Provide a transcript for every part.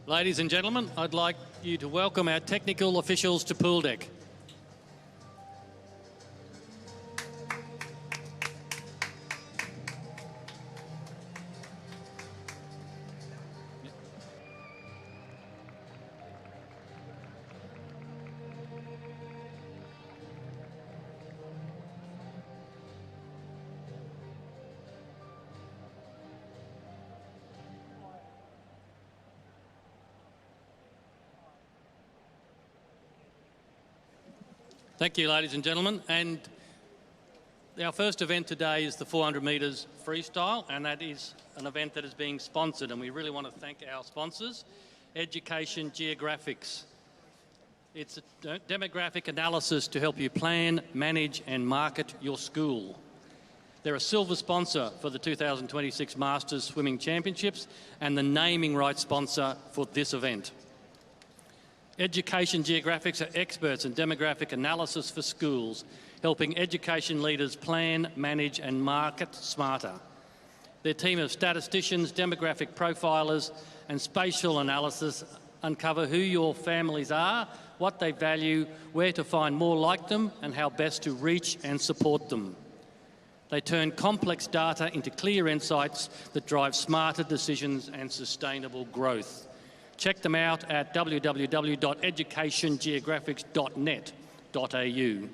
Ladies and gentlemen, I'd like you to welcome our technical officials to pool deck. Thank you, ladies and gentlemen. And our first event today is the 400 metres freestyle, and that is an event that is being sponsored, and we really want to thank our sponsors, Education Geographics. It's a demographic analysis to help you plan, manage and market your school. They're a silver sponsor for the 2026 Masters Swimming Championships and the naming rights sponsor for this event. Education Geographics are experts in demographic analysis for schools, helping education leaders plan, manage and market smarter. Their team of statisticians, demographic profilers and spatial analysis uncover who your families are, what they value, where to find more like them and how best to reach and support them. They turn complex data into clear insights that drive smarter decisions and sustainable growth. Check them out at www.educationgeographics.net.au.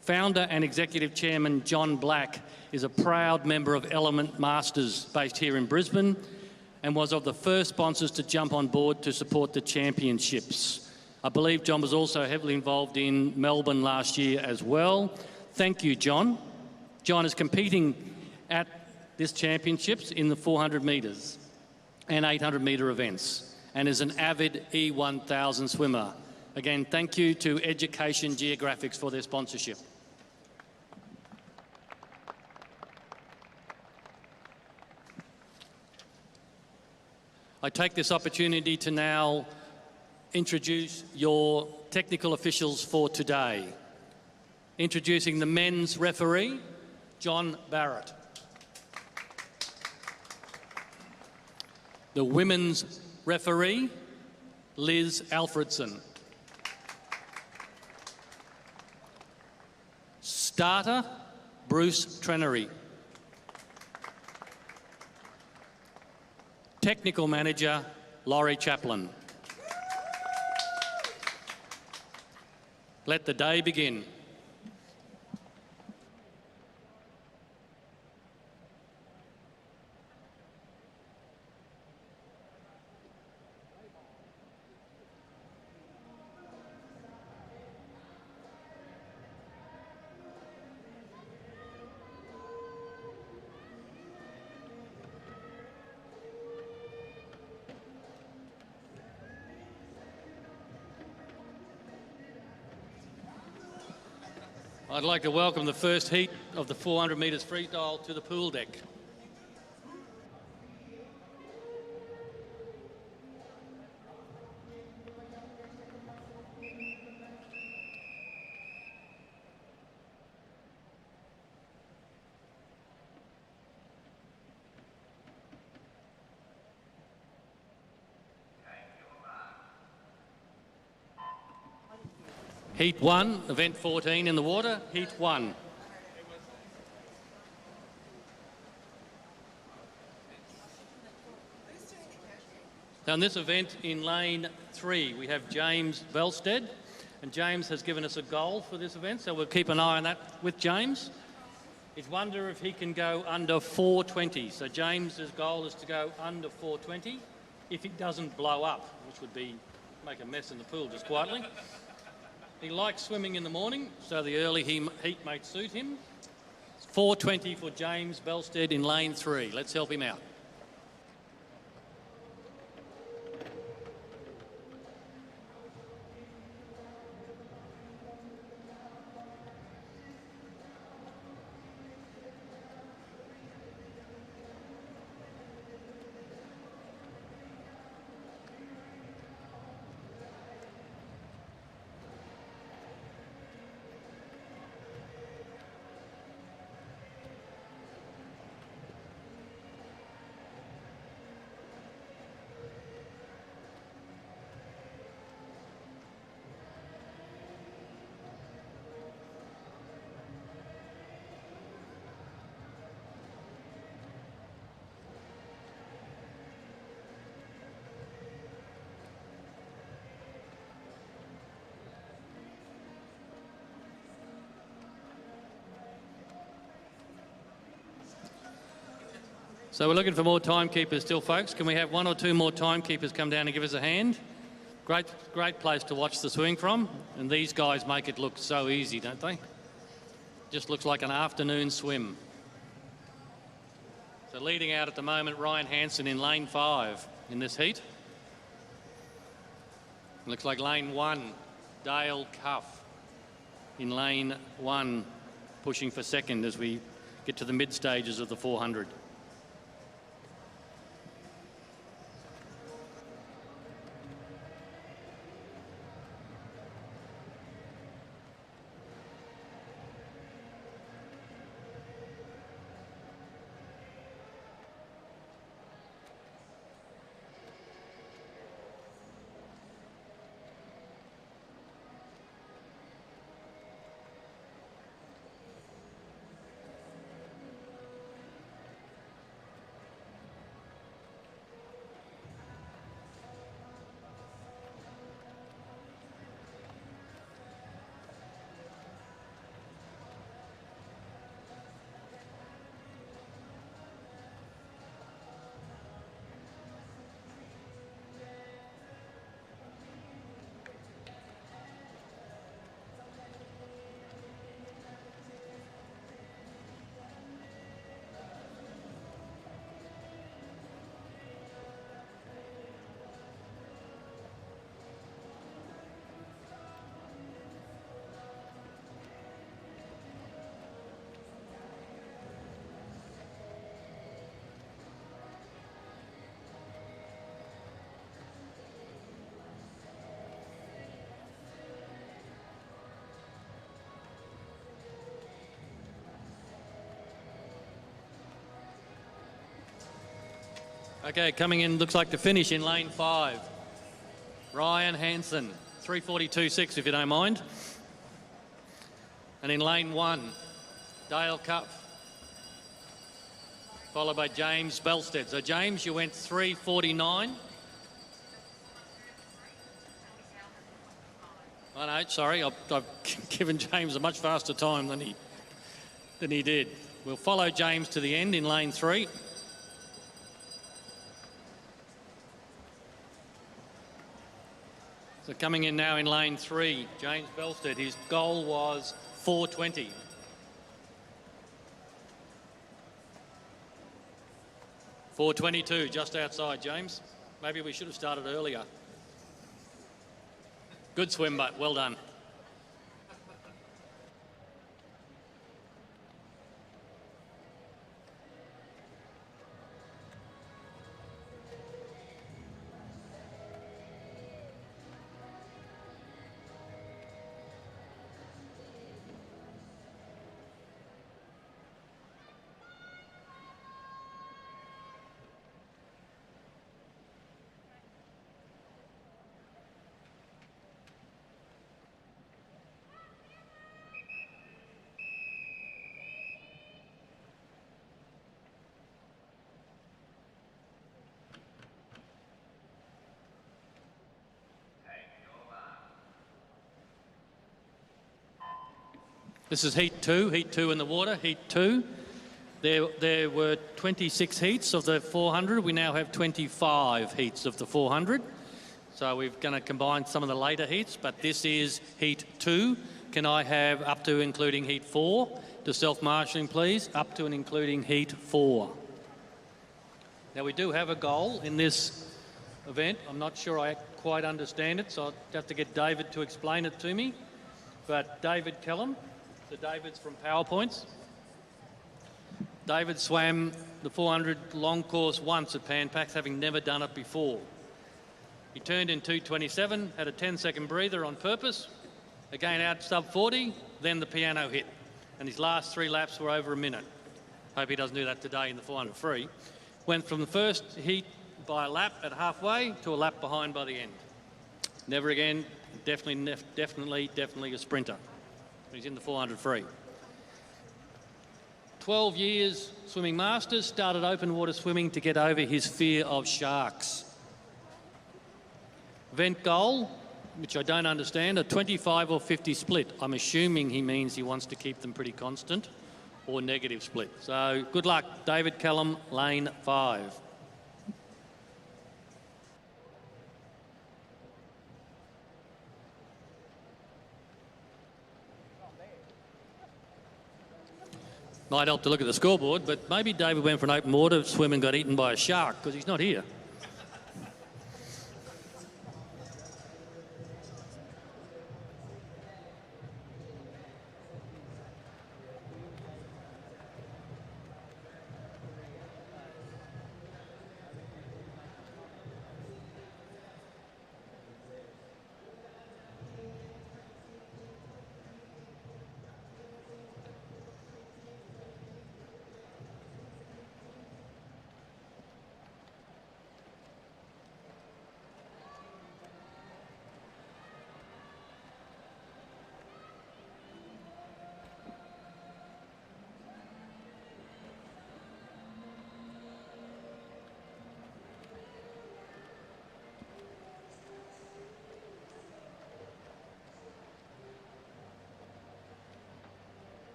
Founder and Executive Chairman John Black is a proud member of Element Masters based here in Brisbane and was of the first sponsors to jump on board to support the championships. I believe John was also heavily involved in Melbourne last year as well. Thank you, John. John is competing at this championships in the 400 metres and 800 metre events and is an avid E1000 swimmer. Again, thank you to Education Geographics for their sponsorship. I take this opportunity to now introduce your technical officials for today. Introducing the men's referee, John Barrett. The women's referee, Liz Alfredson. Starter, Bruce Trenery. Technical manager, Laurie Chaplin. Let the day begin. I'd like to welcome the first heat of the 400 metres freestyle to the pool deck. Heat 1, event 14 in the water, Heat 1. Now in this event in lane 3 we have James Belstead, and James has given us a goal for this event, so we'll keep an eye on that with James. He's wonder if he can go under 420. So James's goal is to go under 420 if he doesn't blow up, which would be make a mess in the pool just quietly. He likes swimming in the morning, so the early heat may suit him. 420 for James Belstead in lane 3. Let's help him out. So we're looking for more timekeepers still, folks. Can we have one or two more timekeepers come down and give us a hand? Great place to watch the swimming from. And these guys make it look so easy, don't they? Just looks like an afternoon swim. So leading out at the moment, Ryan Hansen in lane 5 in this heat. Looks like lane 1, Dale Cuff in lane 1, pushing for second as we get to the mid stages of the 400. Okay, coming in, looks like the finish in lane 5. Ryan Hansen, 3:42.6 if you don't mind. And in lane 1, Dale Cuff, followed by James Belstead. So James, you went 3:49. Oh no, sorry, I've given James a much faster time than he did. We'll follow James to the end in lane 3. So coming in now in lane 3, James Belstead, his goal was 4:20. .422, just outside, James. Maybe we should have started earlier. Good swim, but well done. This is heat 2 in the water, heat 2. There were 26 heats of the 400. We now have 25 heats of the 400. So we're going to combine some of the later heats, but this is heat 2. Can I have up to including heat 4? To self-marshalling, please. Up to and including heat 4. Now we do have a goal in this event. I'm not sure I quite understand it, so I'll have to get David to explain it to me. But David Kellum, the David's from PowerPoints. David swam the 400 long course once at Pan Pacs, having never done it before. He turned in 2:27, had a 10-second breather on purpose, again out sub 40, then the piano hit. And his last 3 laps were over a minute. Hope he doesn't do that today in the 400 free. Went from the first heat by a lap at halfway to a lap behind by the end. Never again, definitely a sprinter. He's in the 400 free. 12 years swimming masters, started open water swimming to get over his fear of sharks. Event goal, which I don't understand, a 25 or 50 split. I'm assuming he means he wants to keep them pretty constant. or negative split. So good luck, David Callum, lane 5. Might help to look at the scoreboard, but maybe David went for an open water swim and got eaten by a shark because he's not here.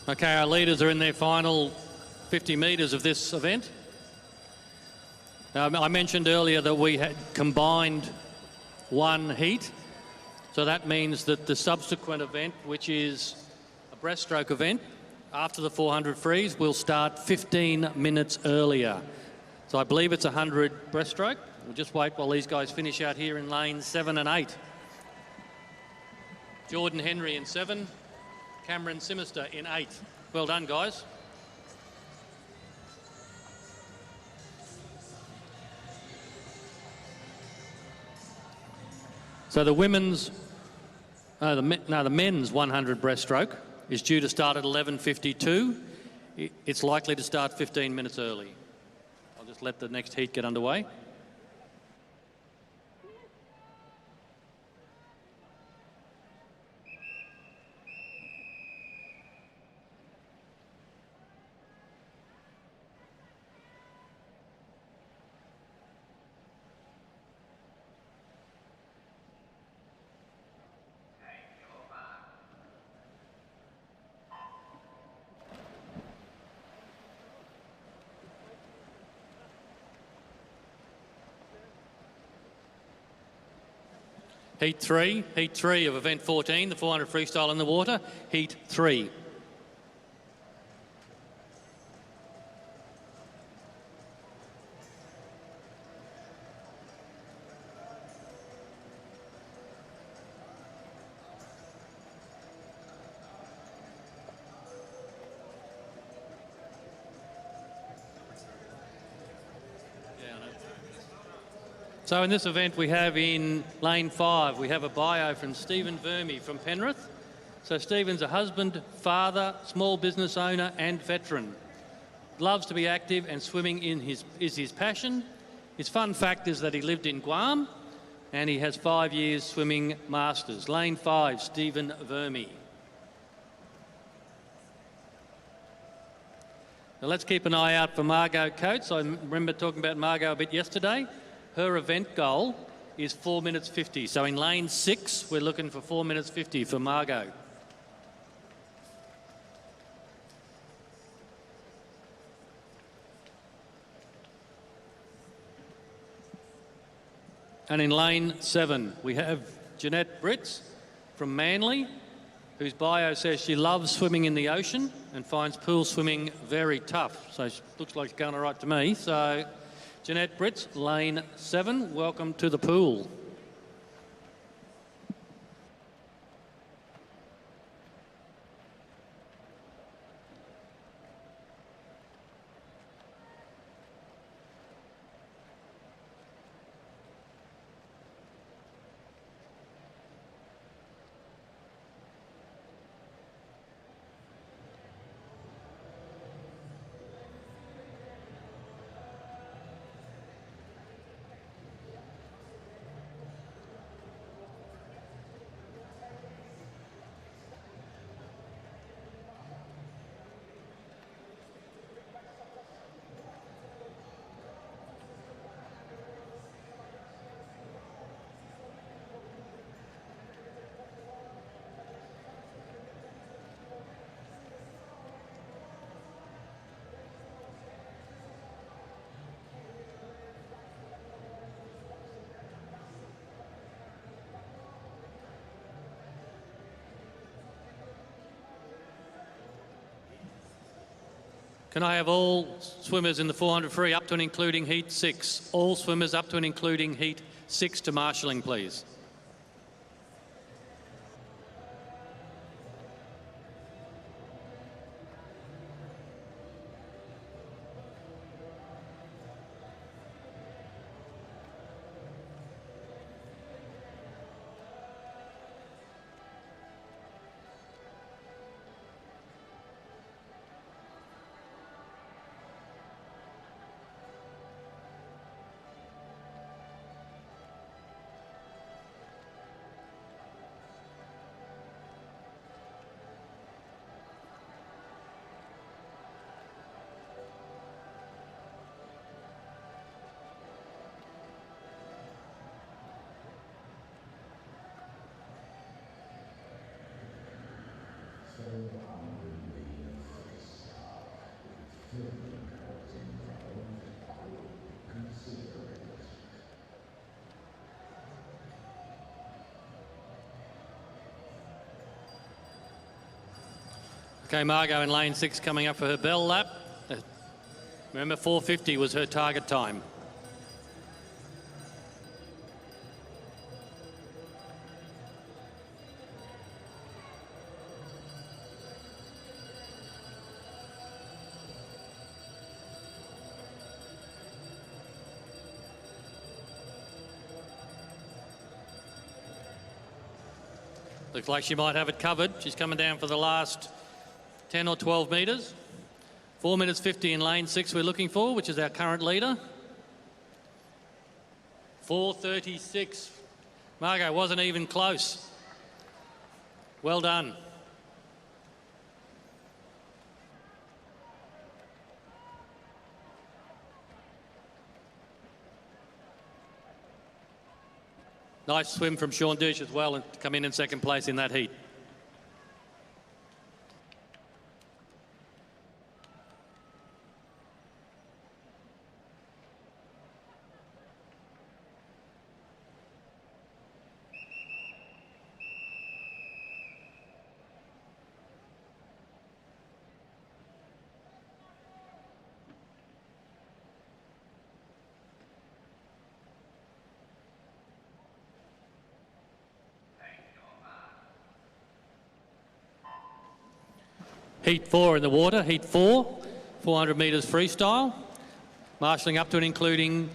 Okay, our leaders are in their final 50 metres of this event. I mentioned earlier that we had combined one heat. So that means that the subsequent event, which is a breaststroke event, after the 400 freeze, will start 15 minutes earlier. So I believe it's 100 breaststroke. We'll just wait while these guys finish out here in lanes 7 and 8. Jordan Henry in 7. Cameron Simister in 8. Well done, guys. So the men's 100 breaststroke is due to start at 11:52. It's likely to start 15 minutes early. I'll just let the next heat get underway. Heat 3 of event 14, the 400 freestyle in the water, heat 3. So in this event we have in lane 5, we have a bio from Stephen Vermey from Penrith. So Stephen's a husband, father, small business owner and veteran. Loves to be active and swimming is his passion. His fun fact is that he lived in Guam, and he has 5 years swimming masters. Lane 5, Stephen Vermey. Now let's keep an eye out for Margot Coates. I remember talking about Margot a bit yesterday. Her event goal is 4 minutes 50. So in lane 6, we're looking for 4 minutes 50 for Margot. And in lane 7, we have Jeanette Britz from Manly, whose bio says she loves swimming in the ocean and finds pool swimming very tough. So she looks like it's going all right to me. So Jeanette Britz, lane 7, welcome to the pool. Can I have all swimmers in the 400 free up to and including heat 6? All swimmers up to and including heat 6 to marshalling, please. Okay, Margot in lane 6 coming up for her bell lap. Remember, 4:50 was her target time. Looks like she might have it covered. She's coming down for the last 10 or 12 metres. 4 minutes 50 in lane 6 we're looking for, which is our current leader. 4:36. Margot wasn't even close. Well done. Nice swim from Sean Dish as well and come in second place in that heat. Heat 4 in the water, heat 4, 400 metres freestyle. Marshalling up to and including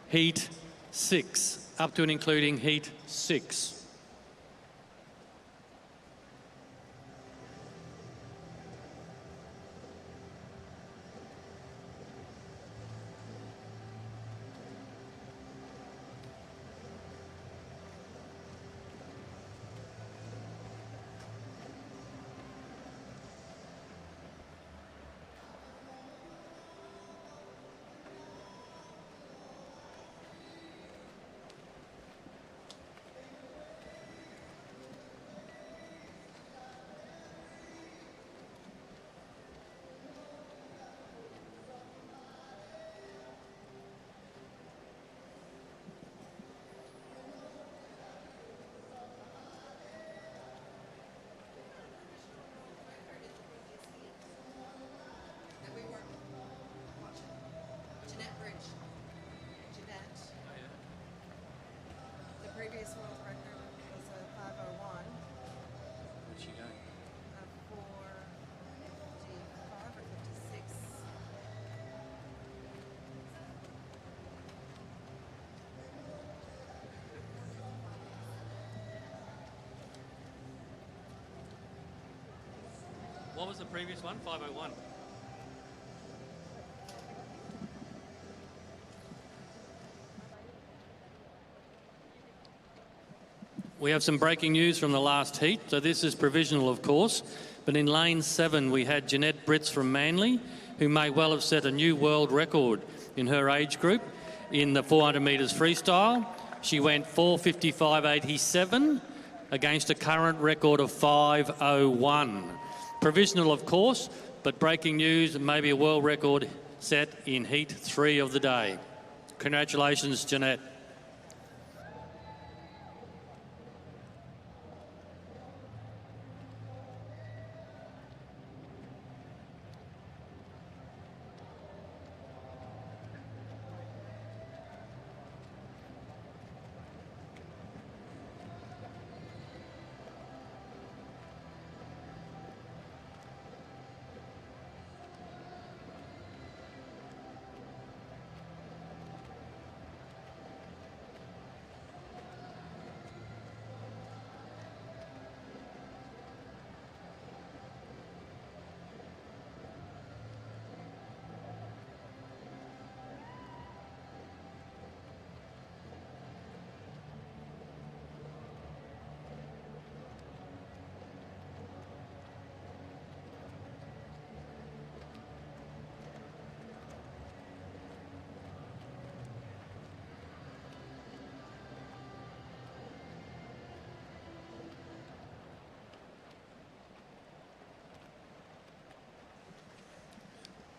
heat 6, up to and including heat 6. What was the previous one? 5:01. We have some breaking news from the last heat. So this is provisional, of course. But in lane 7, we had Jeanette Britz from Manly, who may well have set a new world record in her age group in the 400 metres freestyle. She went 4:55.87 against a current record of 5:01. Provisional, of course, but breaking news, maybe a world record set in heat 3 of the day. Congratulations, Jeanette.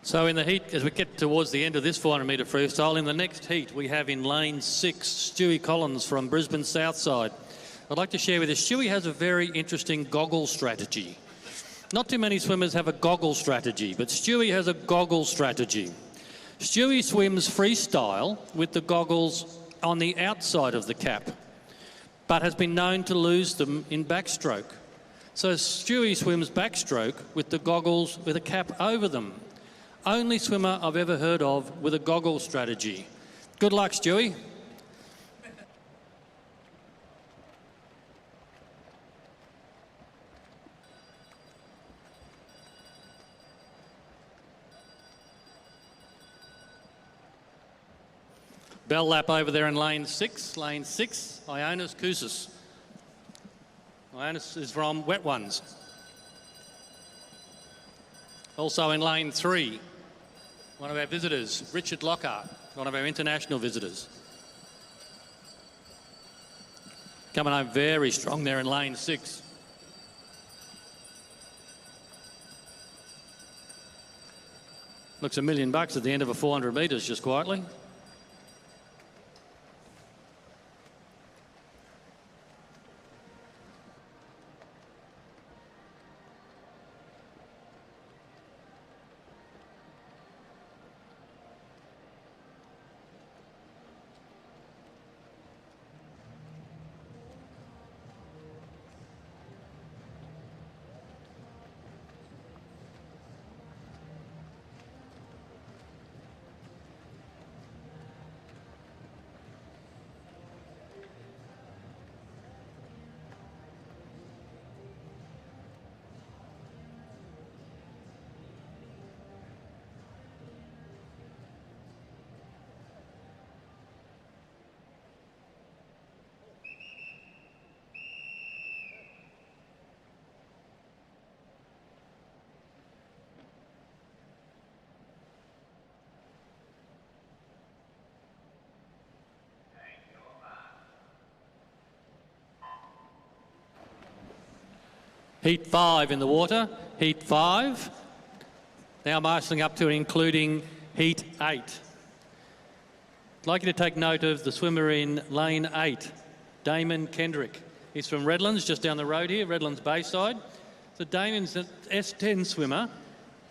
So in the heat, as we get towards the end of this 400 metre freestyle, in the next heat we have in lane 6, Stewie Collins from Brisbane Southside. I'd like to share with you, Stewie has a very interesting goggle strategy. Not too many swimmers have a goggle strategy, but Stewie has a goggle strategy. Stewie swims freestyle with the goggles on the outside of the cap, but has been known to lose them in backstroke. So Stewie swims backstroke with the goggles with a cap over them. Only swimmer I've ever heard of with a goggle strategy. Good luck, Stewie. Bell lap over there in lane 6. Lane 6, Ioannis Kousis. Ioannis is from Wet Ones. Also in lane 3, one of our visitors, Richard Lockhart, one of our international visitors. Coming home very strong there in lane 6. Looks $1 million at the end of a 400 metres, just quietly. Heat 5 in the water, heat 5. Now marshalling up to and including heat 8. I'd like you to take note of the swimmer in lane 8, Damon Kendrick. He's from Redlands, just down the road here, Redlands Bayside. So Damon's an S10 swimmer,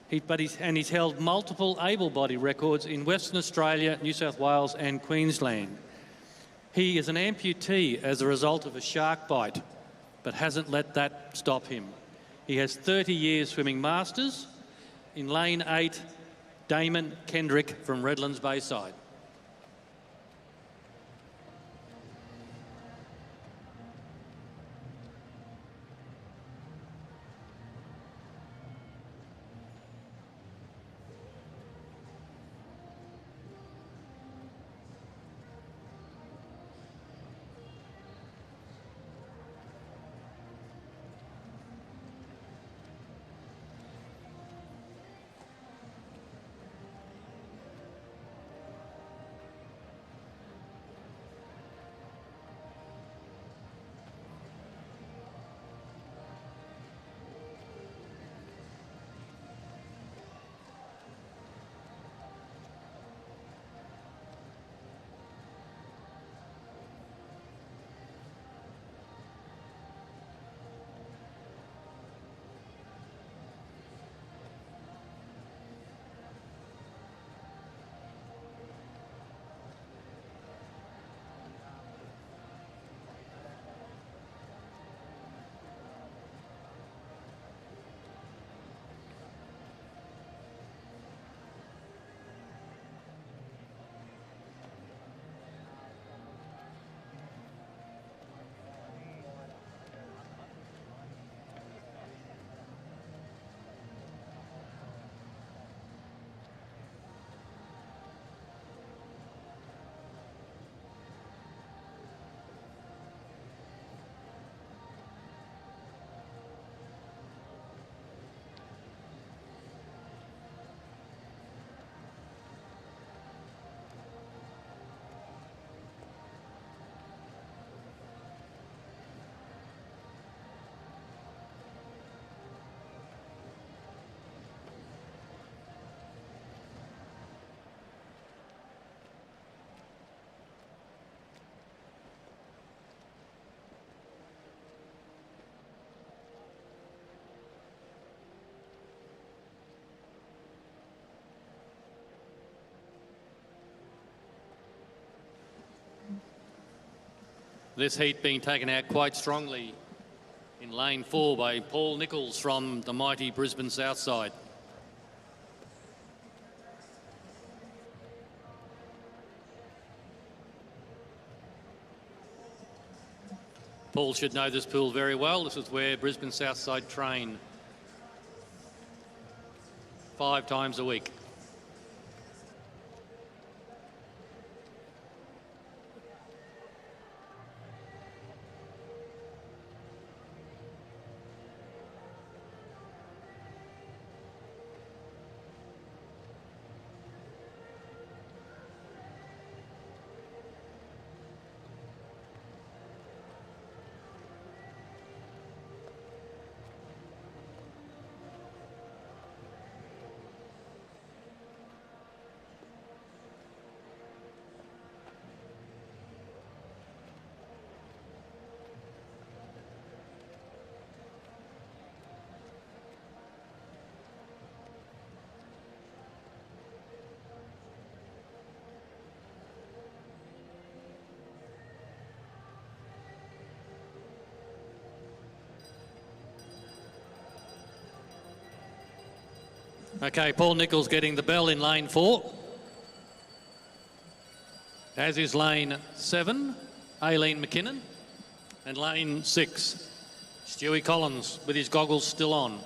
he's held multiple able-body records in Western Australia, New South Wales and Queensland. He is an amputee as a result of a shark bite, but hasn't let that stop him. He has 30 years swimming masters. In lane 8, Damon Kendrick from Redlands Bayside. This heat being taken out quite strongly in lane 4 by Paul Nicholls from the mighty Brisbane South Side. Paul should know this pool very well. This is where Brisbane South Side train 5 times a week. Okay, Paul Nicholls getting the bell in lane 4. As is lane 7, Aileen McKinnon. And lane 6, Stewie Collins with his goggles still on.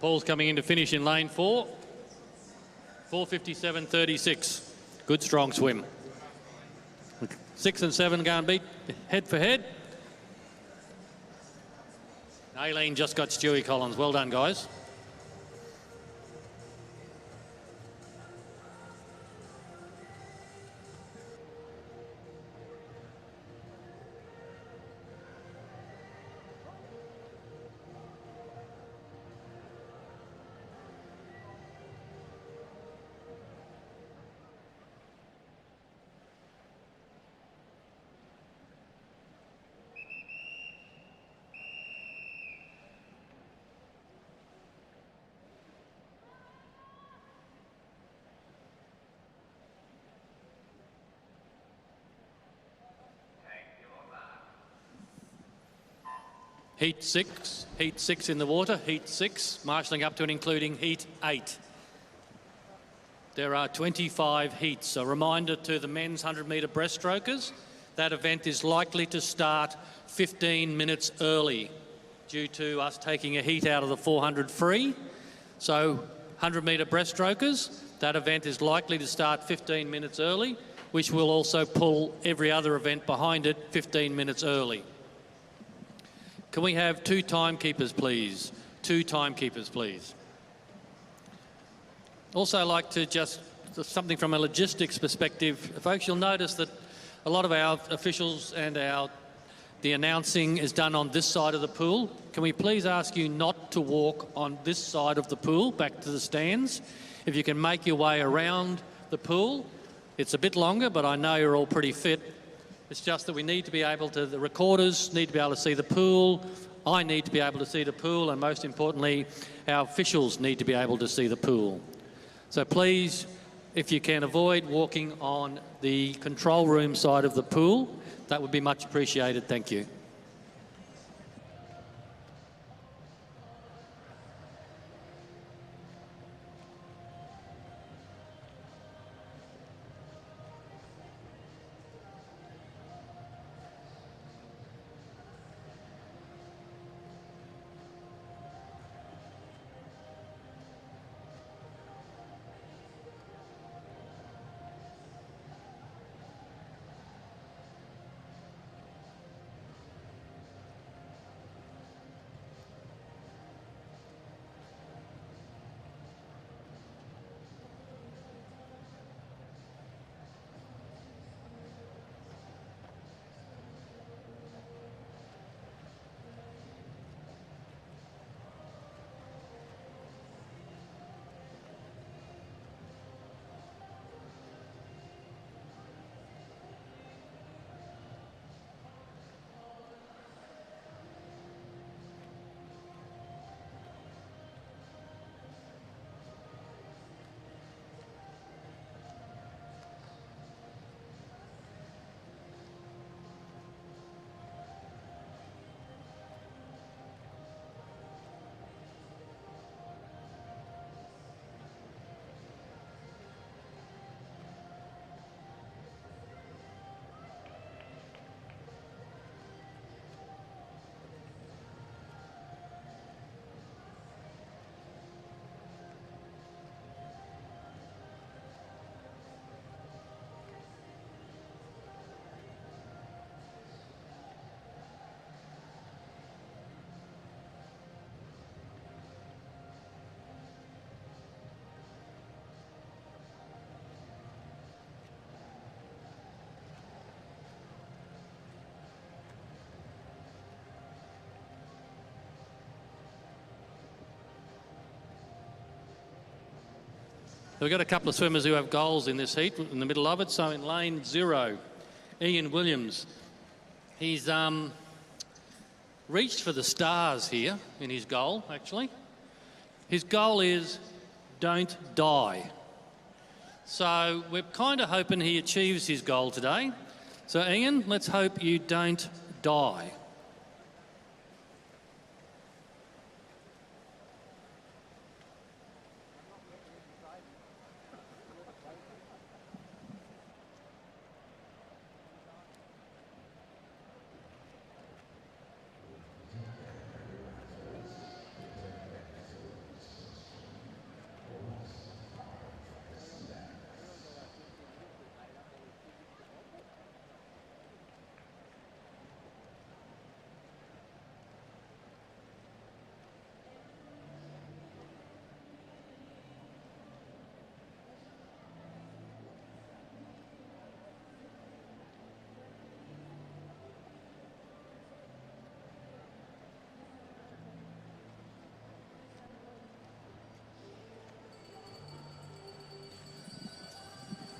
Paul's coming in to finish in lane 4. 4:57.36. Good strong swim. 6 and 7 going beat head for head. Aileen just got Stewie Collins. Well done, guys. Heat 6 in the water, heat 6, marshalling up to and including heat 8. There are 25 heats. A reminder to the men's 100-metre breaststrokers, that event is likely to start 15 minutes early due to us taking a heat out of the 400 free. So 100-metre breaststrokers, that event is likely to start 15 minutes early, which will also pull every other event behind it 15 minutes early. Can we have 2 timekeepers, please? 2 timekeepers, please. Also like to just, something from a logistics perspective, folks, you'll notice that a lot of our officials and the announcing is done on this side of the pool. Can we please ask you not to walk on this side of the pool back to the stands? If you can make your way around the pool, it's a bit longer, but I know you're all pretty fit. It's just that we need to be able to, the recorders need to be able to see the pool, I need to be able to see the pool, and most importantly, our officials need to be able to see the pool. So please, if you can avoid walking on the control room side of the pool, that would be much appreciated. Thank you. We've got a couple of swimmers who have goals in this heat in the middle of it. So in lane 0, Ian Williams. He's reached for the stars here in his goal, actually. His goal is don't die. So we're kind of hoping he achieves his goal today. So Ian, let's hope you don't die.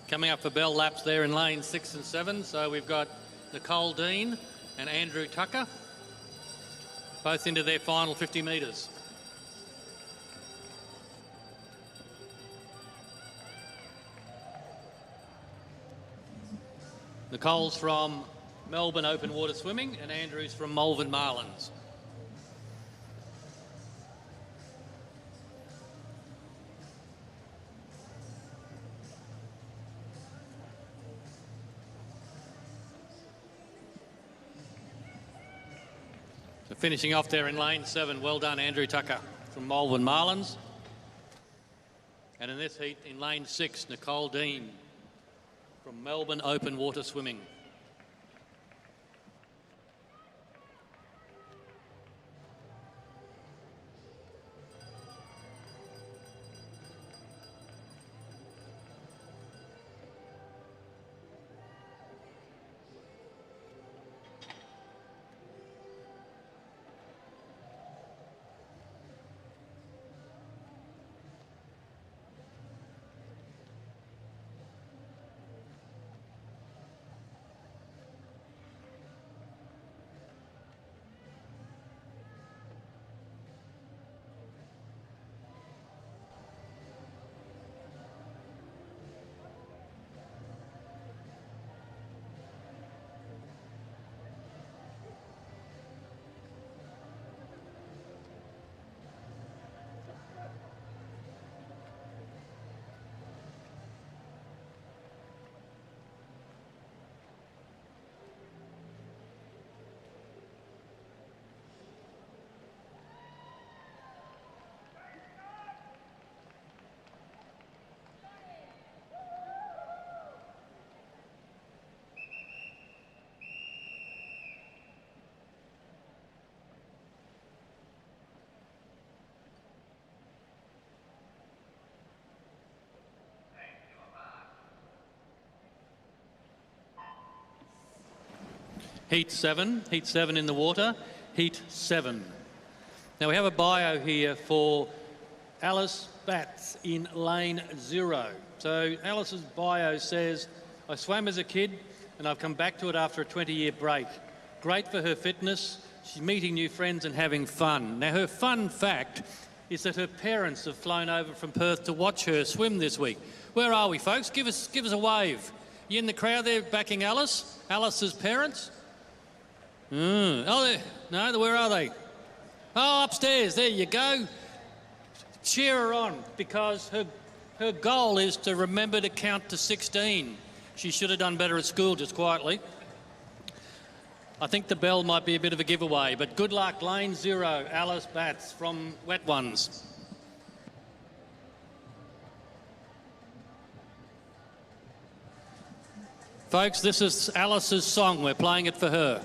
Coming up for bell laps there in lane 6 and 7. So we've got Nicole Dean and Andrew Tucker, both into their final 50 metres. Nicole's from Melbourne Open Water Swimming and Andrew's from Malvern Marlins. Finishing off there in lane 7, well done Andrew Tucker from Malvern Marlins. And in this heat in lane 6, Nicole Dean from Melbourne Open Water Swimming. Heat 7 in the water, Heat 7. Now we have a bio here for Alice Batts in lane 0. So Alice's bio says, I swam as a kid and I've come back to it after a 20-year break. Great for her fitness, she's meeting new friends and having fun. Now her fun fact is that her parents have flown over from Perth to watch her swim this week. Where are we, folks? Give us a wave. You in the crowd there backing Alice? Alice's parents? Oh, no, where are they? Oh, upstairs, there you go. Cheer her on, because her goal is to remember to count to 16. She should have done better at school, just quietly. I think the bell might be a bit of a giveaway, but good luck, lane 0, Alice Batts from Wet Ones. Folks, this is Alice's song. We're playing it for her.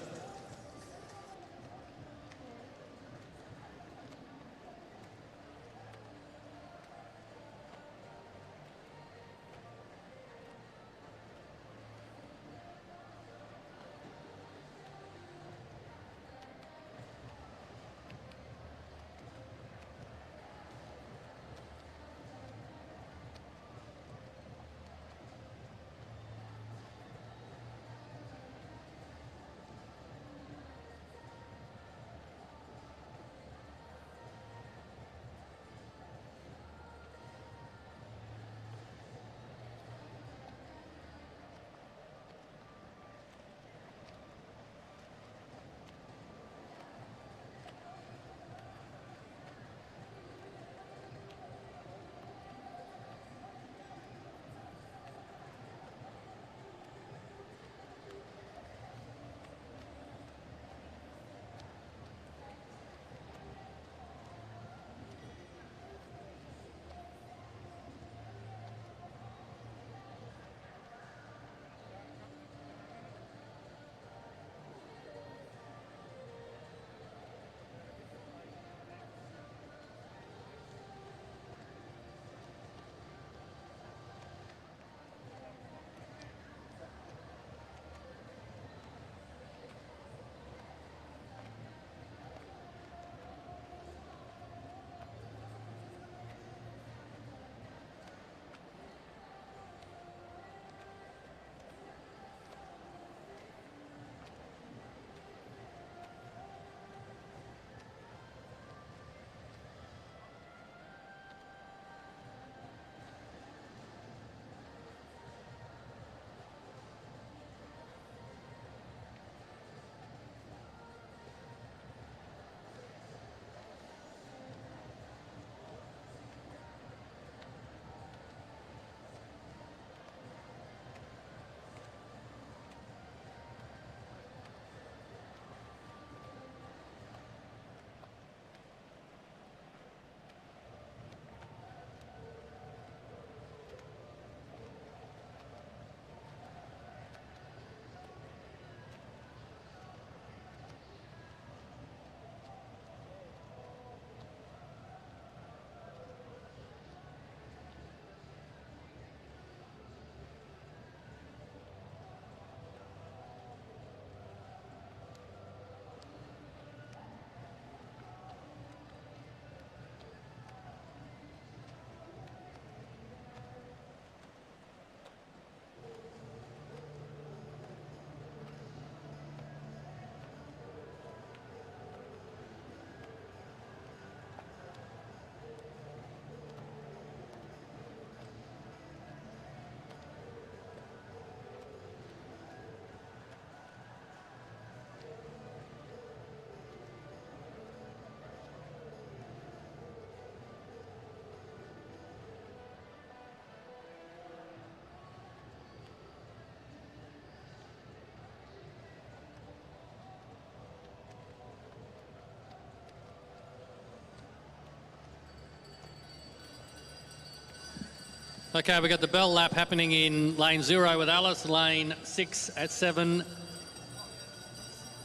Okay, we've got the bell lap happening in lane 0 with Alice, lane 6 at 7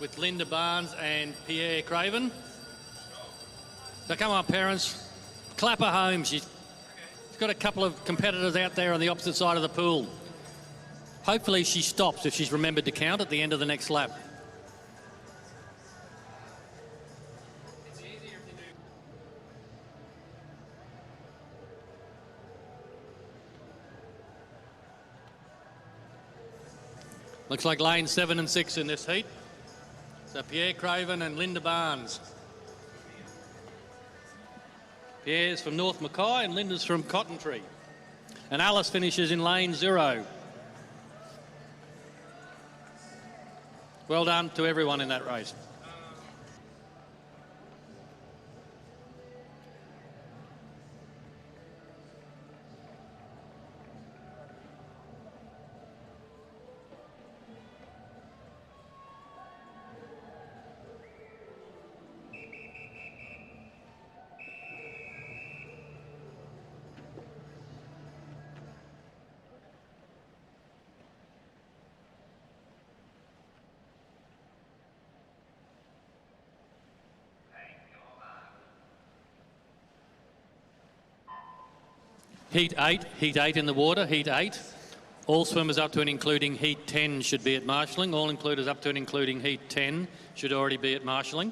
with Linda Barnes and Pierre Craven. So come on, parents, clap her home. She's got a couple of competitors out there on the opposite side of the pool. Hopefully she stops if she's remembered to count at the end of the next lap. Looks like lane 7 and 6 in this heat. So Pierre Craven and Linda Barnes. Pierre's from North Mackay and Linda's from Cotton Tree. And Alice finishes in lane 0. Well done to everyone in that race. Heat 8 in the water, Heat 8. All swimmers up to and including Heat 10 should be at marshalling. All includers up to and including Heat 10 should already be at marshalling.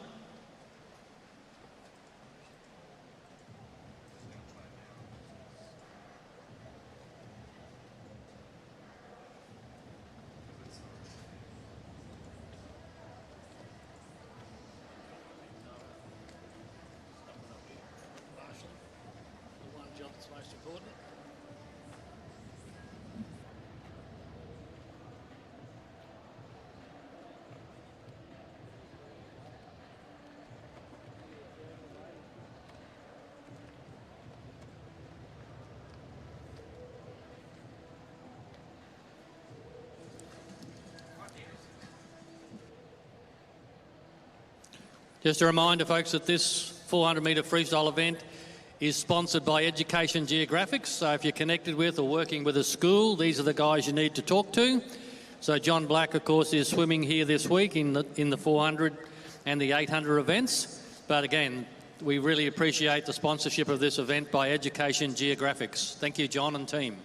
Just a reminder, folks, that this 400-metre freestyle event is sponsored by Education Geographics. So if you're connected with or working with a school, these are the guys you need to talk to. So John Black, of course, is swimming here this week in the 400 and the 800 events. But again, we really appreciate the sponsorship of this event by Education Geographics. Thank you, John and team.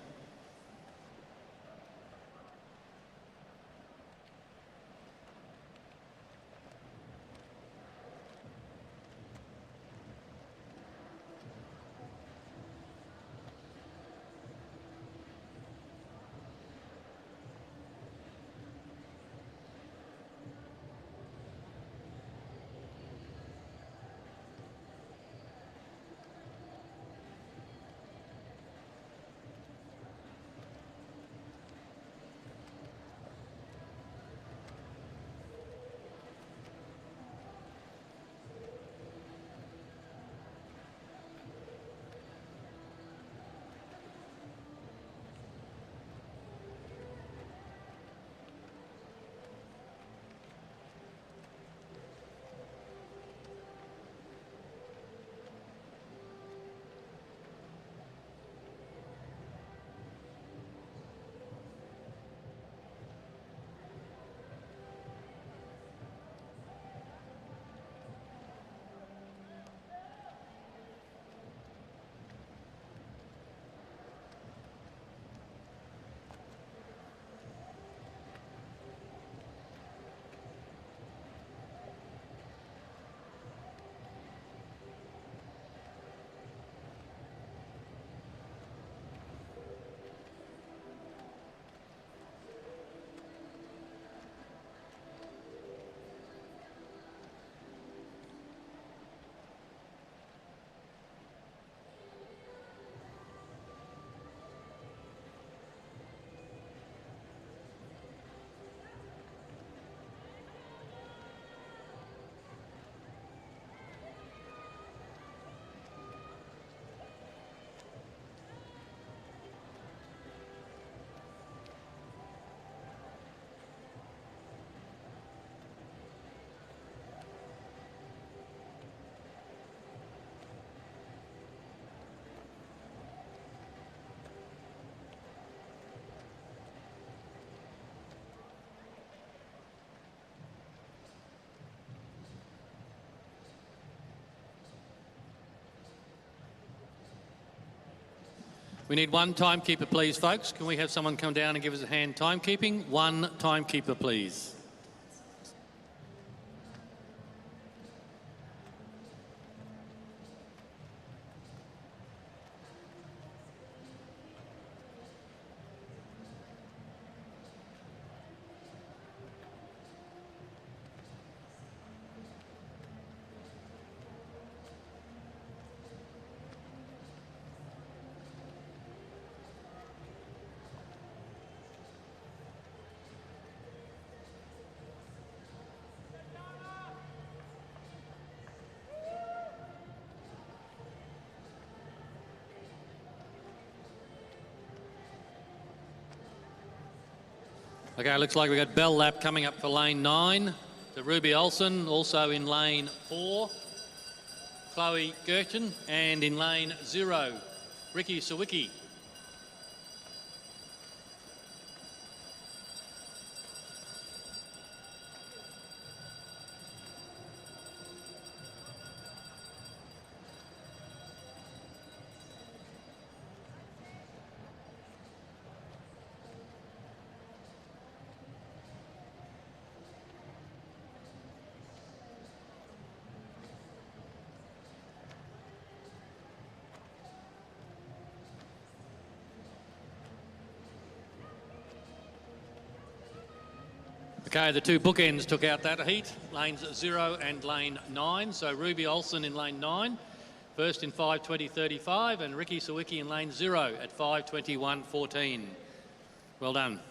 We need one timekeeper, please, folks. Can we have someone come down and give us a hand timekeeping? One timekeeper, please. Okay, looks like we've got bell lap coming up for lane 9 to Ruby Olsen, also in lane 4, Chloe Gerton, and in lane 0, Ricky Sawicki. Okay, the two bookends took out that heat, lanes 0 and lane 9. So Ruby Olsen in lane 9, first in 5:20.35, and Ricky Sawicki in lane 0 at 5:21.14. Well done.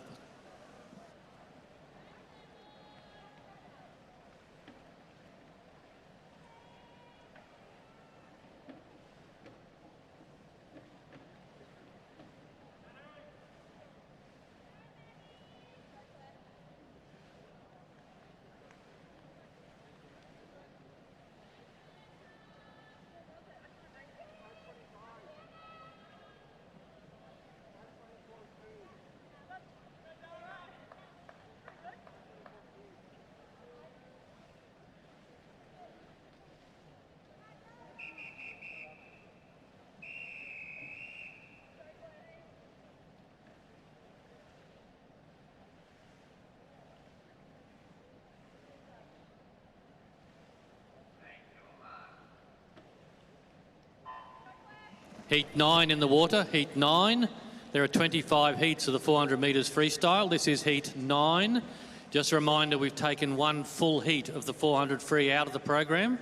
Heat 9 in the water, heat 9. There are 25 heats of the 400 metres freestyle. This is heat 9. Just a reminder, we've taken one full heat of the 400 free out of the program.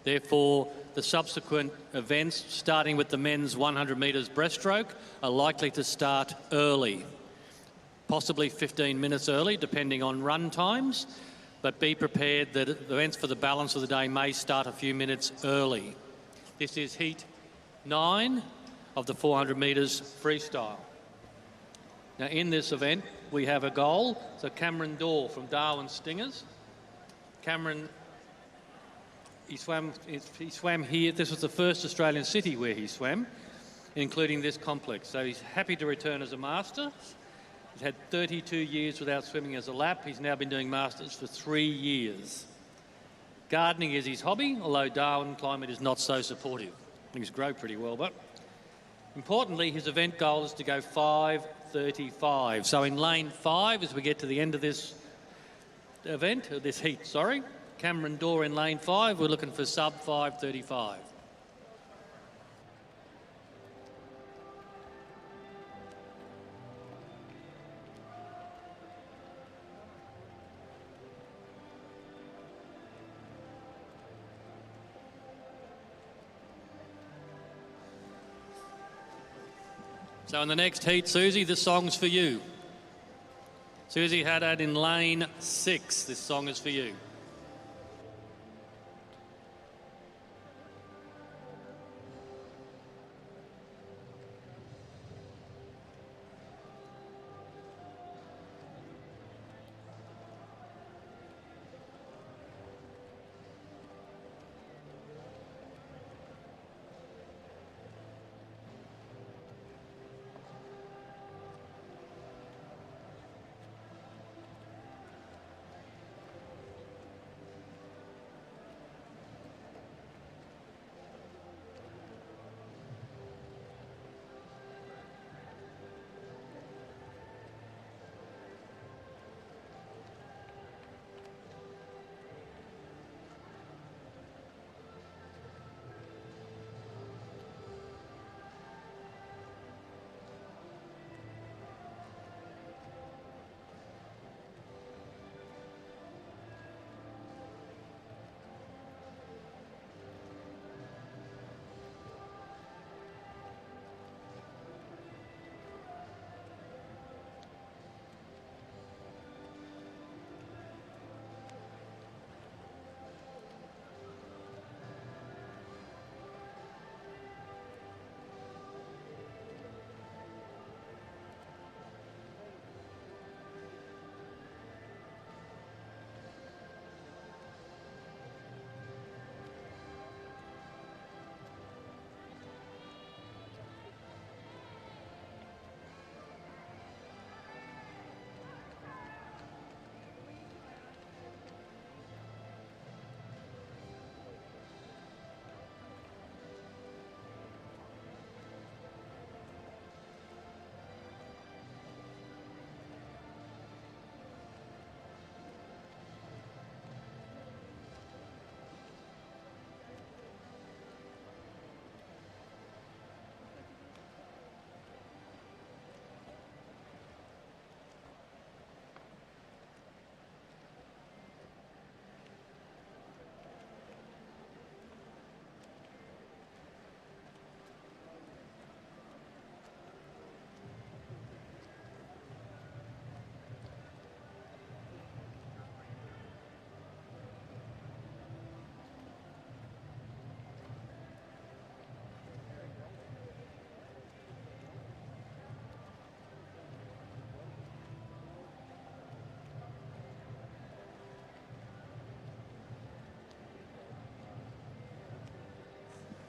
Therefore, the subsequent events, starting with the men's 100 metres breaststroke, are likely to start early, possibly 15 minutes early, depending on run times, but be prepared that events for the balance of the day may start a few minutes early. This is heat 9 of the 400 metres freestyle. Now in this event we have a goal. So Cameron Dorr from Darwin Stingers. Cameron, he swam here. This was the first Australian city where he swam, including this complex. So he's happy to return as a master. He's had 32 years without swimming as a lap. He's now been doing masters for 3 years. Gardening is his hobby, although Darwin climate is not so supportive. Things grow pretty well, but importantly, his event goal is to go 5:35. So in lane 5, as we get to the end of this event, this heat, sorry, Cameron Dorr in lane 5, we're looking for sub 5:35. So in the next heat, Susie, this song's for you. Susie Haddad in lane 6, this song is for you.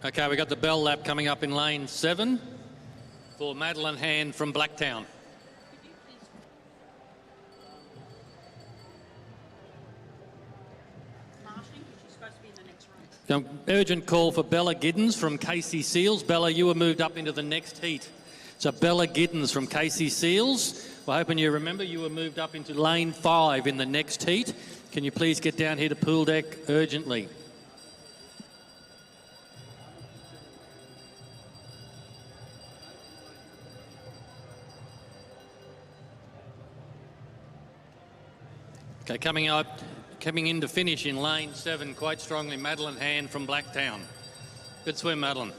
Okay, we got the bell lap coming up in lane 7 for Madeline Hand from Blacktown. Urgent call for Bella Giddens from Casey Seals. Bella, you were moved up into the next heat. So Bella Giddens from Casey Seals. We're hoping you remember you were moved up into lane 5 in the next heat. Can you please get down here to pool deck urgently? Okay, coming in to finish in lane 7 quite strongly, Madeline Hand from Blacktown. Good swim, Madeline.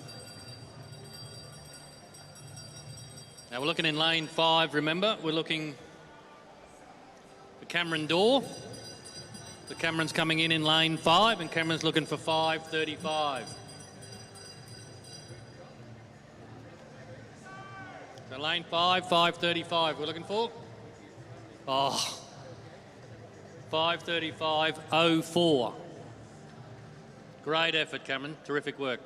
Now we're looking in lane 5, remember, we're looking for Cameron Dorr. The Cameron's coming in lane 5 and Cameron's looking for 5:35. So lane 5, 5:35 we're looking for. Oh. 5:35.04. Great effort, Cameron. Terrific work.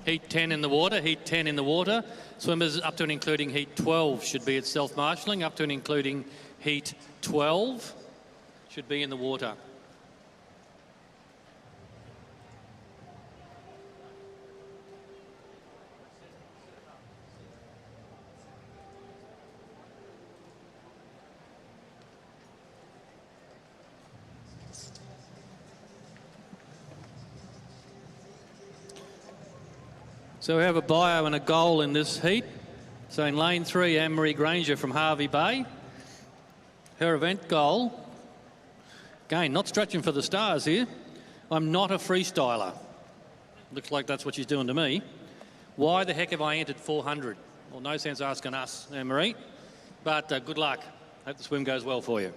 Heat 10 in the water, heat 10 in the water. Swimmers up to and including heat 12 should be at self-marshalling. Up to and including heat 12 should be in the water. So we have a bio and a goal in this heat. So in lane 3, Anne-Marie Granger from Harvey Bay. Her event goal, again, not stretching for the stars here. I'm not a freestyler. Looks like that's what she's doing to me. Why the heck have I entered 400? Well, no sense asking us, Anne-Marie. But good luck. Hope the swim goes well for you.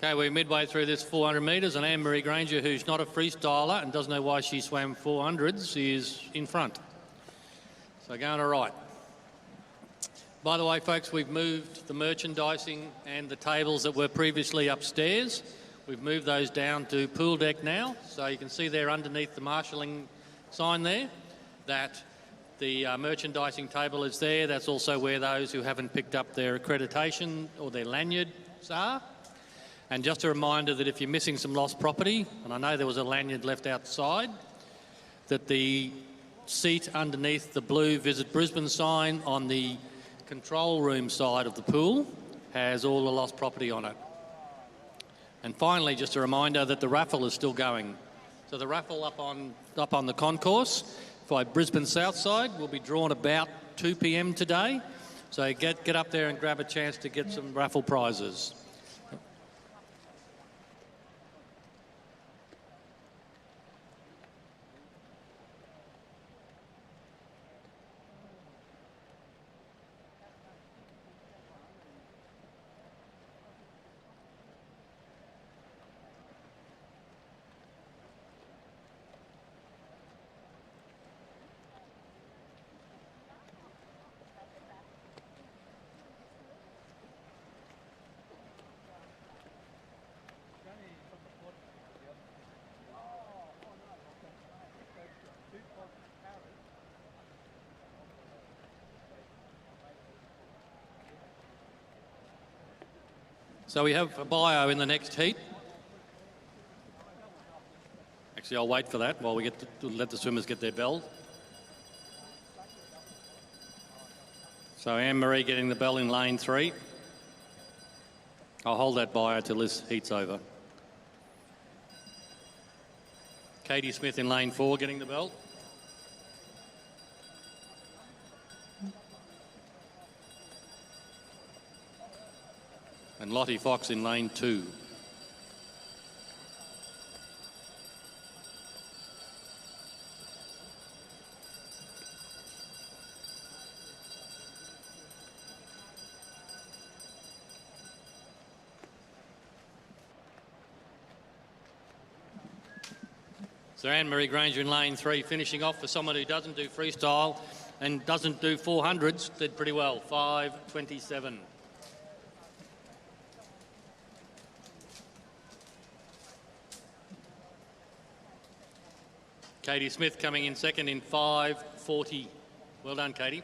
Okay, we're midway through this 400 metres, and Anne-Marie Granger, who's not a freestyler and doesn't know why she swam 400s, is in front. So going all right. By the way, folks, we've moved the merchandising and the tables that were previously upstairs. We've moved those down to pool deck now. So you can see there underneath the marshalling sign there that the merchandising table is there. That's also where those who haven't picked up their accreditation or their lanyards are. And just a reminder that if you're missing some lost property, and I know there was a lanyard left outside, that the seat underneath the blue Visit Brisbane sign on the control room side of the pool has all the lost property on it. And finally, just a reminder that the raffle is still going. So the raffle up on the concourse by Brisbane Southside will be drawn about 2 p.m. today. So get up there and grab a chance to get some raffle prizes. So we have a bio in the next heat. Actually, I'll wait for that while we get to let the swimmers get their bell. So Anne-Marie getting the bell in lane 3. I'll hold that bio till this heat's over. Katie Smith in lane 4 getting the bell. And Lottie Fox in lane 2. So Anne-Marie Granger in lane 3, finishing off for someone who doesn't do freestyle and doesn't do 400s, did pretty well, 5:27. Katie Smith coming in second in 5:40. Well done, Katie.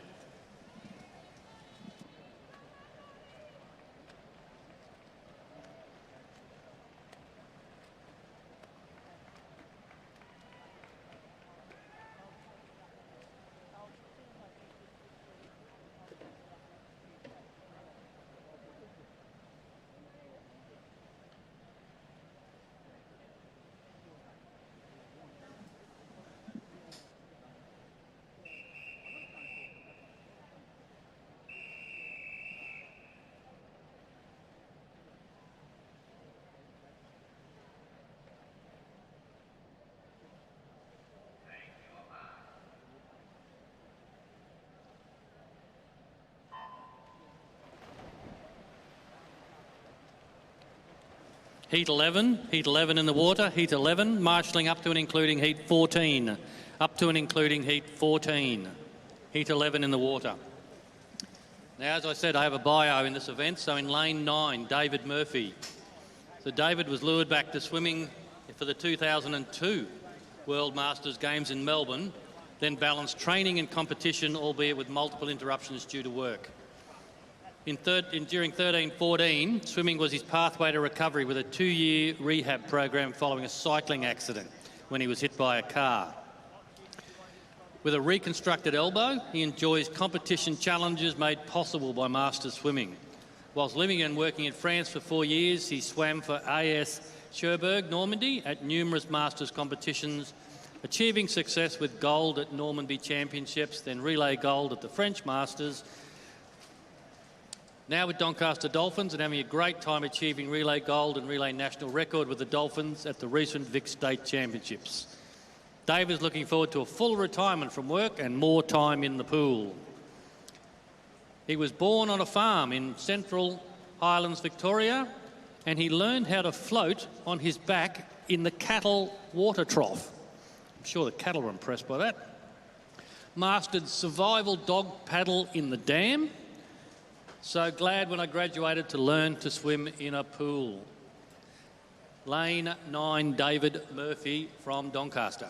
Heat 11 in the water, Heat 11, marshalling up to and including Heat 14. Up to and including Heat 14. Heat 11 in the water. Now, as I said, I have a bio in this event. So in lane 9, David Murphy. So David was lured back to swimming for the 2002 World Masters Games in Melbourne, then balanced training and competition, albeit with multiple interruptions due to work. During 13-14, swimming was his pathway to recovery with a 2-year rehab program following a cycling accident when he was hit by a car. With a reconstructed elbow, he enjoys competition challenges made possible by Masters swimming. Whilst living and working in France for 4 years, he swam for AS Cherbourg, Normandy at numerous Masters competitions, achieving success with gold at Normandy Championships, then relay gold at the French Masters. Now with Doncaster Dolphins and having a great time achieving relay gold and relay national record with the Dolphins at the recent Vic State Championships. Dave is looking forward to a full retirement from work and more time in the pool. He was born on a farm in Central Highlands, Victoria, and he learned how to float on his back in the cattle water trough. I'm sure the cattle were impressed by that. Mastered survival dog paddle in the dam. So glad when I graduated to learn to swim in a pool. Lane 9, David Murphy from Doncaster.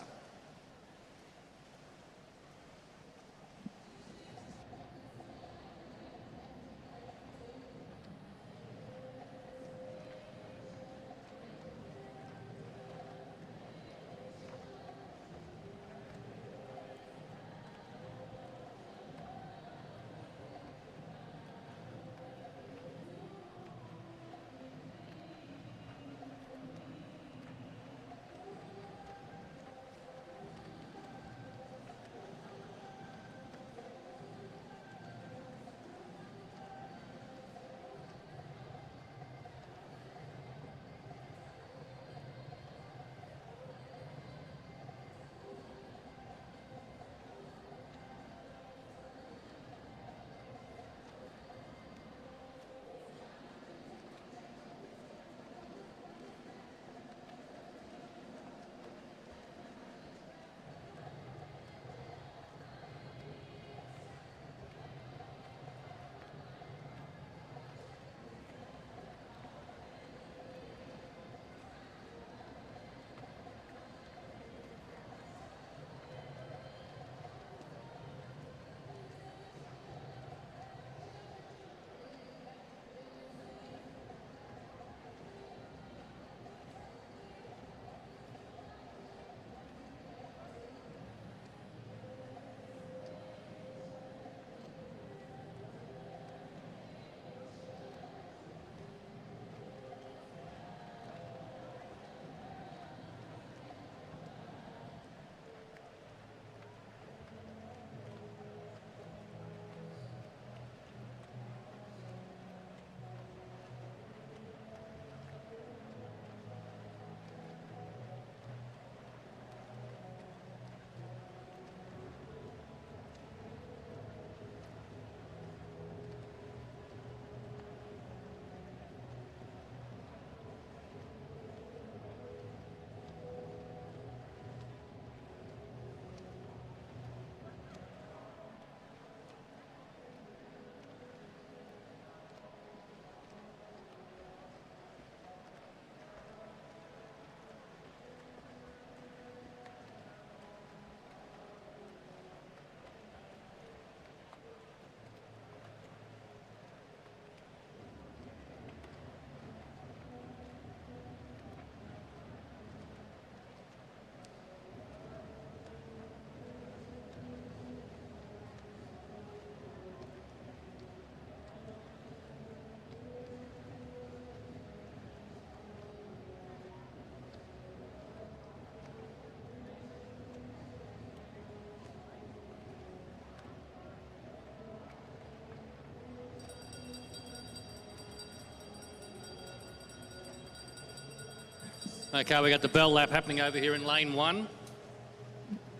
Okay, we got the bell lap happening over here in lane 1.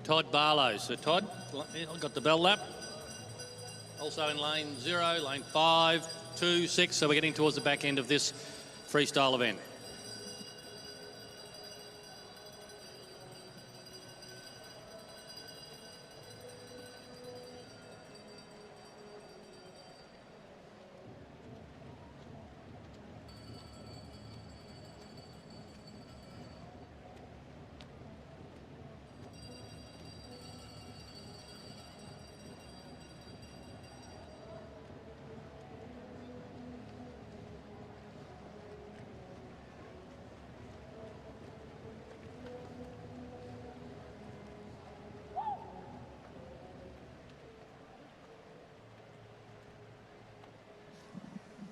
Todd Barlow. So Todd, got the bell lap. Also in lane 0, lane 5, 2, 6. So we're getting towards the back end of this freestyle event.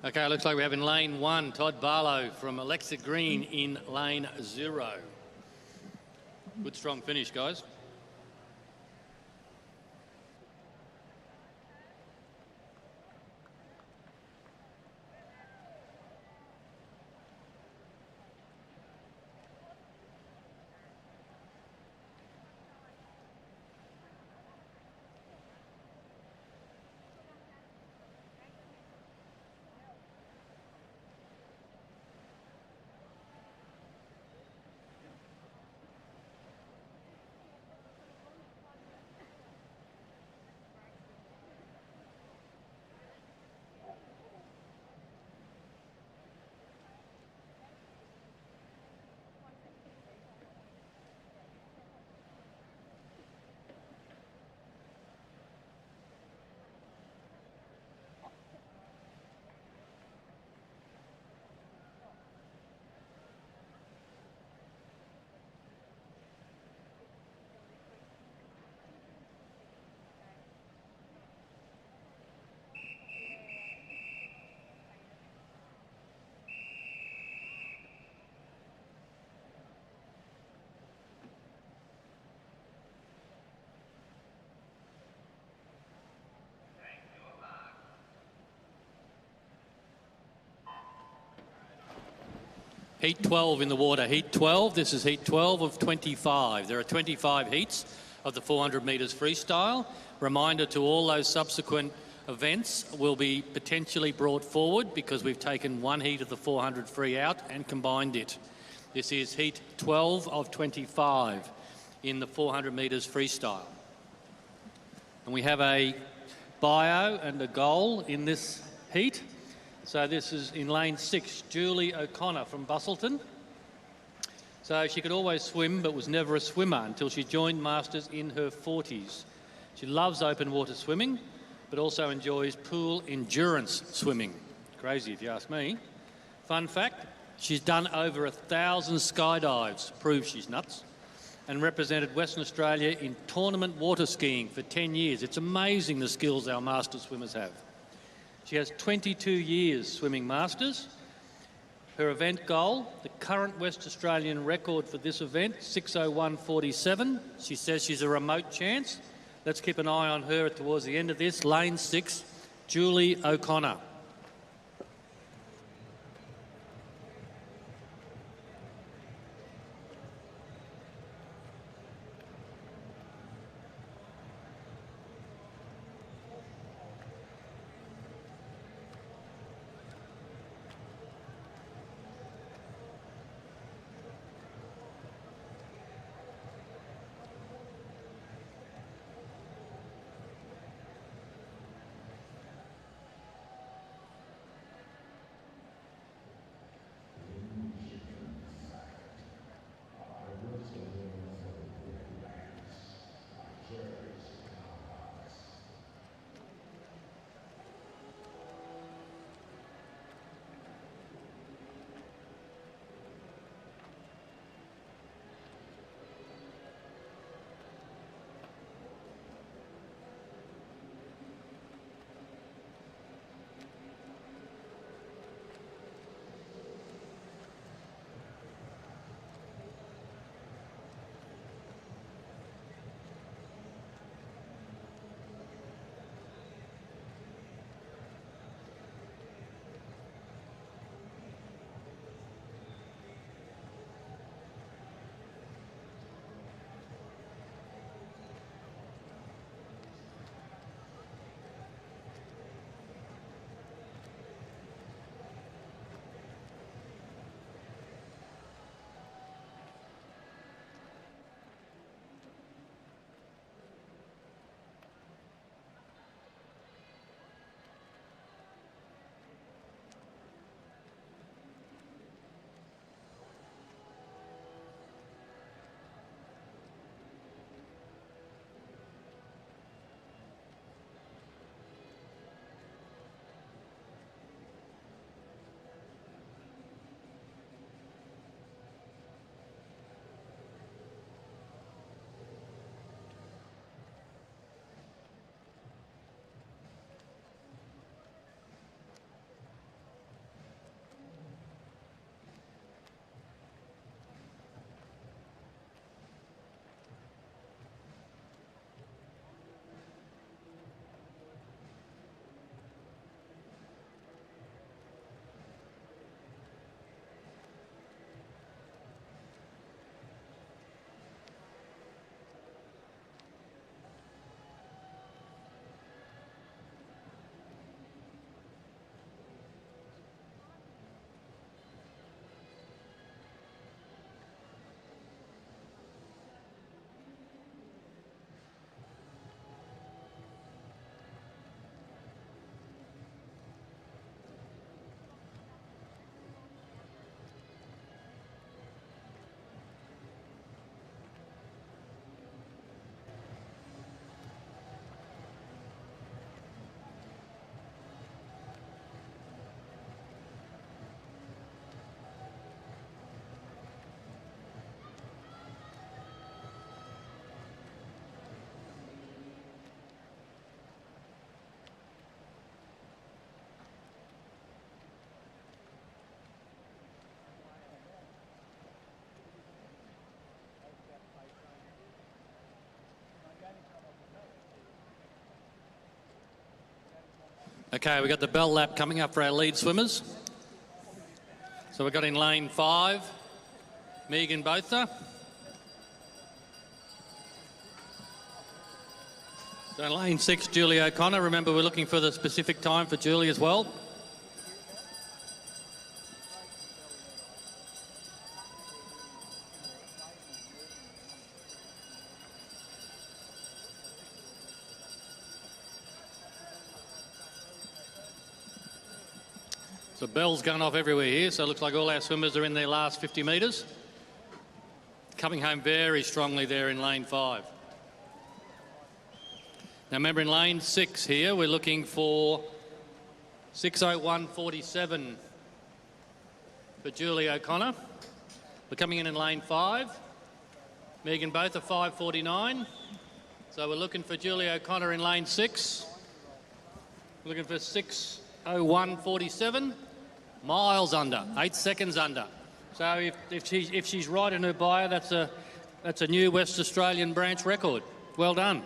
Okay, looks like we have in lane 1, Todd Barlow from Alexa Green in lane 0. Good strong finish, guys. Heat 12 in the water. Heat 12, this is heat 12 of 25. There are 25 heats of the 400 metres freestyle. Reminder to all those subsequent events will be potentially brought forward because we've taken one heat of the 400 free out and combined it. This is heat 12 of 25 in the 400 metres freestyle. And we have a bio and a goal in this heat. So this is in lane 6, Julie O'Connor from Busselton. So she could always swim but was never a swimmer until she joined Masters in her 40s. She loves open water swimming but also enjoys pool endurance swimming. Crazy if you ask me. Fun fact, she's done over 1,000 skydives, proves she's nuts, and represented Western Australia in tournament water skiing for 10 years. It's amazing the skills our Masters swimmers have. She has 22 years swimming Masters. Her event goal, the current West Australian record for this event, 6:01.47. She says she's a remote chance. Let's keep an eye on her towards the end of this. Lane 6, Julie O'Connor. Okay, we've got the bell lap coming up for our lead swimmers. So we've got in lane 5, Megan Botha. So in lane 6, Julie O'Connor. Remember, we're looking for the specific time for Julie as well. So bells going off everywhere here, so it looks like all our swimmers are in their last 50 metres. Coming home very strongly there in lane 5. Now remember, in lane 6 here, we're looking for 6:01.47 for Julie O'Connor. We're coming in lane 5. Megan Botha 5:49. So we're looking for Julie O'Connor in lane 6. We're looking for 6:01.47. Miles under, 8 seconds under. So if she's right in her bio, that's a new West Australian branch record. Well done.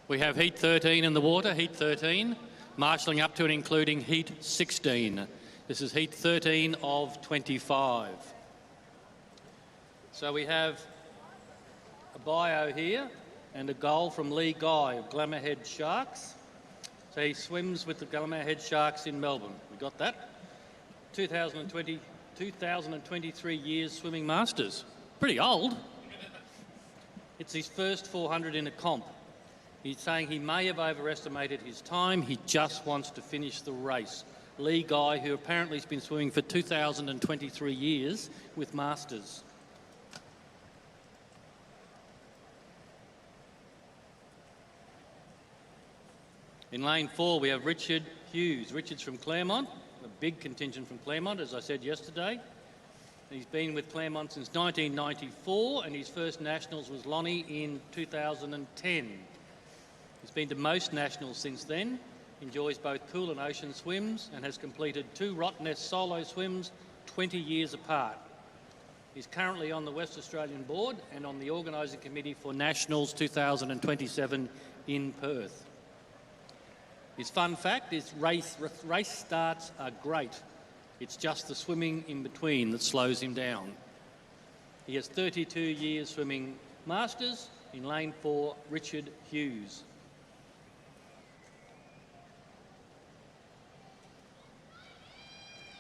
We have heat 13 in the water, heat 13, marshalling up to and including heat 16. This is heat 13 of 25. So we have a bio here and a goal from Lee Guy of Glamourhead Sharks. So he swims with the Glamourhead Sharks in Melbourne. We got that. 2023 years swimming masters. Pretty old. It's his first 400 in a comp. He's saying he may have overestimated his time. He just wants to finish the race. Lee Guy, who apparently has been swimming for 2023 years with masters. In lane 4, we have Richard Hughes. Richard's from Claremont, a big contingent from Claremont, as I said yesterday. He's been with Claremont since 1994, and his first nationals was Lonnie in 2010. He's been to most nationals since then, enjoys both pool and ocean swims, and has completed 2 Rottnest solo swims 20 years apart. He's currently on the West Australian Board and on the organising committee for Nationals 2027 in Perth. His fun fact is race starts are great. It's just the swimming in between that slows him down. He has 32 years swimming masters. In lane 4, Richard Hughes.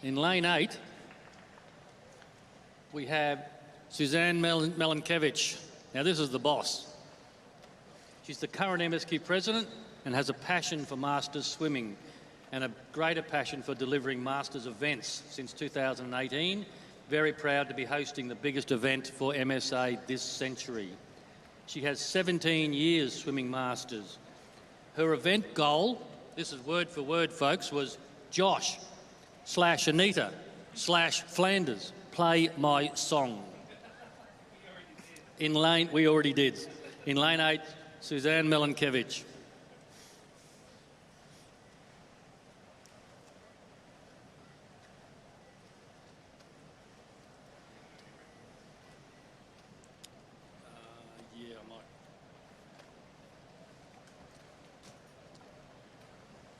In lane 8, we have Suzanne Melankiewicz. Now this is the boss. She's the current MSQ president and has a passion for masters swimming and a greater passion for delivering masters events since 2018. Very proud to be hosting the biggest event for MSA this century. She has 17 years swimming masters. Her event goal, this is word for word folks, was Josh/Anita/Flanders, play my song. We already did. In lane 8, Suzanne Melankiewicz.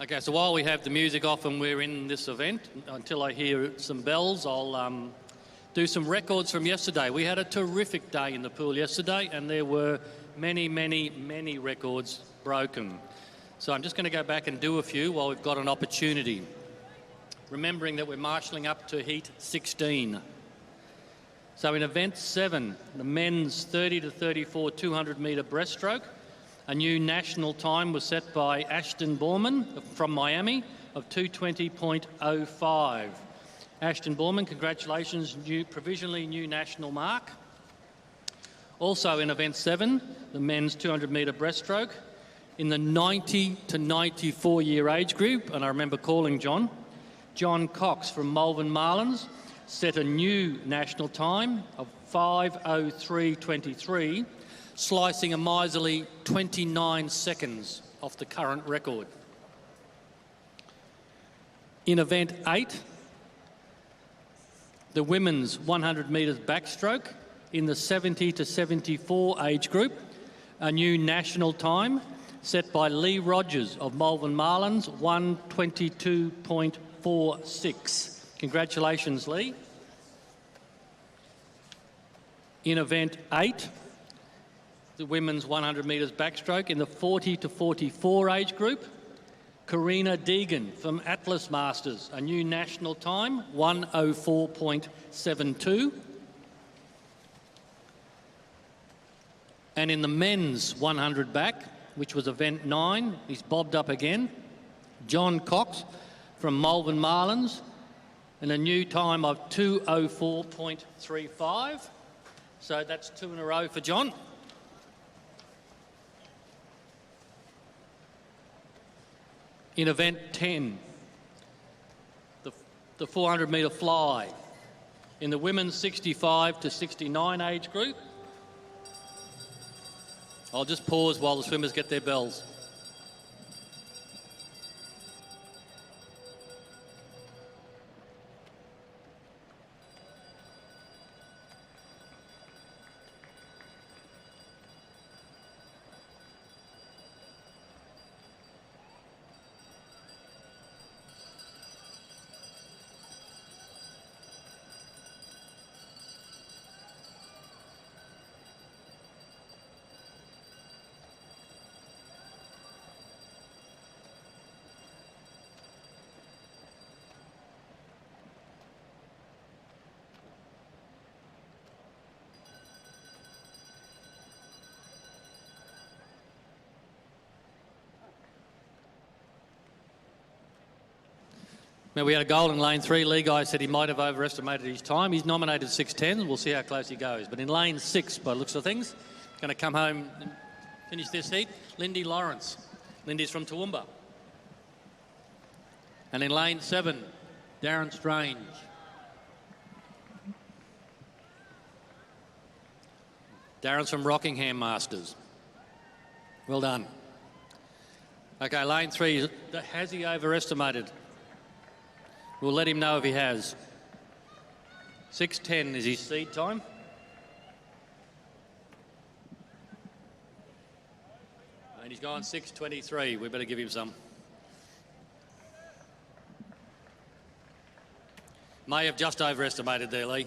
Okay, so while we have the music off and we're in this event, until I hear some bells, I'll do some records from yesterday. We had a terrific day in the pool yesterday, and there were many, many, many records broken. So I'm just going to go back and do a few while we've got an opportunity. Remembering that we're marshalling up to heat 16. So in event 7, the men's 30 to 34 200 metre breaststroke, A new national time was set by Ashton Borman from Miami of 2:20.05. Ashton Borman, congratulations, provisionally new national mark. Also in event 7, the men's 200-metre breaststroke, in the 90 to 94-year age group, and I remember calling John Cox from Malvern Marlins set a new national time of 5:03.23, slicing a miserly 29 seconds off the current record. In event 8, the women's 100 metres backstroke in the 70 to 74 age group, a new national time set by Lee Rogers of Malvern Marlins, 1:22.46. Congratulations, Lee. In event 8, the women's 100 metres backstroke in the 40 to 44 age group, Karina Deegan from Atlas Masters, a new national time, 1:04.72. And in the men's 100 back, which was event 9, he's bobbed up again, John Cox from Malvern Marlins, and a new time of 2:04.35. So that's 2 in a row for John. In event 10, the 400 metre fly in the women's 65 to 69 age group. I'll just pause while the swimmers get their bells. Now, we had a goal in lane 3. Lee Guy said he might have overestimated his time. He's nominated 6:10. We'll see how close he goes. But in lane 6, by the looks of things, going to come home and finish this heat, Lindy Lawrence. Lindy's from Toowoomba. And in lane 7, Darren Strange. Darren's from Rockingham Masters. Well done. Okay, lane 3, has he overestimated? We'll let him know if he has. 6:10 is his seed time. And he's gone 6:23. We better give him some. May have just overestimated there, Lee.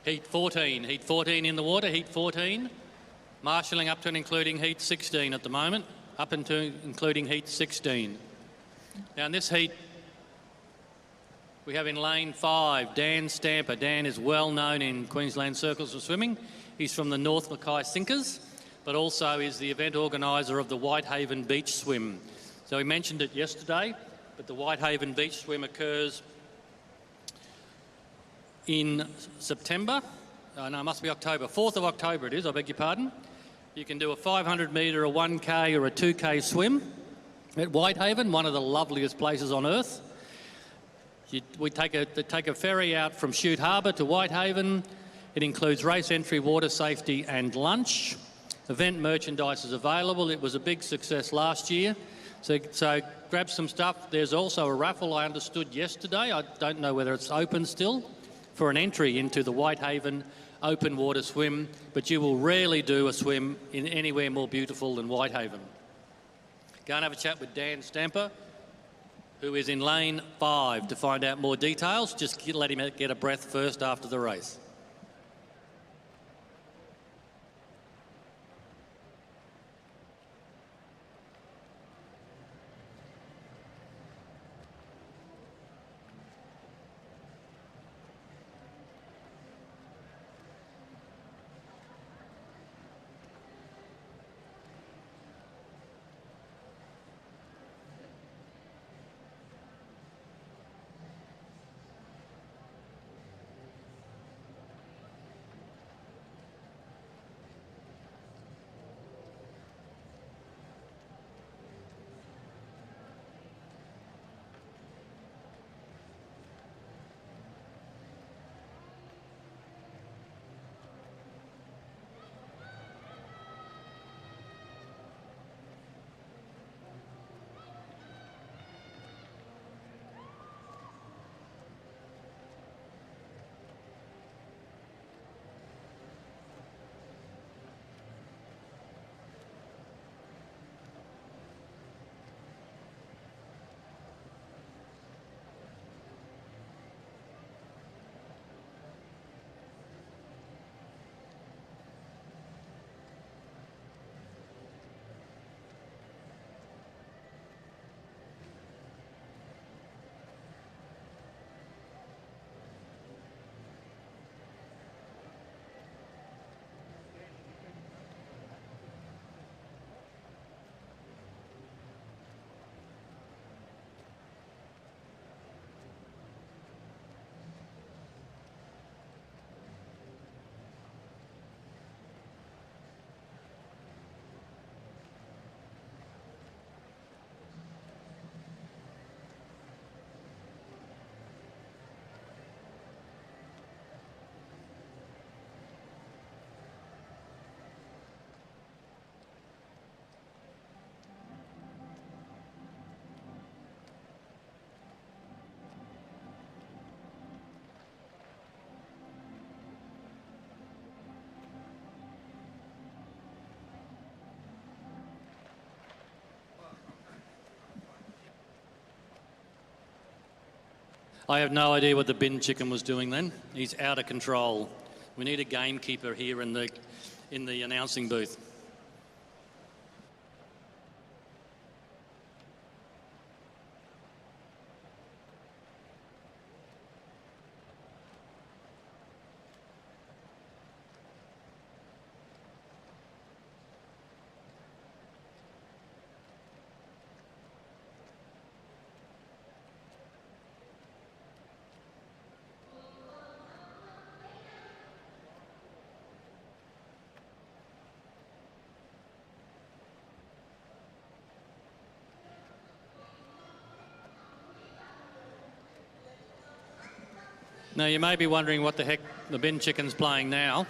Heat 14 in the water, heat 14. Marshalling up to and including heat 16 at the moment, up into including heat 16. Now in this heat, we have in lane 5, Dan Stamper. Dan is well known in Queensland circles of swimming. He's from the North Mackay Sinkers, but also is the event organiser of the Whitehaven Beach Swim. So he mentioned it yesterday, but the Whitehaven Beach Swim occurs in September. No, it must be October. 4th of October it is, I beg your pardon. You can do a 500 metre, a 1K or a 2K swim at Whitehaven, one of the loveliest places on earth. They take a ferry out from Shute Harbour to Whitehaven. It includes race entry, water safety and lunch. Event merchandise is available. It was a big success last year. So grab some stuff. There's also a raffle, I understood yesterday. I don't know whether it's open still, for an entry into the Whitehaven open water swim, but you will rarely do a swim in anywhere more beautiful than Whitehaven. Go and have a chat with Dan Stamper. who is in lane 5. To find out more details, just let him get a breath first after the race. I have no idea what the bin chicken was doing then. He's out of control. We need a gamekeeper here in the announcing booth. Now, you may be wondering what the heck the bin chicken's playing now,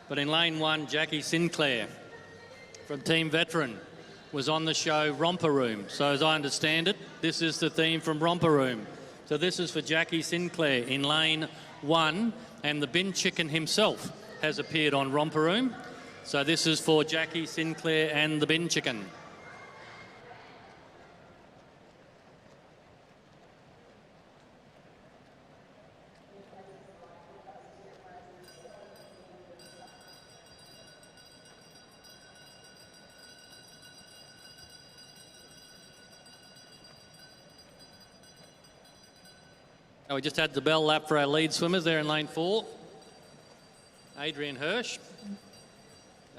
but in lane 1, Jackie Sinclair from Team Veteran was on the show Romper Room. So as I understand it, this is the theme from Romper Room. So this is for Jackie Sinclair in lane 1, and the bin chicken himself has appeared on Romper Room. So this is for Jackie Sinclair and the bin chicken. We just had the bell lap for our lead swimmers there in lane 4. Adrian Hirsch.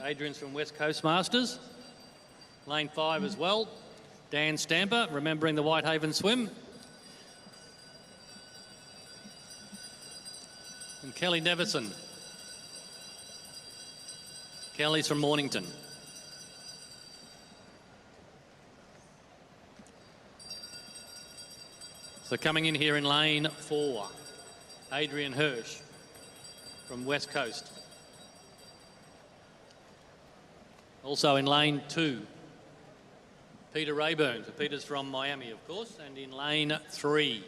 Adrian's from West Coast Masters. Lane 5 as well. Dan Stamper, remembering the Whitehaven swim. And Kelly Neverson. Kelly's from Mornington. So coming in here in lane 4, Adrian Hirsch from West Coast. Also in lane 2, Peter Rayburn. So Peter's from Miami, of course. And in lane 3,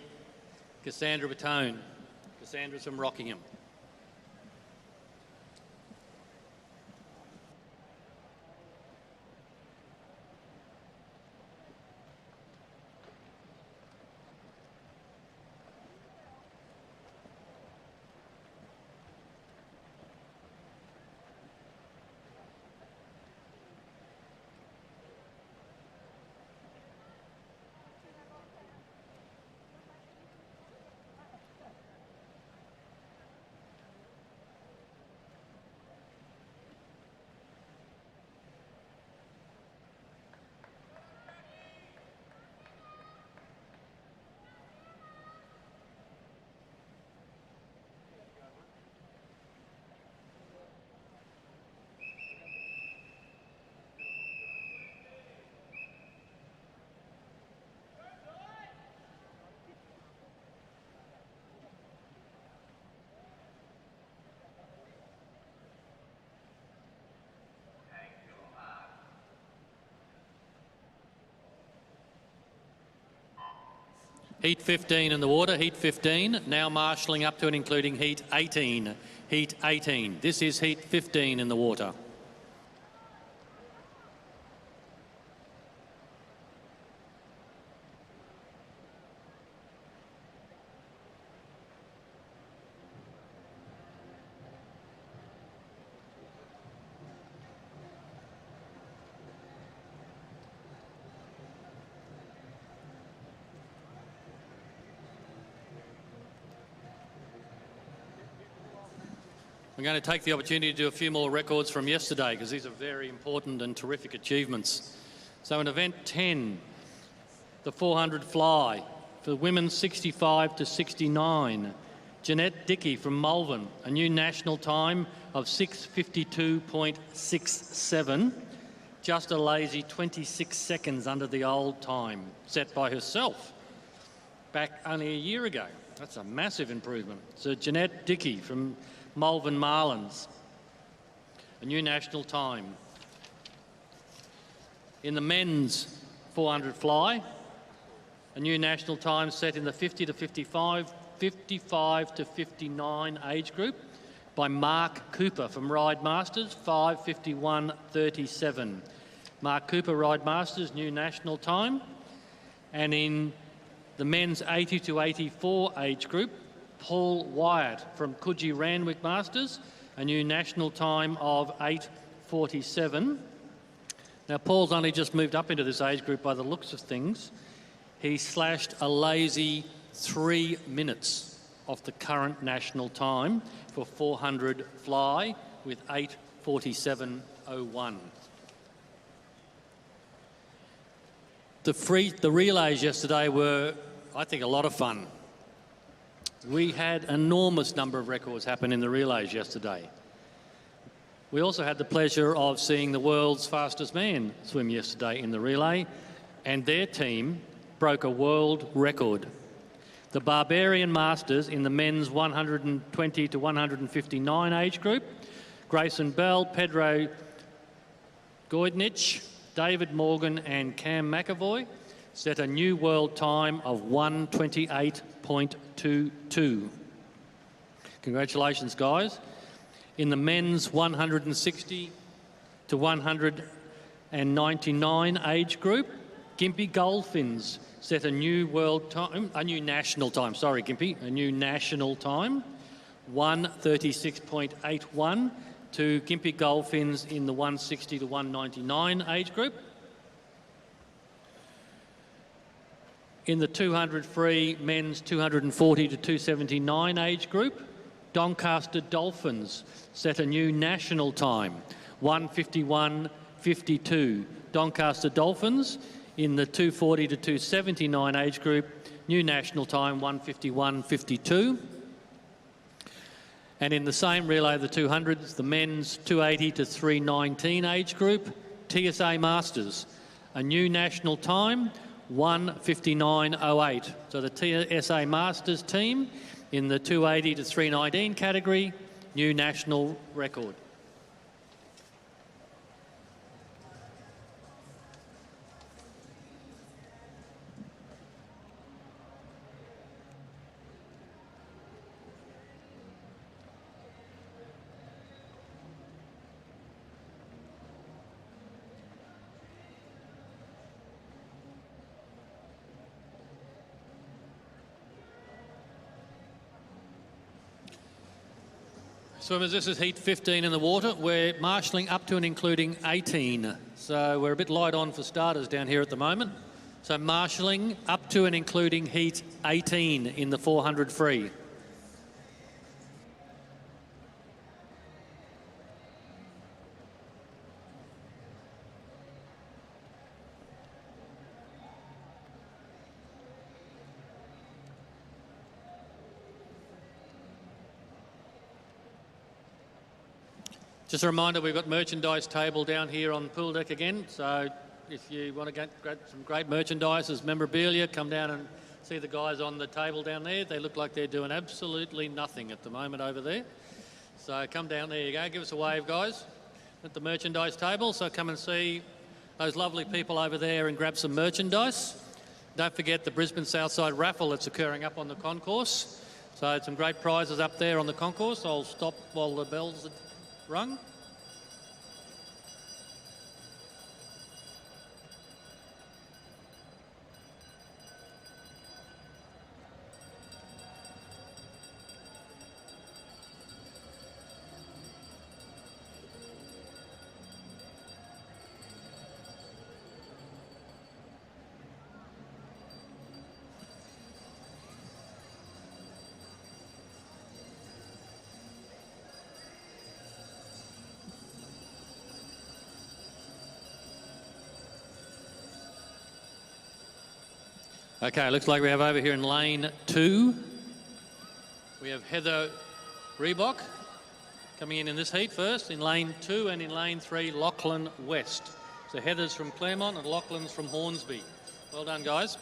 Cassandra Batone. Cassandra's from Rockingham. Heat 15 in the water, heat 15, now marshalling up to and including heat 18. Heat 18. This is heat 15 in the water. I'm going to take the opportunity to do a few more records from yesterday because these are very important and terrific achievements. So in event 10, the 400 fly for women 65 to 69, Jeanette Dickey from Malvern, a new national time of 6:52.67, just a lazy 26 seconds under the old time set by herself back only a year ago. That's a massive improvement. So Jeanette Dickey from Malvern Marlins, a new national time. In the men's 400 fly, a new national time set in the 50 to 55, 55 to 59 age group by Mark Cooper from Ride Masters, 5:51.37. Mark Cooper, Ride Masters, new national time. And in the men's 80 to 84 age group, Paul Wyatt from Coogee Randwick Masters, a new national time of 8:47. Now, Paul's only just moved up into this age group by the looks of things. He slashed a lazy 3 minutes off the current national time for 400 fly with 8:47.01. The relays yesterday were, I think, a lot of fun. We had an enormous number of records happen in the relays yesterday. We also had the pleasure of seeing the world's fastest man swim yesterday in the relay, and their team broke a world record. The Barbarian Masters in the men's 120 to 159 age group, Grayson Bell, Pedro Goidnich, David Morgan and Cam McAvoy set a new world time of 1:28.22. Congratulations, guys. In the men's 160 to 199 age group, Gympie Goldfins set a new world time, a new national time, sorry Gympie, a new national time, 1:36.81 to Gympie Goldfins in the 160 to 199 age group. In the 200 free men's 240 to 279 age group, Doncaster Dolphins set a new national time, 1:51.52. Doncaster Dolphins in the 240 to 279 age group, new national time, 1:51.52. And in the same relay, the 200s, the men's 280 to 319 age group, TSA Masters, a new national time, 1:59.08. So the TSA Masters team in the 280 to 319 category, new national record. Swimmers, this is heat 15 in the water. We're marshalling up to and including 18. So we're a bit light on for starters down here at the moment. So marshalling up to and including heat 18 in the 400 free. Just a reminder, we've got merchandise table down here on pool deck again. So if you want to get some great merchandise as memorabilia, come down and see the guys on the table down there. They look like they're doing absolutely nothing at the moment over there. So come down, there you go. Give us a wave, guys, at the merchandise table. So come and see those lovely people over there and grab some merchandise. Don't forget the Brisbane Southside raffle that's occurring up on the concourse. So some great prizes up there on the concourse. I'll stop while the bells are rung. Okay, looks like we have over here in lane 2, we have Heather Reebok coming in this heat first, in lane 2, and in lane 3, Lachlan West. So Heather's from Claremont and Lachlan's from Hornsby. Well done, guys.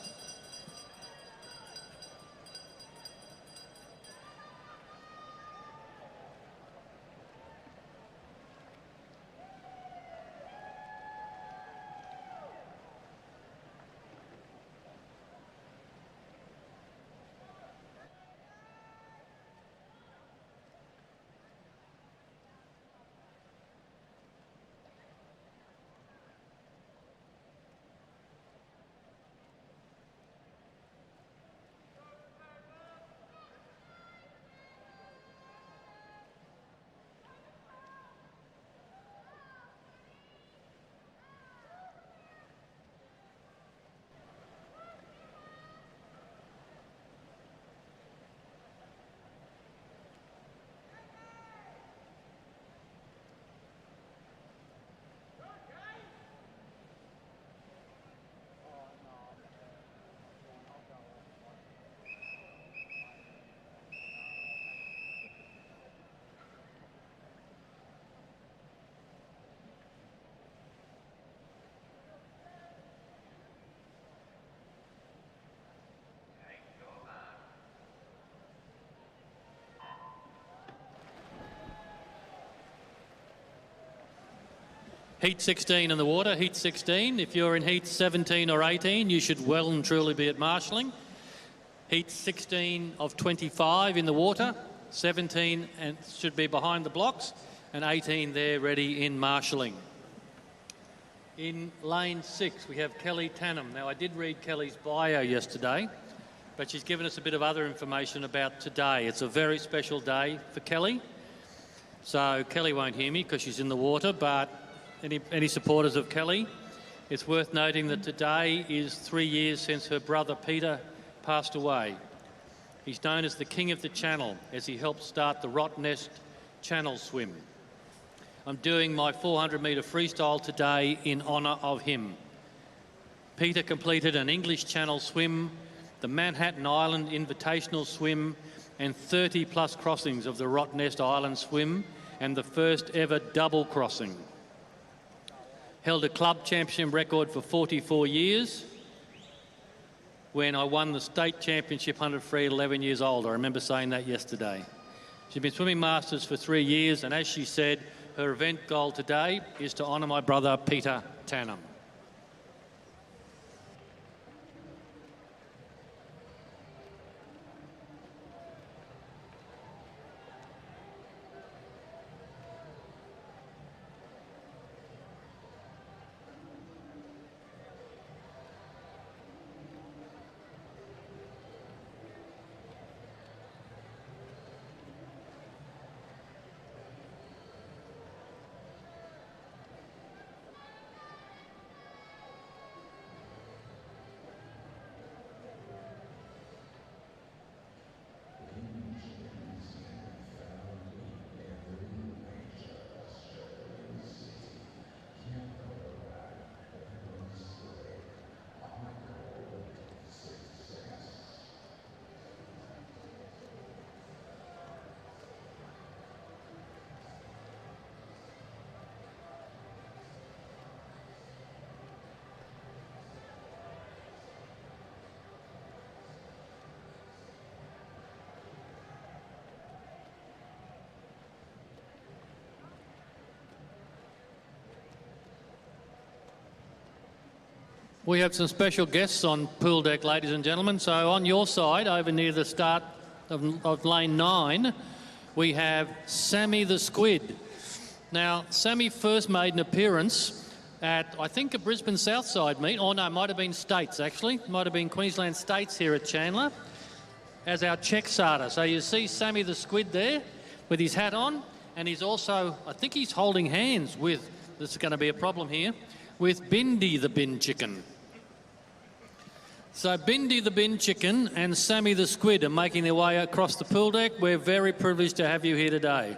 Heat 16 in the water, heat 16. If you're in heat 17 or 18, you should well and truly be at marshalling. Heat 16 of 25 in the water, 17 and should be behind the blocks, and 18 there ready in marshalling. In lane 6, we have Kelly Tannum. Now, I did read Kelly's bio yesterday, but she's given us a bit of other information about today. It's a very special day for Kelly. So Kelly won't hear me because she's in the water, but any supporters of Kelly, it's worth noting that today is 3 years since her brother Peter passed away. He's known as the King of the Channel as he helped start the Rottnest Channel Swim. I'm doing my 400-metre freestyle today in honour of him. Peter completed an English Channel swim, the Manhattan Island Invitational Swim, and 30-plus crossings of the Rottnest Island Swim, and the first ever double crossing. Held a club championship record for 44 years when I won the state championship 100 free at 11 years old. I remember saying that yesterday. She's been swimming masters for 3 years, and as she said, her event goal today is to honour my brother Peter Tannum. We have some special guests on pool deck, ladies and gentlemen. So on your side, over near the start of lane 9, we have Sammy the Squid. Now, Sammy first made an appearance at, I think, a Brisbane Southside meet. Oh, no, might have been States, actually. Might have been Queensland States here at Chandler as our check starter. So you see Sammy the Squid there with his hat on, and he's also, I think he's holding hands with, this is going to be a problem here, with Bindi the Bin Chicken. So Bindi the Bin Chicken and Sammy the Squid are making their way across the pool deck. We're very privileged to have you here today.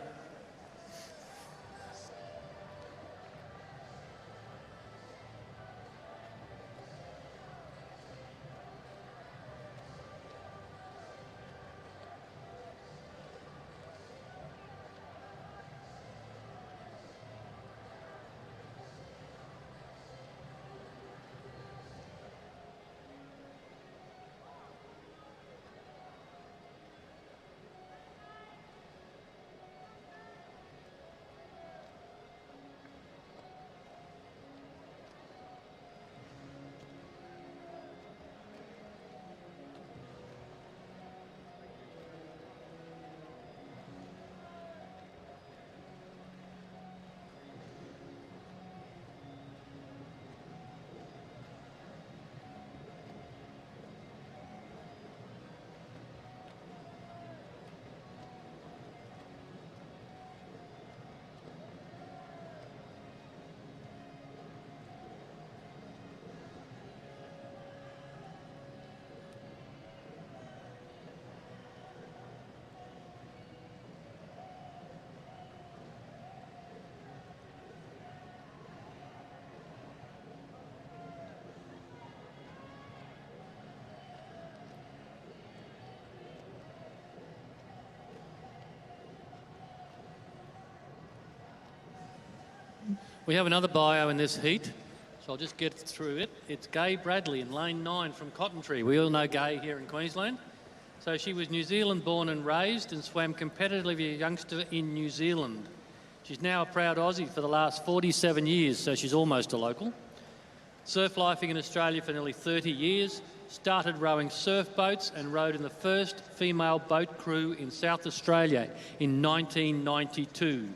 We have another bio in this heat, so I'll just get through it. It's Gai Bradley in lane 9 from Cotton Tree. We all know Gai here in Queensland. So she was New Zealand born and raised and swam competitively as a youngster in New Zealand. She's now a proud Aussie for the last 47 years, so she's almost a local. Surf lifing in Australia for nearly 30 years, started rowing surf boats and rowed in the first female boat crew in South Australia in 1992.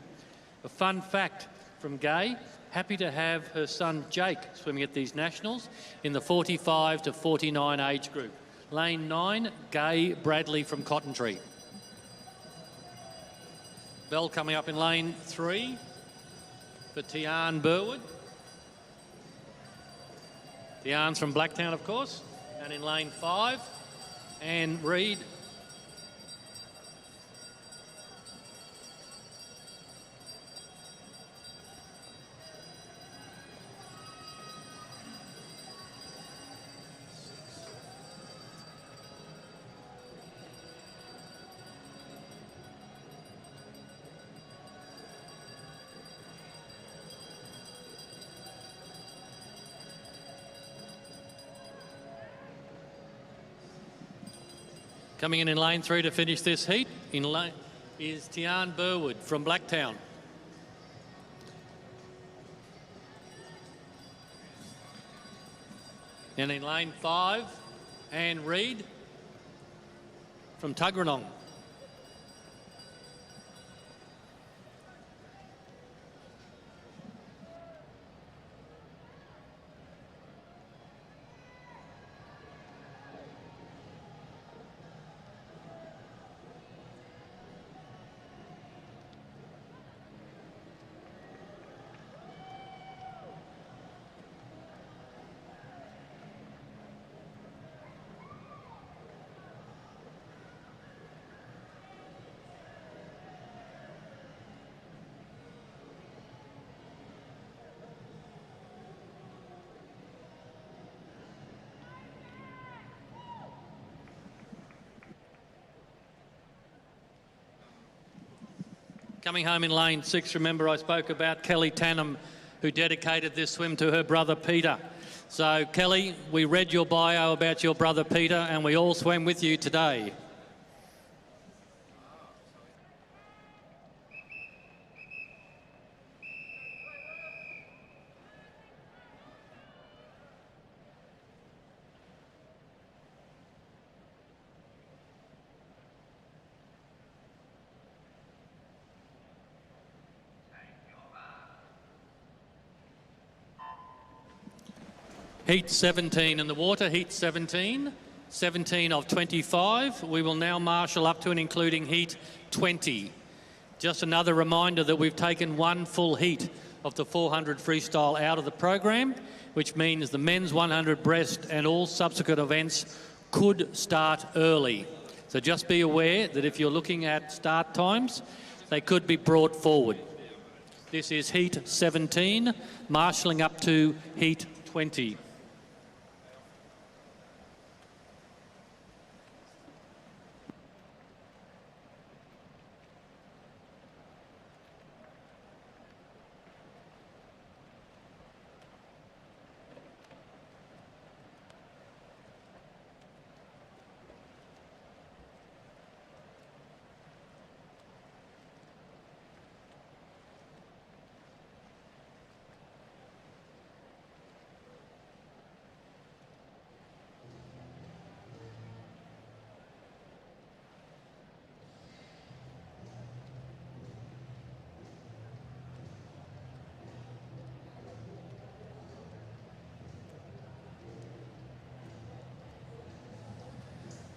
A fun fact from Gai, happy to have her son Jake swimming at these nationals in the 45 to 49 age group. Lane 9, Gai Bradley from Cotton Tree. Bell coming up in lane 3 for Tian Burwood. Tian's from Blacktown, of course. And in lane 5, Anne Reid. Coming in lane 3 to finish this heat is Tian Burwood from Blacktown. And in lane 5, Anne Reid from Tuggeranong. Coming home in lane 6, remember I spoke about Kelly Tannum, who dedicated this swim to her brother Peter. So Kelly, we read your bio about your brother Peter and we all swam with you today. Heat 17 in the water, heat 17, 17 of 25. We will now marshal up to and including heat 20. Just another reminder that we've taken one full heat of the 400 freestyle out of the program, which means the men's 100 breast and all subsequent events could start early. So just be aware that if you're looking at start times, they could be brought forward. This is heat 17, marshalling up to heat 20.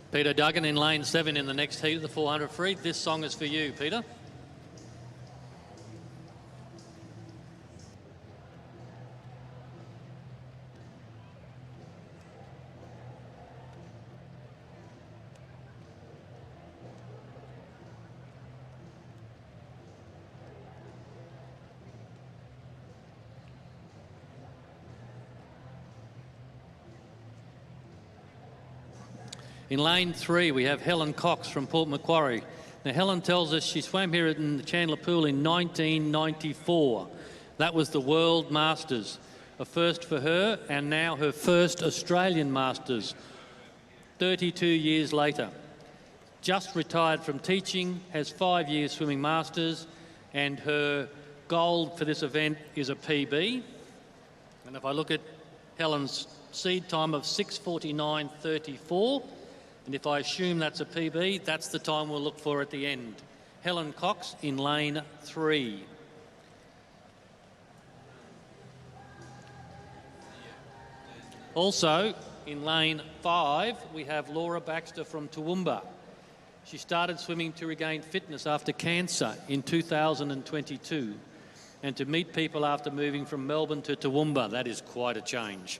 Peter Duggan in lane 7 in the next heat of the 400 free. This song is for you, Peter. In lane 3, we have Helen Cox from Port Macquarie. Now, Helen tells us she swam here in the Chandler Pool in 1994. That was the World Masters, a first for her, and now her first Australian Masters, 32 years later. Just retired from teaching, has 5 years swimming Masters, and her gold for this event is a PB. And if I look at Helen's seed time of 6:49.34, and if I assume that's a PB, that's the time we'll look for at the end. Helen Cox in lane 3. Also, in lane 5, we have Laura Baxter from Toowoomba. She started swimming to regain fitness after cancer in 2022 and to meet people after moving from Melbourne to Toowoomba. That is quite a change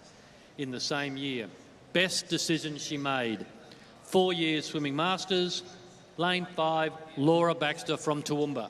in the same year. Best decision she made. 4 years swimming Masters, lane 5, Laura Baxter from Toowoomba.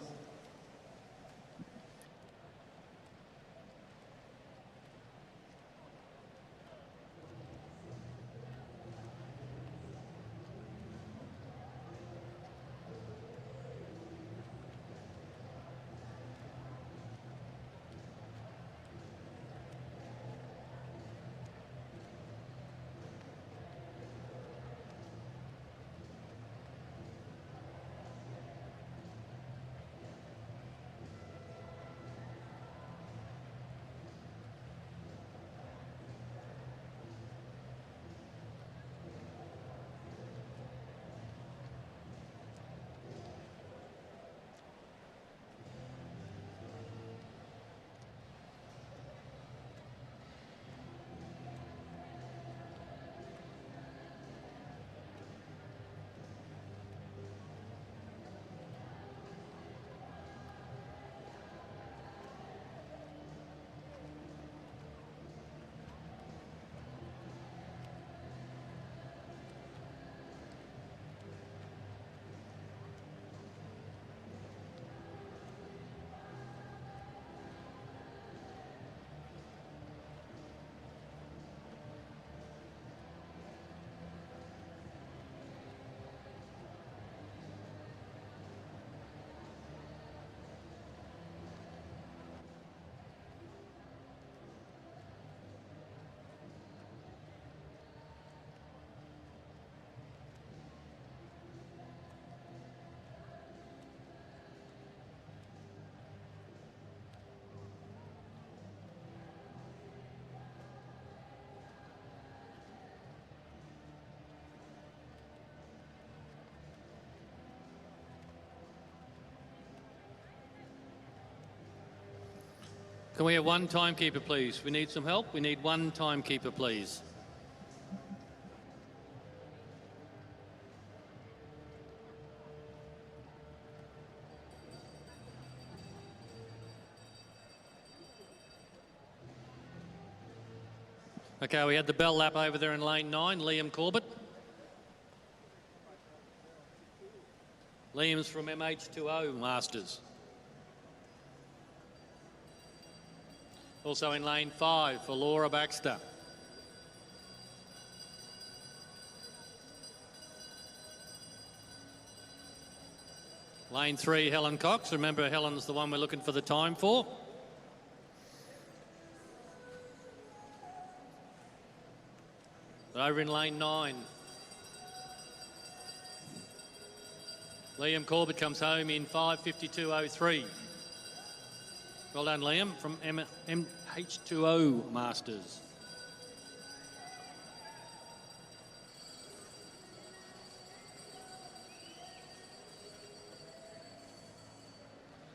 Can we have one timekeeper, please? We need some help. We need one timekeeper, please. Okay, we had the bell lap over there in lane 9, Liam Corbett. Liam's from MH2O Masters. Also in lane 5 for Laura Baxter. Lane 3, Helen Cox. Remember, Helen's the one we're looking for the time for. Over in lane 9. Liam Corbett comes home in 5:52.03. Well done, Liam, from MH2O Masters.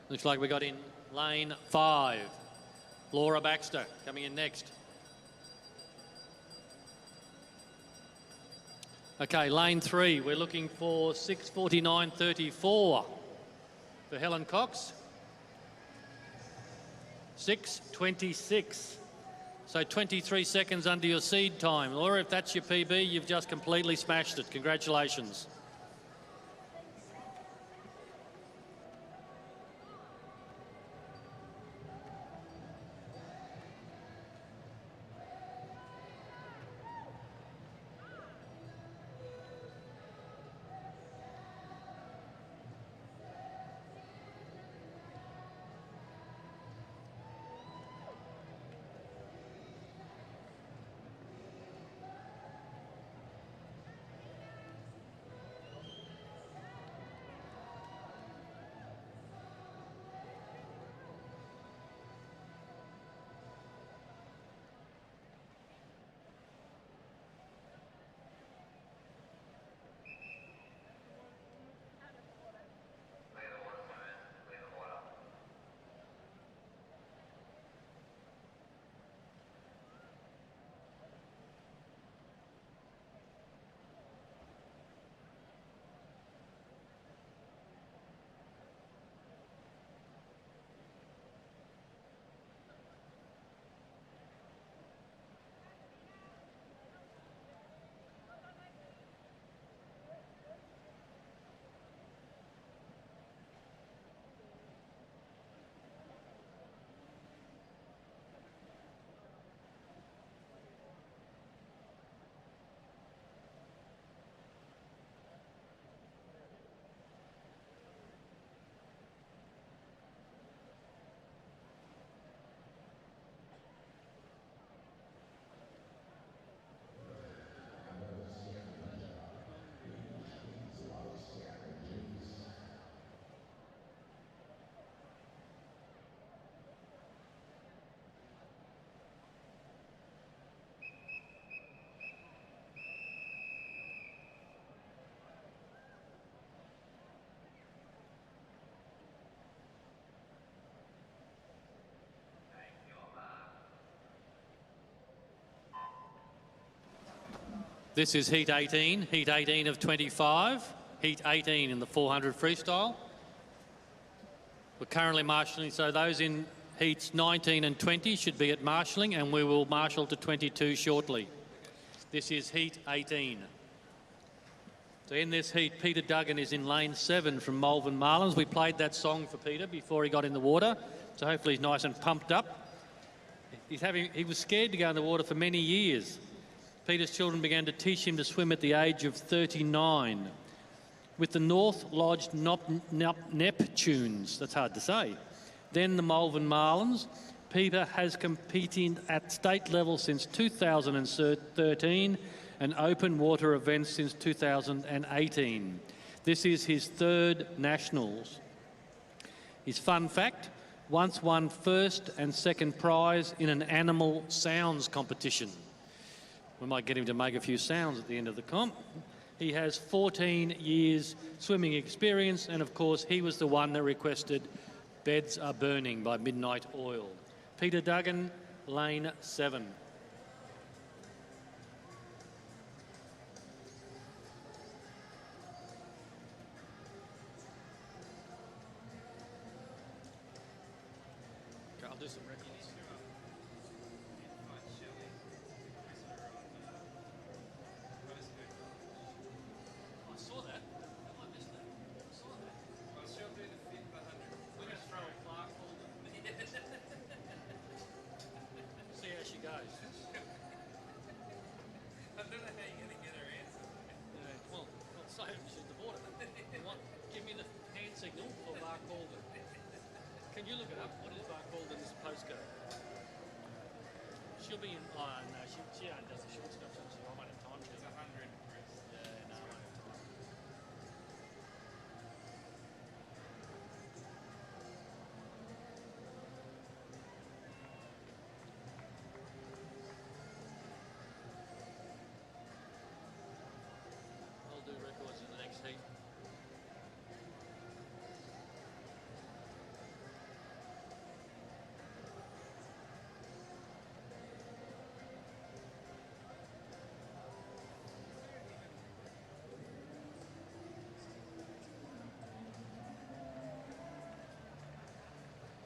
Looks like we got in lane 5. Laura Baxter coming in next. Okay, lane 3, we're looking for 6:49.34 for Helen Cox. 6:26. So 23 seconds under your seed time. Laura, if that's your PB, you've just completely smashed it. Congratulations. This is heat 18 of 25, heat 18 in the 400 freestyle. We're currently marshalling, so those in heats 19 and 20 should be at marshalling, and we will marshal to 22 shortly. This is heat 18. So in this heat, Peter Duggan is in lane 7 from Malvern Marlins. We played that song for Peter before he got in the water, so hopefully he's nice and pumped up. He was scared to go in the water for many years. Peter's children began to teach him to swim at the age of 39. With the North Lodge Neptunes, that's hard to say, then the Malvern Marlins, Peter has competed at state level since 2013 and open water events since 2018. This is his 3rd Nationals. His fun fact, once won 1st and 2nd prize in an animal sounds competition. We might get him to make a few sounds at the end of the comp. He has 14 years swimming experience, and of course he was the one that requested Beds Are Burning by Midnight Oil. Peter Duggan, lane 7. Okay, I'll do some records. I saw that. I missed that. I saw that. Well, she'll do the fifth 100. We're going to throw a Clark Holden. See how she goes. I don't know how you're going to get her answer. Yeah, well, say she's the border. Give me the hand signal for Clark Holden. Can you look it up? What is Clark Holden's postcode? She'll be in. Oh, no, she only does the short stuff, so I won't have time to. It's 100, Chris. Yeah, no, I won't have time. I'll do records in the next heat.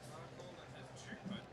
Clark Holden has 2 points.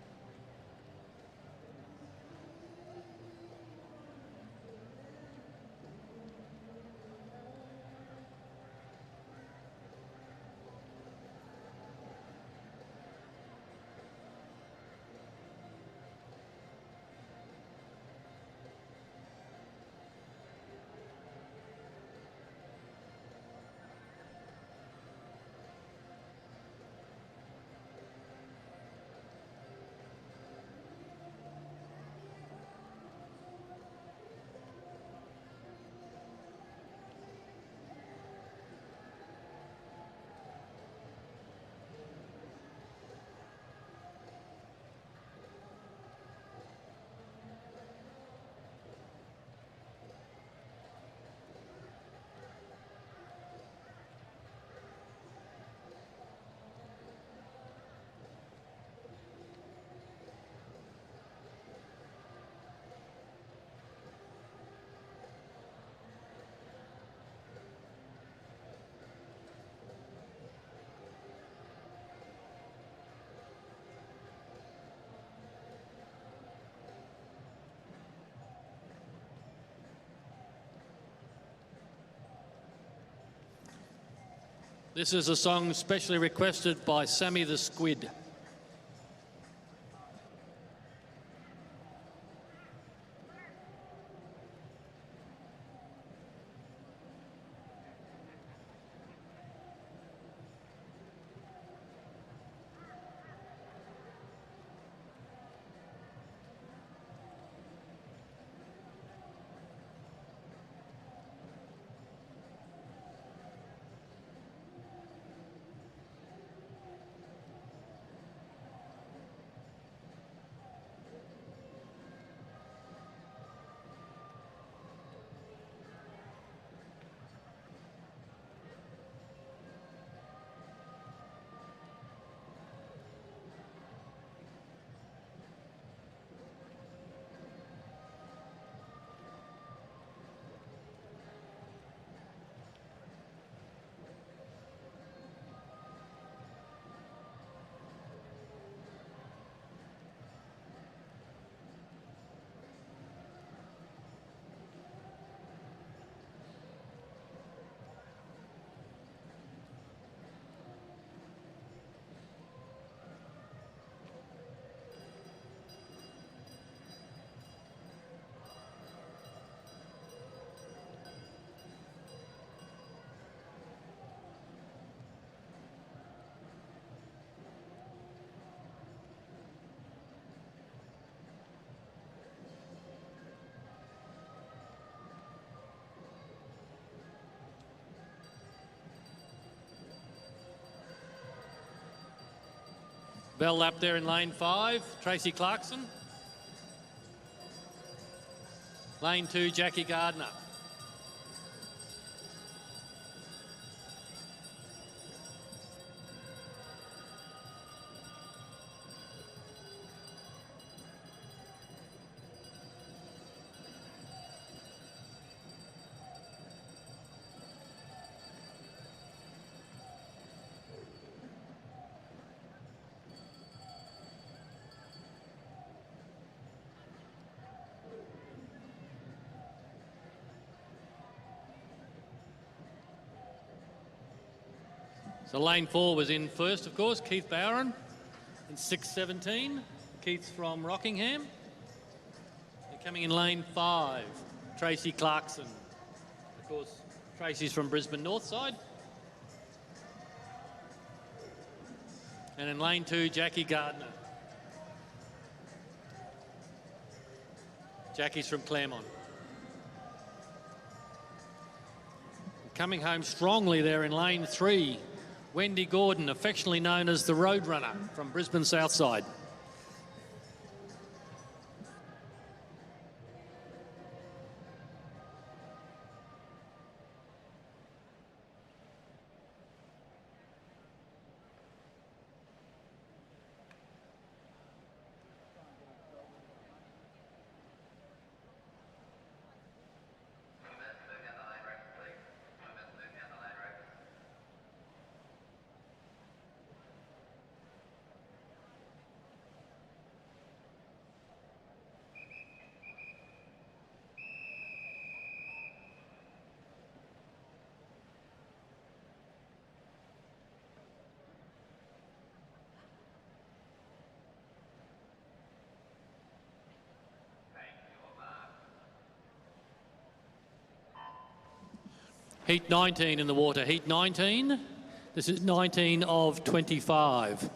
This is a song specially requested by Sammy the Squid. Bell lap there in lane 5, Tracy Clarkson. Lane 2, Jackie Gardner. So lane 4 was in first, of course, Keith Bowron in 6:17. Keith's from Rockingham. And coming in lane 5, Tracy Clarkson. Of course, Tracy's from Brisbane Northside. And in lane 2, Jackie Gardner. Jackie's from Claremont. Coming home strongly there in lane 3, Wendy Gordon, affectionately known as the Roadrunner from Brisbane Southside. Heat 19 in the water. Heat 19. This is 19 of 25.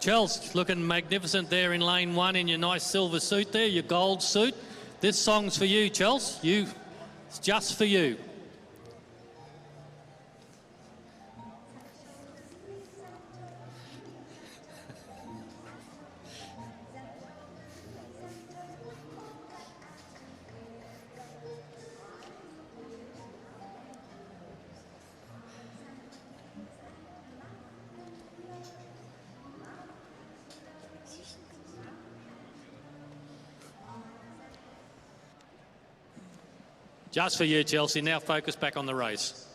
Chels, looking magnificent there in lane 1 in your nice silver suit there, your gold suit. This song's for you, Chels. It's just for you. Just for you, Chelsea. Now focus back on the race.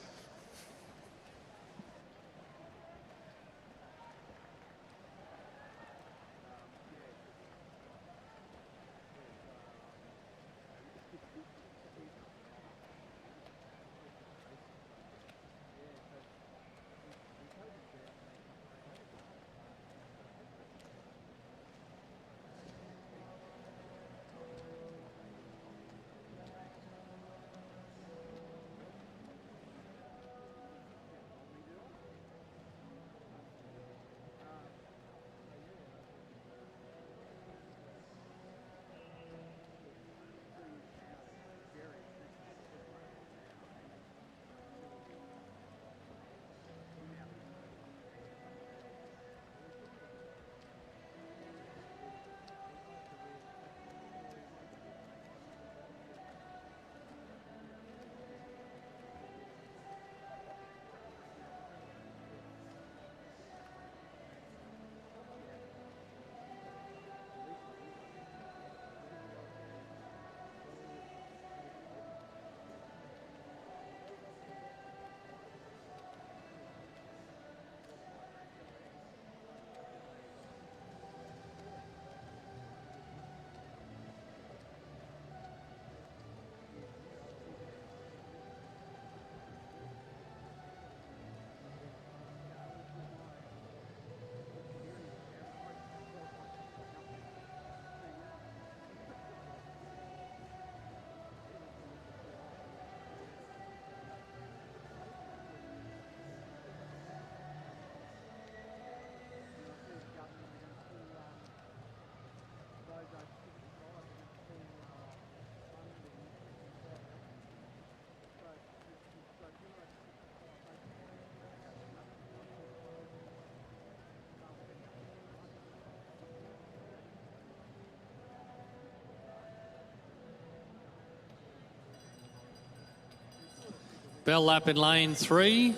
Bell lap in lane 3.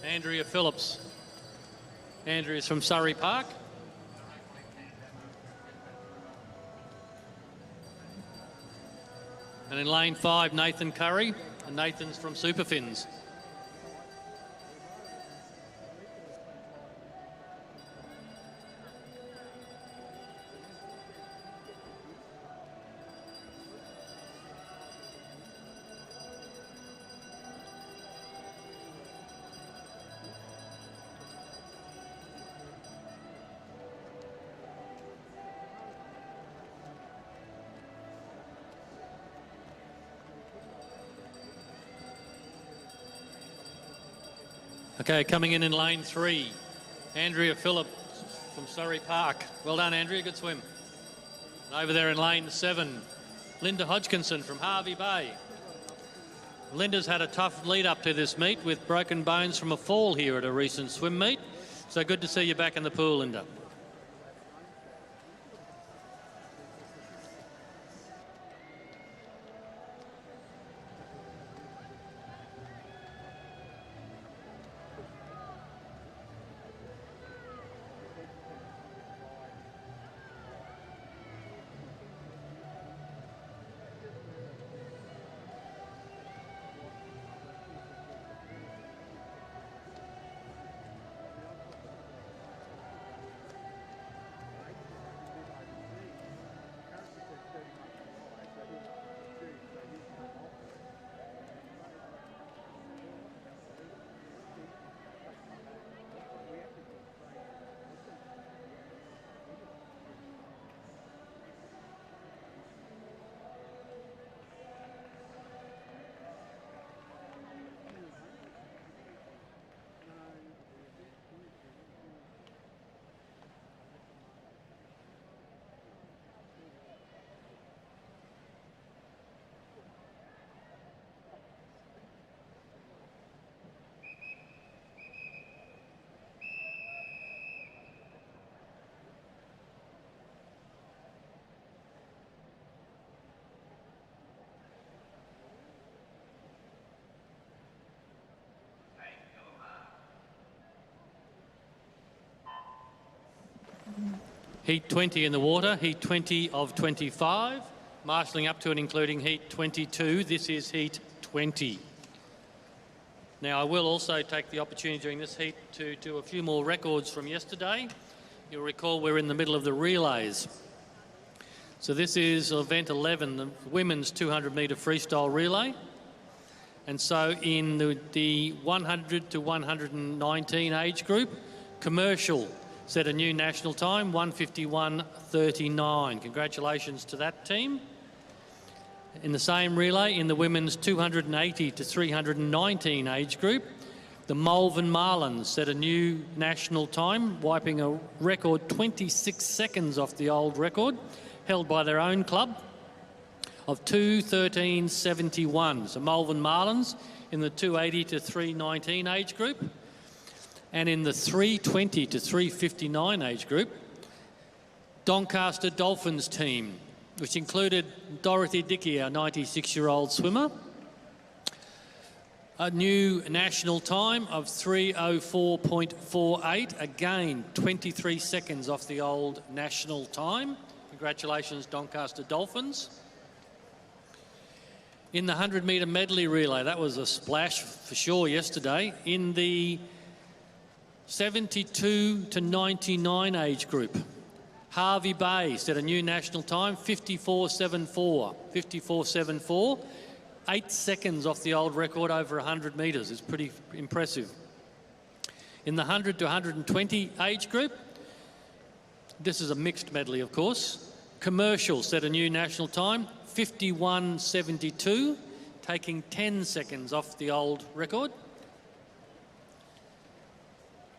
Andrea Phillips. Andrea's from Surrey Park. And in lane 5, Nathan Curry. And Nathan's from Superfins. Okay, coming in lane 3, Andrea Phillips from Surrey Park. Well done, Andrea, good swim. And over there in lane 7, Linda Hodgkinson from Hervey Bay. Linda's had a tough lead up to this meet with broken bones from a fall here at a recent swim meet. So good to see you back in the pool, Linda. Heat 20 in the water, heat 20 of 25, marshalling up to and including heat 22. This is heat 20. Now, I will also take the opportunity during this heat to do a few more records from yesterday. You'll recall we're in the middle of the relays. So this is event 11, the women's 200-metre freestyle relay. And so in the 100 to 119 age group, commercial set a new national time, 1:51.39. Congratulations to that team. In the same relay, in the women's 280 to 319 age group, the Malvern Marlins set a new national time, wiping a record 26 seconds off the old record, held by their own club, of 2:13.71. So Malvern Marlins in the 280 to 319 age group. And in the 320 to 359 age group, Doncaster Dolphins team, which included Dorothy Dickey, our 96-year-old swimmer, a new national time of 3:04.48, again 23 seconds off the old national time. Congratulations, Doncaster Dolphins. In the 100-metre medley relay, that was a splash for sure yesterday. In the 72 to 99 age group, Hervey Bay set a new national time, 54.74. 54.74, 8 seconds off the old record over 100 metres. It's pretty impressive. In the 100 to 120 age group, this is a mixed medley, of course. Commercial set a new national time, 51.72, taking 10 seconds off the old record.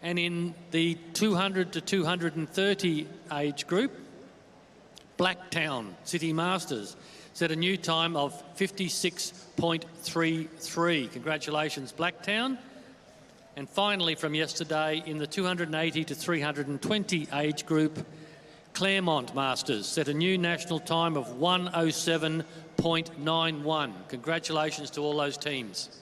And in the 200 to 230 age group, Blacktown City Masters set a new time of 56.33. Congratulations, Blacktown. And finally, from yesterday, in the 280 to 320 age group, Claremont Masters set a new national time of 1:07.94. .91. Congratulations to all those teams.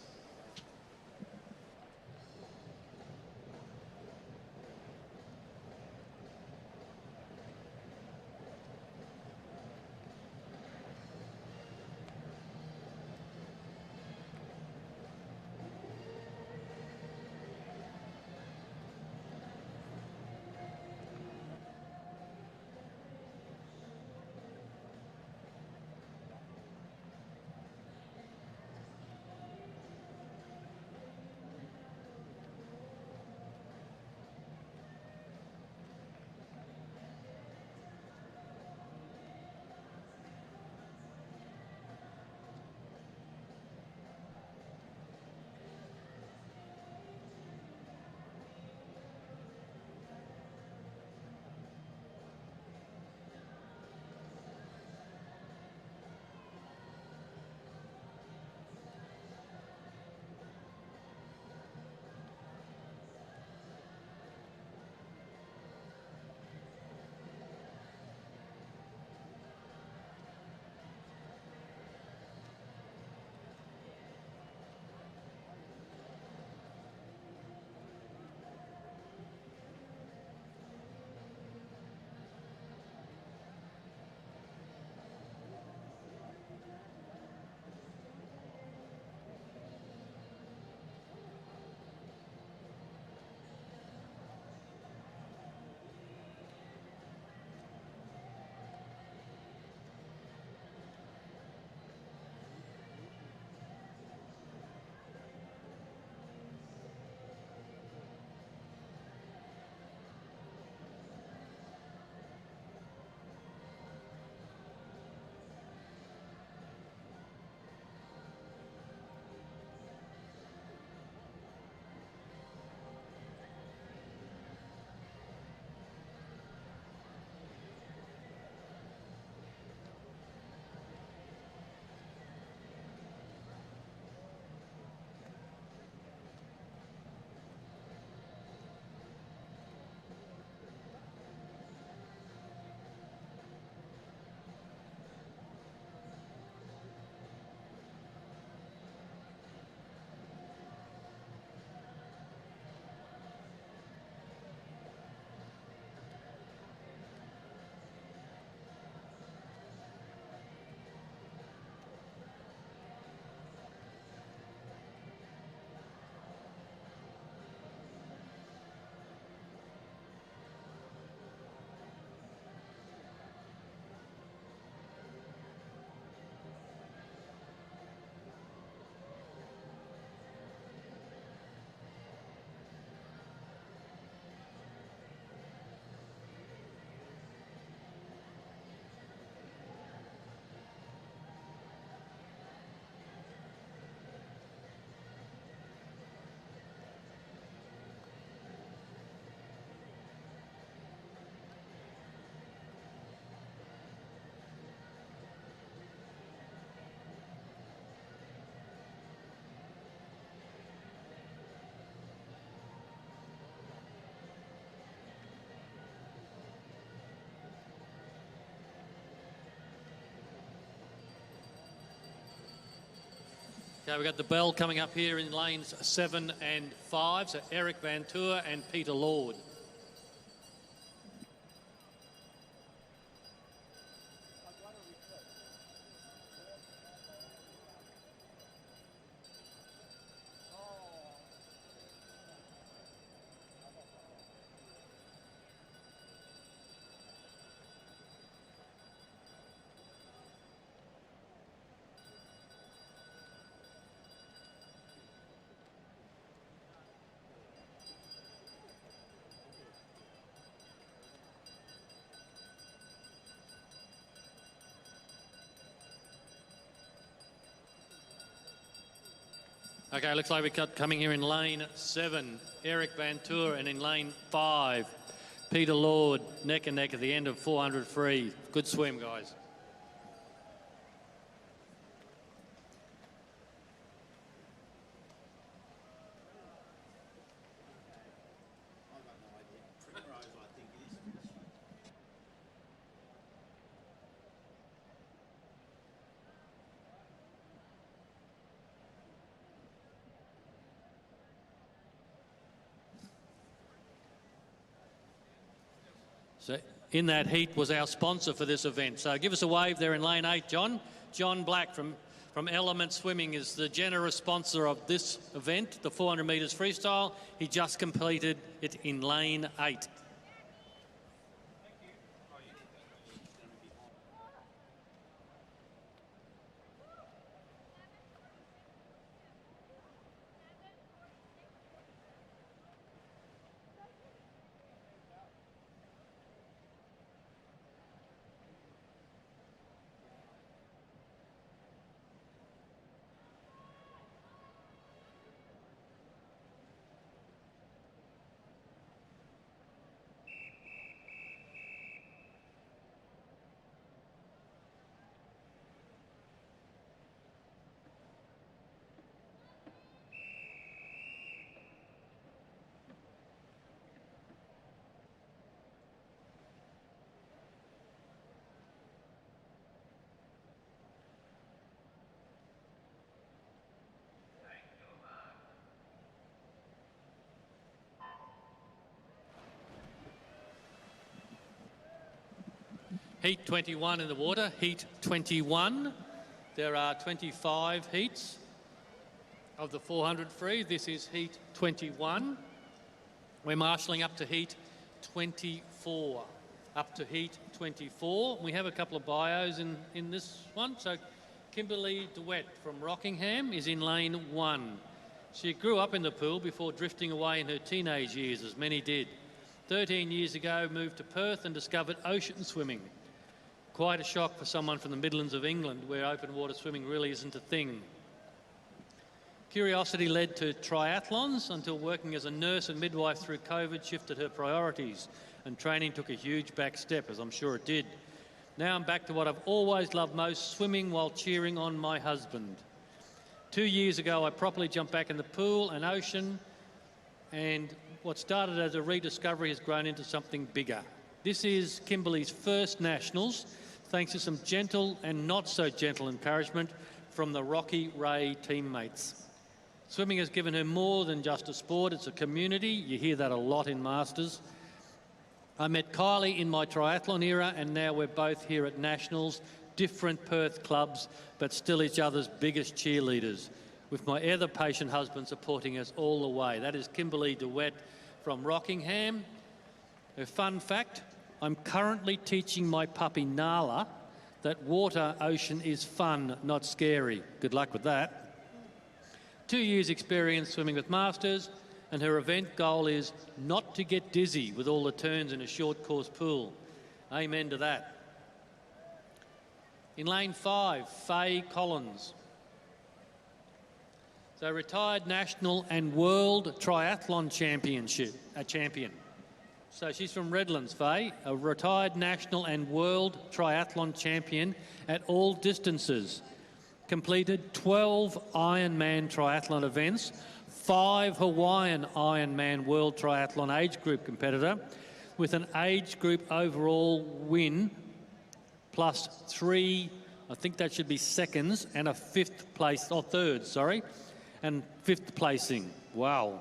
Okay, we've got the bell coming up here in lanes 7 and 5. So Eric Van Tour and Peter Lord. Okay, looks like we're coming here in lane 7, Eric Van Tour, and in lane 5, Peter Lord, neck and neck at the end of 400 free. Good swim, guys. So in that heat was our sponsor for this event. So give us a wave there in lane 8, John. John Black from Element Swimming is the generous sponsor of this event, the 400 metres freestyle. He just completed it in lane 8. Heat 21 in the water, heat 21. There are 25 heats of the 400 free. This is heat 21. We're marshalling up to heat 24. Up to heat 24. We have a couple of bios in this one. So Kimberly DeWitt from Rockingham is in lane 1. She grew up in the pool before drifting away in her teenage years, as many did. 13 years ago, moved to Perth and discovered ocean swimming. Quite a shock for someone from the Midlands of England, where open water swimming really isn't a thing. Curiosity led to triathlons until working as a nurse and midwife through COVID shifted her priorities, and training took a huge back step, as I'm sure it did. Now I'm back to what I've always loved most, swimming while cheering on my husband. 2 years ago, I properly jumped back in the pool and ocean, and what started as a rediscovery has grown into something bigger. This is Kimberly's first nationals, thanks to some gentle and not so gentle encouragement from the Rocky Ray teammates. Swimming has given her more than just a sport, it's a community. You hear that a lot in Masters. I met Kylie in my triathlon era, and now we're both here at Nationals, different Perth clubs, but still each other's biggest cheerleaders, with my ever patient husband supporting us all the way. That is Kimberly DeWitt from Rockingham. Her fun fact, I'm currently teaching my puppy Nala that ocean is fun, not scary. Good luck with that. 2 years experience swimming with Masters, and her event goal is not to get dizzy with all the turns in a short course pool. Amen to that. In lane 5, Faye Collins. So retired national and world triathlon champion. So she's from Redlands, Faye, a retired national and world triathlon champion at all distances. Completed 12 Ironman triathlon events, 5 Hawaiian Ironman World Triathlon age group competitor, with an age group overall win, plus 3, I think that should be seconds, and a 5th place, or 3rd, sorry, and 5th placing. Wow.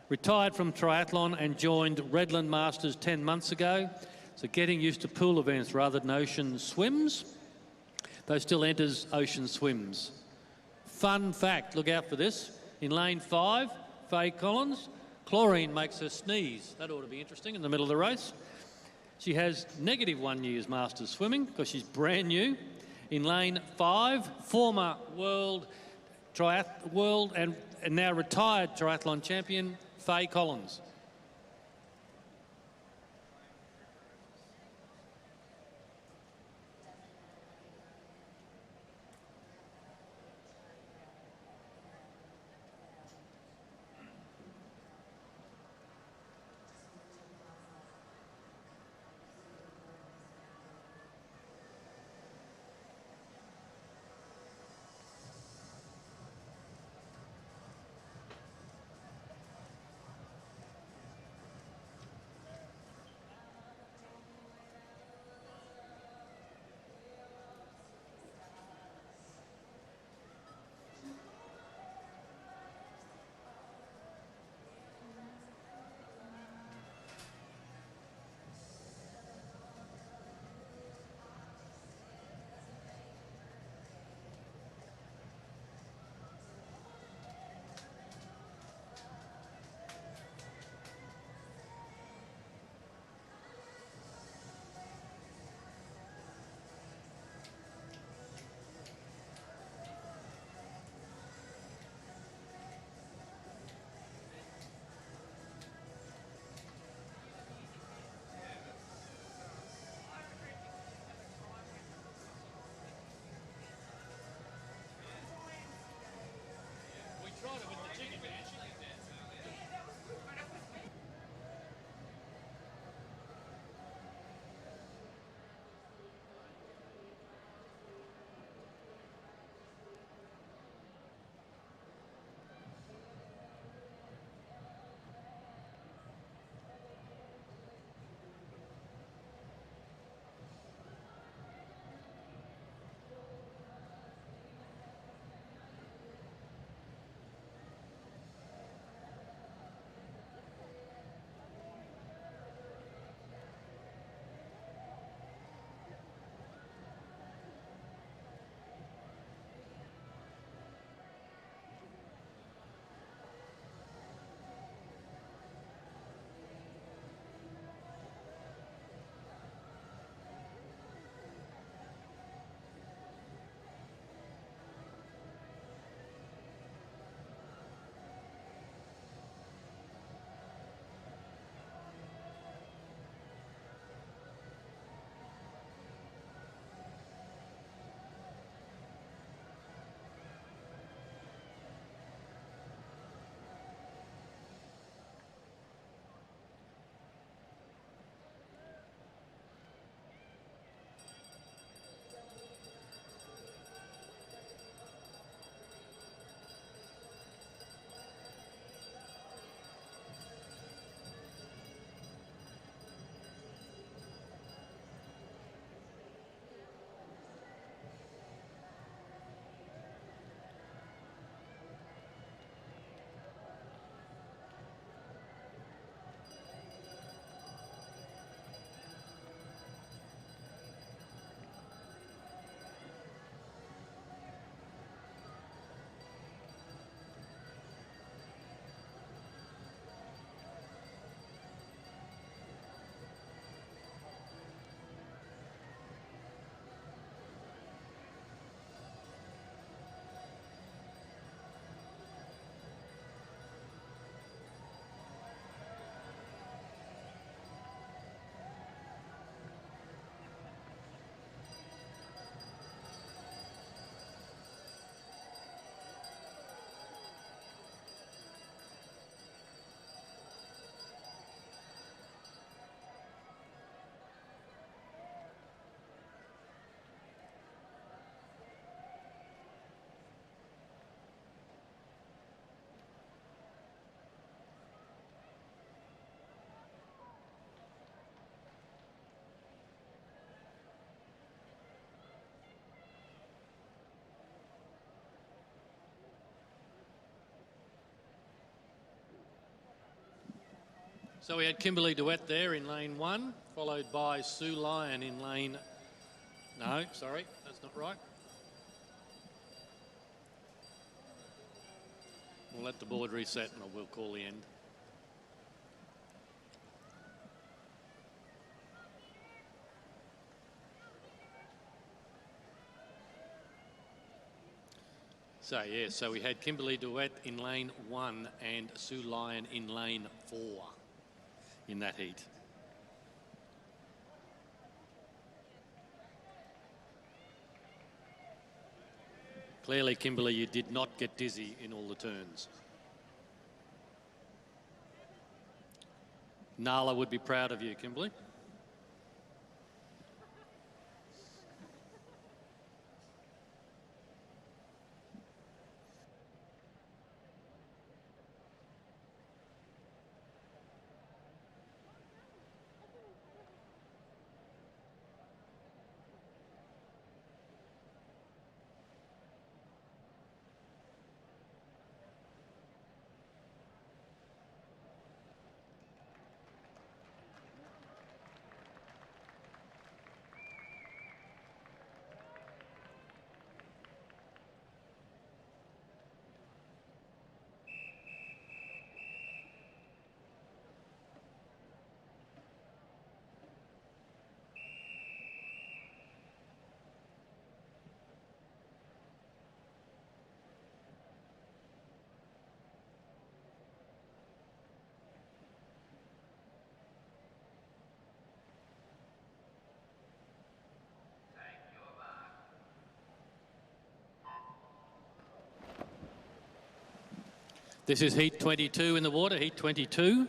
Retired from triathlon and joined Redland Masters 10 months ago. So getting used to pool events rather than ocean swims, though still enters ocean swims. Fun fact, look out for this. In lane 5, Faye Collins, chlorine makes her sneeze. That ought to be interesting in the middle of the race. She has -1 year's Masters swimming because she's brand new. In lane 5, former world and now retired triathlon champion, Faye Collins. So we had Kimberly Duet there in lane 1, followed by Sue Lyon in lane... No, sorry, that's not right. We'll let the board reset and we'll call the end. So, yeah, so we had Kimberly Duet in lane 1 and Sue Lyon in lane 4 in that heat. Clearly, Kimberly, you did not get dizzy in all the turns. Nala would be proud of you, Kimberly. This is heat 22 in the water, heat 22.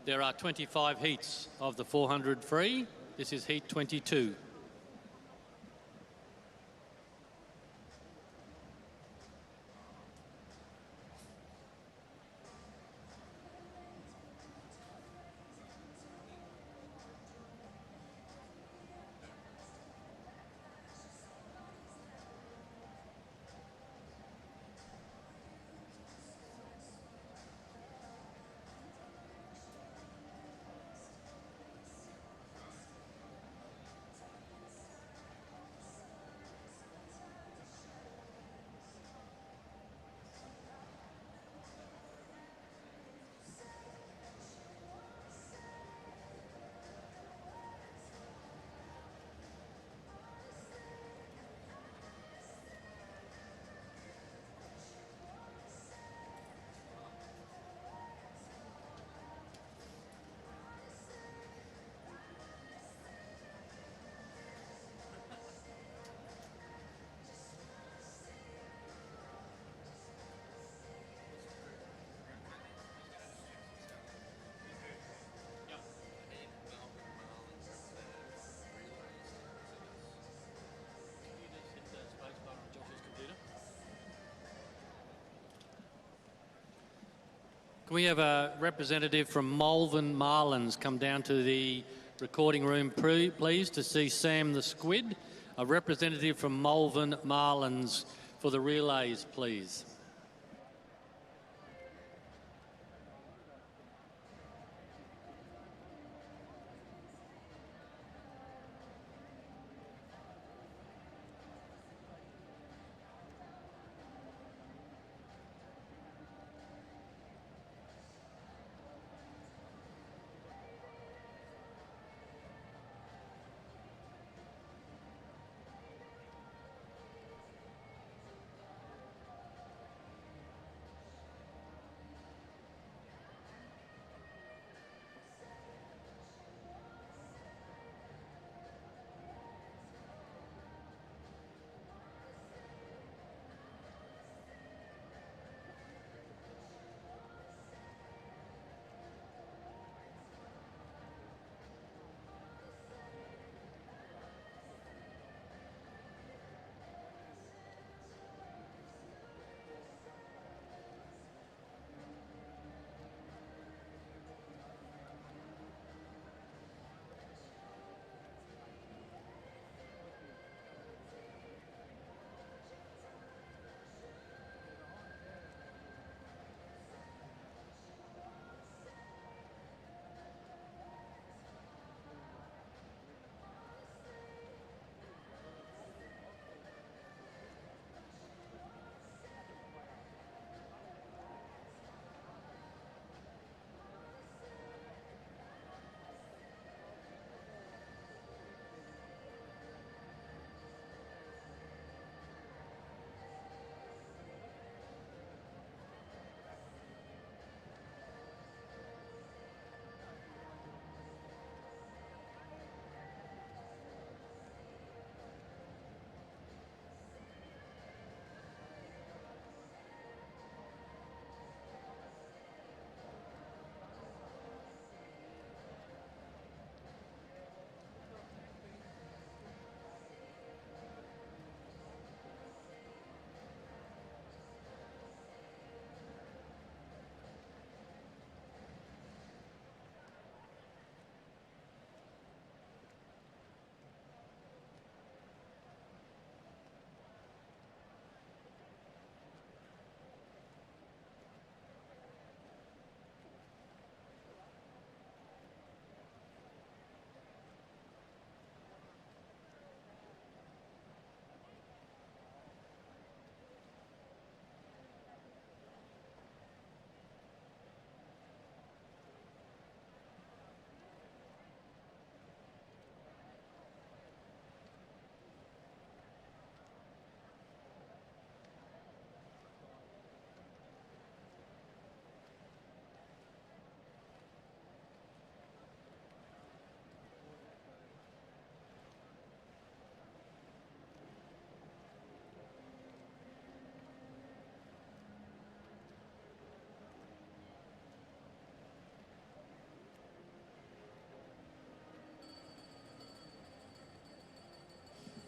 There are 25 heats of the 400 free. This is heat 22. Can we have a representative from Malvern Marlins come down to the recording room, please, to see Sam the Squid? A representative from Malvern Marlins for the relays, please.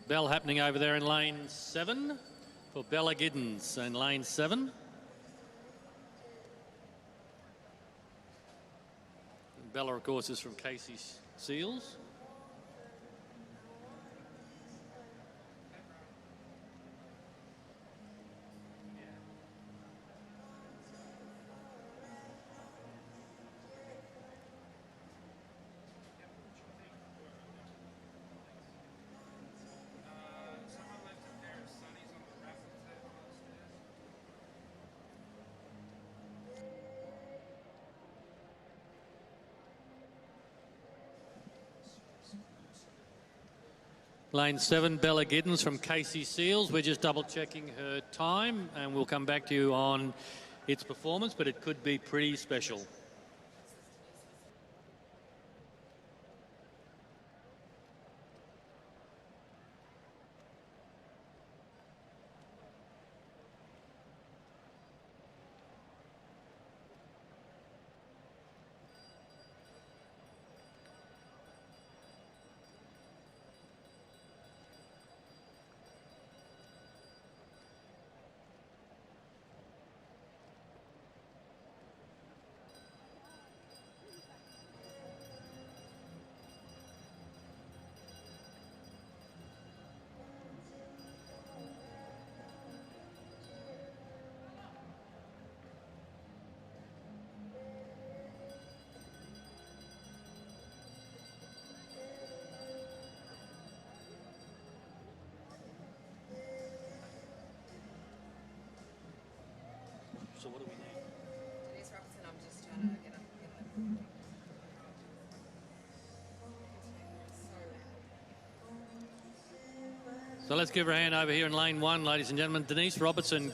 Bell happening over there in lane 7 for Bella Giddens in lane 7. And Bella, of course, is from Casey Seals. Someone left a pair of sunnies on the raffle table upstairs. Lane 7, Bella Giddens from Casey Seals. We're just double checking her time and we'll come back to you on its performance, but it could be pretty special. So what do we need? Denise Robertson, I'm just trying to get up. So let's give her a hand over here in lane 1, ladies and gentlemen. Denise Robertson,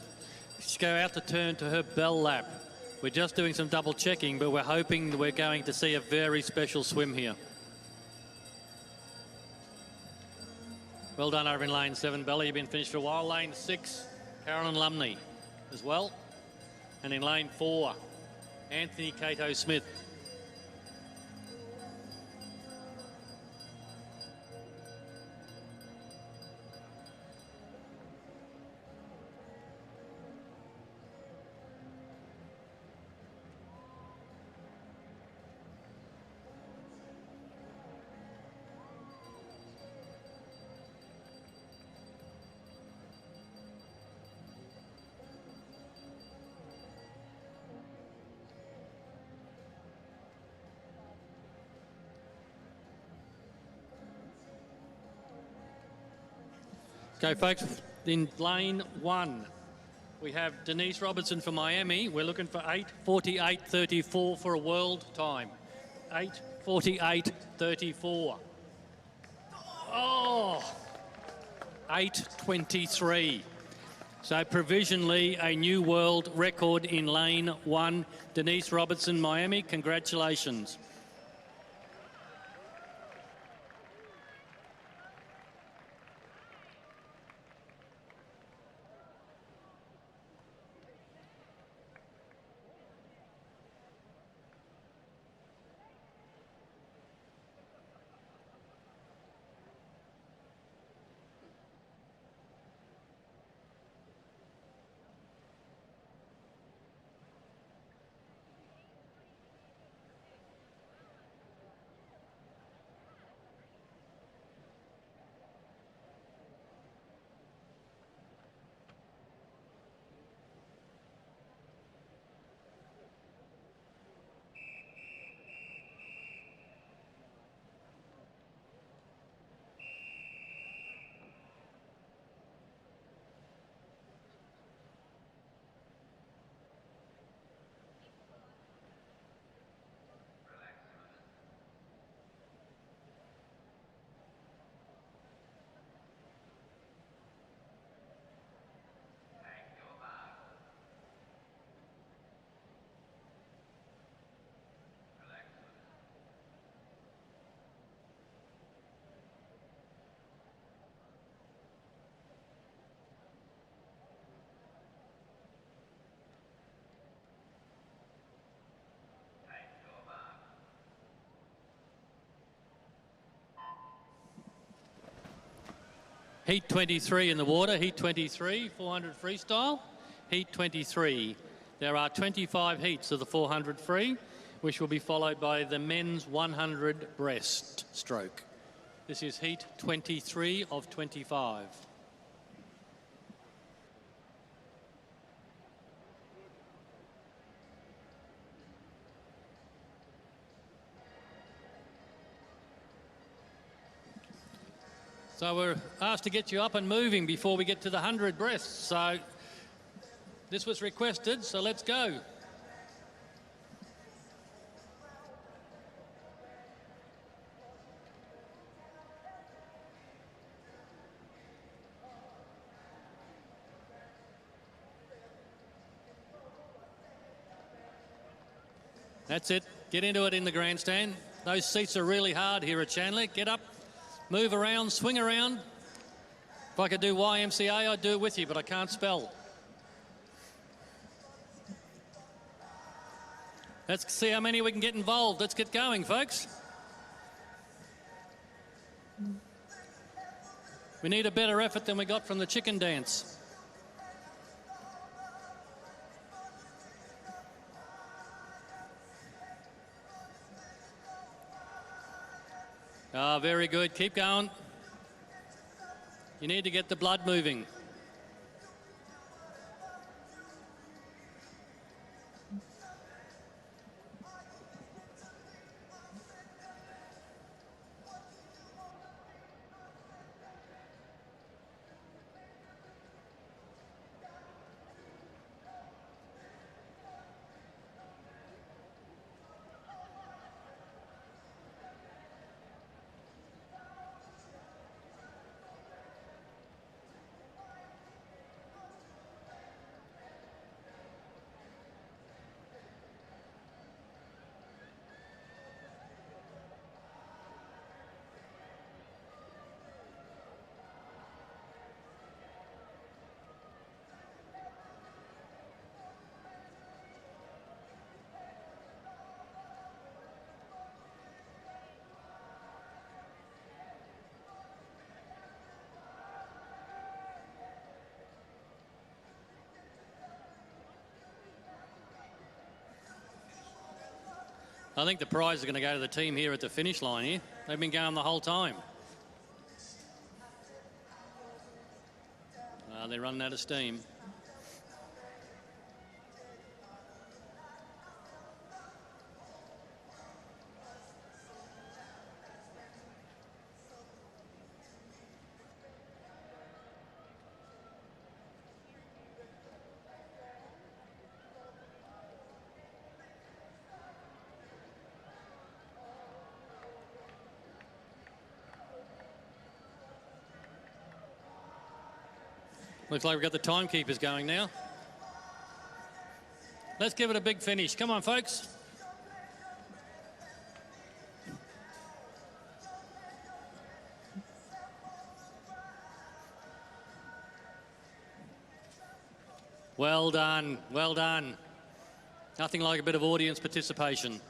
she's go out to turn to her bell lap. We're just doing some double checking, but we're hoping that we're going to see a very special swim here. Well done over in lane 7, Bella. You've been finished for a while. Lane 6, Carolyn Lumley as well. And in lane 4, Anthony Cato Smith. Okay, folks, in lane 1, we have Denise Robertson for Miami. We're looking for 8:48.34 for a world time. 8:48.34. Oh, 8:23. So provisionally a new world record in lane 1. Denise Robertson, Miami, congratulations. Heat 23 in the water, Heat 23, 400 freestyle, Heat 23. There are 25 heats of the 400 free, which will be followed by the men's 100 breaststroke. This is Heat 23 of 25. So we're asked to get you up and moving before we get to the 100 breasts. So this was requested, so let's go. That's it. Get into it in the grandstand. Those seats are really hard here at Chandler. Get up, move around, swing around. If I could do YMCA, I'd do it with you, but I can't spell. Let's see how many we can get involved. Let's get going, folks. We need a better effort than we got from the chicken dance. Ah, very good. Keep going. You need to get the blood moving. I think the prize is going to go to the team here at the finish line here. They've been going the whole time. They're running out of steam. Looks like we've got the timekeepers going now. Let's give it a big finish. Come on, folks. Well done, well done. Nothing like a bit of audience participation.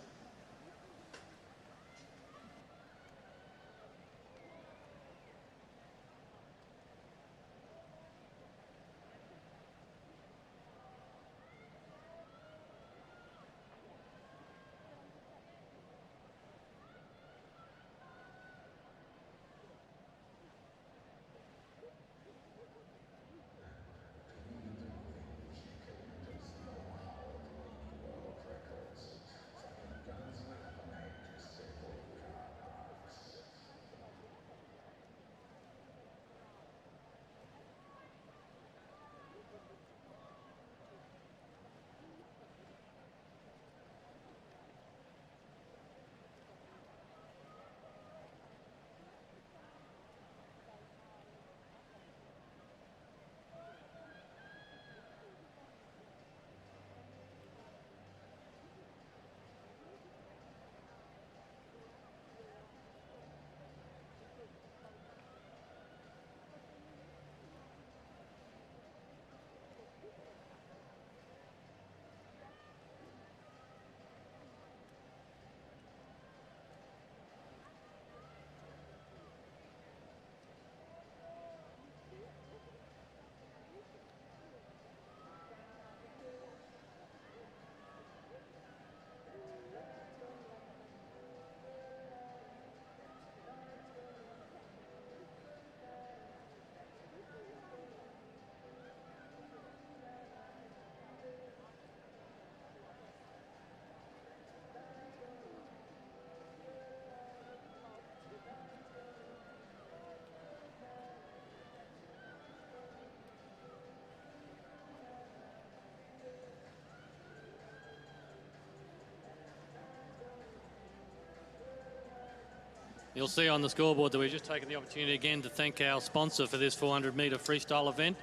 You'll see on the scoreboard that we've just taken the opportunity again to thank our sponsor for this 400-metre freestyle event,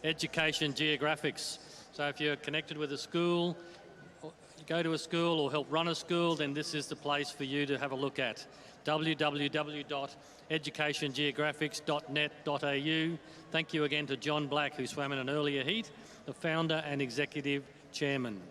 Education Geographics. So if you're connected with a school, or you go to a school or help run a school, then this is the place for you to have a look at. www.educationgeographics.net.au. Thank you again to John Black, who swam in an earlier heat, the founder and executive chairman.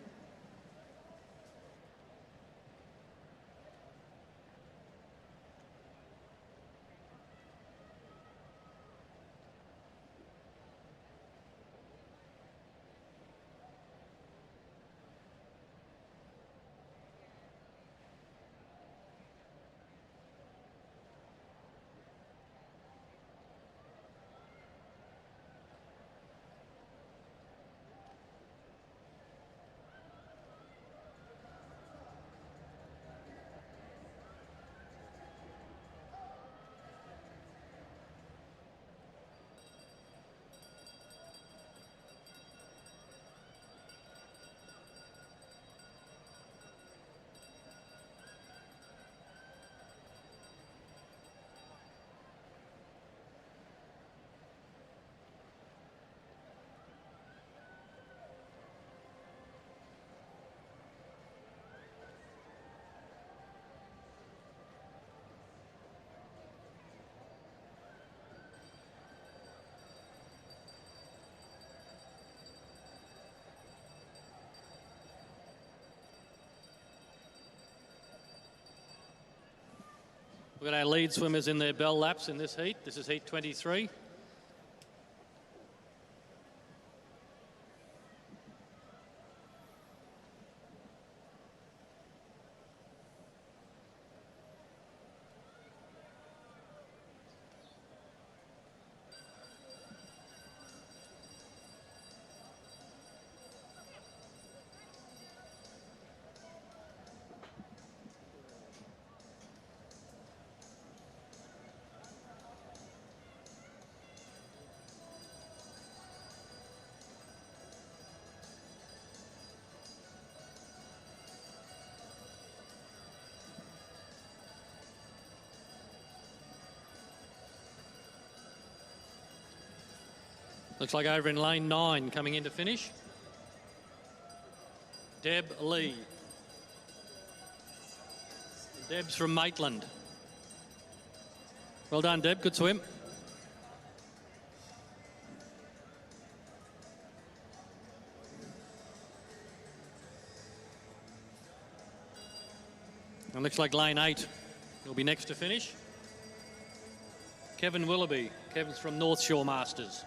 We've got our lead swimmers in their bell laps in this heat. This is heat 23. Looks like over in lane 9 coming in to finish. Deb Lee. Deb's from Maitland. Well done, Deb. Good swim. And looks like lane 8 will be next to finish. Kevin Willoughby. Kevin's from North Shore Masters.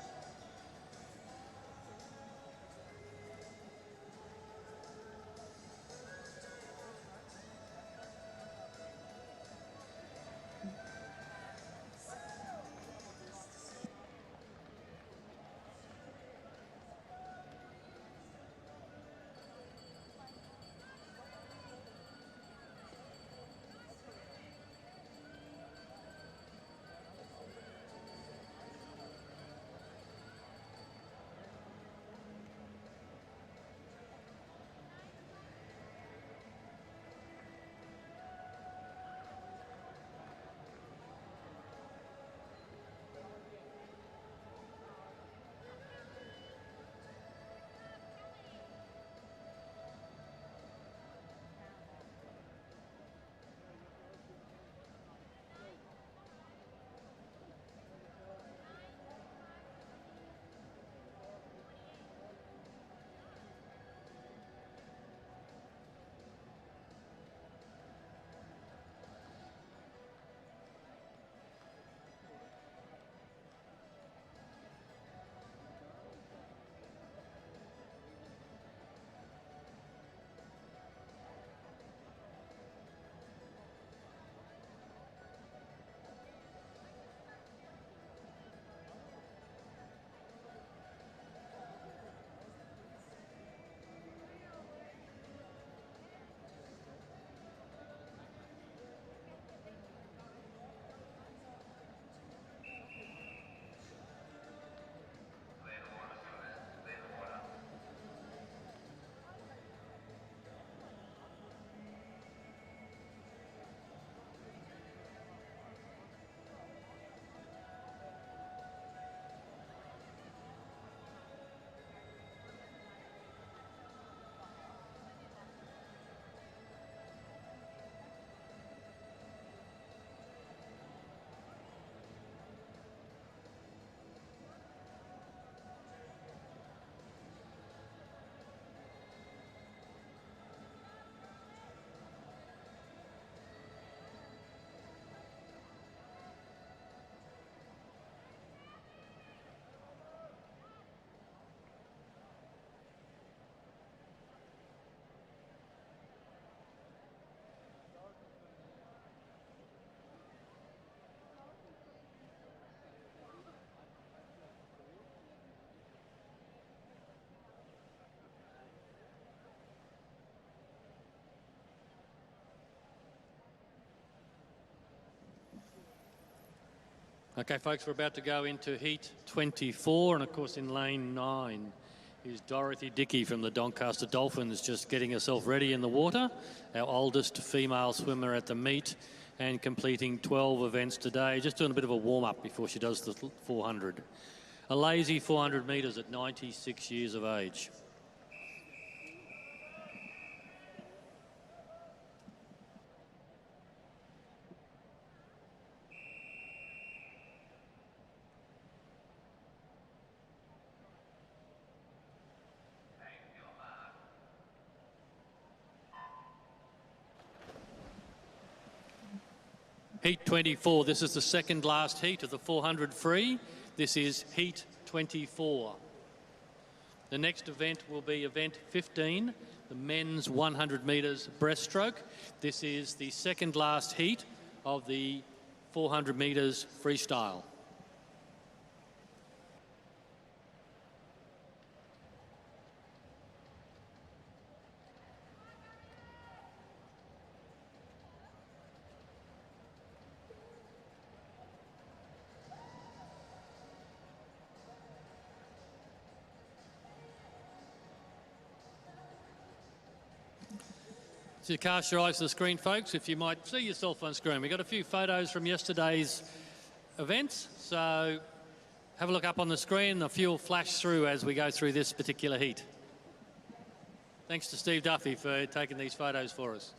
Okay, folks, we're about to go into heat 24, and of course in lane 9 is Dorothy Dickey from the Doncaster Dolphins, just getting herself ready in the water, our oldest female swimmer at the meet, and completing 12 events today, just doing a bit of a warm-up before she does the 400. A lazy 400 metres at 96 years of age. Heat 24, this is the second last heat of the 400 free. This is heat 24. The next event will be event 15, the men's 100 metres breaststroke. This is the second last heat of the 400 metres freestyle. So you cast your eyes to the screen, folks, if you might see yourself on screen. We've got a few photos from yesterday's events, so have a look up on the screen. A few will flash through as we go through this particular heat. Thanks to Steve Duffy for taking these photos for us.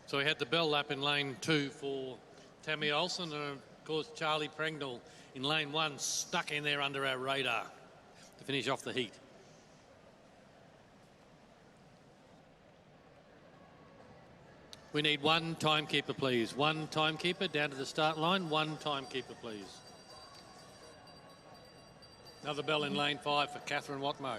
So we had the bell lap in lane 2 for Tammy Olsen, and of course Charlie Prengnell in lane 1 stuck in there under our radar to finish off the heat. We need one timekeeper, please. One timekeeper down to the start line. One timekeeper, please. Another bell in lane 5 for Catherine Watmo.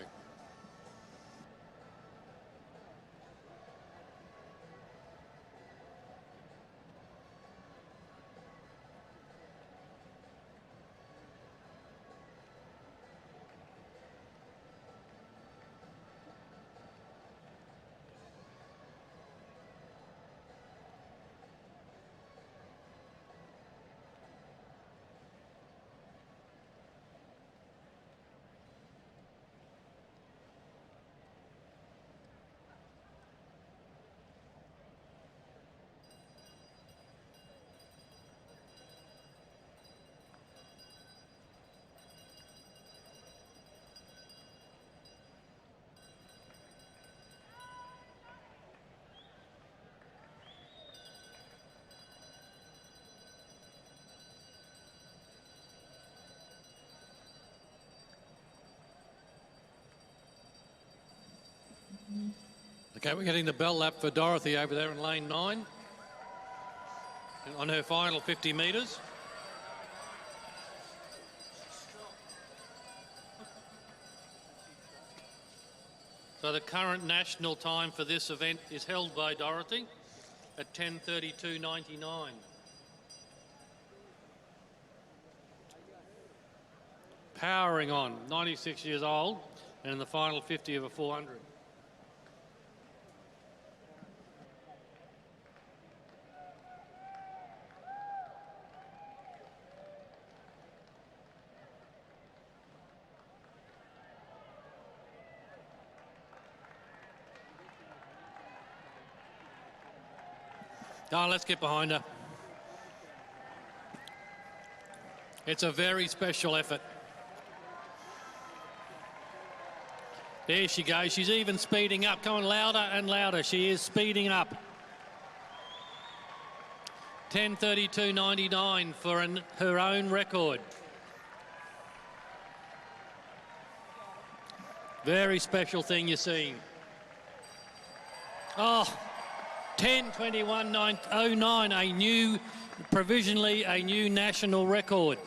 Okay, we're getting the bell lap for Dorothy over there in lane 9 on her final 50 metres. So the current national time for this event is held by Dorothy at 10:32.99. Powering on, 96 years old, and in the final 50 of a 400. Oh, let's get behind her. It's a very special effort. There she goes. She's even speeding up. Coming louder and louder. She is speeding up. 10:32.99 for her own record. Very special thing you're seeing. Oh, 10:21.09, provisionally a new national record.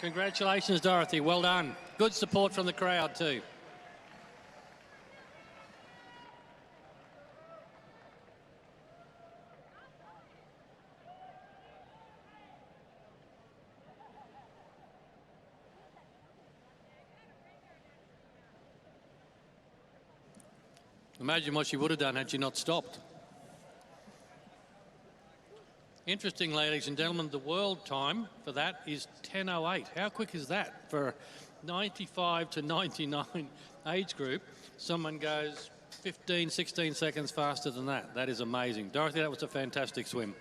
Congratulations, Dorothy. Well done. Good support from the crowd too. Imagine what she would have done had she not stopped. Interesting, ladies and gentlemen, the world time for that is 10:08. How quick is that for 95 to 99 age group? Someone goes 15, 16 seconds faster than that. That is amazing. Dorothy, that was a fantastic swim.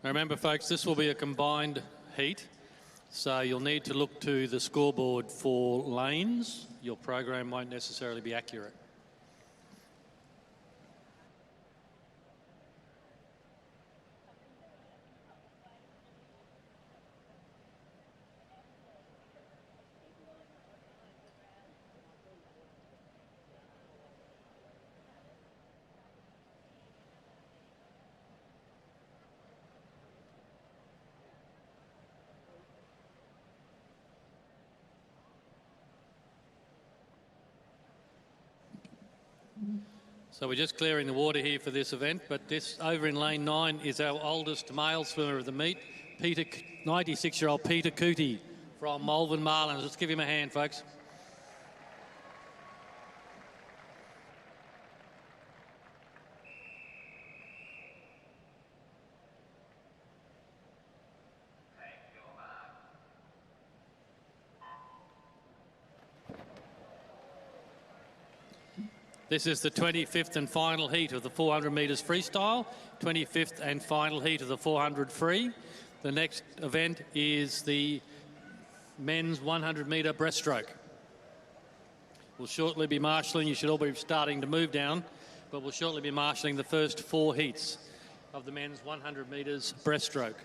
Remember, folks, this will be a combined heat, so you'll need to look to the scoreboard for lanes. Your program won't necessarily be accurate. So we're just clearing the water here for this event, but this over in lane 9 is our oldest male swimmer of the meet, 96-year-old Peter Cootie from Malvern Marlins. Let's give him a hand, folks. This is the 25th and final heat of the 400 metres freestyle, 25th and final heat of the 400 free. The next event is the men's 100 metre breaststroke. We'll shortly be marshalling, you should all be starting to move down, but we'll shortly be marshalling the first 4 heats of the men's 100 metres breaststroke.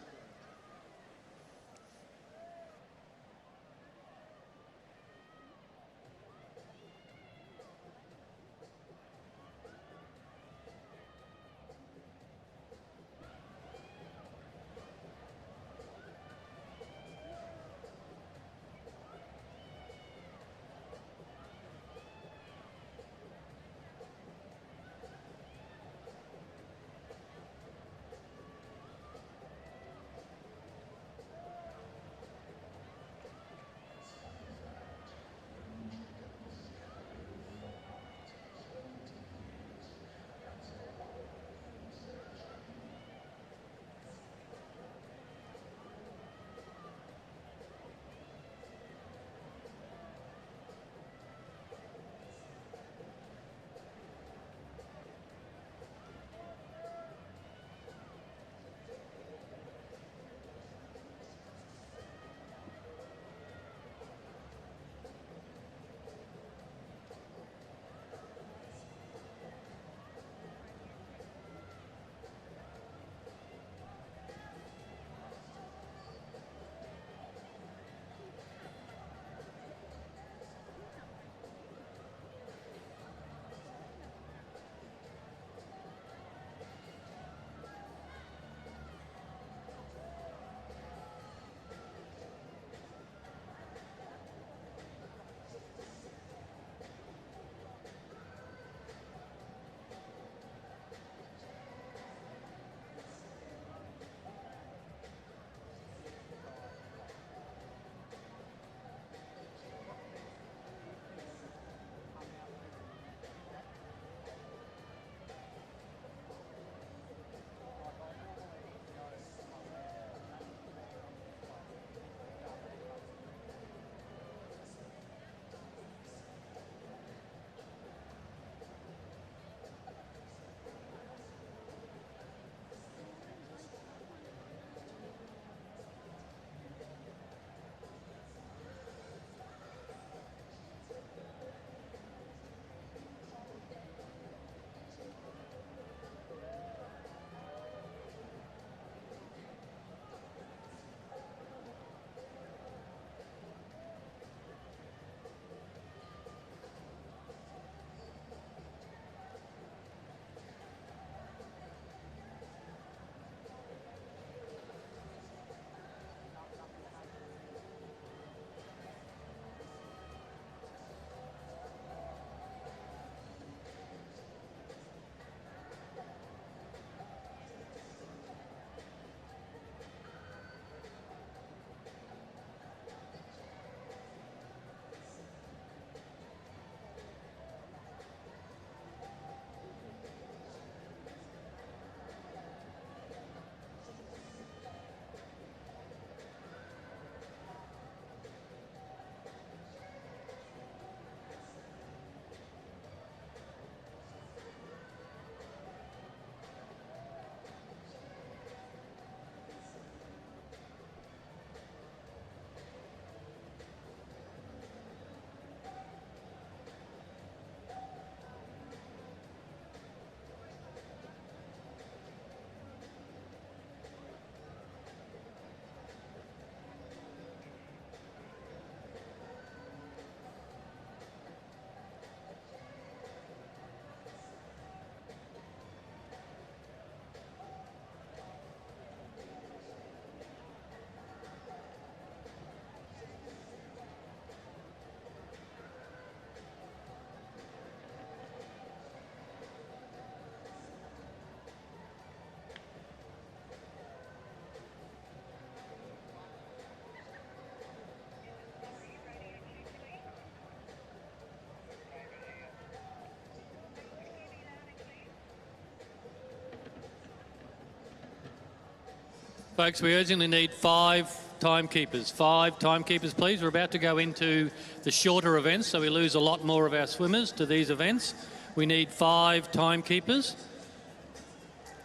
Folks, we urgently need 5 timekeepers. 5 timekeepers, please. We're about to go into the shorter events, so we lose a lot more of our swimmers to these events. We need 5 timekeepers.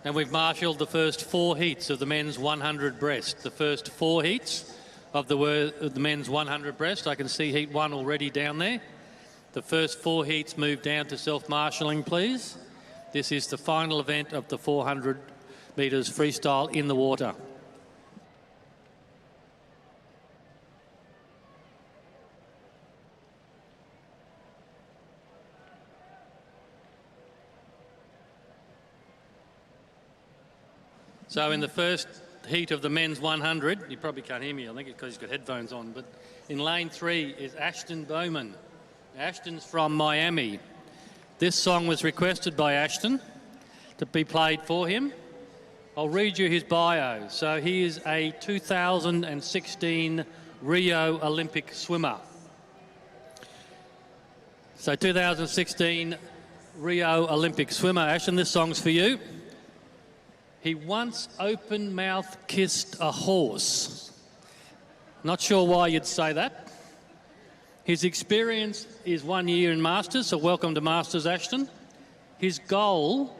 And we've marshalled the first 4 heats of the men's 100 breast. The first 4 heats of the men's 100 breast. I can see heat 1 already down there. The first 4 heats move down to self-marshalling, please. This is the final event of the 400 metres freestyle in the water. So in the first heat of the men's 100, you probably can't hear me, I think it's because he's got headphones on, but in lane 3 is Ashton Bowman. Ashton's from Miami. This song was requested by Ashton to be played for him. I'll read you his bio. So he is a 2016 Rio Olympic swimmer. So 2016 Rio Olympic swimmer. Ashton, this song's for you. He once open-mouth kissed a horse. Not sure why you'd say that. His experience is 1 year in Masters, so welcome to Masters, Ashton. His goal,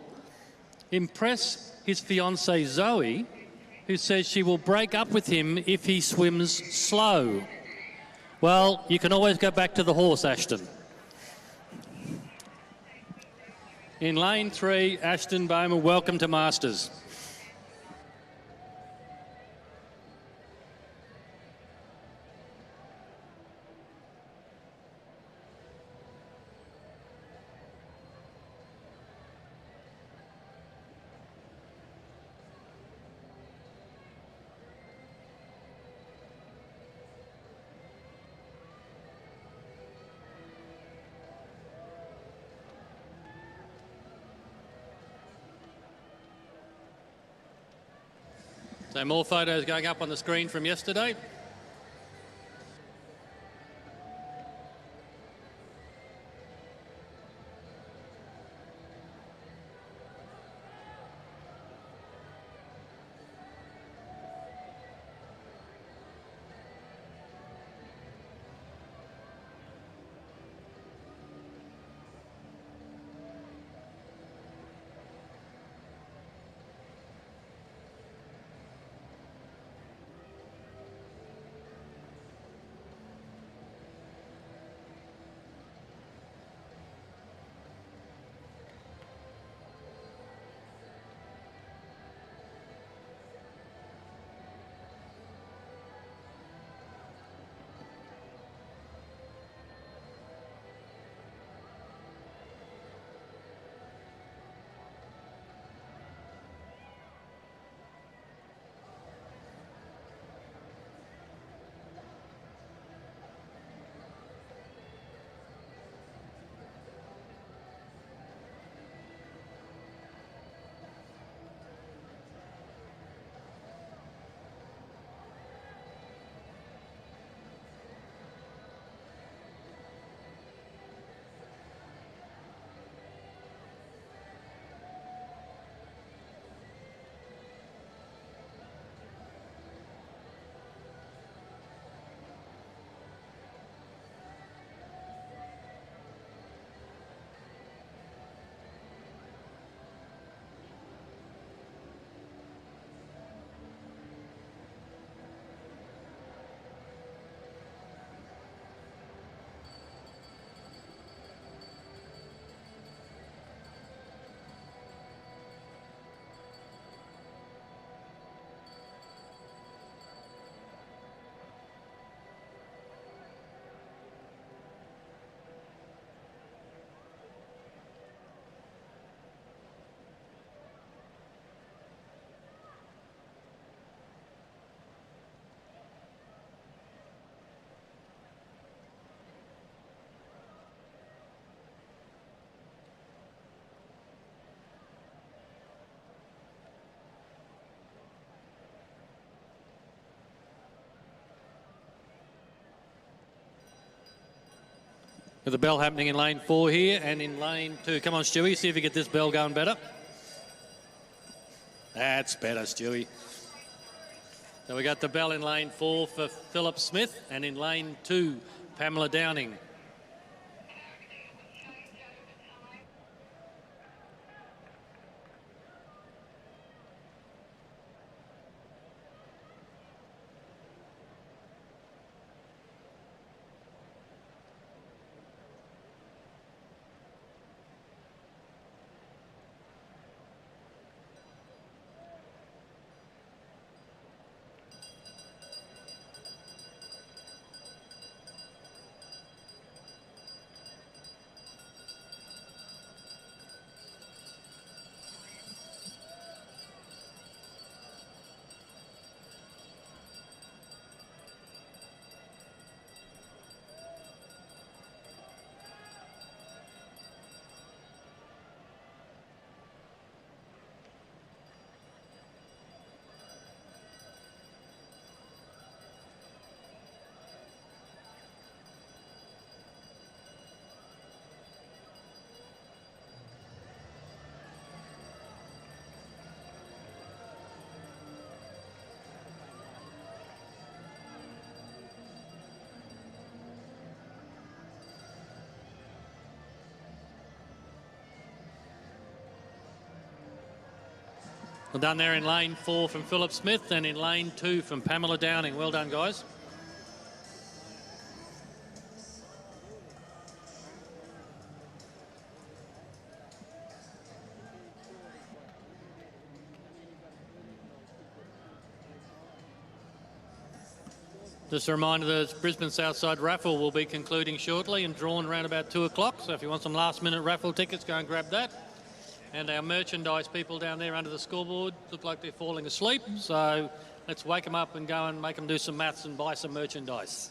impress his fiancée Zoe, who says she will break up with him if he swims slow. Well, you can always go back to the horse, Ashton. In lane 3, Ashton Bowman, welcome to Masters. So more photos going up on the screen from yesterday. With the bell happening in lane 4 here and in lane 2. Come on, Stewie, see if you get this bell going better. That's better, Stewie. So we got the bell in lane 4 for Philip Smith, and in lane 2, Pamela Downing. Well done there in lane 4 from Philip Smith, and in lane 2 from Pamela Downing. Well done, guys. Just a reminder, the Brisbane Southside raffle will be concluding shortly and drawn around about 2 o'clock. So if you want some last-minute raffle tickets, go and grab that. And our merchandise people down there under the scoreboard look like they're falling asleep. So let's wake them up and go and make them do some maths and buy some merchandise.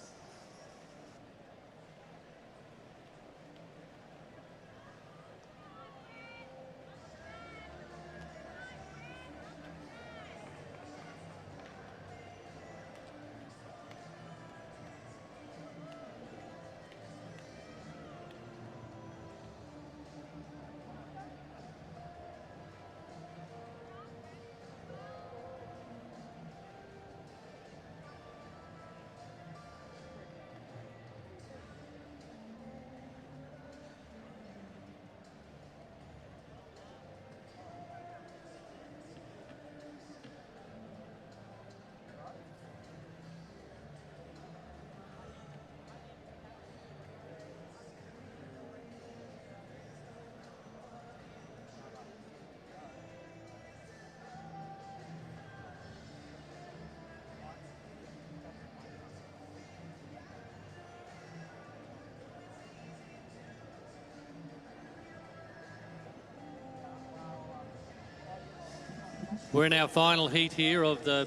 We're in our final heat here of the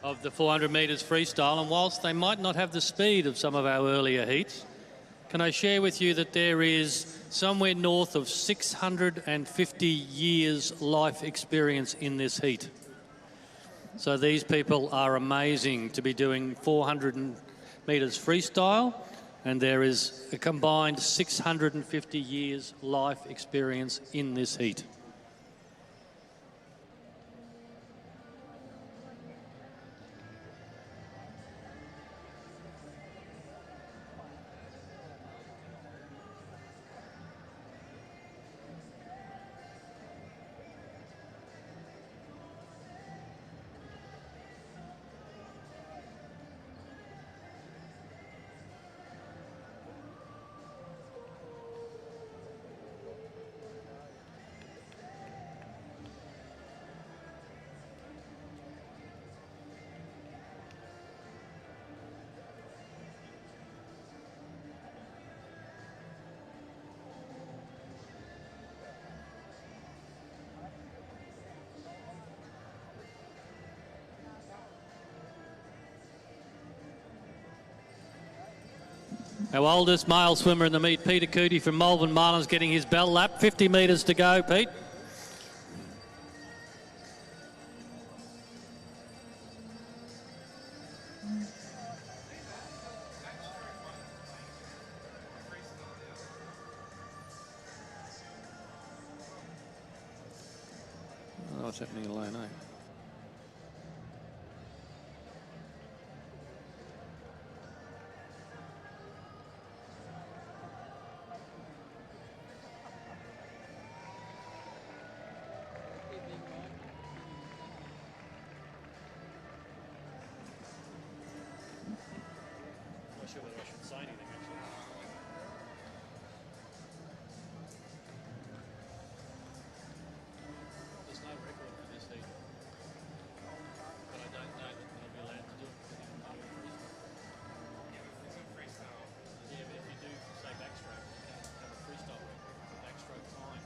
400 metres freestyle, and whilst they might not have the speed of some of our earlier heats, can I share with you that there is somewhere north of 650 years life experience in this heat. So these people are amazing to be doing 400 metres freestyle, and there is a combined 650 years life experience in this heat. Our oldest male swimmer in the meet, Peter Cootie from Malvern Marlins, getting his bell lap. 50 metres to go, Pete. Oh, what's happening in lane 8? say anything, actually. There's no record for this heat. But I don't know that they'll be allowed to do it because they can do freestyle. Yeah, but if you do, say, backstroke, you can't have a freestyle record. It's a backstroke time.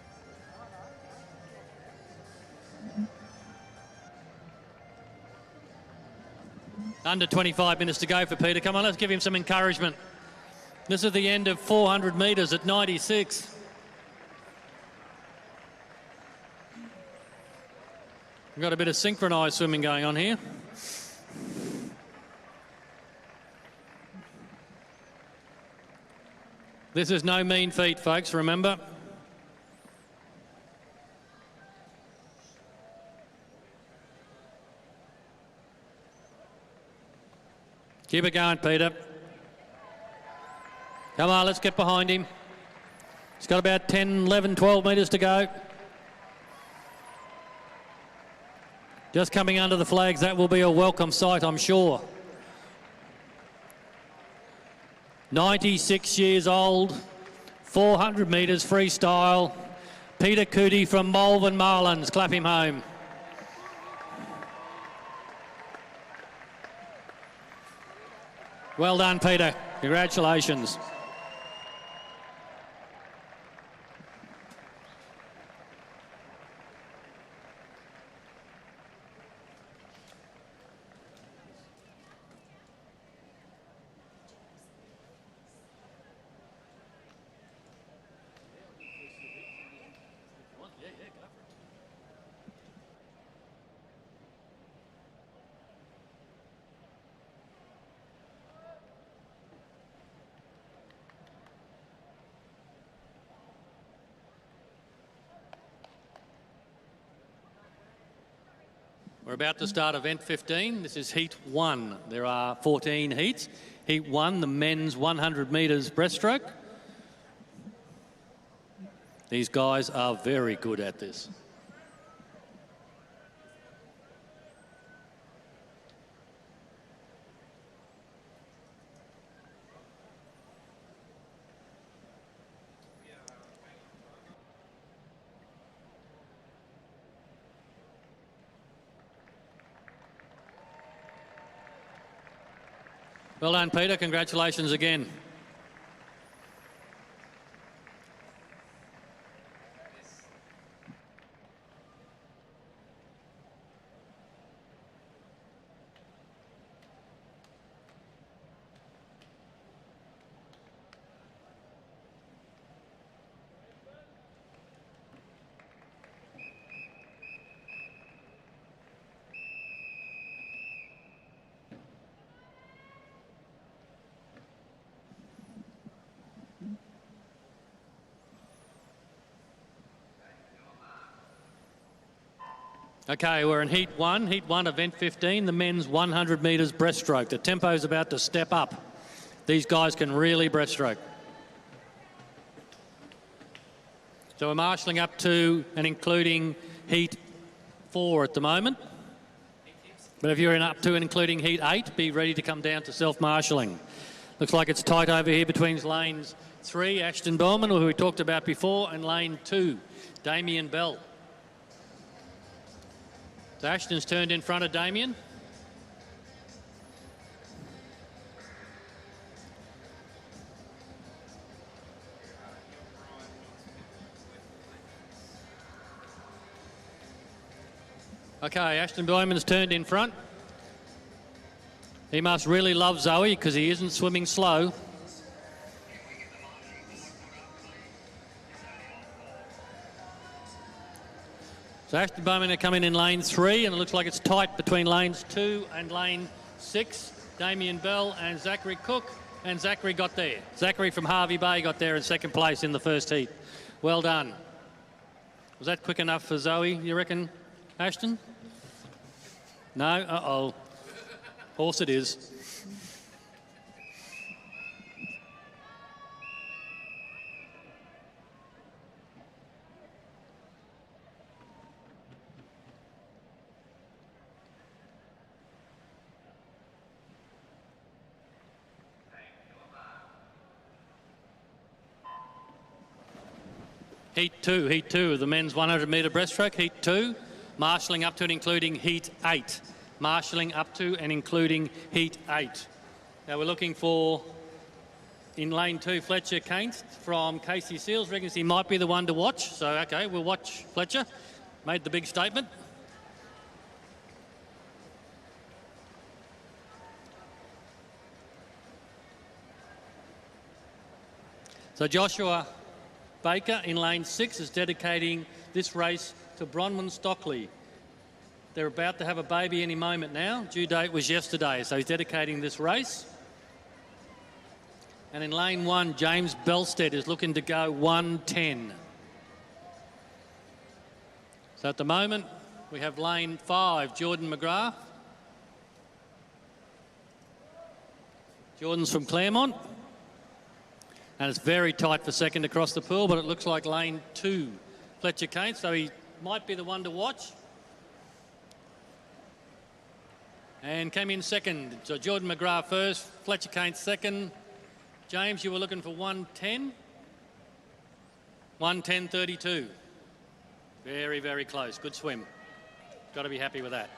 Under 25 minutes to go for Peter. Come on, let's give him some encouragement. This is the end of 400 metres at 96. We've got a bit of synchronised swimming going on here. This is no mean feat, folks, remember. Keep it going, Peter. Come on, let's get behind him. He's got about 10, 11, 12 metres to go. Just coming under the flags, that will be a welcome sight, I'm sure. 96 years old, 400 metres freestyle. Peter Cootie from Malvern Marlins, clap him home. Well done, Peter. Congratulations. We're about to start event 15. This is heat 1. There are 14 heats. Heat 1, the men's 100 metres breaststroke. These guys are very good at this. Well done, Peter. Congratulations again. Okay, we're in heat 1, event 15, the men's 100 metres breaststroke. The tempo's about to step up. These guys can really breaststroke. So we're marshalling up to and including heat 4 at the moment. But if you're in up to and including heat 8, be ready to come down to self-marshalling. Looks like it's tight over here between lanes 3, Ashton Bowman, who we talked about before, and lane 2, Damien Bell. So Ashton's turned in front of Damien. Okay, Ashton Bowman's turned in front. He must really love Zoe because he isn't swimming slow. So Ashton Bowman are coming in lane 3, and it looks like it's tight between lanes 2 and lane 6. Damien Bell and Zachary Cook, and Zachary got there. Zachary from Harvey Bay got there in second place in the first heat. Well done. Was that quick enough for Zoe, you reckon, Ashton? No? Uh-oh. Of course it is. Heat 2 of the men's 100 metre breaststroke, Heat 2, marshalling up to and including Heat 8. Marshalling up to and including Heat 8. Now we're looking for, in lane 2, Fletcher Kainst from Casey Seals. Reckons he might be the one to watch. So, okay, we'll watch Fletcher. Made the big statement. So Joshua Baker in lane 6 is dedicating this race to Bronwyn Stockley. They're about to have a baby any moment now. Due date was yesterday, so he's dedicating this race. And in lane 1, James Belstead is looking to go 1:10. So at the moment, we have lane 5, Jordan McGrath. Jordan's from Claremont. And it's very tight for second across the pool, but it looks like lane 2, Fletcher Kainst, so he might be the one to watch. And came in second. So Jordan McGrath first, Fletcher Kainst second. James, you were looking for 1:10? 1:10.32. Very, very close. Good swim. Got to be happy with that.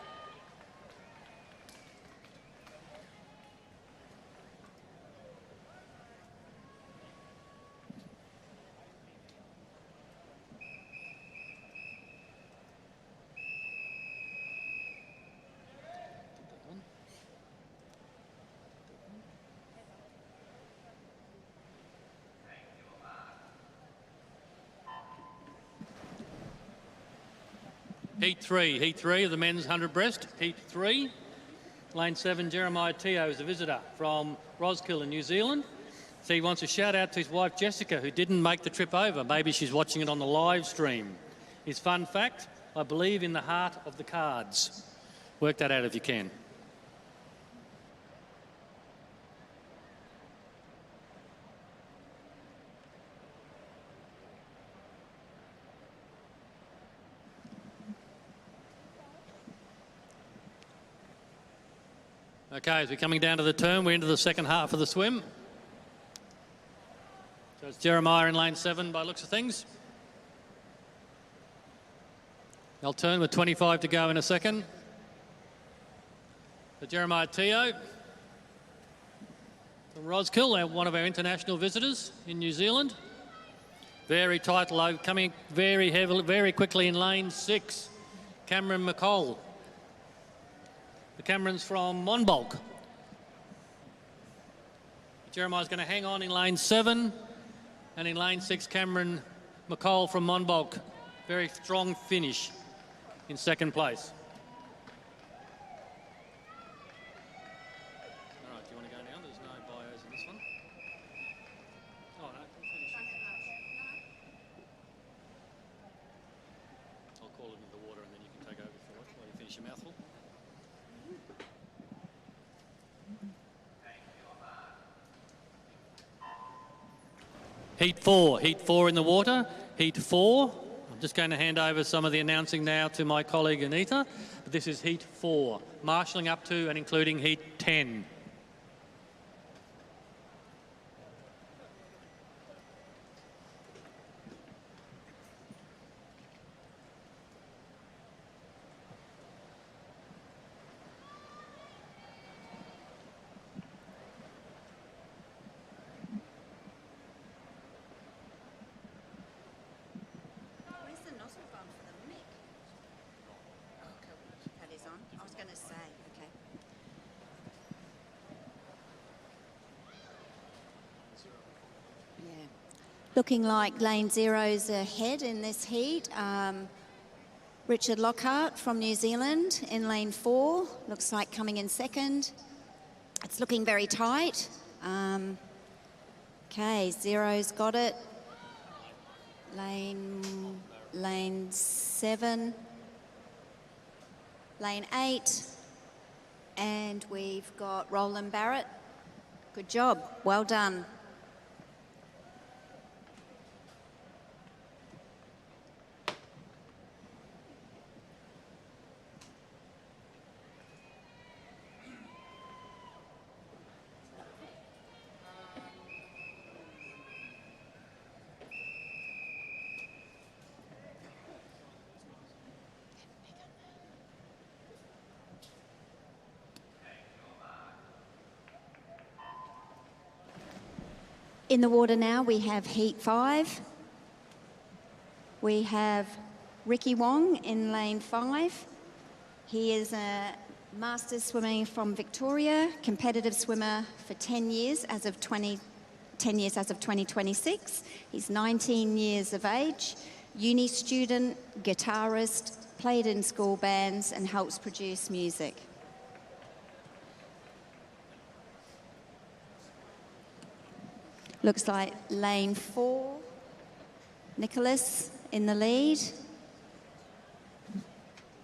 Heat 3 of the men's 100 breast. Heat 3. Lane 7, Jeremiah Teo is a visitor from Roskill in New Zealand. So he wants a shout out to his wife Jessica, who didn't make the trip over. Maybe she's watching it on the live stream. His fun fact, I believe in the heart of the cards. Work that out if you can. Okay, as we're coming down to the turn, we're into the second half of the swim. So it's Jeremiah in lane 7 by looks of things. They'll turn with 25 to go in a second. So Jeremiah Teo from Roskill, one of our international visitors in New Zealand. Very tight low, coming very heavily, very quickly in lane 6. Cameron McCall. The Cameron's from Monbulk. Jeremiah's going to hang on in lane 7. And in lane 6, Cameron McCall from Monbulk. Very strong finish in second place. All right, do you want to go now? There's no bios in this one. Oh, no, finish. I'll call it into the water and then you can take over for it while you finish your mouthful. Heat 4 in the water. Heat 4. I'm just going to hand over some of the announcing now to my colleague Anita. But this is Heat 4, marshalling up to and including Heat 10. Looking like lane 0's ahead in this heat. Richard Lockhart from New Zealand in lane 4. Looks like coming in second. It's looking very tight. Okay, 0's got it. Lane 7. Lane 8. And we've got Roland Barrett. Good job, well done. In the water now, we have heat 5. We have Ricky Wong in lane 5. He is a Masters swimming from Victoria, competitive swimmer for 10 years as of 2026. He's 19 years of age, uni student, guitarist, played in school bands and helps produce music. Looks like lane 4, Nicholas in the lead.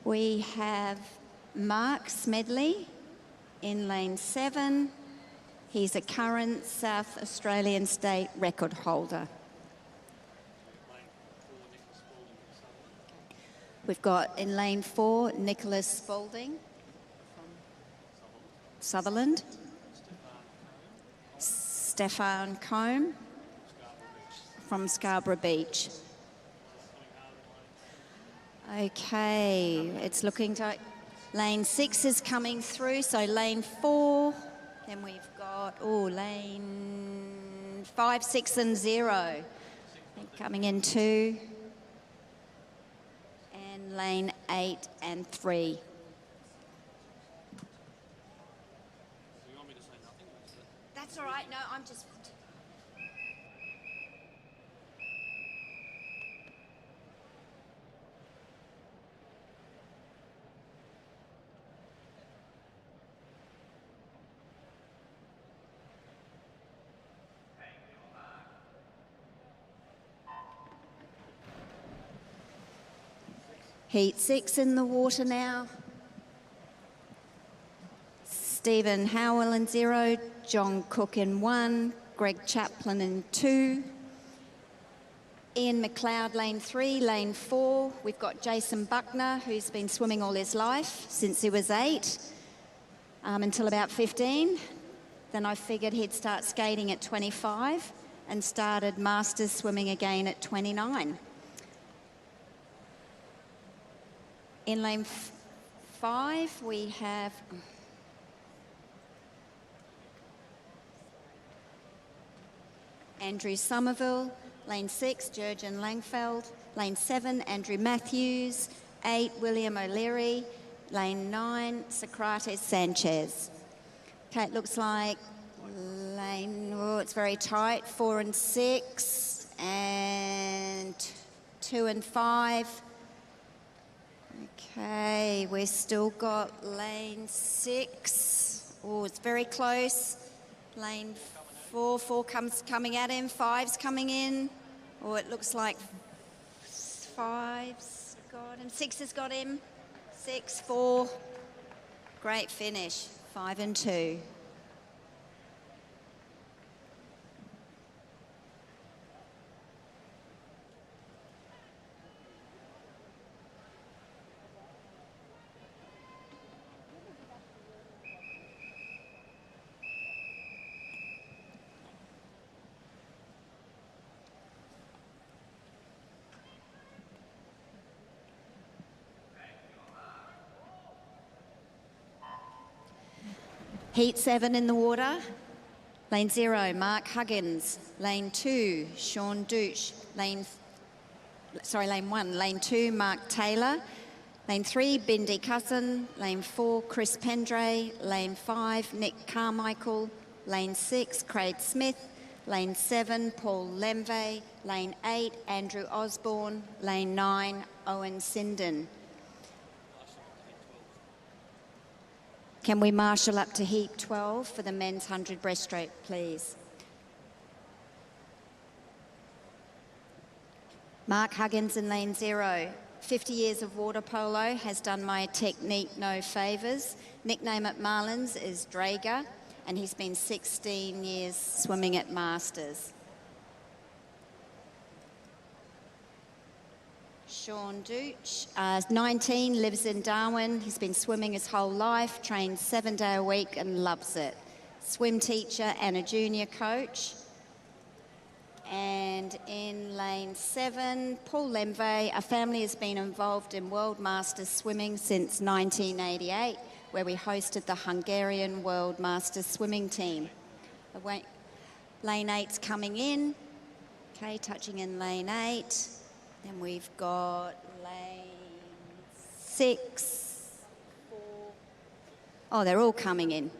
We have Mark Smedley in lane 7. He's a current South Australian state record holder. We've got in lane 4, Nicholas Spalding from Sutherland. Stefan Combe from Scarborough Beach. Okay, it's looking like lane 6 is coming through, so lane 4, then we've got, lane 5, 6 and 0. Coming in 2, and lane 8 and 3. That's all right, no, I'm just... Heat 6 in the water now. Stephen Howell in 0, John Cook in 1, Greg Chaplin in 2. Ian McLeod, lane 3, lane 4. We've got Jason Buckner, who's been swimming all his life since he was 8, until about 15. Then I figured he'd start skating at 25 and started masters swimming again at 29. In lane 5, we have Andrew Somerville. Lane 6, Jurgen Langfeld. Lane 7, Andrew Matthews. 8, William O'Leary. Lane 9, Socrates Sanchez. Okay, it looks like lane, it's very tight. 4 and 6, and 2 and 5. Okay, we've still got lane 6. Oh, it's very close. Lane 4 coming at him. 5's coming in. Oh, it looks like 5's got him. 6 has got him. 6, 4. Great finish. 5 and 2. Heat 7 in the water. Lane 0, Mark Huggins. Lane 2, Sean Douche. Lane 1, Lane 2, Mark Taylor. Lane 3, Bindi Cousin. Lane 4, Chris Pendray. Lane 5, Nick Carmichael. Lane 6, Craig Smith. Lane 7, Paul Lemvey. Lane 8, Andrew Osborne. Lane 9, Owen Sinden. Can we marshal up to heat 12 for the men's 100 breaststroke, please? Mark Huggins in lane 0. 50 years of water polo, has done my technique no favours. Nickname at Marlins is Drager, and he's been 16 years swimming at Masters. Sean Douche, 19, lives in Darwin. He's been swimming his whole life, trains 7 days a week and loves it. Swim teacher and a junior coach. And in lane 7, Paul Lemvey. Our family has been involved in World Masters swimming since 1988, where we hosted the Hungarian World Masters swimming team. Lane 8's coming in. Okay, touching in lane 8. Then we've got lane 6, 4. Oh, they're all coming in.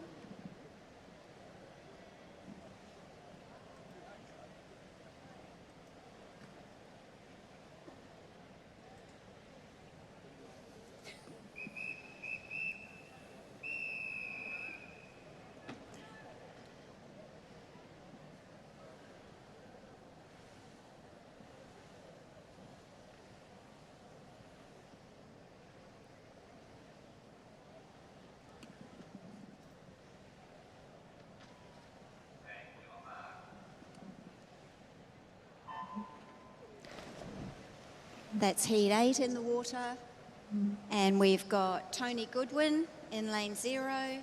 That's heat 8 in the water. And we've got Tony Goodwin in lane 0.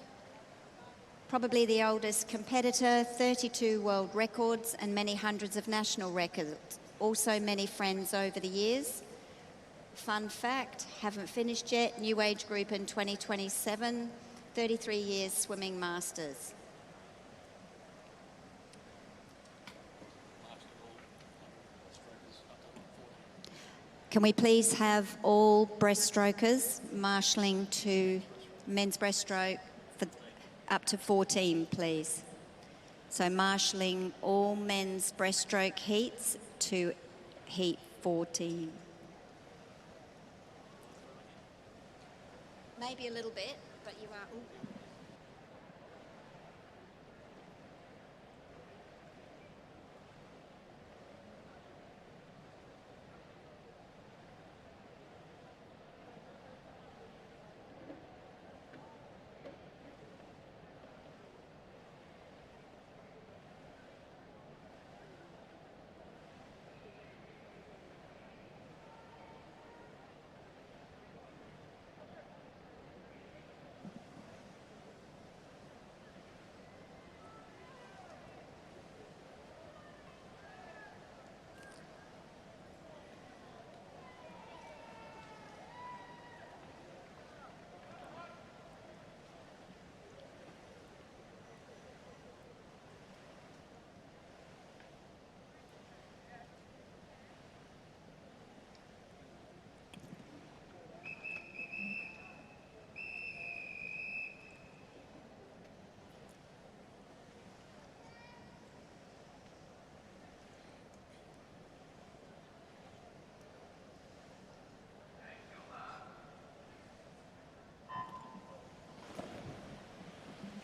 Probably the oldest competitor, 32 world records and many hundreds of national records. Also many friends over the years. Fun fact, haven't finished yet, new age group in 2027, 33 years swimming masters. Can we please have all breaststrokers marshalling to men's breaststroke for up to 14, please? So marshalling all men's breaststroke heats to heat 14. Maybe a little bit, but you are... Ooh.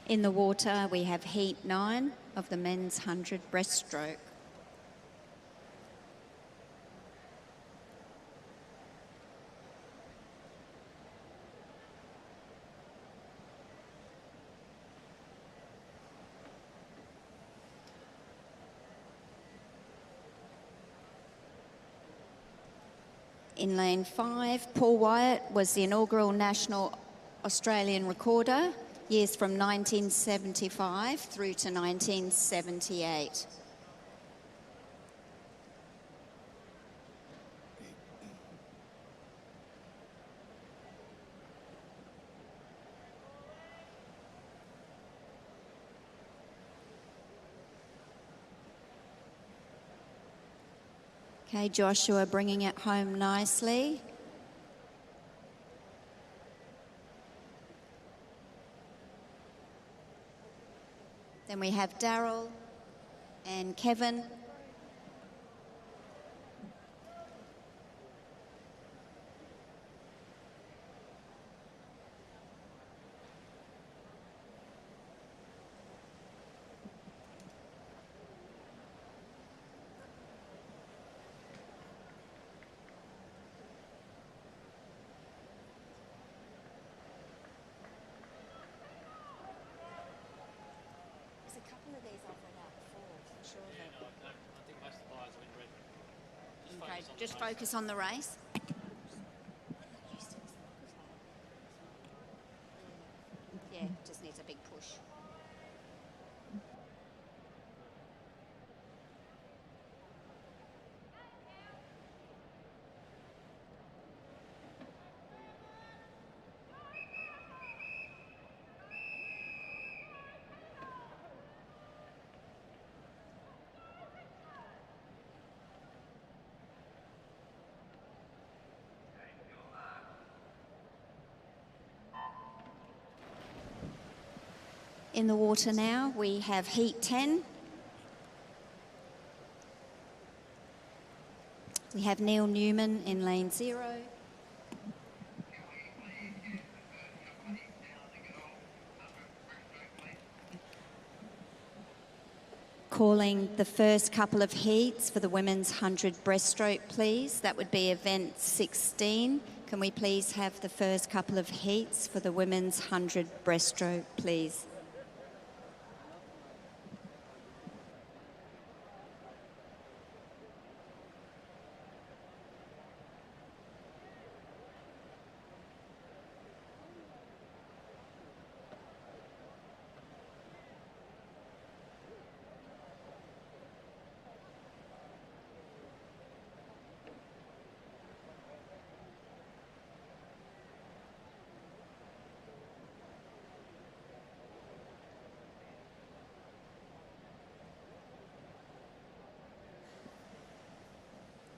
In the water, we have heat 9 of the men's 100 breaststroke. In lane 5, Paul Wyatt was the inaugural national Australian recorder, years from 1975 through to 1978. Okay, Joshua bringing it home nicely. Then we have Daryl and Kevin. Okay, just focus on the race. Yeah, just needs a big push. in the water now. We have heat 10. We have Neil Newman in lane 0. Calling the first couple of heats for the women's 100 breaststroke, please. That would be event 16. Can we please have the first couple of heats for the women's 100 breaststroke, please?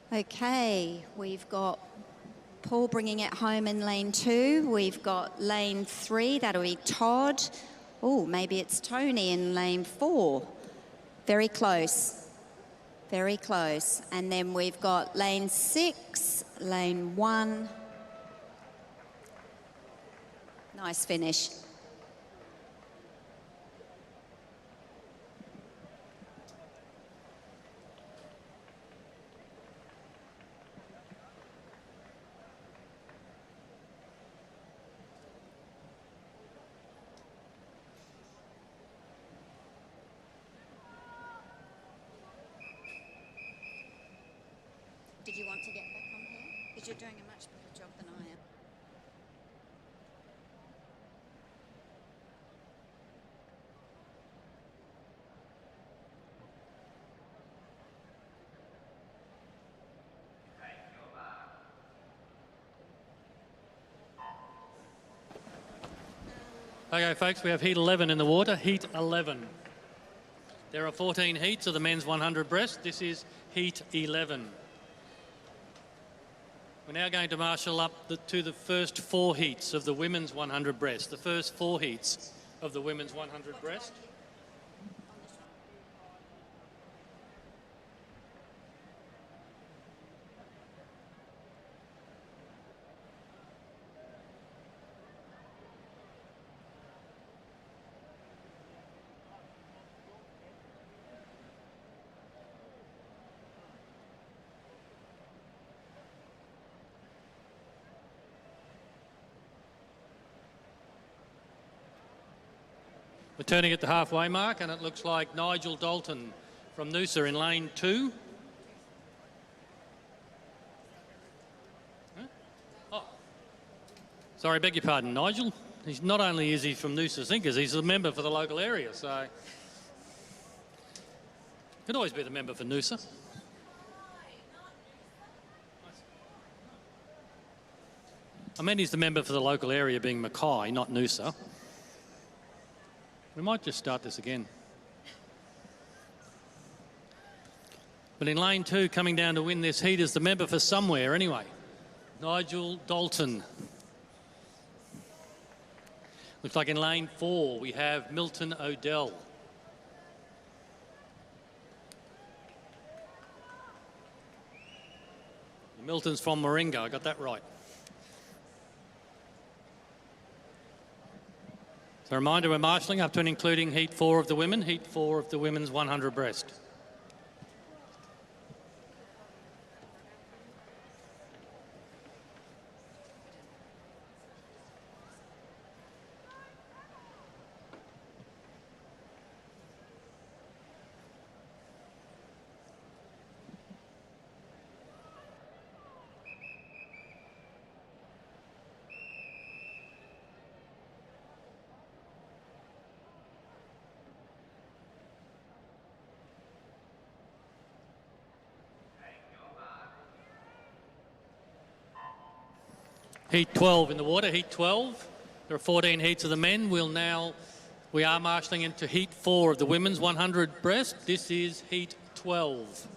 Okay, we've got Paul bringing it home in lane 2. We've got lane 3, that'll be Todd. Oh, maybe it's Tony in lane 4. Very close, very close. And then we've got lane 6, lane 1. Nice finish. Did you want to get back on here? Because you're doing a much better job than I am. Okay, folks, we have heat 11 in the water. Heat 11. There are 14 heats of the men's 100 breast. This is heat 11. We're now going to marshal up to the first 4 heats of the women's 100 breast. The first 4 heats of the women's 100 breast. We're turning at the halfway mark, and it looks like Nigel Dalton from Noosa in lane 2. Huh? Oh, sorry, beg your pardon, Nigel. He's not only is he from Noosa Sinkers, he's a member for the local area, so could always be the member for Noosa. I meant he's the member for the local area, being Mackay, not Noosa. We might just start this again. But in lane 2, coming down to win this heat is the member for somewhere anyway, Nigel Dalton. Looks like in lane 4 we have Milton Odell. Milton's from Moringa, I got that right. So a reminder, we're marshalling up to and including heat 4 of the women, heat 4 of the women's 100 breast. Heat 12 in the water, heat 12. There are 14 heats of the men. We are marshalling into heat 4 of the women's 100 breast. This is heat 12.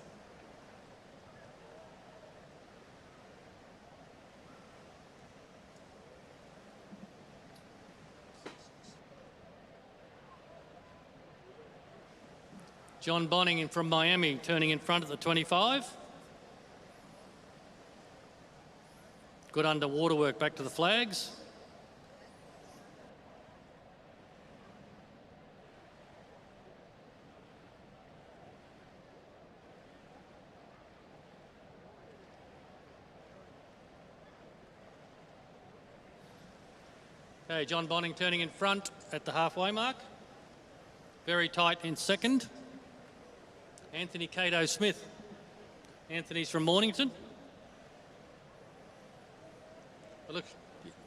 John Bonning from Miami turning in front at the 25. Good underwater work back to the flags. Okay, John Bonning turning in front at the halfway mark. Very tight in second. Anthony Cato Smith. Anthony's from Mornington. Look,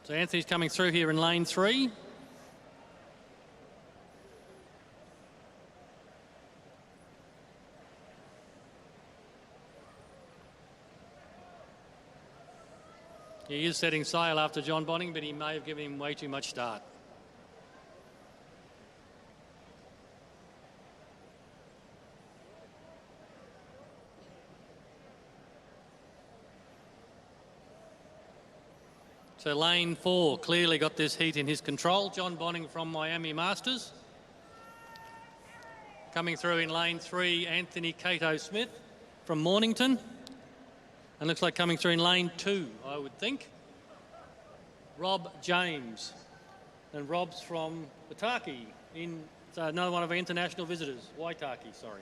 so Anthony's coming through here in lane 3. He is setting sail after John Bonning, but he may have given him way too much start. So lane 4 clearly got this heat in his control. John Bonning from Miami Masters. Coming through in lane 3, Anthony Cato Smith from Mornington. And looks like coming through in lane 2, I would think, Rob James. And Rob's from Waitaki, another one of our international visitors, Waitaki, sorry.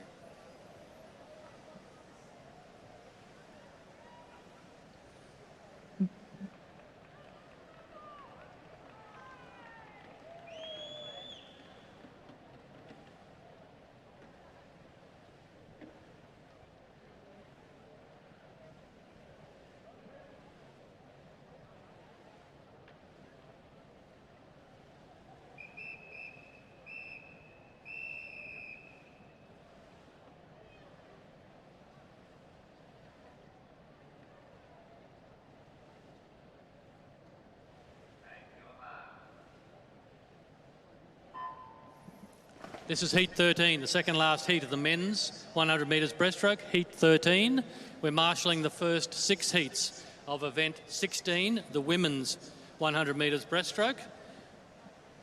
This is heat 13, the second last heat of the men's 100 metres breaststroke, heat 13. We're marshalling the first 6 heats of event 16, the women's 100 metres breaststroke.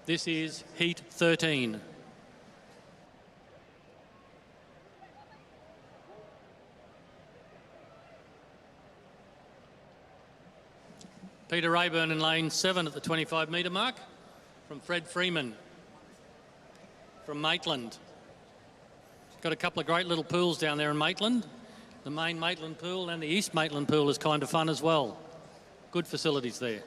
This is heat 13. Peter Rayburn in lane 7 at the 25 metre mark from Fred Freeman from Maitland. Got a couple of great little pools down there in Maitland. The main Maitland pool and the East Maitland pool is kind of fun as well. Good facilities there.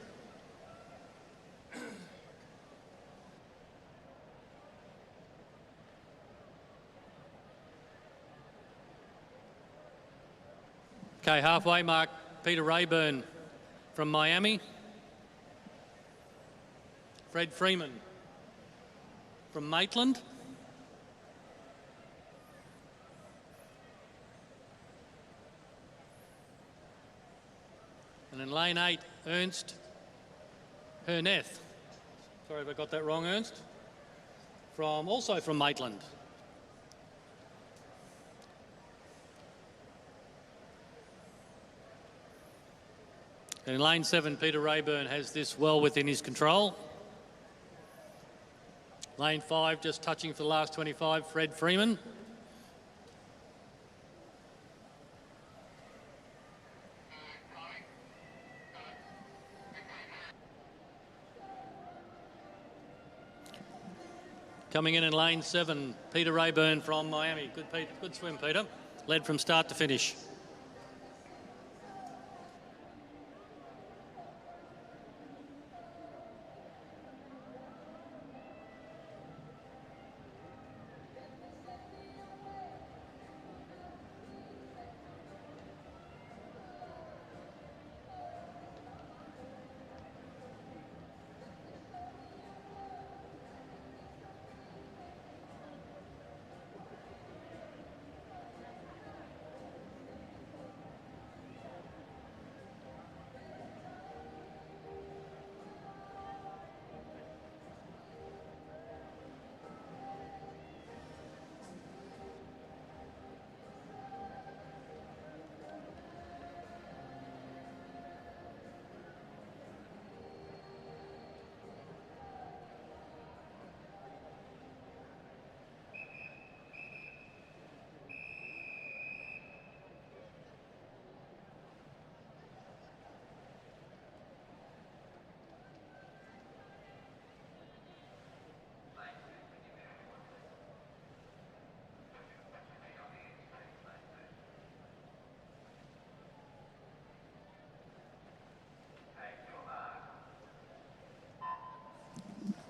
Okay, halfway mark, Peter Rayburn from Miami. Fred Freeman from Maitland. And in lane 8, Ernst Herneth. Sorry if I got that wrong, Ernst. Also from Maitland. And in lane 7, Peter Rayburn has this well within his control. Lane 5, just touching for the last 25, Fred Freeman. Coming in lane 7, Peter Rayburn from Miami. Good swim, Peter. Led from start to finish.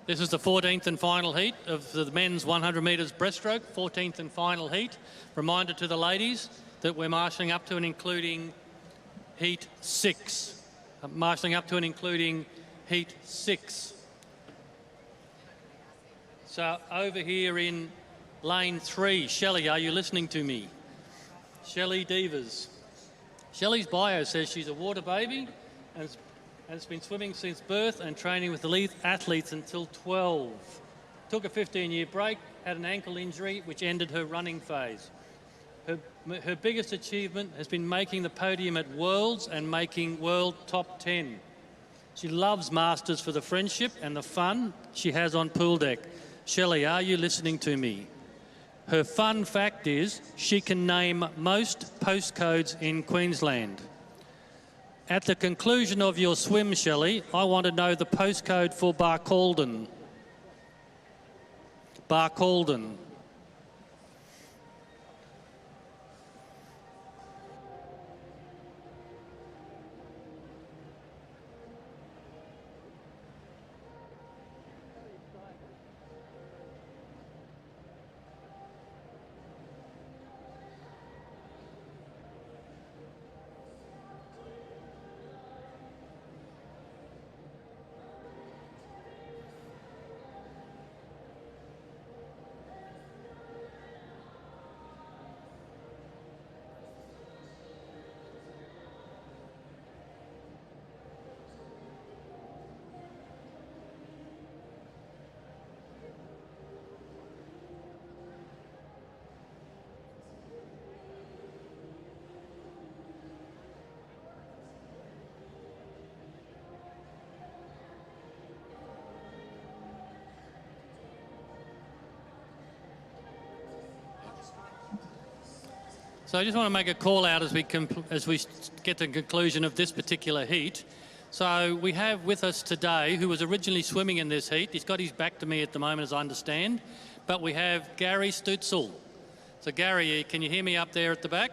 This is the 14th and final heat of the men's 100 metres breaststroke, 14th and final heat. Reminder to the ladies that we're marshalling up to and including heat 6. Marshalling up to and including heat 6. So over here in lane 3, Shelley, are you listening to me? Shelley Devers. Shelley's bio says she's a water baby and has been swimming since birth and training with elite athletes until 12. Took a 15-year break, had an ankle injury which ended her running phase. Her biggest achievement has been making the podium at Worlds and making World Top 10. She loves Masters for the friendship and the fun she has on pool deck. Shelley, are you listening to me? Her fun fact is she can name most postcodes in Queensland. At the conclusion of your swim, Shelley, I want to know the postcode for Barcaldine. Barcaldine. So I just want to make a call out as we get to the conclusion of this particular heat. So we have with us today, who was originally swimming in this heat, he's got his back to me at the moment as I understand, but we have Gary Stutzel. So Gary, can you hear me up there at the back?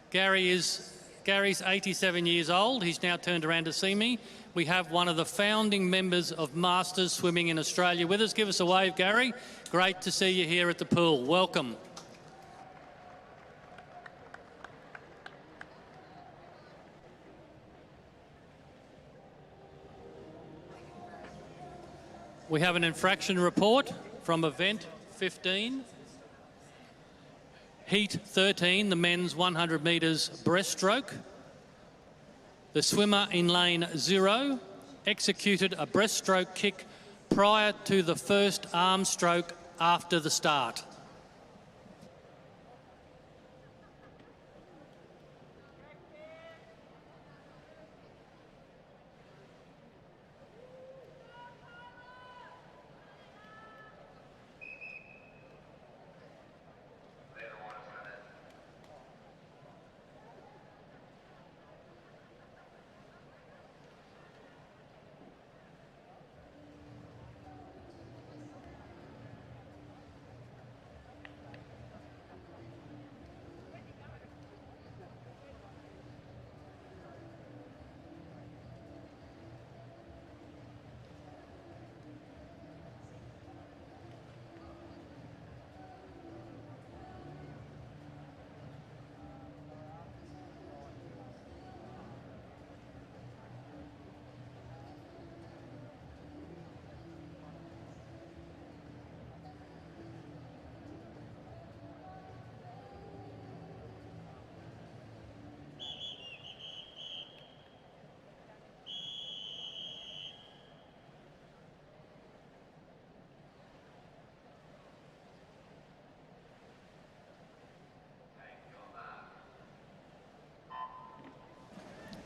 Gary's 87 years old. He's now turned around to see me. We have one of the founding members of Masters Swimming in Australia with us. Give us a wave, Gary. Great to see you here at the pool. Welcome. We have an infraction report from event 15. Heat 13, the men's 100 metres breaststroke. The swimmer in lane 0 executed a breaststroke kick prior to the first arm stroke after the start.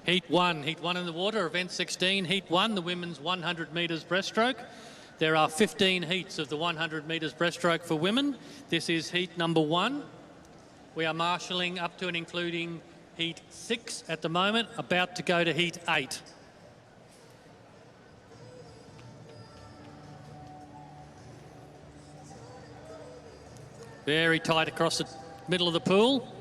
Heat 1 in the water, event 16, Heat 1, the women's 100 metres breaststroke. There are 15 heats of the 100 metres breaststroke for women. This is heat number 1. We are marshalling up to and including heat 6 at the moment, about to go to heat 8. Very tight across the middle of the pool.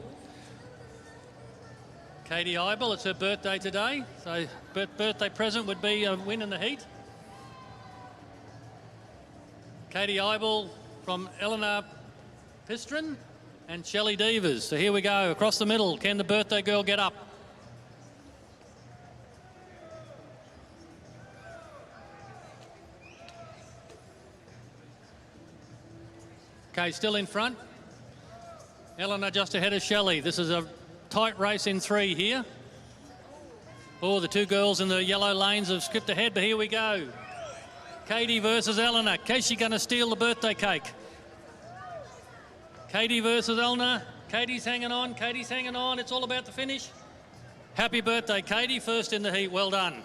Katie Eibel, it's her birthday today, so birthday present would be a win in the heat. Katie Eibel from Eleanor Pistrin and Shelley Devers. So here we go, across the middle. Can the birthday girl get up? Okay, still in front. Eleanor just ahead of Shelley. This is a tight race in 3 here. Oh, the 2 girls in the yellow lanes have skipped ahead, but here we go. Katie versus Eleanor. Is she going to steal the birthday cake? Katie versus Eleanor. Katie's hanging on. Katie's hanging on. It's all about the finish. Happy birthday, Katie. First in the heat. Well done.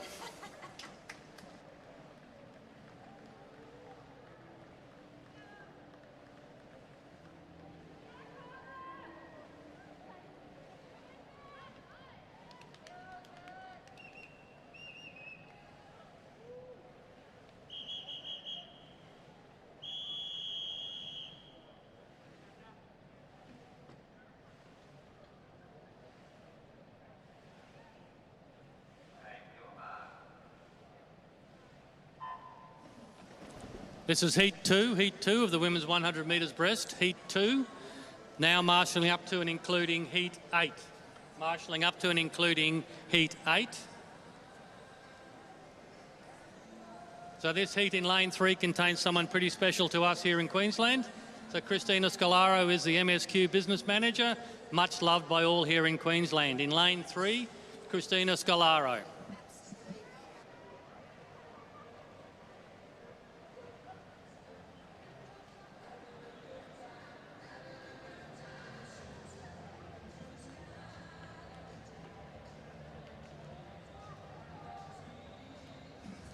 This is heat 2 of the women's 100 metres breast. Heat 2, now marshalling up to and including heat 8. Marshalling up to and including heat 8. So this heat in lane 3 contains someone pretty special to us here in Queensland. So Christina Scalaro is the MSQ business manager, much loved by all here in Queensland. In lane 3, Christina Scalaro.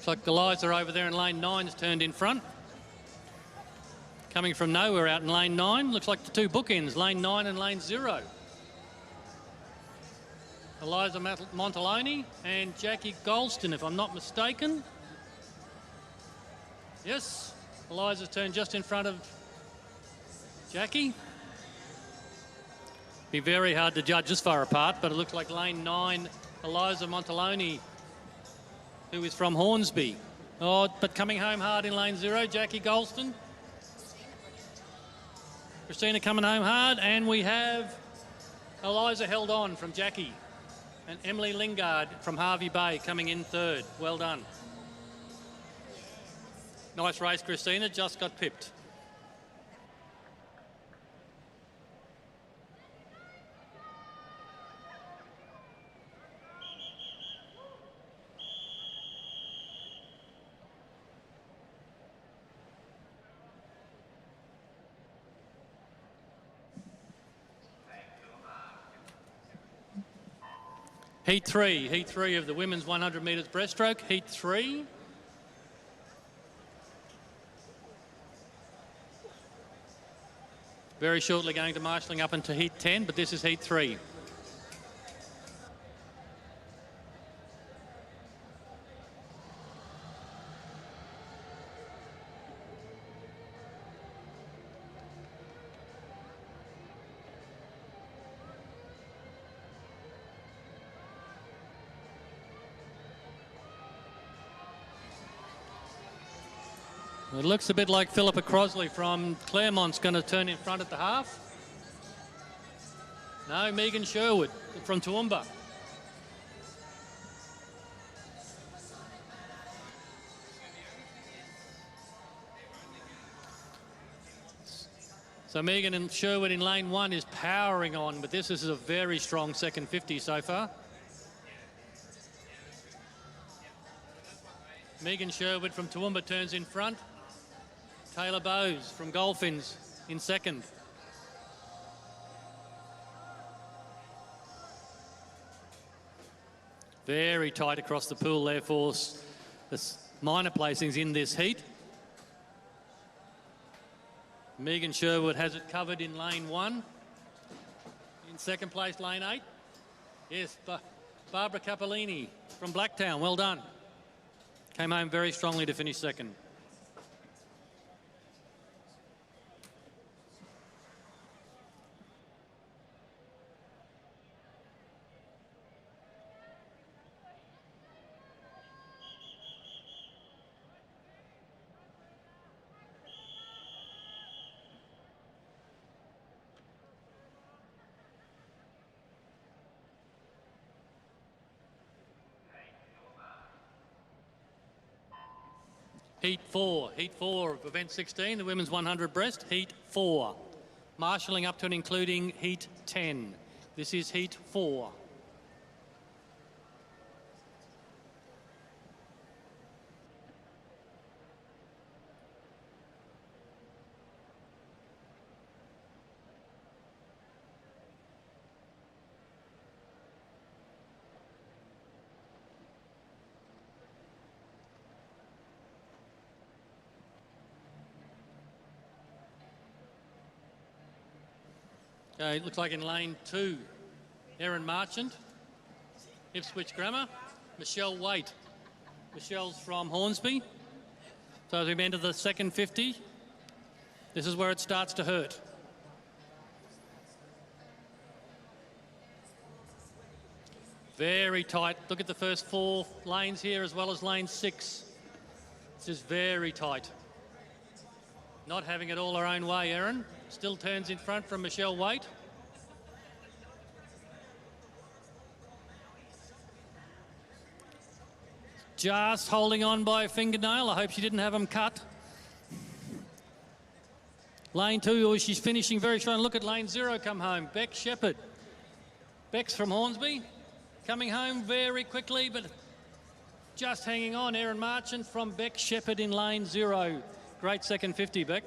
Looks like Eliza over there in lane 9's turned in front. Coming from nowhere out in lane 9. Looks like the 2 bookends, lane 9 and lane 0. Eliza Montaloni and Jackie Golston, if I'm not mistaken. Yes, Eliza's turned just in front of Jackie. Be very hard to judge this far apart, but it looks like lane 9, Eliza Montaloni, who is from Hornsby. Oh, but coming home hard in lane 0, Jackie Golston. Christina coming home hard, and we have Eliza held on from Jackie. And Emily Lingard from Harvey Bay coming in 3rd. Well done. Nice race, Christina, just got pipped. Heat 3 of the women's 100 metres breaststroke, heat 3. Very shortly going to marshalling up into heat 10, but this is heat 3. It looks a bit like Philippa Crosley from Claremont's going to turn in front at the half. No, Megan Sherwood from Toowoomba. So Megan and Sherwood in lane 1 is powering on, but this is a very strong second 50 so far. Megan Sherwood from Toowoomba turns in front. Taylor Bowes from Golfins in 2nd. Very tight across the pool there for the minor placings in this heat. Megan Sherwood has it covered in lane 1. In 2nd place, lane 8. Yes, Barbara Capolini from Blacktown, well done. Came home very strongly to finish 2nd. Heat 4 of event 16, the women's 100 breast, Heat 4. Marshalling up to and including Heat 10. This is Heat 4. Okay, it looks like in lane 2, Erin Marchant, Ipswich Grammar, Michelle Waite. Michelle's from Hornsby. So as we enter the second 50, this is where it starts to hurt. Very tight. Look at the first 4 lanes here as well as lane 6. This is very tight. Not having it all her own way, Erin. Still turns in front from Michelle Waite. Just holding on by a fingernail. I hope she didn't have them cut. Lane 2, she's finishing very strong. Look at lane 0 come home. Beck Shepherd. Beck's from Hornsby. Coming home very quickly, but just hanging on. Erin Marchant from Beck Shepherd in lane 0. Great second 50, Beck.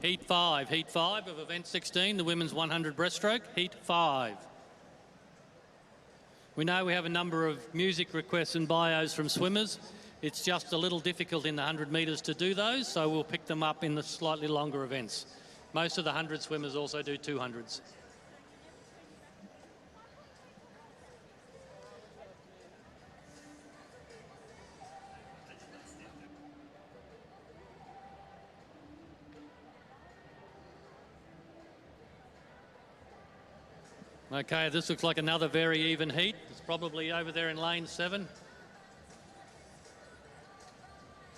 Heat 5 of event 16, the women's 100 breaststroke, Heat 5. We know we have a number of music requests and bios from swimmers. It's just a little difficult in the 100 metres to do those, so we'll pick them up in the slightly longer events. Most of the 100 swimmers also do 200s. Okay, this looks like another very even heat. It's probably over there in lane 7.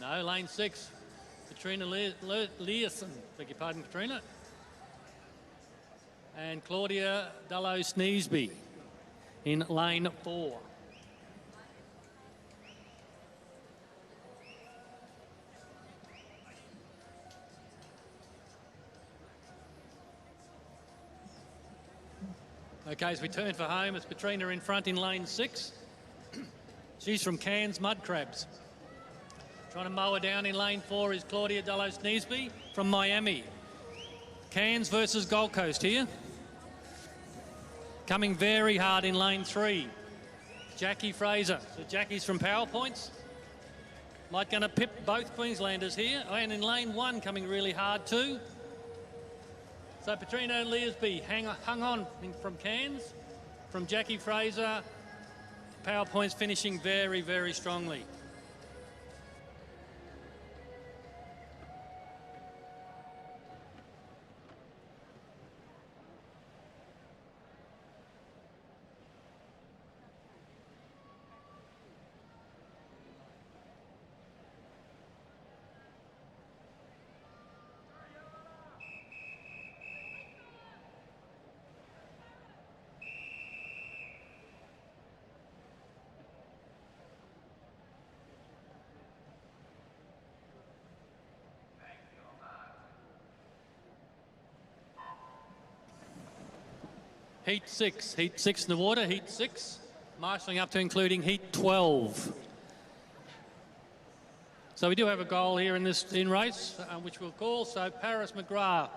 No, lane 6. Katrina Learson, beg your pardon, Katrina. And Claudia Dallow-Sneesby in lane 4. Okay, as we turn for home, it's Katrina in front in lane 6. She's from Cairns Mud Crabs. Trying to mow her down in lane 4 is Claudia Dallow-Sneesby from Miami. Cairns versus Gold Coast here. Coming very hard in lane 3. Jackie Fraser. So Jackie's from PowerPoints. Might going to pip both Queenslanders here. And in lane 1 coming really hard too. So Petrina Learsby hung on from Cairns, from Jackie Fraser. PowerPoint's finishing very, very strongly. Heat 6 in the water, Heat 6, marshalling up to including Heat 12. So we do have a goal here in this race, which we'll call. So Paris McGrath.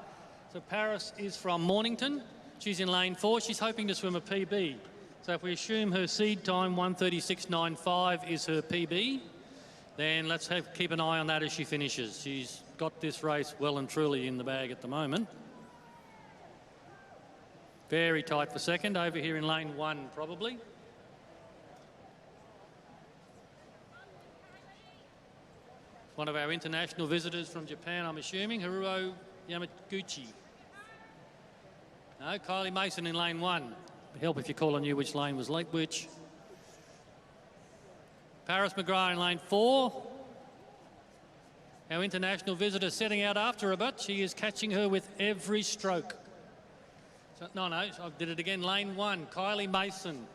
So Paris is from Mornington. She's in lane 4. She's hoping to swim a PB. So if we assume her seed time 1:36.95 is her PB, then let's keep an eye on that as she finishes. She's got this race well and truly in the bag at the moment. Very tight for second, over here in lane 1 probably. One of our international visitors from Japan, I'm assuming, Haruo Yamaguchi. No, Kylie Mason in lane 1. Help if you call on you which lane was late which. Paris McGrath in lane 4. Our international visitor setting out after her, but she is catching her with every stroke. So, no, I did it again. Lane 1, Kylie Mason.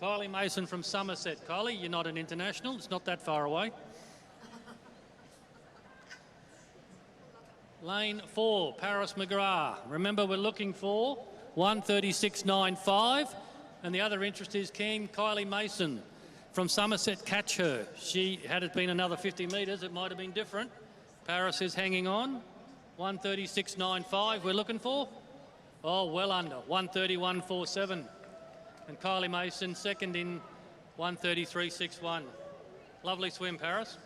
Kylie Mason from Somerset. Kylie, you're not an international. It's not that far away. Lane 4, Paris McGrath. Remember, we're looking for 1:36.95. And the other interest is, can Kylie Mason from Somerset catch her? Had it been another 50 metres, it might have been different. Paris is hanging on. 1:36.95 we're looking for. Oh, well under. 1:31.47. And Kylie Mason second in 1:33.61. Lovely swim, Paris.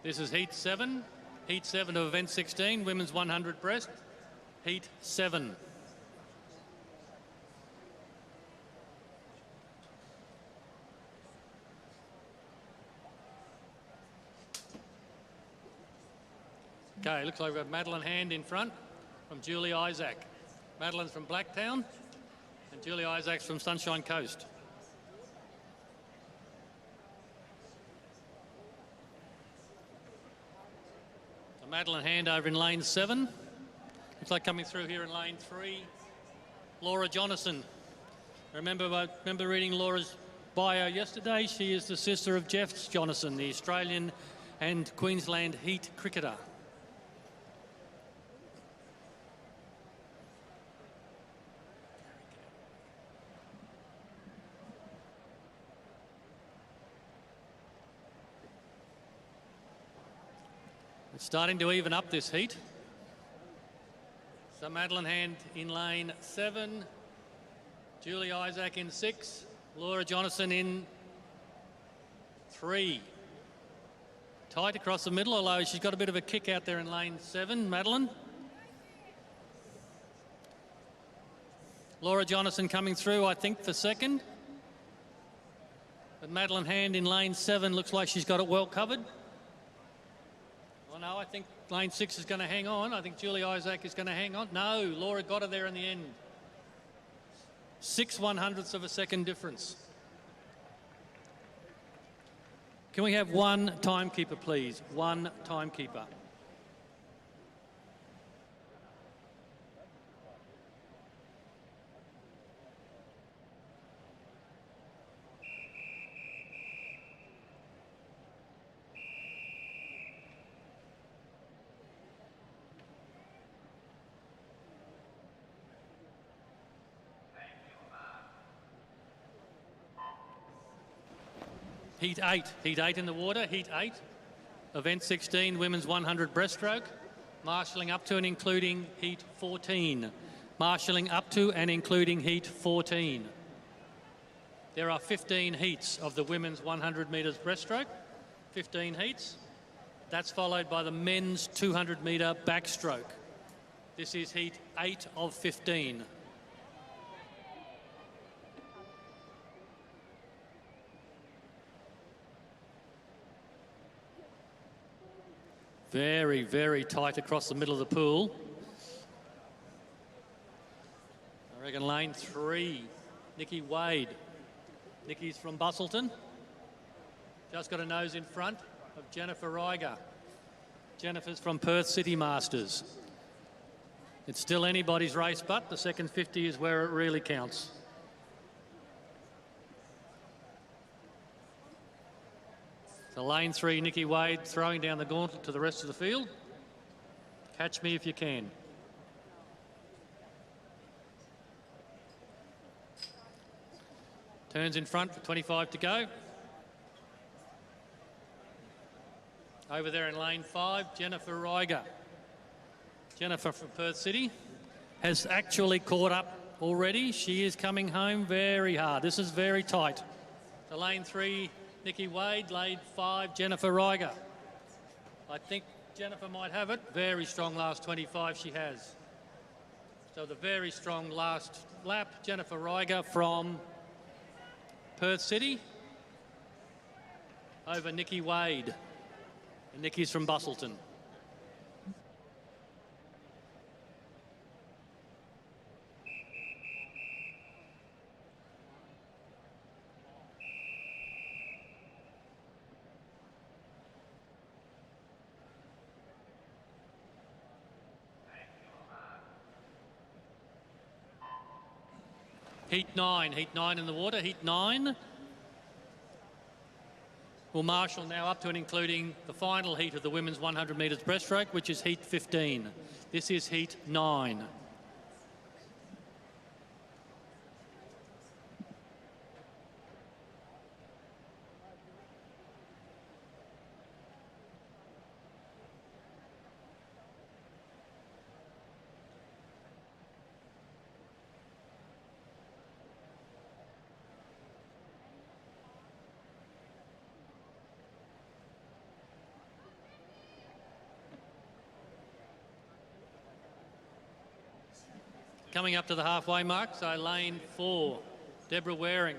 This is Heat 7 of event 16, women's 100 breast, Heat 7. Okay, looks like we've got Madeline Hand in front from Julie Isaac. Madeline's from Blacktown and Julie Isaac's from Sunshine Coast. Madeline Hand over in lane 7. Looks like coming through here in lane 3, Laura Jonathan. Remember reading Laura's bio yesterday. She is the sister of Jeff Jonathan, the Australian and Queensland Heat cricketer. It's starting to even up this heat. So Madeline Hand in lane 7, Julie Isaac in 6, Laura Jonathan in 3. Tight across the middle, although she's got a bit of a kick out there in lane 7, Madeline. Laura Jonathan coming through, I think, for second. But Madeline Hand in lane 7 looks like she's got it well covered. Well, no, I think lane 6 is going to hang on. I think Julie Isaac is going to hang on. No, Laura got her there in the end. 6/100ths of a second difference. Can we have one timekeeper, please? One timekeeper. Heat 8 in the water, Heat 8. Event 16, women's 100 breaststroke. Marshalling up to and including Heat 14. Marshalling up to and including Heat 14. There are 15 heats of the women's 100 metres breaststroke. 15 heats. That's followed by the men's 200 metre backstroke. This is Heat 8 of 15. Very, very tight across the middle of the pool. I reckon lane 3, Nikki Wade. Nikki's from Busselton. Just got a nose in front of Jennifer Ryger. Jennifer's from Perth City Masters. It's still anybody's race, but the second 50 is where it really counts. So lane 3, Nikki Wade throwing down the gauntlet to the rest of the field. Catch me if you can. Turns in front for 25 to go. Over there in lane 5, Jennifer Ryger. Jennifer from Perth City has actually caught up already. She is coming home very hard. This is very tight. So lane 3, Nikki Wade. Lane 5, Jennifer Ryger. I think Jennifer might have it. Very strong last 25 she has. So the very strong last lap, Jennifer Ryger from Perth City over Nikki Wade. And Nikki's from Bustleton. Heat 9 in the water, Heat 9. We'll marshal now up to and including the final heat of the women's 100 metres breaststroke, which is Heat 15. This is Heat 9. Coming up to the halfway mark, so lane 4, Deborah Waring.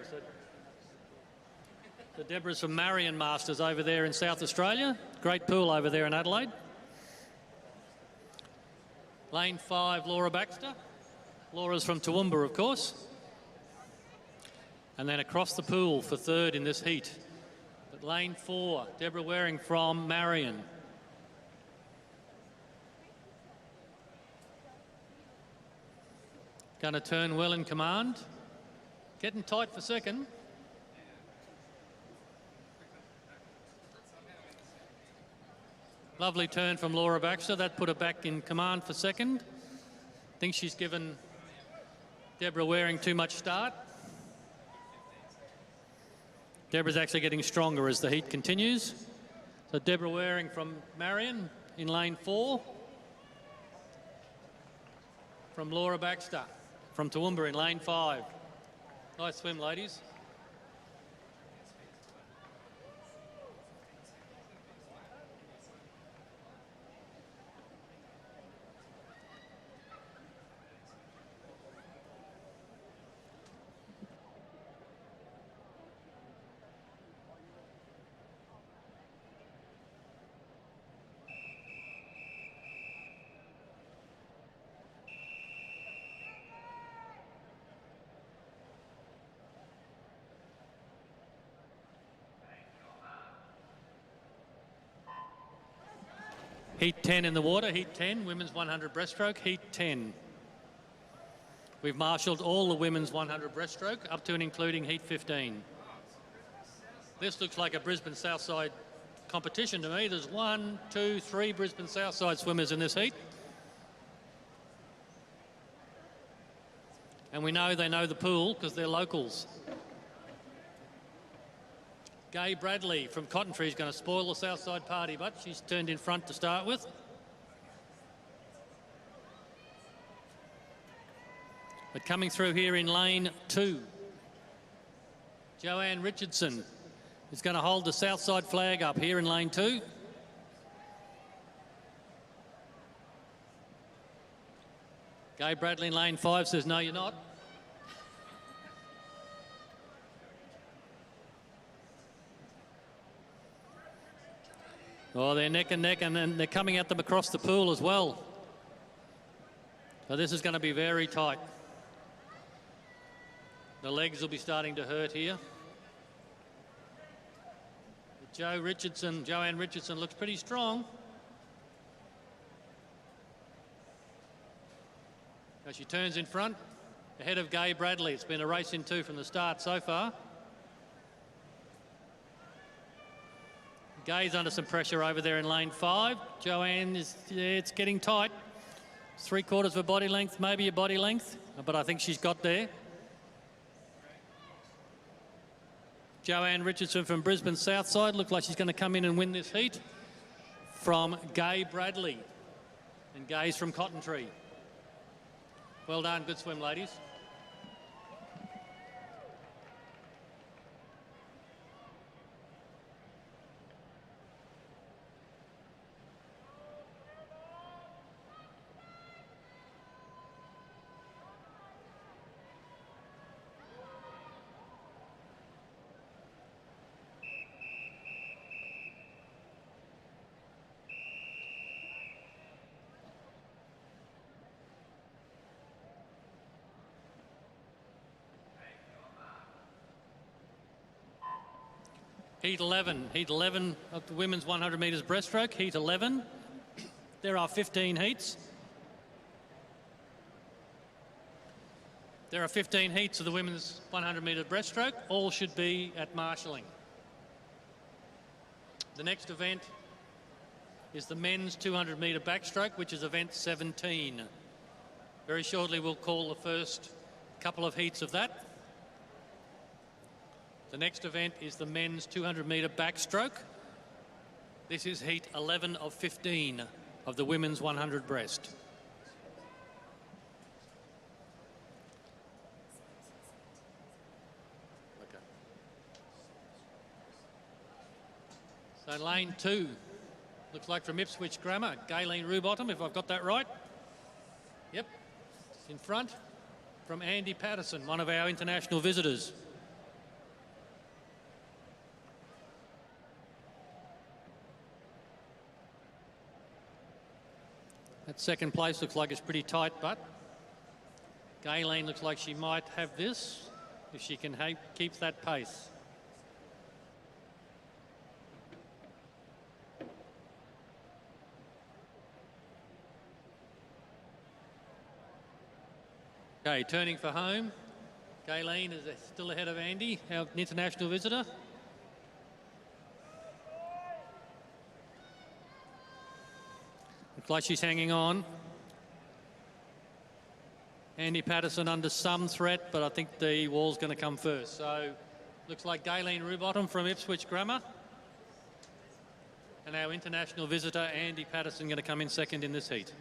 So Deborah's from Marion Masters over there in South Australia. Great pool over there in Adelaide. Lane 5, Laura Baxter. Laura's from Toowoomba, of course. And then across the pool for third in this heat. But lane 4, Deborah Waring from Marion. Going to turn well in command. Getting tight for second. Lovely turn from Laura Baxter. That put her back in command for second. I think she's given Deborah Waring too much start. Deborah's actually getting stronger as the heat continues. So Deborah Waring from Marion in lane 4. From Laura Baxter from Toowoomba in lane 5. Nice swim, ladies. Heat 10 in the water, Heat 10, women's 100 breaststroke, Heat 10. We've marshalled all the women's 100 breaststroke up to and including Heat 15. This looks like a Brisbane Southside competition to me. There's 1, 2, 3 Brisbane Southside swimmers in this heat. And we know they know the pool because they're locals. Gai Bradley from Cottontree is going to spoil the Southside party, but she's turned in front to start with. But coming through here in lane 2, Joanne Richardson is going to hold the Southside flag up here in lane 2. Gai Bradley in lane 5 says, no, you're not. Oh, they're neck and neck, and then they're coming at them across the pool as well. So this is going to be very tight. The legs will be starting to hurt here. Joanne Richardson looks pretty strong. As she turns in front, ahead of Gai Bradley. It's been a race in 2 from the start so far. Gai's under some pressure over there in lane 5. Joanne it's getting tight. 3/4 of a body length, maybe a body length, but I think she's got there. Joanne Richardson from Brisbane Southside. Looks like she's going to come in and win this heat from Gay Bradley. And Gay's from Cotton Tree. Well done, good swim, ladies. Heat 11 of the women's 100 metres breaststroke, Heat 11. There are 15 heats. There are 15 heats of the women's 100 metre breaststroke. All should be at marshalling. The next event is the men's 200 metre backstroke, which is event 17. Very shortly we'll call the first couple of heats of that. The next event is the men's 200 metre backstroke. This is heat 11 of 15 of the women's 100 breast. Okay. So lane 2, looks like from Ipswich Grammar, Gayleen Rubottom, if I've got that right. Yep, in front from Andy Patterson, one of our international visitors. That second place looks like it's pretty tight, but Gayleen looks like she might have this if she can keep that pace. Okay, turning for home. Gayleen is still ahead of Andy, our international visitor. Looks like she's hanging on. Andy Patterson under some threat, but I think the wall's going to come first. So looks like Gayleen Rubottom from Ipswich Grammar. And our international visitor, Andy Patterson, going to come in second in this heat.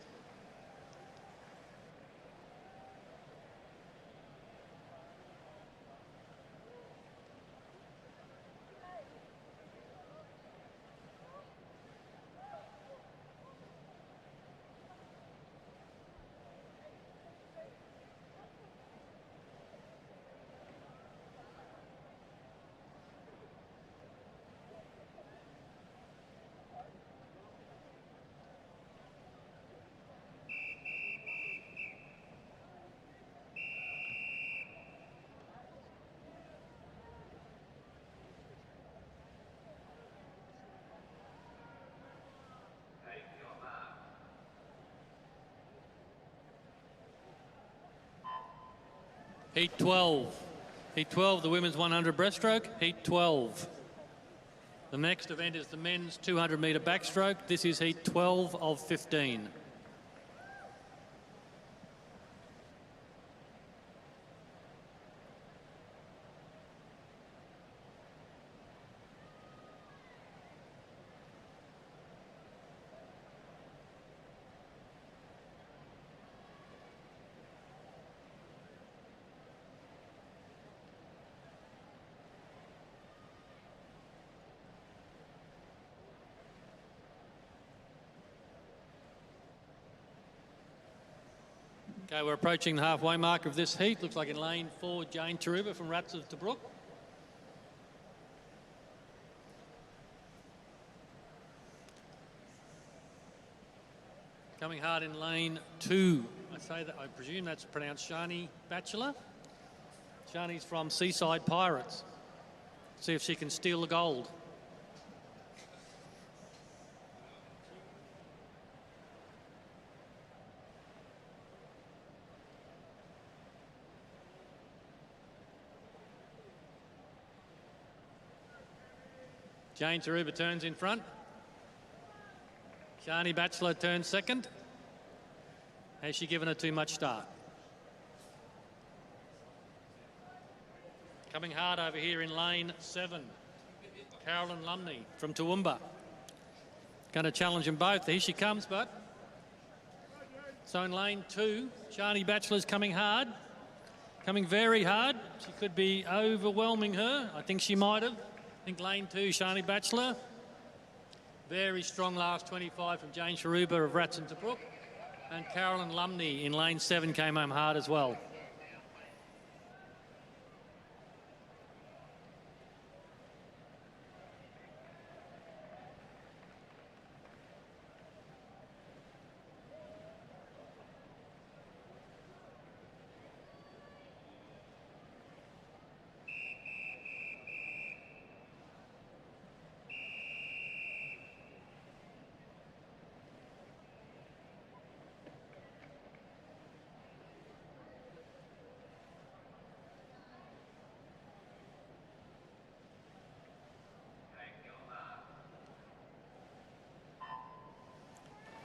Heat 12. Heat 12, the women's 100 breaststroke. Heat 12. The next event is the men's 200 metre backstroke. This is heat 12 of 15. Okay, we're approaching the halfway mark of this heat. Looks like in lane 4, Jane Taruba from Rats of Tobruk. Coming hard in lane 2. I presume that's pronounced Shani Batchelor. Shani's from Seaside Pirates. See if she can steal the gold. Jane Taruba turns in front. Shani Batchelor turns second. Has she given her too much start? Coming hard over here in lane 7. Carolyn Lumley from Toowoomba. Going to challenge them both. Here she comes, but... So in lane 2, Shani Batchelor's coming hard. Coming very hard. She could be overwhelming her. I think she might have. I think lane 2, Shani Batchelor. Very strong last 25 from Jane Sharuba of Ratson to Brook. And Carolyn Lumley in lane 7 came home hard as well.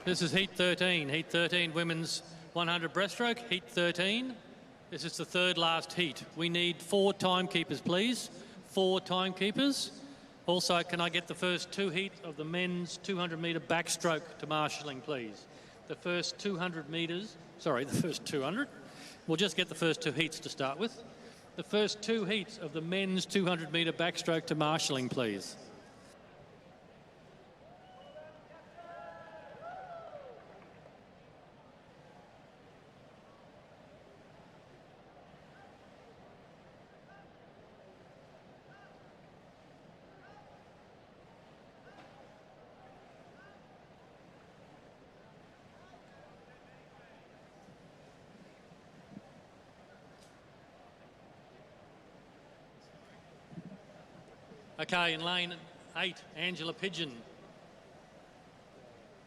This is heat 13. Heat 13 women's 100 breaststroke. Heat 13. This is the third last heat. We need 4 timekeepers, please. 4 timekeepers. Also, can I get the first 2 heats of the men's 200-metre backstroke to marshalling, please? The first 200 metres. Sorry, the first 200. We'll just get the first 2 heats to start with. The first 2 heats of the men's 200-metre backstroke to marshalling, please. Okay, in lane 8, Angela Pigeon.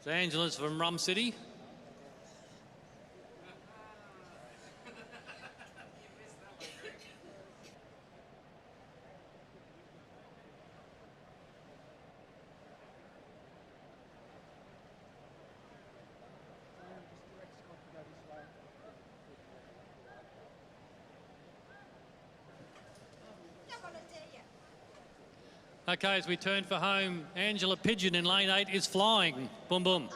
So Angela's from Rum City. Okay, as we turn for home, Angela Pigeon in lane 8 is flying. Boom, boom.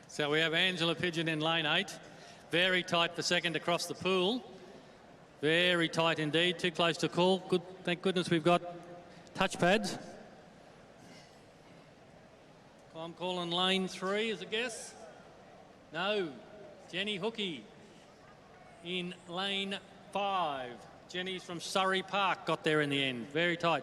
So we have Angela Pigeon in lane 8. Very tight for second across the pool. Very tight indeed, too close to call. Good, thank goodness we've got touchpads. I'm calling lane 3 as a guess. No, Jenny Hookey in lane 5. Jenny's from Surrey Park, got there in the end, very tight.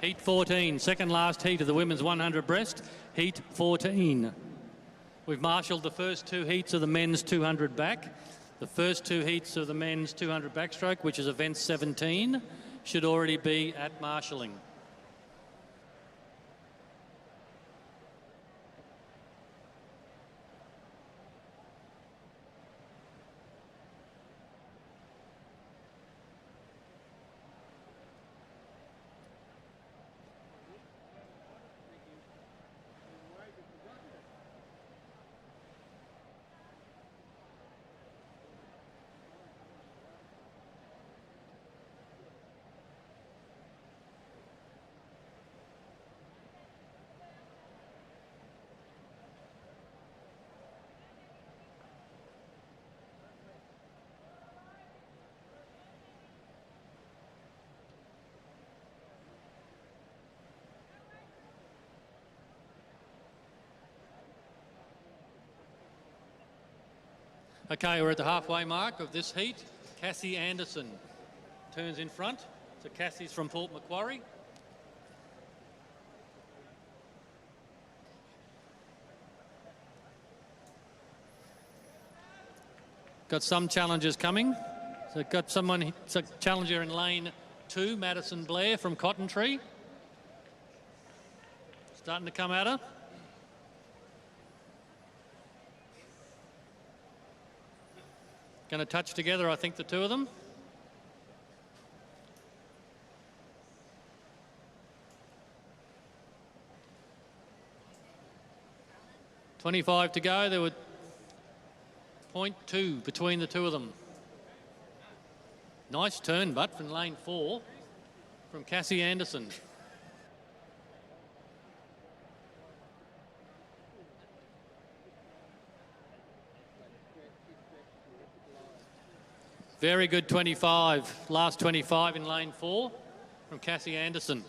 Heat 14, second last heat of the women's 100 breast, heat 14. We've marshalled the first 2 heats of the men's 200 back. The first 2 heats of the men's 200 backstroke, which is event 17, should already be at marshalling. Okay, we're at the halfway mark of this heat. Cassie Anderson turns in front. So Cassie's from Port Macquarie. Got some challengers coming. So got someone, so challenger in lane 2, Madison Blair from Cotton Tree. Starting to come at her. Going to touch together, I think, the two of them. .25 to go. There were .2 between the two of them. Nice turn, but from lane 4 from Cassie Anderson. Very good 25. Last 25 in lane 4 from Cassie Anderson.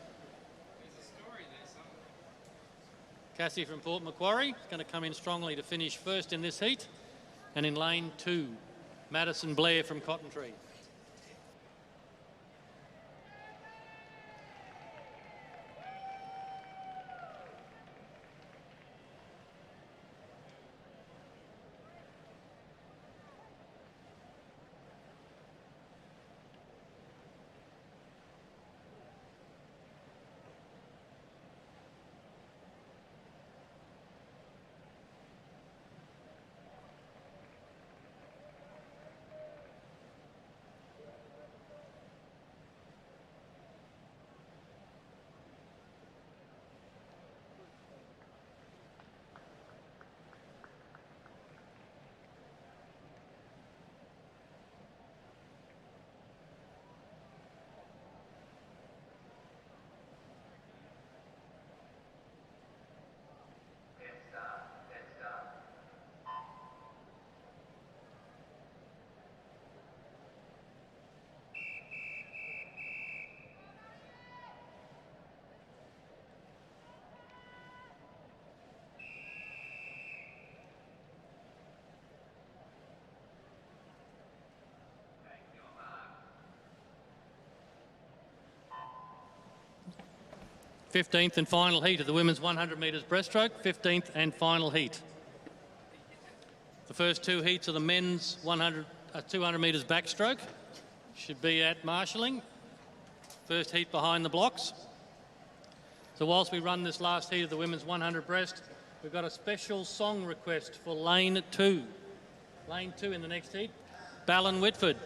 Cassie from Port Macquarie is going to come in strongly to finish first in this heat. And in lane 2, Madison Blair from Cotton Tree. .15th and final heat of the women's 100 metres breaststroke, 15th and final heat. The first two heats of the men's 200 metres backstroke should be at marshalling. First heat behind the blocks. So whilst we run this last heat of the women's 100 breast, we've got a special song request for lane 2. Lane 2 in the next heat, Ballon Whitford.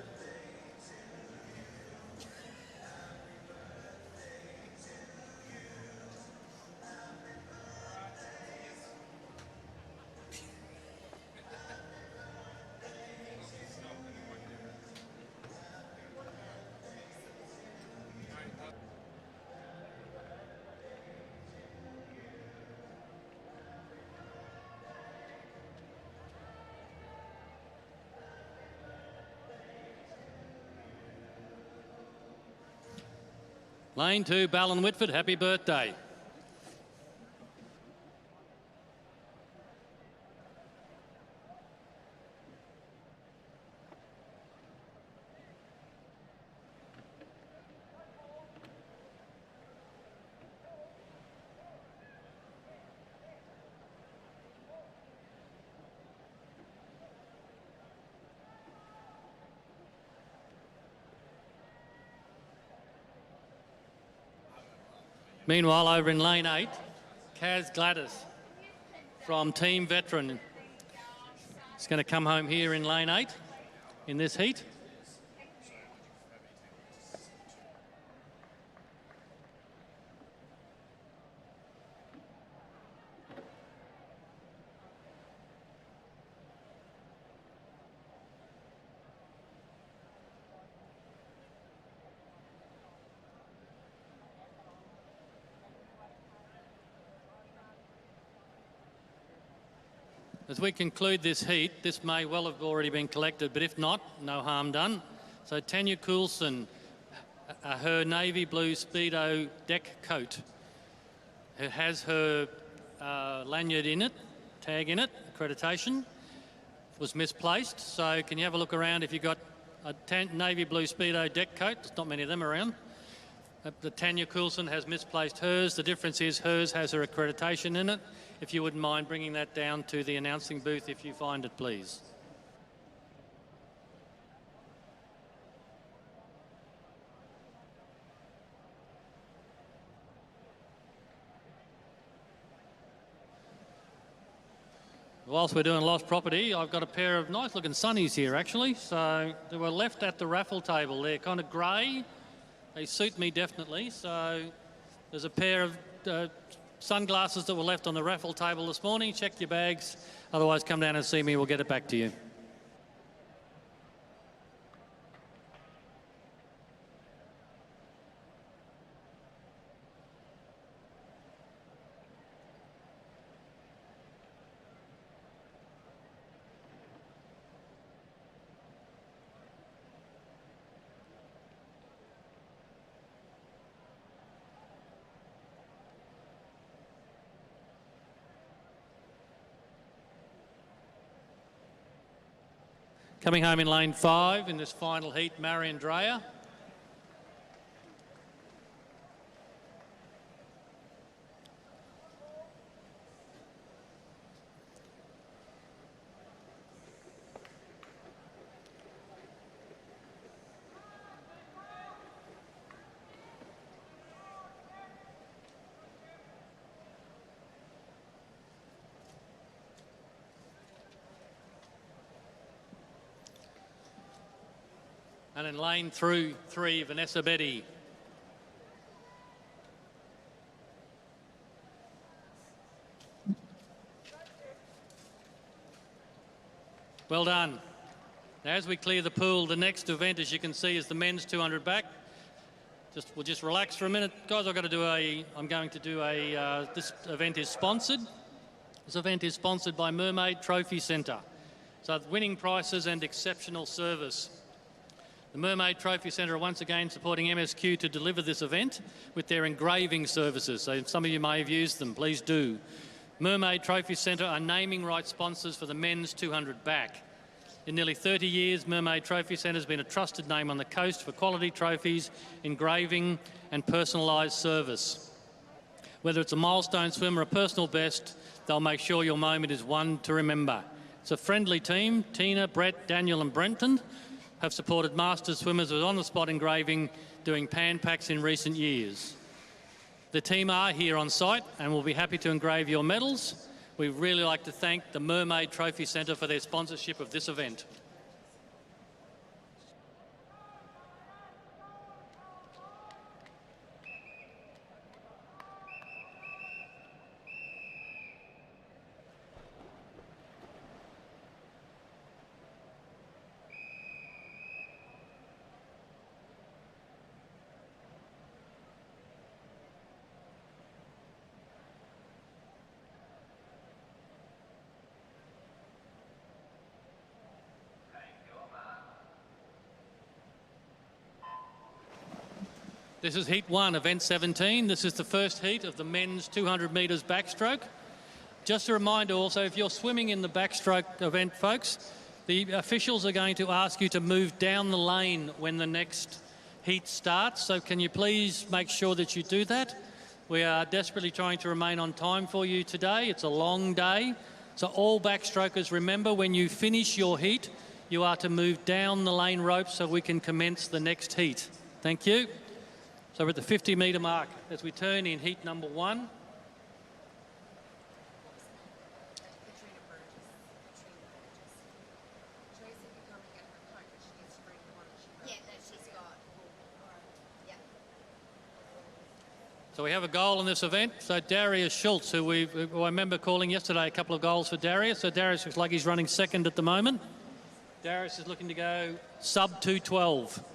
Lane 2, Ballon Whitford, happy birthday. Meanwhile, over in lane 8, Kaz Gladys from Team Veteran is going to come home here in lane 8 in this heat. As we conclude this heat, this may well have already been collected, but if not, no harm done. So Tanya Coulson, her navy blue Speedo deck coat, it has her lanyard in it, tag in it, accreditation. was misplaced. So can you have a look around if you've got a navy blue Speedo deck coat? There's not many of them around. The Tanya Coulson has misplaced hers. The difference is hers has her accreditation in it. If you wouldn't mind bringing that down to the announcing booth if you find it, please. Whilst we're doing lost property, I've got a pair of nice looking sunnies here actually. So they were left at the raffle table. They're kind of grey. They suit me definitely. So there's a pair of sunglasses that were left on the raffle table this morning. Check your bags. Otherwise come down and see me. We'll get it back to you. Coming home in lane 5 in this final heat, Marion Dreyer. And in lane 3, Vanessa Betty. Well done. Now, as we clear the pool, the next event, as you can see, is the men's 200 back. We'll just relax for a minute. Guys, I'm going to do a, this event is sponsored. This event is sponsored by Mermaid Trophy Centre. So winning prizes and exceptional service. The Mermaid Trophy Centre are once again supporting MSQ to deliver this event with their engraving services. So some of you may have used them, please do. Mermaid Trophy Centre are naming rights sponsors for the men's 200 back. In nearly 30 years, Mermaid Trophy Centre has been a trusted name on the coast for quality trophies, engraving and personalised service. Whether it's a milestone swim or a personal best, they'll make sure your moment is one to remember. It's a friendly team. Tina, Brett, Daniel and Brenton have supported Masters swimmers with on-the-spot engraving, doing pan packs in recent years. The team are here on site and will be happy to engrave your medals. We'd really like to thank the Mermaid Trophy Centre for their sponsorship of this event. This is heat 1, event 17. This is the first heat of the men's 200 metres backstroke. Just a reminder also, if you're swimming in the backstroke event, folks, the officials are going to ask you to move down the lane when the next heat starts. So can you please make sure that you do that? We are desperately trying to remain on time for you today. It's a long day. So all backstrokers, remember when you finish your heat, you are to move down the lane rope so we can commence the next heat. Thank you. So we're at the 50 metre mark as we turn in heat number 1. So we have a goal in this event. So Darius Schultz, who I remember calling yesterday a couple of goals for Darius. So Darius looks like he's running second at the moment. Darius is looking to go sub 212.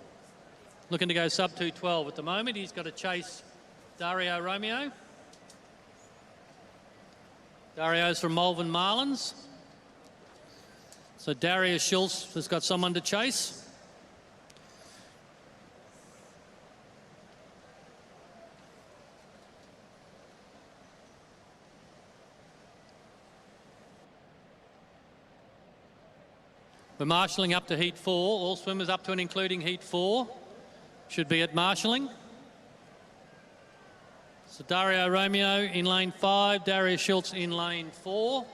Looking to go sub 212 at the moment. He's got to chase Dario Romeo. Dario's from Malvern Marlins. So Darius Schultz has got someone to chase. We're marshalling up to heat 4. All swimmers up to and including heat 4 should be at marshalling. So Dario Romeo in lane 5, Darius Schultz in lane 4.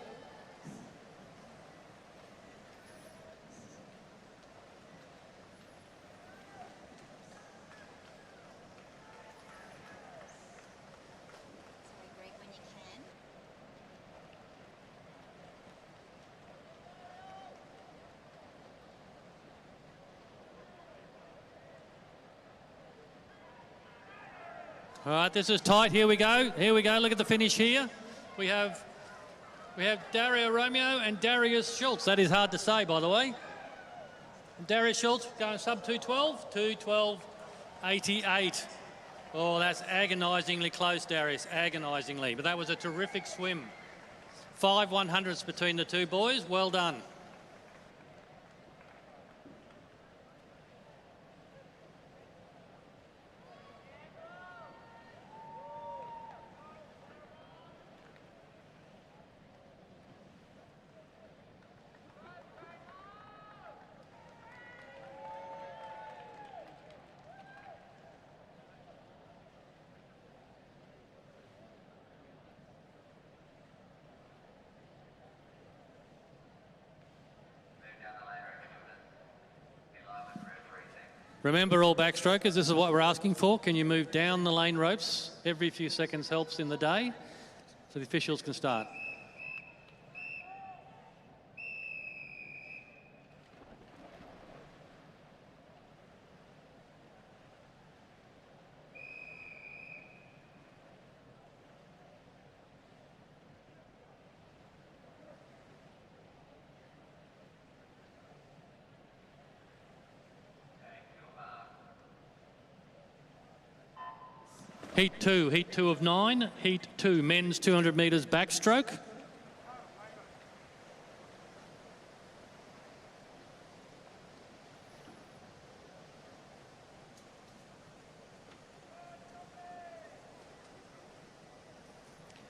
All right, this is tight. Here we go. Here we go. Look at the finish here. We have Dario Romeo and Darius Schultz. That is hard to say, by the way. Darius Schultz going sub 212, 212.88. Oh, that's agonisingly close, Darius, agonisingly. But that was a terrific swim. 5 100ths between the two boys. Well done. Remember, all backstrokers, this is what we're asking for. Can you move down the lane ropes? Every few seconds helps in the day, so the officials can start. Heat 2 of 9, Heat 2, men's 200 metres backstroke.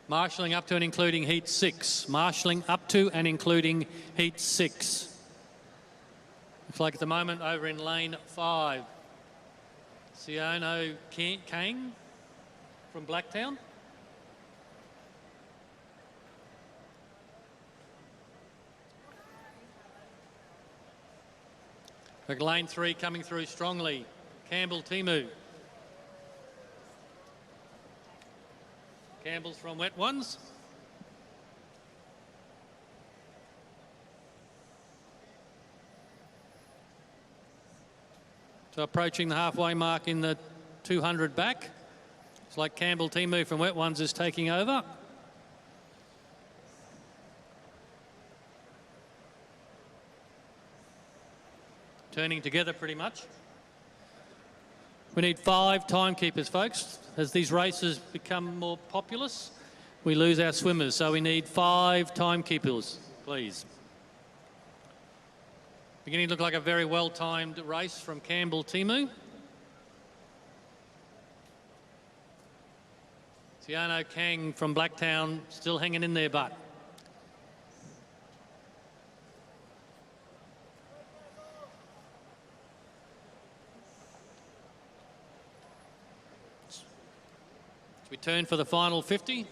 Marshalling up to and including Heat 6. Marshalling up to and including Heat 6. Looks like at the moment over in lane 5. Siono Kang from Blacktown. Lane 3 coming through strongly. Campbell Timu. Campbell's from Wet Ones. So approaching the halfway mark in the 200 back. It's like Campbell Timu from Wet Ones is taking over. Turning together pretty much. We need 5 timekeepers, folks. As these races become more populous, we lose our swimmers. So we need 5 timekeepers, please. Beginning to look like a very well-timed race from Campbell Timu. Siono Kang from Blacktown still hanging in there, but. We turn for the final 50.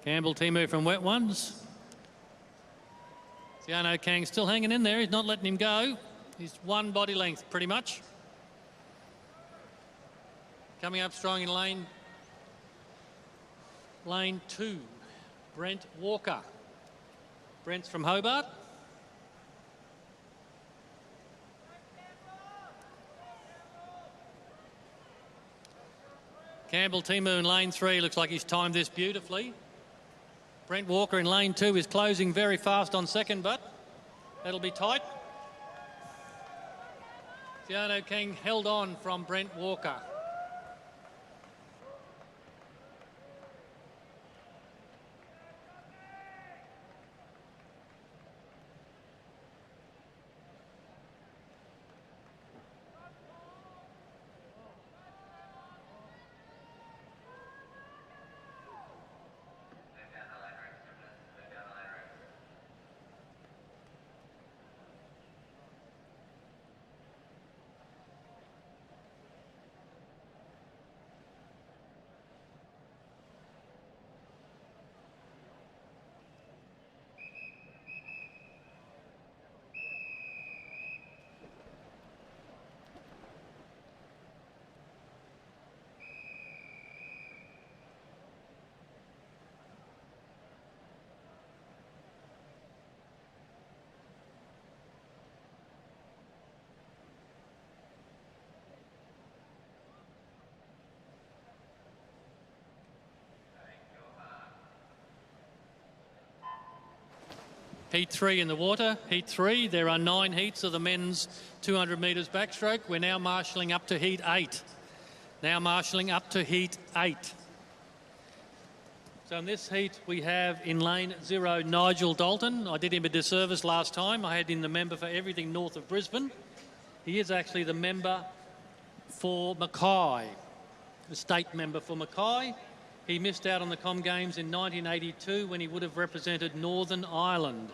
Campbell Timu from Wet Ones. Siono Kang still hanging in there. He's not letting him go. He's 1 body length pretty much. Coming up strong in lane 2, Brent Walker. Brent's from Hobart. Campbell Timu in lane 3 looks like he's timed this beautifully. Brent Walker in lane 2 is closing very fast on second, but that'll be tight. Siono Kang held on from Brent Walker. Heat 3 in the water. Heat 3, there are 9 heats of the men's 200 metres backstroke. We're now marshalling up to Heat 8. Now marshalling up to Heat 8. So in this heat, we have in lane 0, Nigel Dalton. I did him a disservice last time. I had him the member for everything north of Brisbane. He is actually the member for Mackay, the state member for Mackay. He missed out on the Com Games in 1982 when he would have represented Northern Ireland.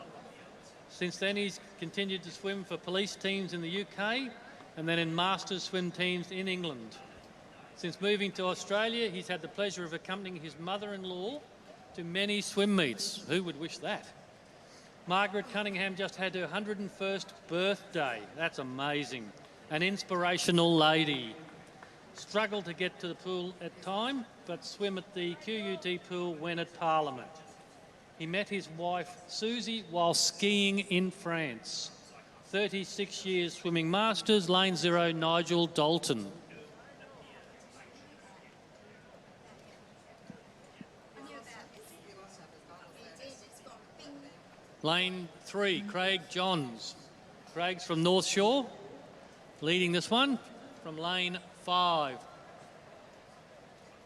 Since then, he's continued to swim for police teams in the UK and then in masters swim teams in England. Since moving to Australia, he's had the pleasure of accompanying his mother-in-law to many swim meets. Who would wish that? Margaret Cunningham just had her 101st birthday. That's amazing. An inspirational lady. Struggled to get to the pool at time, but swim at the QUT pool when at Parliament. He met his wife, Susie, while skiing in France. 36 years swimming masters, lane 0, Nigel Dalton. Lane 3, Craig Johns. Craig's from North Shore, leading this one from lane 5.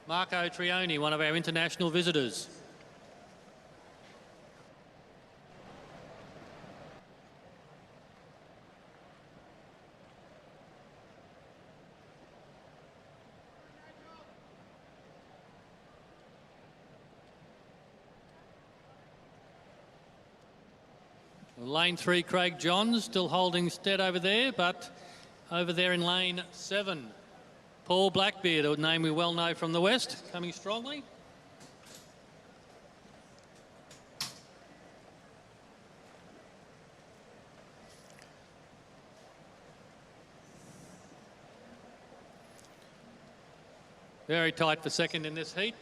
Marco Trioni, one of our international visitors. Lane 3, Craig Johns, still holding stead over there, but over there in lane 7, Paul Blackbeard, a name we well know from the West, coming strongly. Very tight for second in this heat.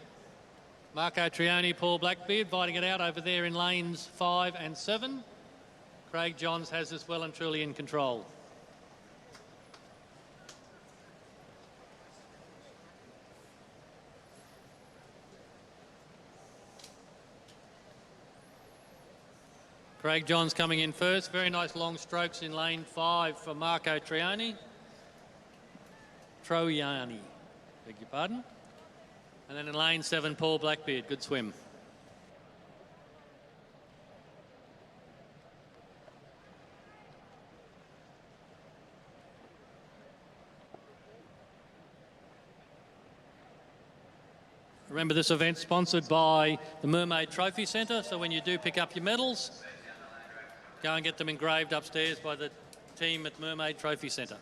Marco Trioni, Paul Blackbeard fighting it out over there in lanes 5 and 7. Craig Johns has this well and truly in control. Craig Johns coming in first. Very nice long strokes in lane 5 for Marco Troiani. Beg your pardon. And then in lane 7, Paul Blackbeard. Good swim. Remember, this event's sponsored by the Mermaid Trophy Centre, so when you do pick up your medals, go and get them engraved upstairs by the team at Mermaid Trophy Centre.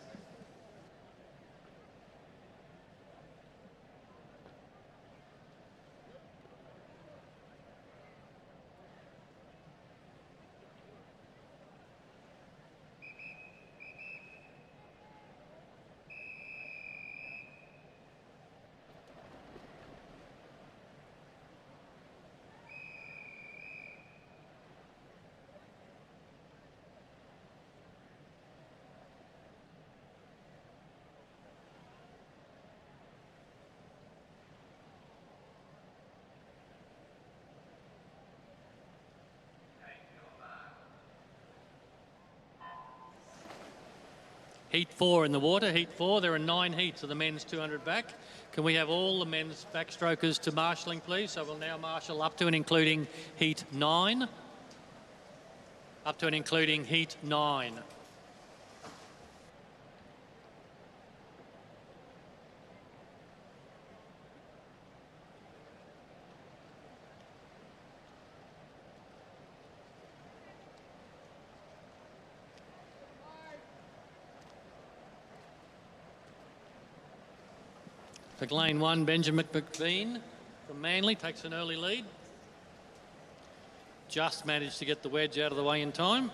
Heat 4 in the water. Heat 4, there are 9 heats of the men's 200 back. Can we have all the men's backstrokers to marshalling, please? So we'll now marshal up to and including Heat 9. Up to and including Heat 9. For lane 1, Benjamin McBean from Manly takes an early lead. Just managed to get the wedge out of the way in time.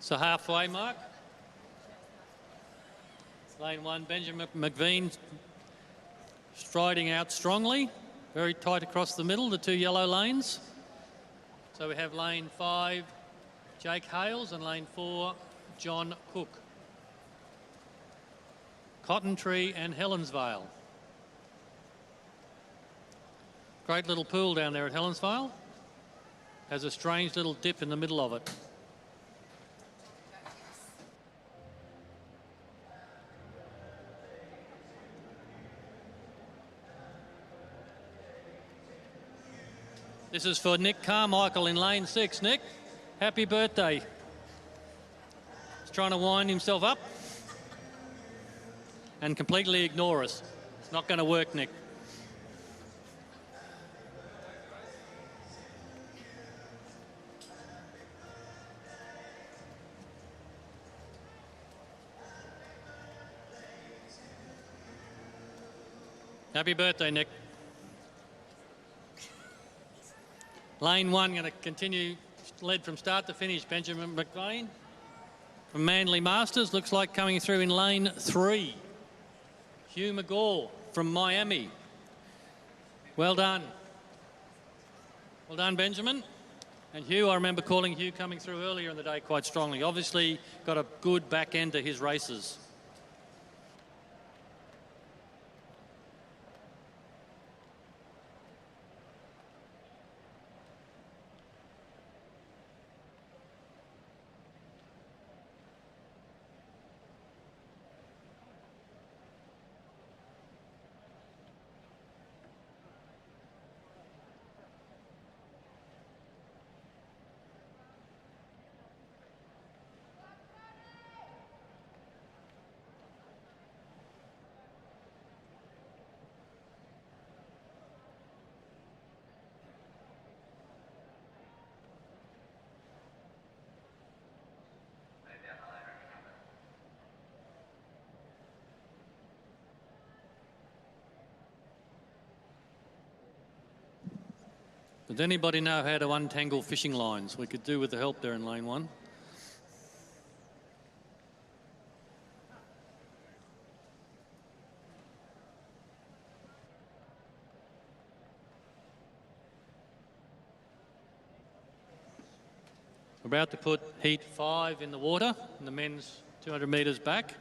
So halfway mark. Lane 1, Benjamin McVean striding out strongly, very tight across the middle, the two yellow lanes. So we have lane 5, Jake Hales, and lane 4, John Cook. Cotton Tree and Helensvale. Great little pool down there at Helensvale. Has a strange little dip in the middle of it. This is for Nick Carmichael in lane 6. Nick, happy birthday. He's trying to wind himself up and completely ignore us. It's not going to work, Nick. Happy birthday, Nick. Lane 1 going to continue, led from start to finish. Benjamin McVean from Manly Masters, looks like coming through in lane 3. Hugh McGaw from Miami. Well done. Well done, Benjamin. And Hugh, I remember calling Hugh coming through earlier in the day quite strongly. Obviously got a good back end to his races. Does anybody know how to untangle fishing lines? We could do with the help there in lane 1. We're about to put heat 5 in the water, in the men's 200 metres back.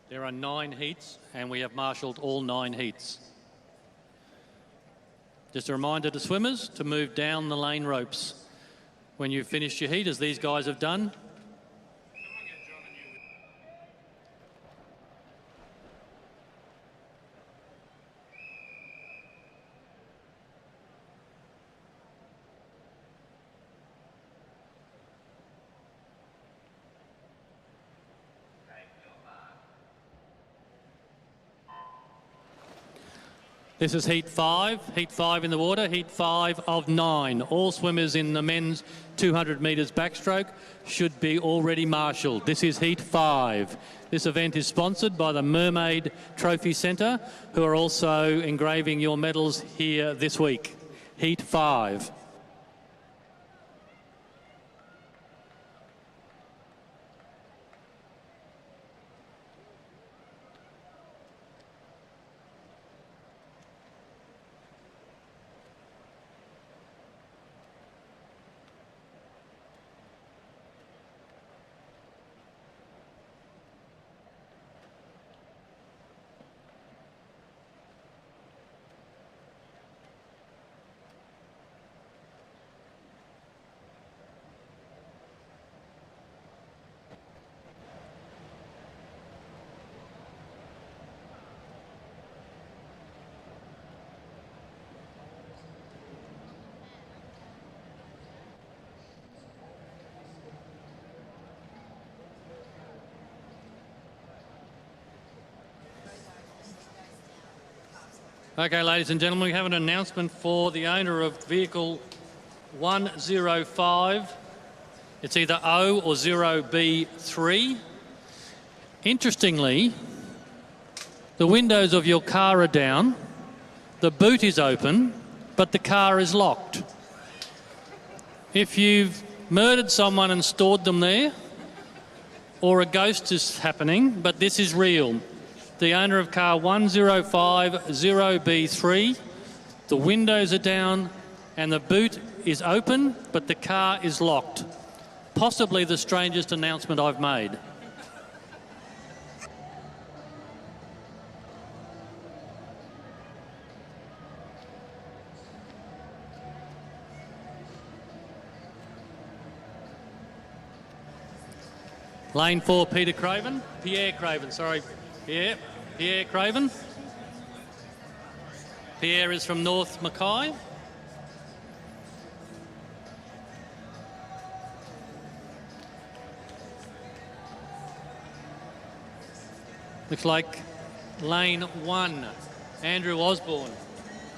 There are 9 heats, and we have marshalled all 9 heats. Just a reminder to swimmers to move down the lane ropes when you've finished your heat, as these guys have done. This is heat 5 in the water, heat 5 of 9. All swimmers in the men's 200 metres backstroke should be already marshalled. This is heat 5. This event is sponsored by the Mermaid Trophy Centre, who are also engraving your medals here this week. Heat 5. Okay, ladies and gentlemen, we have an announcement for the owner of vehicle 105. It's either O or 0B3. Interestingly, the windows of your car are down, the boot is open, but the car is locked. If you've murdered someone and stored them there, or a ghost is happening, but this is real. The owner of car 1050B3, the windows are down and the boot is open, but the car is locked. Possibly the strangest announcement I've made. Lane 4, Pierre Craven, sorry. Pierre Craven. Pierre is from North Mackay. Looks like lane 1, Andrew Osborne.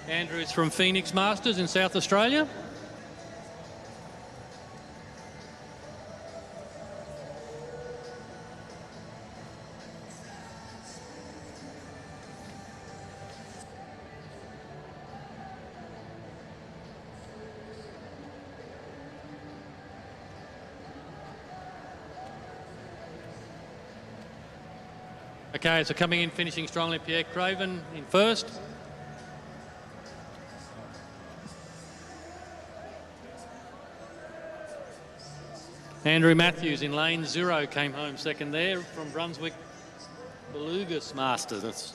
Andrew is from Phoenix Masters in South Australia. Okay, so coming in, finishing strongly, Pierre Craven in first. Andrew Matthews in lane 0 came home second there from Brunswick Belugas Masters.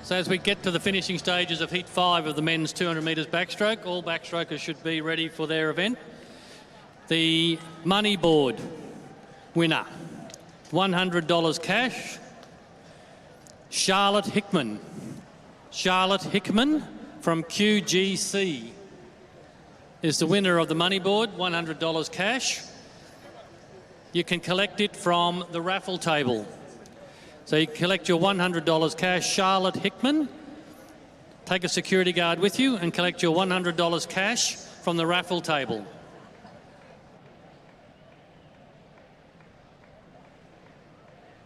So as we get to the finishing stages of Heat 5 of the men's 200 metres backstroke, all backstrokers should be ready for their event. The money board winner, $100 cash, Charlotte Hickman. Charlotte Hickman from QGC is the winner of the money board, $100 cash. You can collect it from the raffle table. So you collect your $100 cash, Charlotte Hickman, take a security guard with you and collect your $100 cash from the raffle table.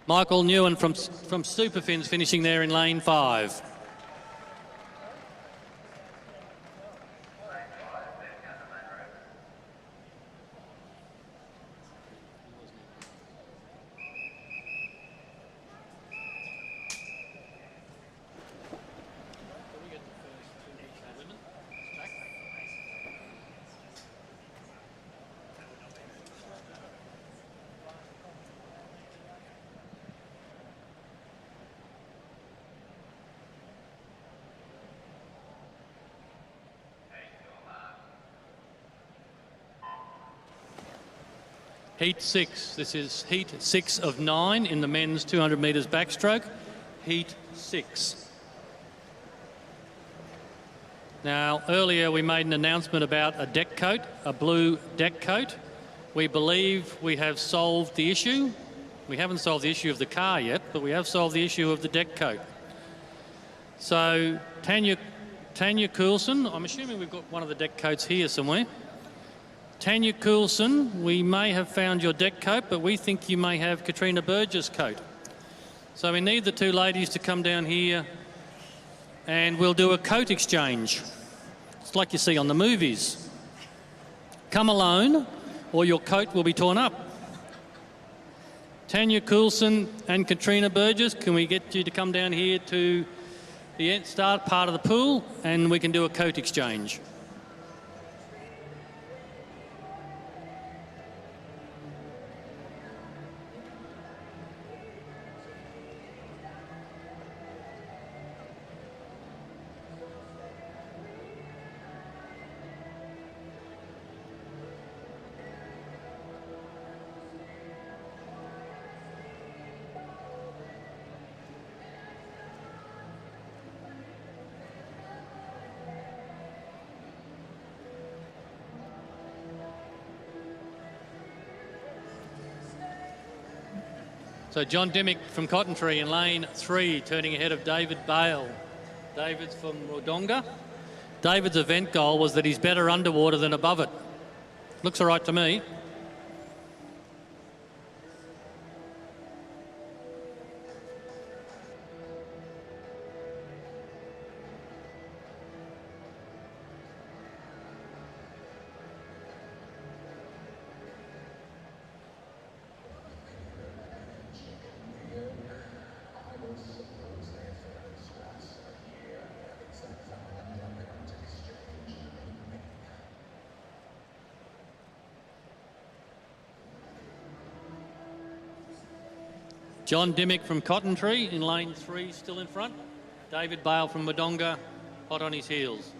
Michael Newen from Superfins finishing there in lane 5. Heat 6. This is Heat 6 of 9 in the men's 200 metres backstroke. Heat 6. Now, earlier we made an announcement about a deck coat, a blue deck coat. We believe we have solved the issue. We haven't solved the issue of the car yet, but we have solved the issue of the deck coat. So, Tanya Coulson, I'm assuming we've got one of the deck coats here somewhere. Tanya Coulson, we may have found your deck coat, but we think you may have Katrina Burgess' coat. So we need the two ladies to come down here and we'll do a coat exchange. It's like you see on the movies. Come alone or your coat will be torn up. Tanya Coulson and Katrina Burgess, can we get you to come down here to the start part of the pool and we can do a coat exchange. So John Dimmick from Cottontree in lane 3, turning ahead of David Bale. David's from Wodonga. David's event goal was that he's better underwater than above it. Looks all right to me. John Dimmick from Cottontree in lane 3, still in front. David Bale from Wodonga, hot on his heels.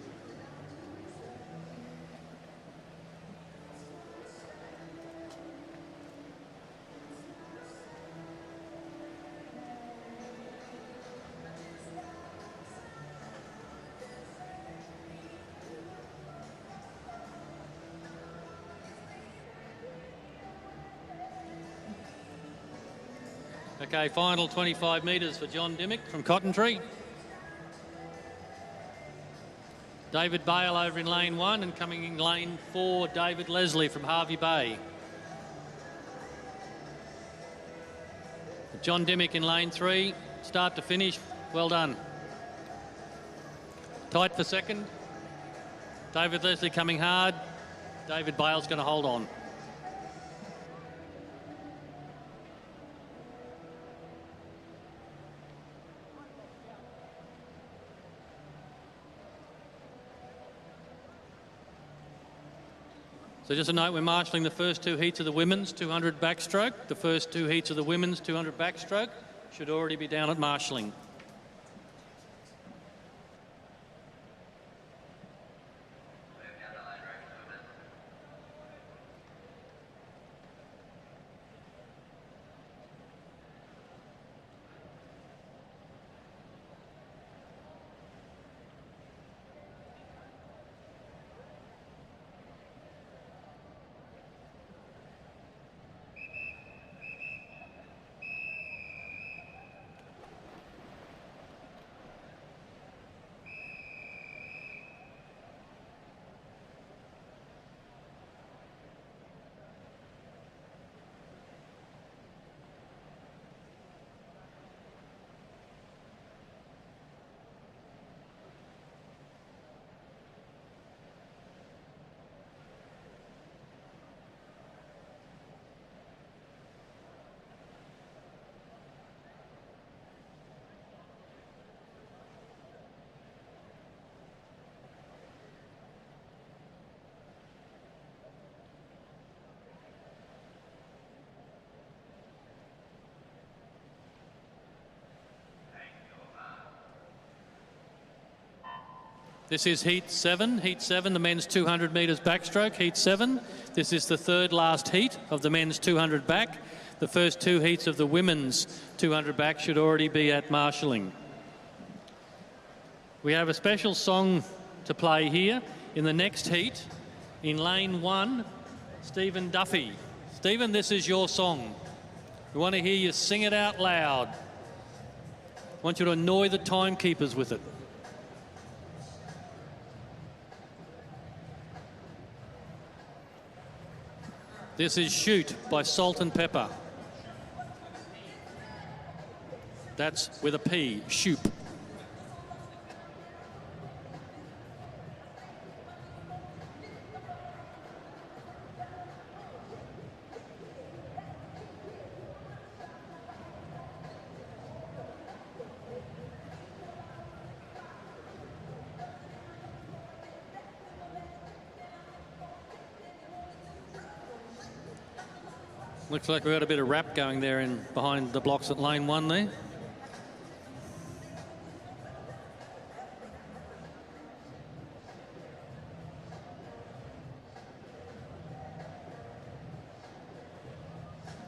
Okay, final 25 metres for John Dimmick from Cottontree. David Bale over in lane 1, and coming in lane 4, David Leslie from Harvey Bay. John Dimmick in lane 3, start to finish, well done. Tight for second. David Leslie coming hard. David Bale's going to hold on. So just a note, we're marshalling the first 2 heats of the women's 200 backstroke. The first 2 heats of the women's 200 backstroke should already be down at marshalling. This is heat 7. Heat 7, the men's 200 metres backstroke. Heat 7. This is the third last heat of the men's 200 back. The first 2 heats of the women's 200 back should already be at marshalling. We have a special song to play here in the next heat. In lane 1, Stephen Duffy. Stephen, this is your song. We want to hear you sing it out loud. I want you to annoy the timekeepers with it. This is Shoot by Salt and Pepper. That's with a P, Shoop. Looks like we've got a bit of rap going there in behind the blocks at lane 1 there.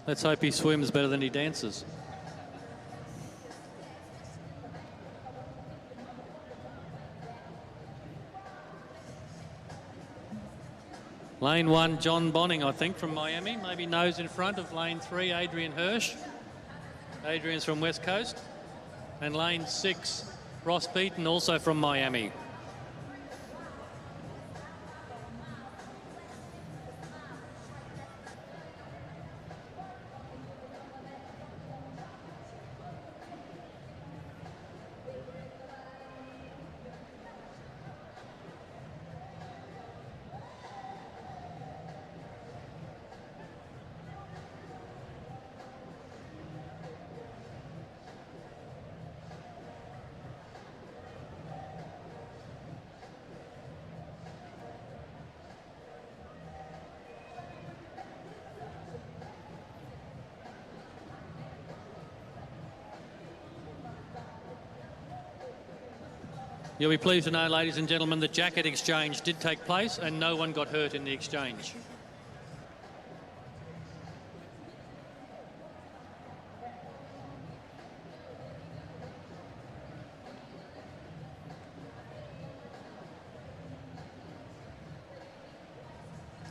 Let's hope he swims better than he dances. Lane 1, John Bonning, I think, from Miami. Maybe nose in front of lane 3, Adrian Hirsch. Adrian's from West Coast. And lane 6, Ross Beaton, also from Miami. You'll be pleased to know, ladies and gentlemen, the jacket exchange did take place and no one got hurt in the exchange.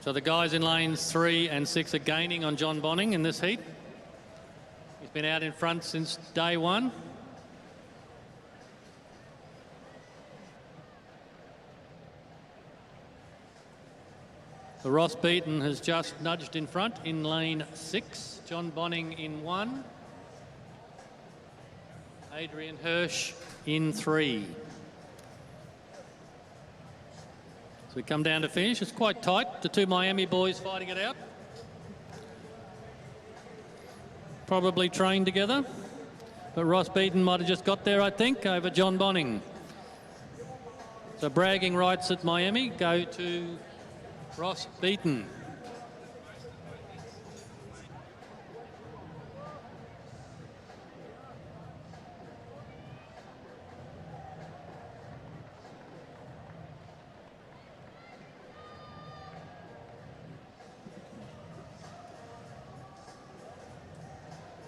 So the guys in lanes 3 and 6 are gaining on John Bonning in this heat. He's been out in front since day one. The Ross Beaton has just nudged in front in lane 6. John Bonning in 1. Adrian Hirsch in 3. So we come down to finish. It's quite tight. The two Miami boys fighting it out. Probably trained together. But Ross Beaton might have just got there, I think, over John Bonning. So bragging rights at Miami go to Ross Beaton.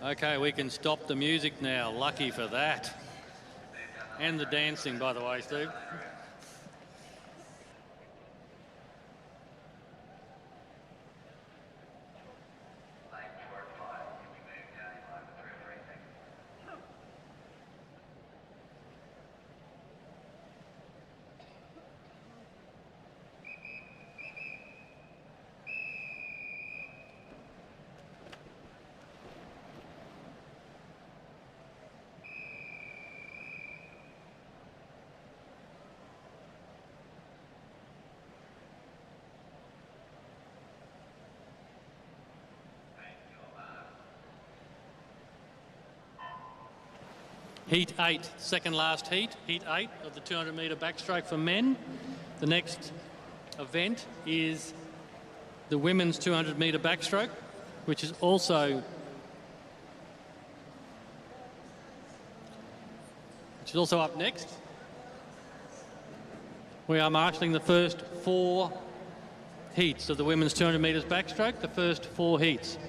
Okay, we can stop the music now. Lucky for that. And the dancing, by the way, Steve. Heat 8, second last heat, Heat 8 of the 200-metre backstroke for men. The next event is the women's 200-metre backstroke, which is also up next. We are marshalling the first 4 heats of the women's 200 metres backstroke, the first 4 heats.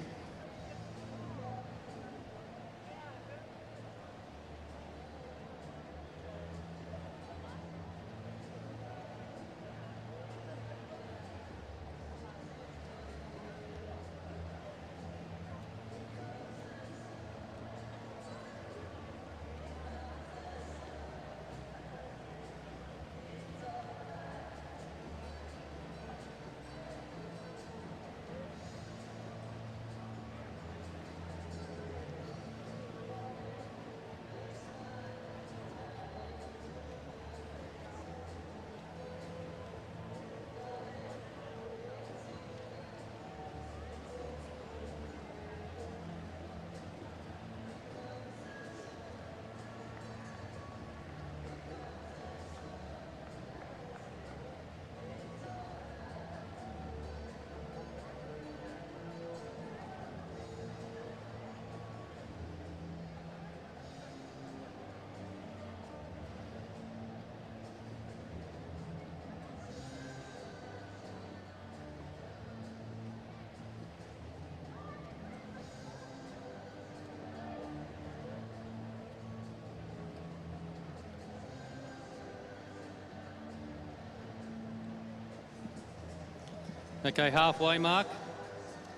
Okay, halfway mark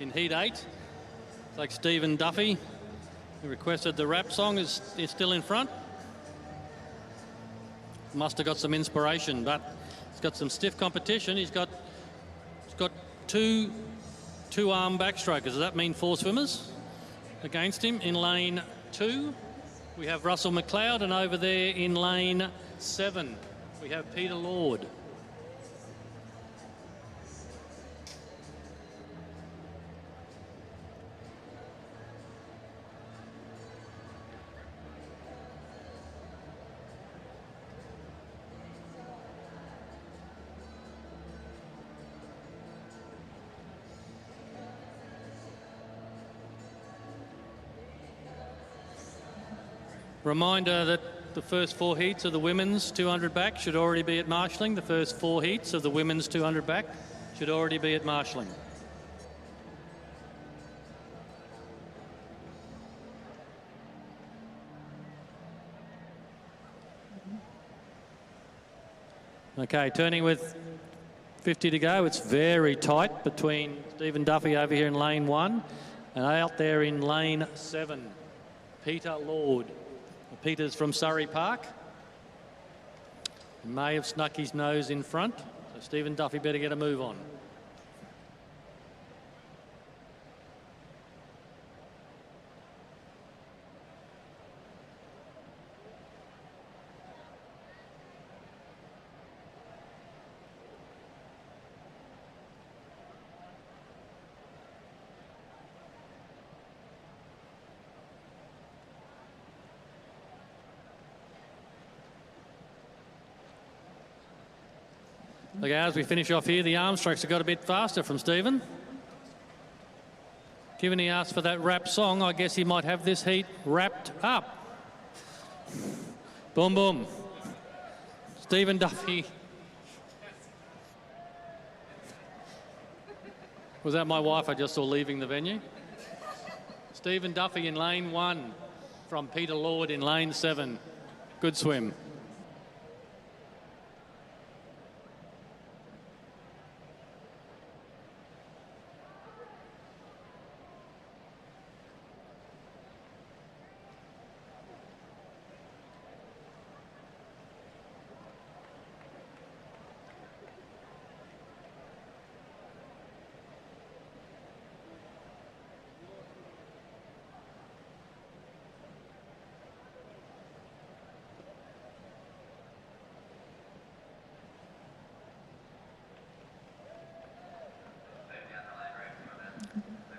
in Heat 8. It's like Stephen Duffy He requested the rap song, is still in front. Must have got some inspiration, but he's got some stiff competition. He's got two arm backstrokers. Does that mean 4 swimmers against him? In lane 2, we have Russell McLeod, and over there in lane 7, we have Peter Lord. Reminder that the first 4 heats of the women's 200 back should already be at marshalling. The first 4 heats of the women's 200 back should already be at marshalling. Okay, turning with 50 to go. It's very tight between Stephen Duffy over here in lane 1 and out there in lane 7, Peter Lord. Peter's from Surrey Park. He may have snuck his nose in front, so Stephen Duffy better get a move on. Okay, as we finish off here, the arm strokes have got a bit faster from Stephen. Given he asked for that rap song, I guess he might have this heat wrapped up. Boom, boom. Stephen Duffy. Was that my wife I just saw leaving the venue? Stephen Duffy in lane 1 from Peter Lord in lane 7. Good swim.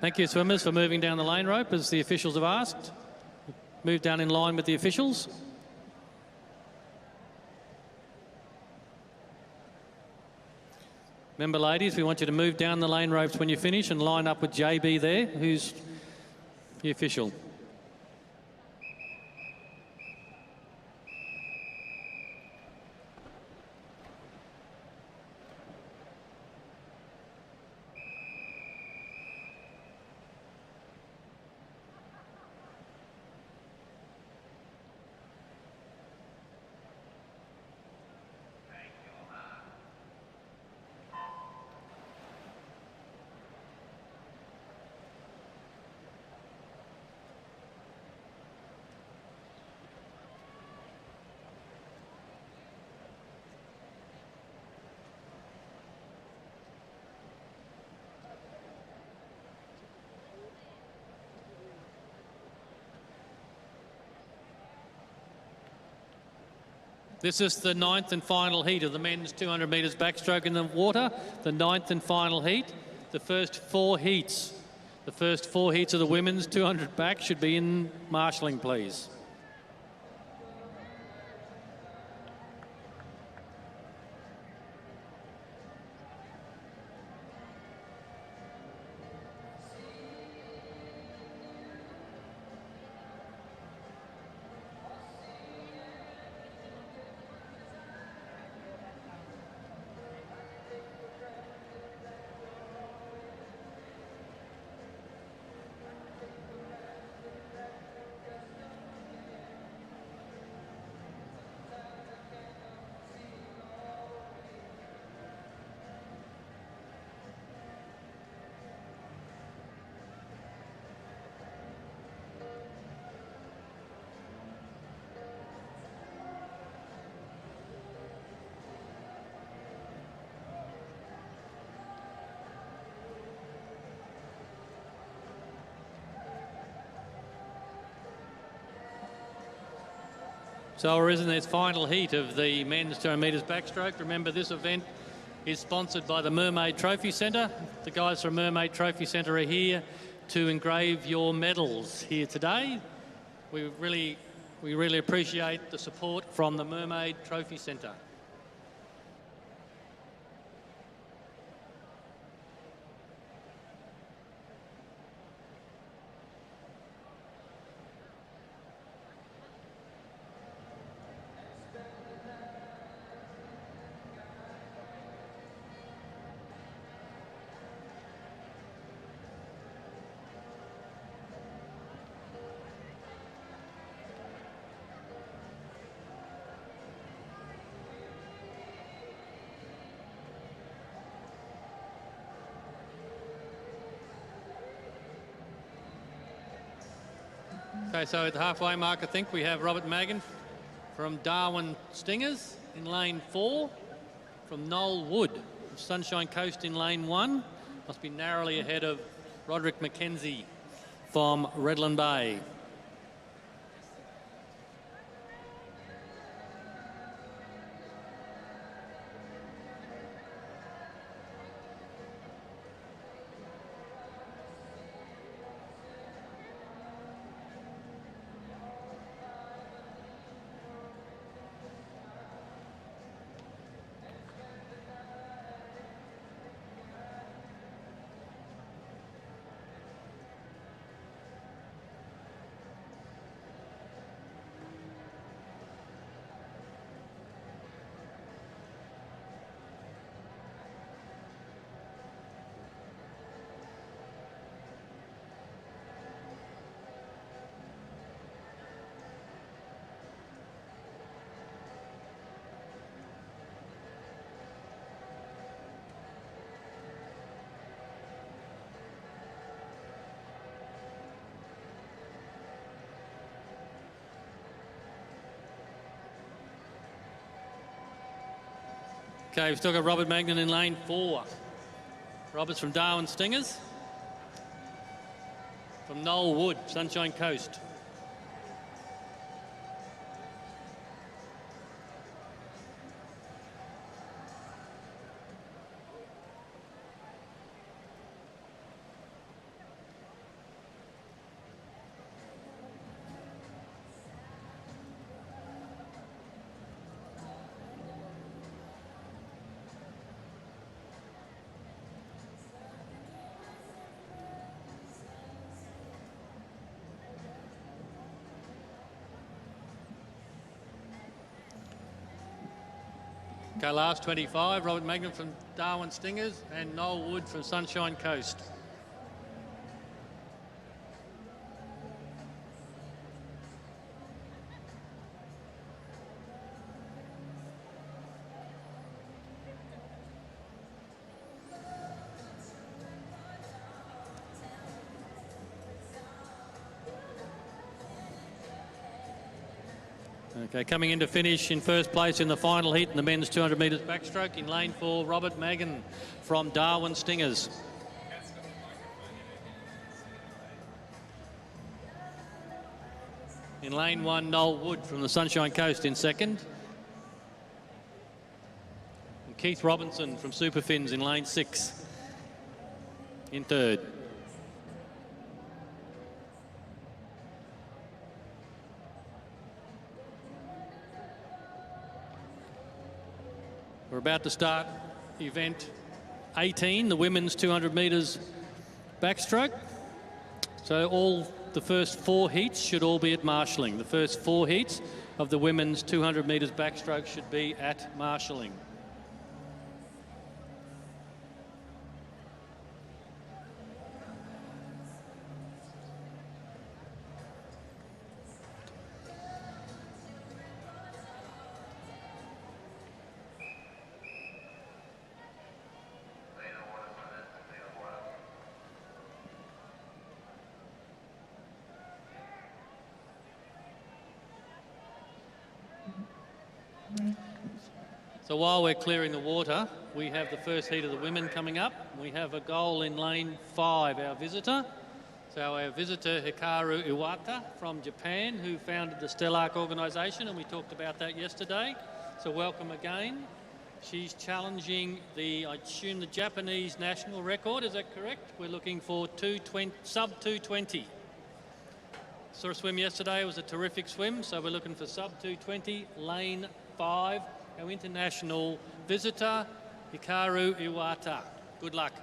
Thank you, swimmers, for moving down the lane rope, as the officials have asked. Move down in line with the officials. Remember, ladies, we want you to move down the lane ropes when you finish and line up with JB there, who's the official. This is the 9th and final heat of the men's 200 metres backstroke in the water. The 9th and final heat. The first 4 heats. The first 4 heats of the women's 200 back should be in marshalling, please. So we're in this final heat of the men's 200 metres backstroke. Remember, this event is sponsored by the Mermaid Trophy Centre. The guys from Mermaid Trophy Centre are here to engrave your medals here today. We really appreciate the support from the Mermaid Trophy Centre. Okay, so at the halfway mark, I think we have Robert Magan from Darwin Stingers in lane 4, from Noel Wood from Sunshine Coast in lane 1. Must be narrowly ahead of Roderick McKenzie from Redland Bay. Okay, we've still got Robert Magnan in lane 4. Robert's from Darwin Stingers. From Noel Wood, Sunshine Coast. Okay, last 25, Robert Magnan from Darwin Stingers and Noel Wood from Sunshine Coast. Okay, coming in to finish in first place in the final heat in the men's 200 metres backstroke in lane 4, Robert Magnan from Darwin Stingers. In lane 1, Noel Wood from the Sunshine Coast in second. And Keith Robinson from Superfins in lane 6 in third. We're about to start event 18, the women's 200 metres backstroke. So all the first 4 heats should all be at marshalling. The first 4 heats of the women's 200 metres backstroke should be at marshalling. So while we're clearing the water, we have the first heat of the women coming up. We have a goal in lane 5, our visitor. So our visitor, Hikaru Iwata from Japan, who founded the Stellark organisation, and we talked about that yesterday. So welcome again. She's challenging I assume, the Japanese national record. Is that correct? We're looking for sub 220. Saw a swim yesterday. It was a terrific swim. So we're looking for sub 220, lane 5. Our international visitor, Hikaru Iwata. Good luck.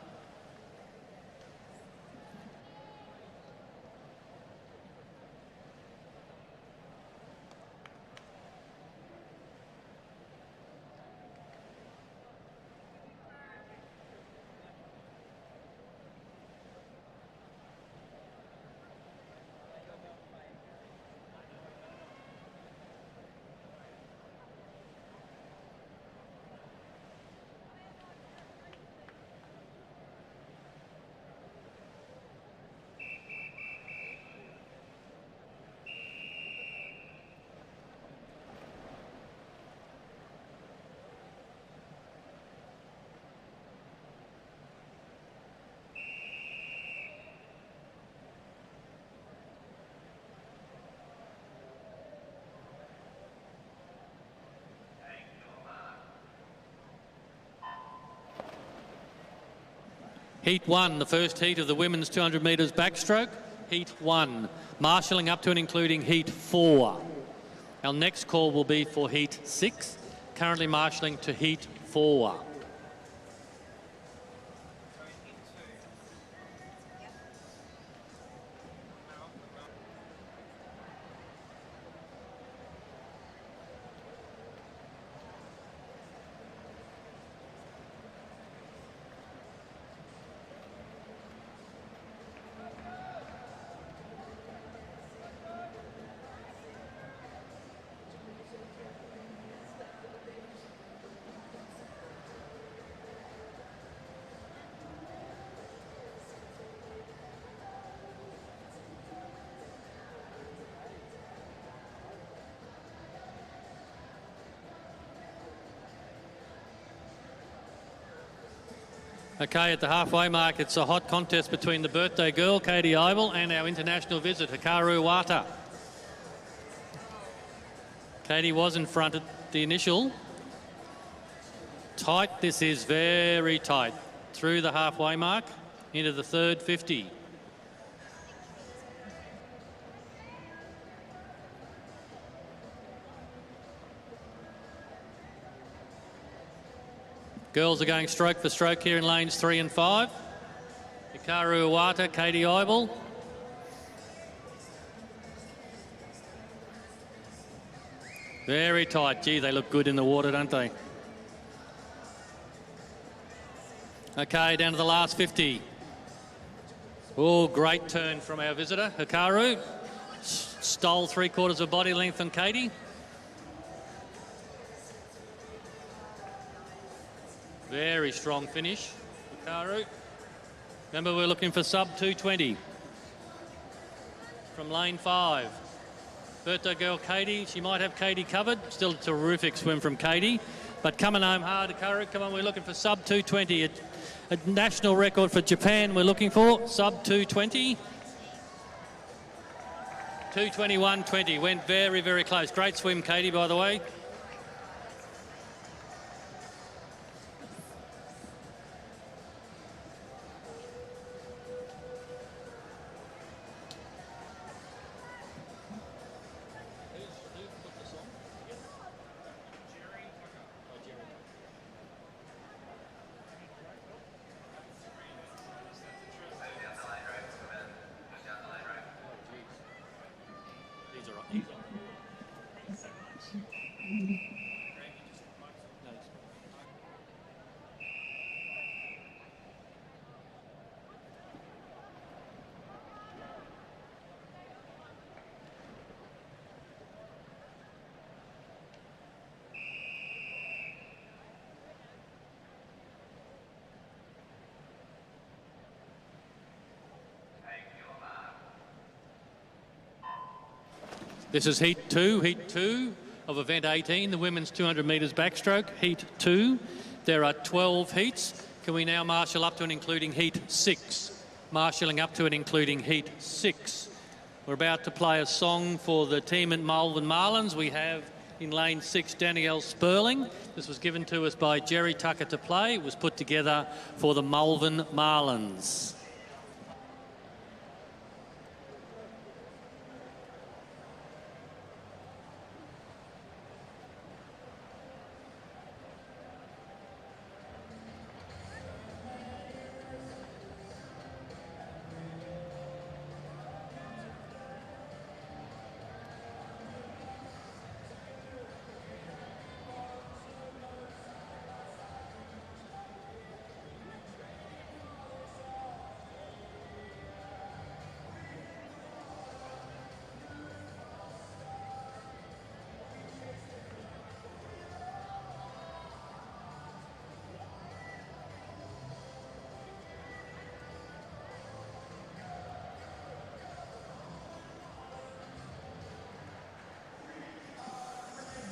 Heat 1, the first heat of the women's 200 metres backstroke. Heat 1, marshalling up to and including Heat 4. Our next call will be for Heat 6, currently marshalling to Heat 4. Okay, at the halfway mark, it's a hot contest between the birthday girl, Katie Eibel, and our international visit, Hikaru Iwata. Katie was in front at the initial. Tight, this is very tight. Through the halfway mark, into the third 50. Girls are going stroke for stroke here in lanes 3 and 5. Hikaru Iwata, Katie Eibel. Very tight. Gee, they look good in the water, don't they? Okay, down to the last 50. Oh, great turn from our visitor, Hikaru. Stole 3/4 of body length on Katie. Very strong finish, Hikaru. Remember, we're looking for sub 220 from lane 5. Birthday girl Katie, she might have Katie covered. Still a terrific swim from Katie, but coming home hard, Hikaru. Come on, we're looking for sub 220. A national record for Japan we're looking for, sub 220. 221.20, went very, very close. Great swim, Katie, by the way. This is Heat 2 of event 18, the women's 200 metres backstroke, Heat 2. There are 12 heats. Can we now marshal up to and including Heat 6? marshalling up to and including Heat 6. We're about to play a song for the team at Malvern Marlins. We have in lane 6 Danielle Sperling. This was given to us by Jerry Tucker to play. It was put together for the Malvern Marlins.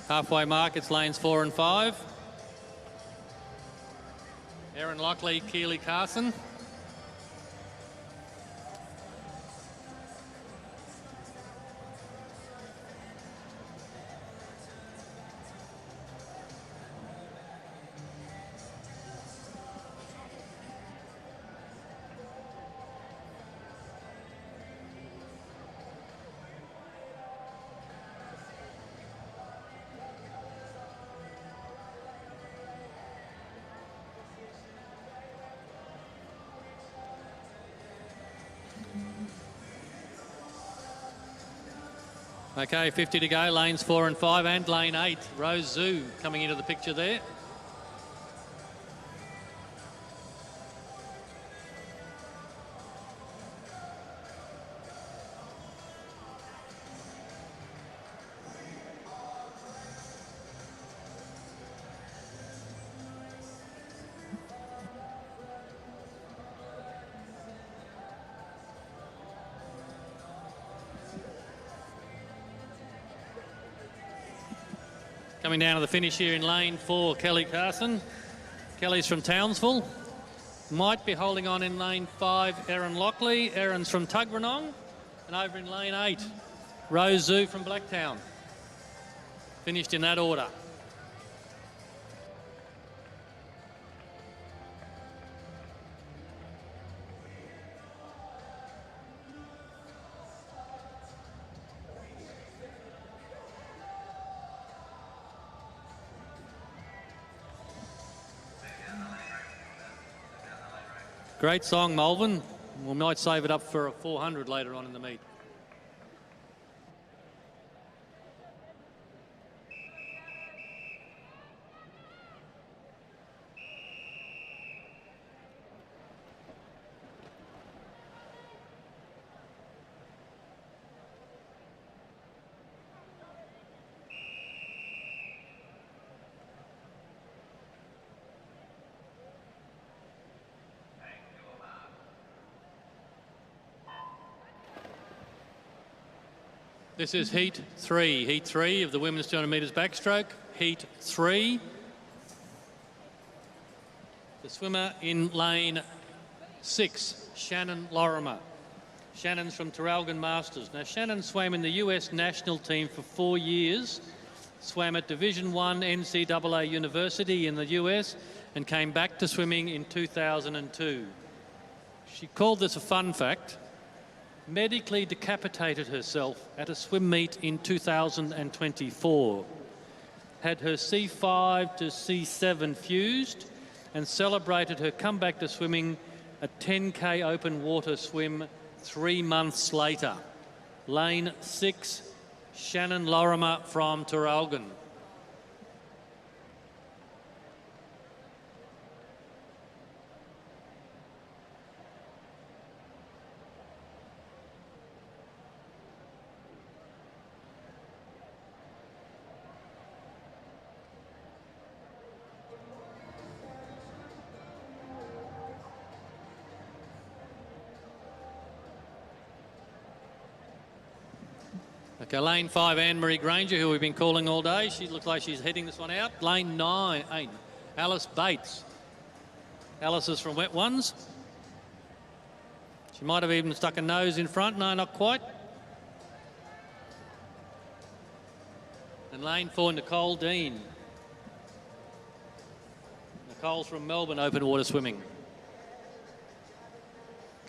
Halfway mark, it's lanes 4 and 5. Aaron Lockley, Keely Carson. Okay, 50 to go, lanes 4 and 5 and lane 8. Rose Zoo coming into the picture there. Coming down to the finish here in lane 4, Kelly Carson. Kelly's from Townsville. Might be holding on in lane 5, Aaron Lockley. Aaron's from Tuggeranong. And over in lane 8, Rose Zoo from Blacktown. Finished in that order. Great song, Malvern. We might save it up for a 400 later on in the meet. This is Heat 3 of the women's 200 metres backstroke. Heat 3. The swimmer in lane 6, Shannon Lorimer. Shannon's from Traralgon Masters. Now, Shannon swam in the US national team for 4 years, swam at Division I NCAA University in the US, and came back to swimming in 2002. She called this a fun fact. Medically decapitated herself at a swim meet in 2024. Had her C5 to C7 fused and celebrated her comeback to swimming a 10K open water swim 3 months later. Lane 6, Shannon Lorimer from Traralgon. Okay, lane 5, Anne-Marie Granger, who we've been calling all day. She looks like she's heading this one out. Lane 9, Alice Bates. Alice is from Wet Ones. She might have even stuck a nose in front. No, not quite. And lane 4, Nicole Dean. Nicole's from Melbourne, open water swimming.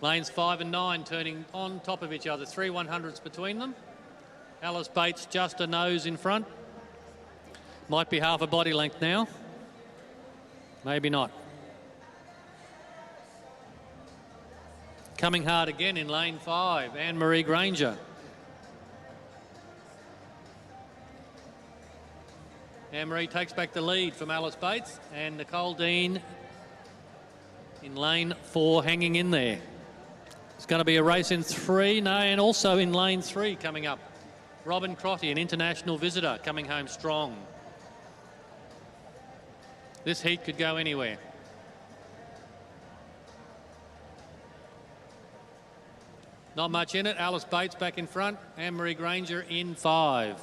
Lanes 5 and 9 turning on top of each other. 3 100s between them. Alice Bates just a nose in front. Might be half a body length now. Maybe not. Coming hard again in lane 5, Anne-Marie Granger. Anne-Marie takes back the lead from Alice Bates, and Nicole Dean in lane 4 hanging in there. It's going to be a race in 3, no, and also in lane 3 coming up. Robin Crotty, an international visitor, coming home strong. This heat could go anywhere. Not much in it. Alice Bates back in front. Anne-Marie Granger in 5.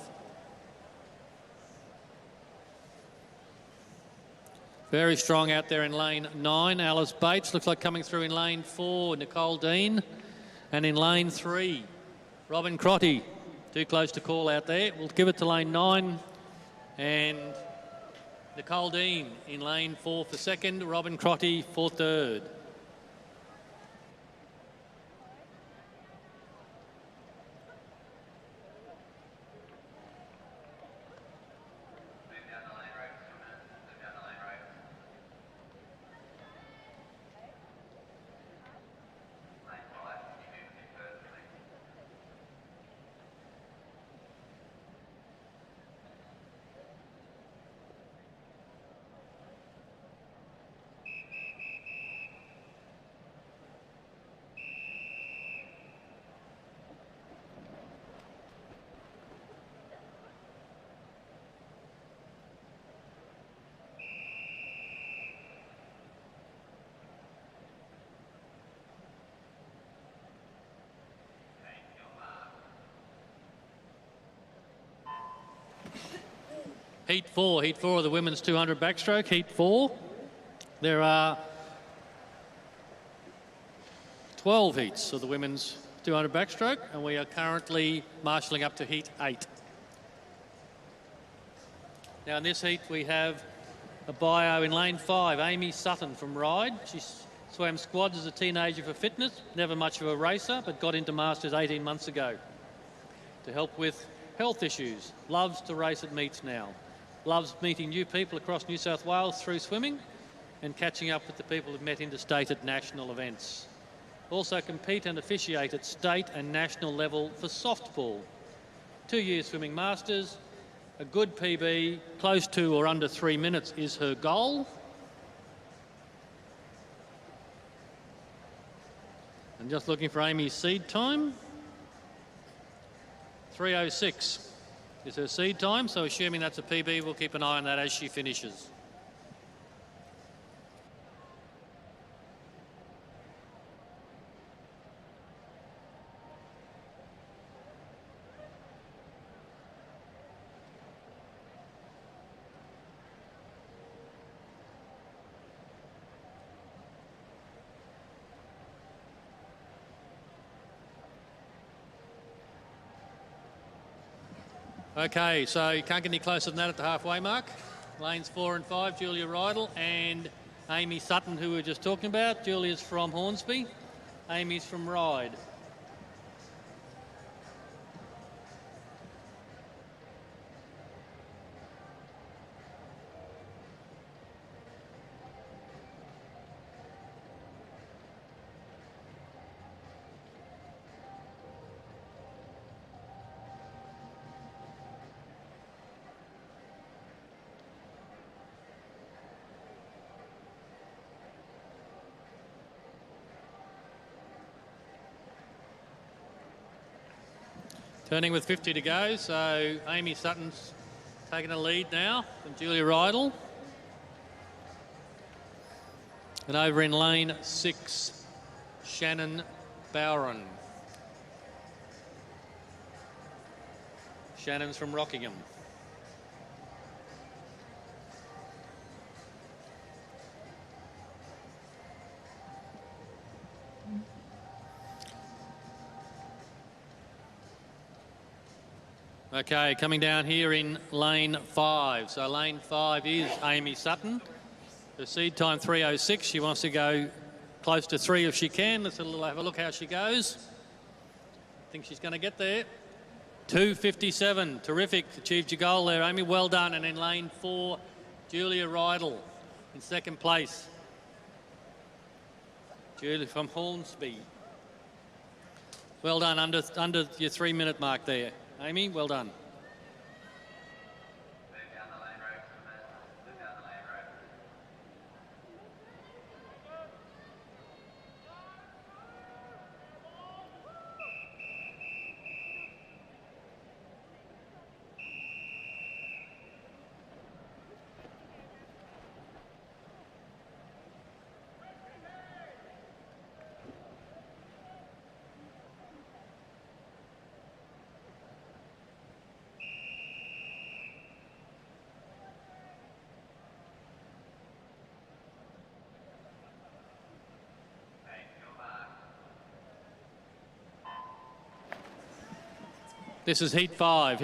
Very strong out there in lane 9. Alice Bates looks like coming through in lane 4. Nicole Dean. And in lane 3, Robin Crotty. Too close to call out there. We'll give it to lane 9. And Nicole Dean in lane 4 for second. Robin Crotty for third. Heat 4 of the women's 200 backstroke, Heat 4. There are 12 heats of the women's 200 backstroke, and we are currently marshalling up to Heat 8. Now in this heat we have a bio in lane 5, Amy Sutton from Ryde. She swam squads as a teenager for fitness, never much of a racer, but got into Masters 18 months ago to help with health issues. Loves to race at meets now. Loves meeting new people across New South Wales through swimming and catching up with the people who've met interstate at national events. Also compete and officiate at state and national level for softball. 2 years swimming masters, a good PB, close to or under 3 minutes is her goal. And just looking for Amy's seed time. 3:06 is her seed time, so assuming that's a PB, we'll keep an eye on that as she finishes. Okay, so you can't get any closer than that at the halfway mark. Lanes 4 and 5, Julia Rydell and Amy Sutton, who we were just talking about. Julia's from Hornsby, Amy's from Ryde. Turning with 50 to go, so Amy Sutton's taking a lead now from Julia Rydell. And over in lane 6, Shannon Bowron. Shannon's from Rockingham. Okay, coming down here in lane 5. So lane 5 is Amy Sutton. Her seed time 3:06. She wants to go close to 3 if she can. Let's have a look how she goes. I think she's going to get there. 2:57. Terrific. Achieved your goal there, Amy. Well done. And in lane 4, Julia Rydell in second place. Julia from Hornsby. Well done. Under your 3-minute mark there, Amy. Well done. This is heat 5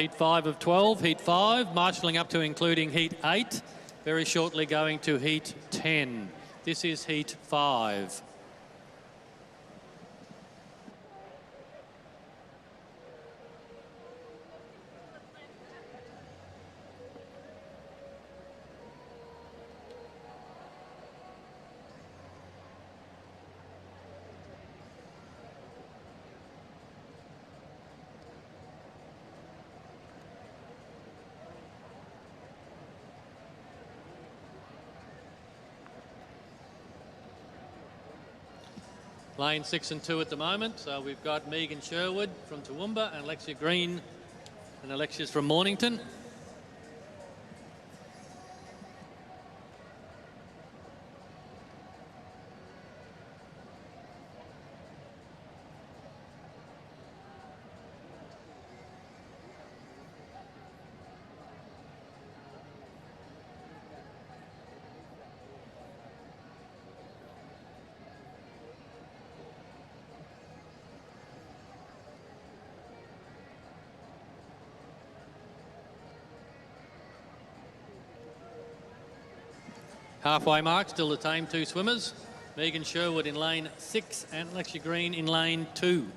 of 12, heat 5, marshalling up to including heat 8, very shortly going to heat 10. This is heat 5. Lane 6 and 2 at the moment. So we've got Megan Sherwood from Toowoomba and Alexia Green, and Alexia's from Mornington. Halfway mark, still the same 2 swimmers. Megan Sherwood in lane 6 and Alexia Green in lane 2.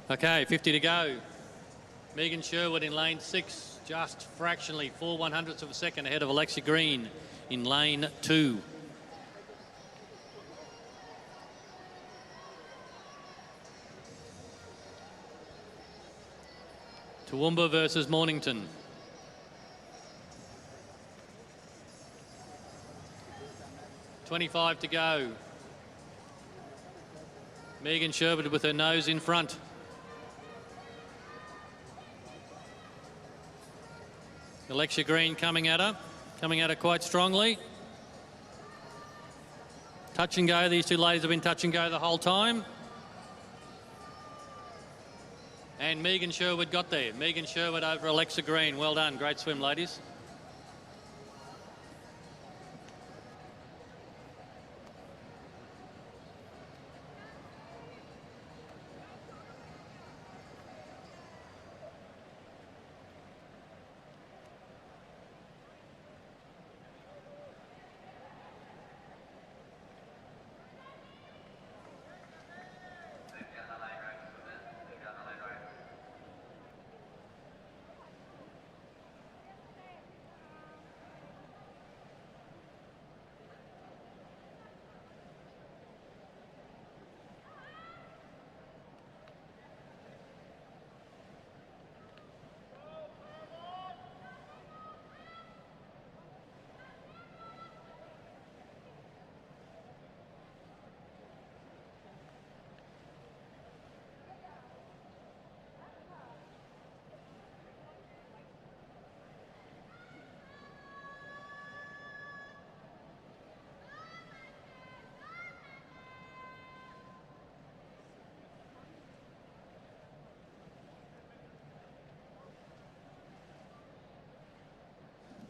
Okay, 50 to go. Megan Sherwood in lane 6, just fractionally 4/100ths of a second ahead of Alexia Green in lane 2. Toowoomba versus Mornington. .25 to go. Megan Sherwood with her nose in front. Alexia Green coming at her quite strongly. Touch and go. These 2 ladies have been touch and go the whole time. And Megan Sherwood got there. Megan Sherwood over Alexia Green. Well done. Great swim, ladies.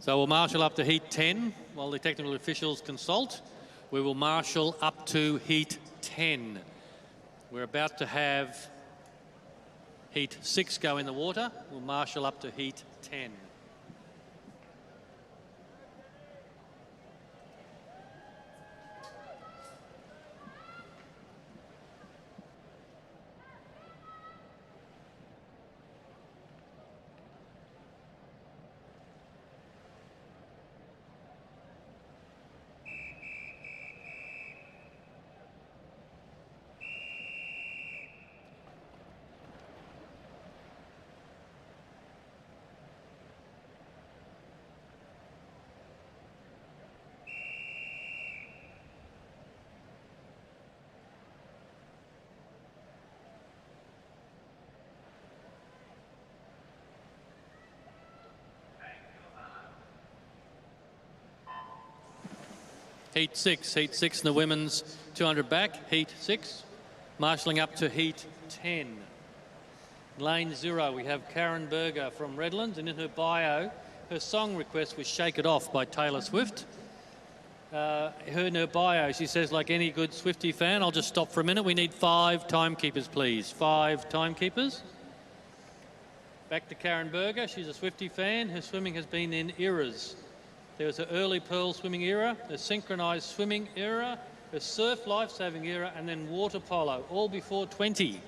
So we'll marshal up to heat 10 while the technical officials consult. We will marshal up to heat 10. We're about to have heat 6 go in the water. We'll marshal up to heat 10. Heat 6 in the women's 200 back, heat 6, marshalling up to heat 10. Lane 0, we have Karen Berger from Redlands, and in her bio, her song request was Shake It Off by Taylor Swift. In her bio, she says, like any good Swiftie fan, I'll just stop for a minute. We need 5 timekeepers, please. 5 timekeepers. Back to Karen Berger. She's a Swiftie fan. Her swimming has been in eras. There was her early pearl swimming era, the synchronised swimming era, the surf lifesaving era, and then water polo, all before 20.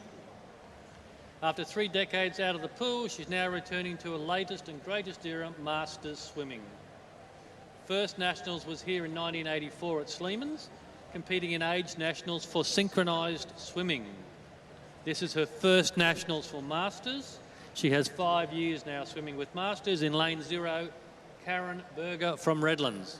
After 3 decades out of the pool, she's now returning to her latest and greatest era, Masters swimming. First Nationals was here in 1984 at Sleeman's, competing in age Nationals for synchronised swimming. This is her first Nationals for Masters. She has 5 years now swimming with Masters. In lane 0, Karen Berger from Redlands.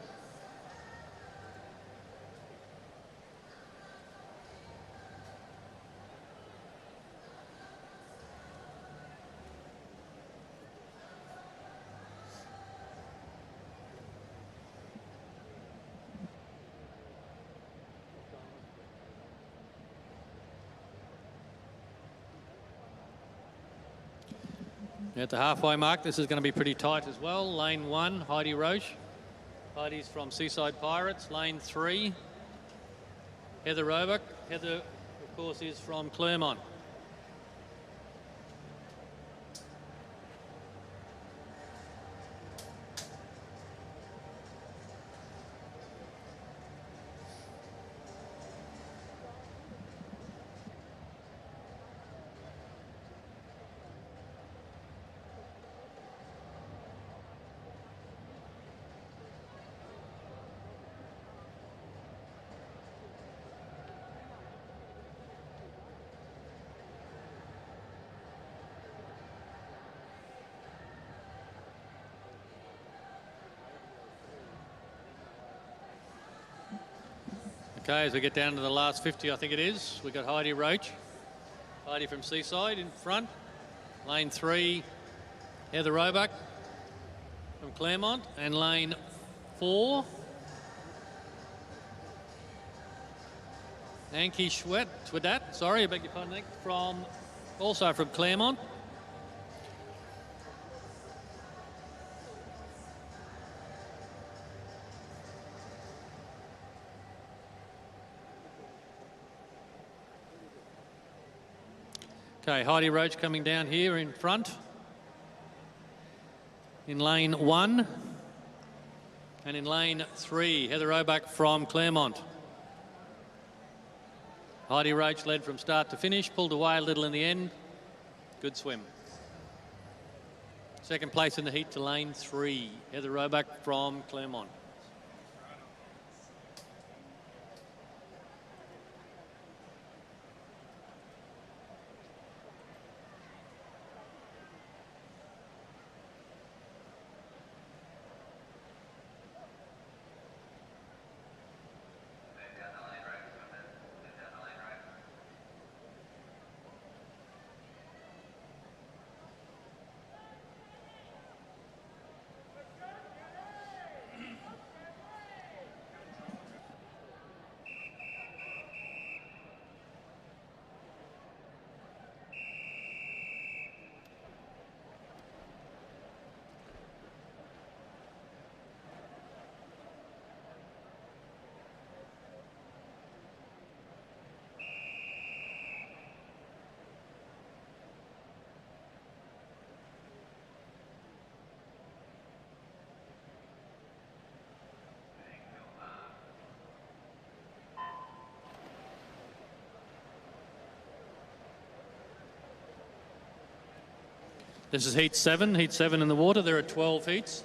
At the halfway mark, this is going to be pretty tight as well. Lane 1, Heidi Roche. Heidi's from Seaside Pirates. Lane 3, Heather Roebuck. Heather, of course, is from Claremont. Okay, as we get down to the last 50, I think it is, we've got Heidi Roche. Heidi from Seaside in front. Lane 3, Heather Roebuck from Claremont. And lane 4, Anki Schwedat, sorry, I beg your pardon, also from Claremont. Okay, Heidi Roche coming down here in front. In lane 1. And in lane 3, Heather Roebuck from Claremont. Heidi Roche led from start to finish, pulled away a little in the end. Good swim. Second place in the heat to lane 3, Heather Roebuck from Claremont. This is heat 7 in the water. There are 12 heats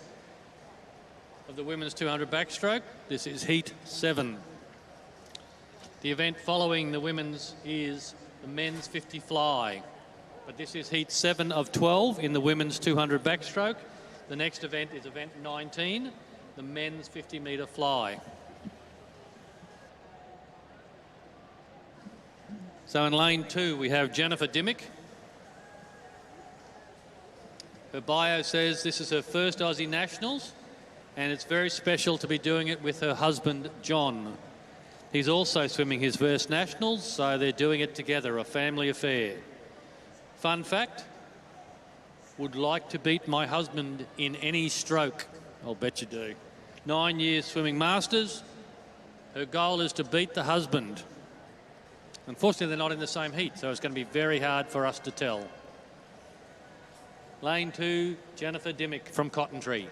of the women's 200 backstroke. This is heat 7. The event following the women's is the men's 50 fly. But this is heat 7 of 12 in the women's 200 backstroke. The next event is event 19, the men's 50 metre fly. So in lane 2 we have Jennifer Dimmick. Her bio says this is her first Aussie Nationals, and it's very special to be doing it with her husband John. He's also swimming his first Nationals, so they're doing it together, a family affair. Fun fact, would like to beat my husband in any stroke. I'll bet you do. 9 years swimming Masters. Her goal is to beat the husband. Unfortunately, they're not in the same heat, so it's going to be very hard for us to tell. Lane 2, Jennifer Dimmick from Cotton Tree.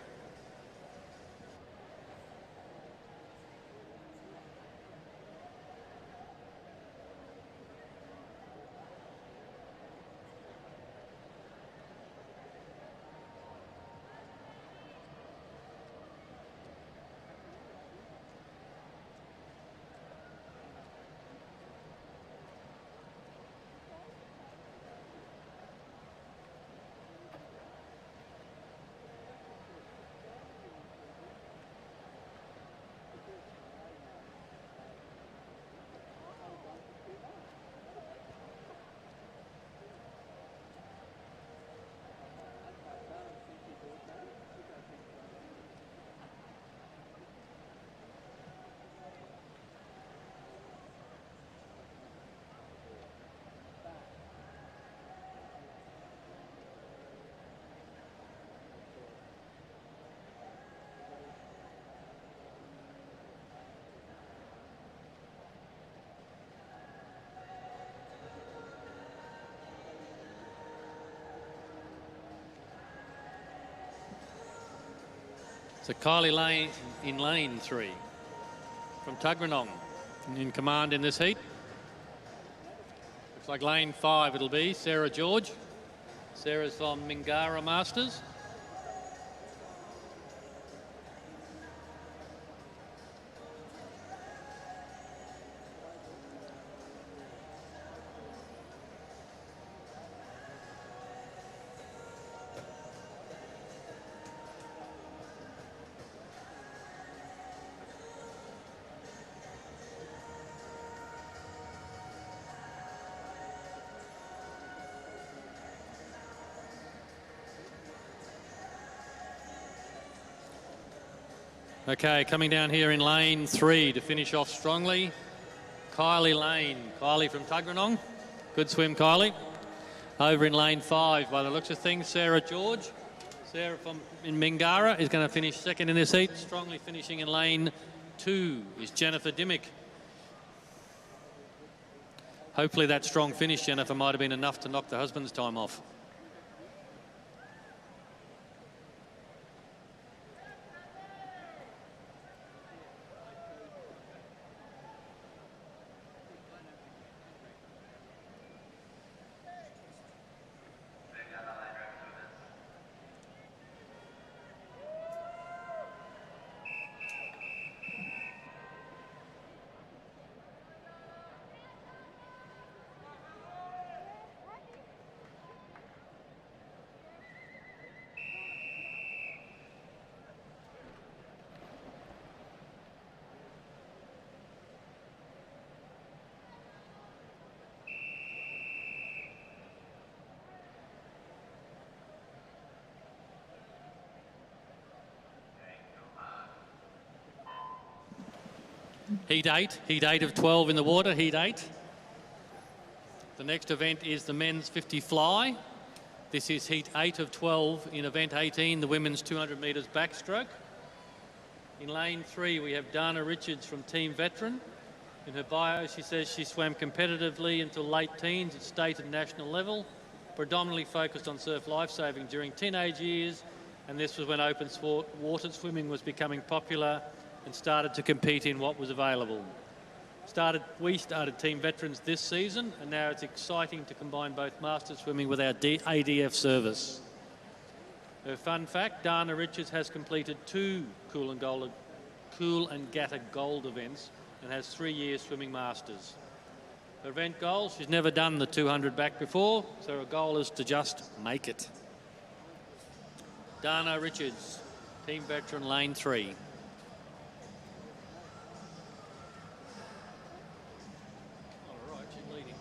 So Kylie Lane in lane 3 from Tuggeranong in command in this heat. Looks like lane 5 it'll be Sarah George. Sarah's from Mingara Masters. Okay, coming down here in lane 3 to finish off strongly, Kylie Lane. Kylie from Tuggeranong. Good swim, Kylie. Over in lane 5, by the looks of things, Sarah George. Sarah from in Mingara is going to finish second in this heat. Strongly finishing in lane 2 is Jennifer Dimmick. Hopefully that strong finish, Jennifer, might have been enough to knock the husband's time off. Heat 8 of 12 in the water, heat 8. The next event is the men's 50 fly. This is heat 8 of 12 in event 18, the women's 200 metres backstroke. In lane 3, we have Dana Richards from Team Veteran. In her bio, she says she swam competitively until late teens at state and national level, predominantly focused on surf lifesaving during teenage years, and this was when open water swimming was becoming popular and started to compete in what was available. We started Team Veterans this season, and now it's exciting to combine both master swimming with our ADF service. Her fun fact, Dana Richards has completed 2 Cool and Gatta Gold events and has 3 years swimming masters. Her event goal, she's never done the 200 back before, so her goal is to just make it. Dana Richards, team veteran, lane 3. All right, she's leading.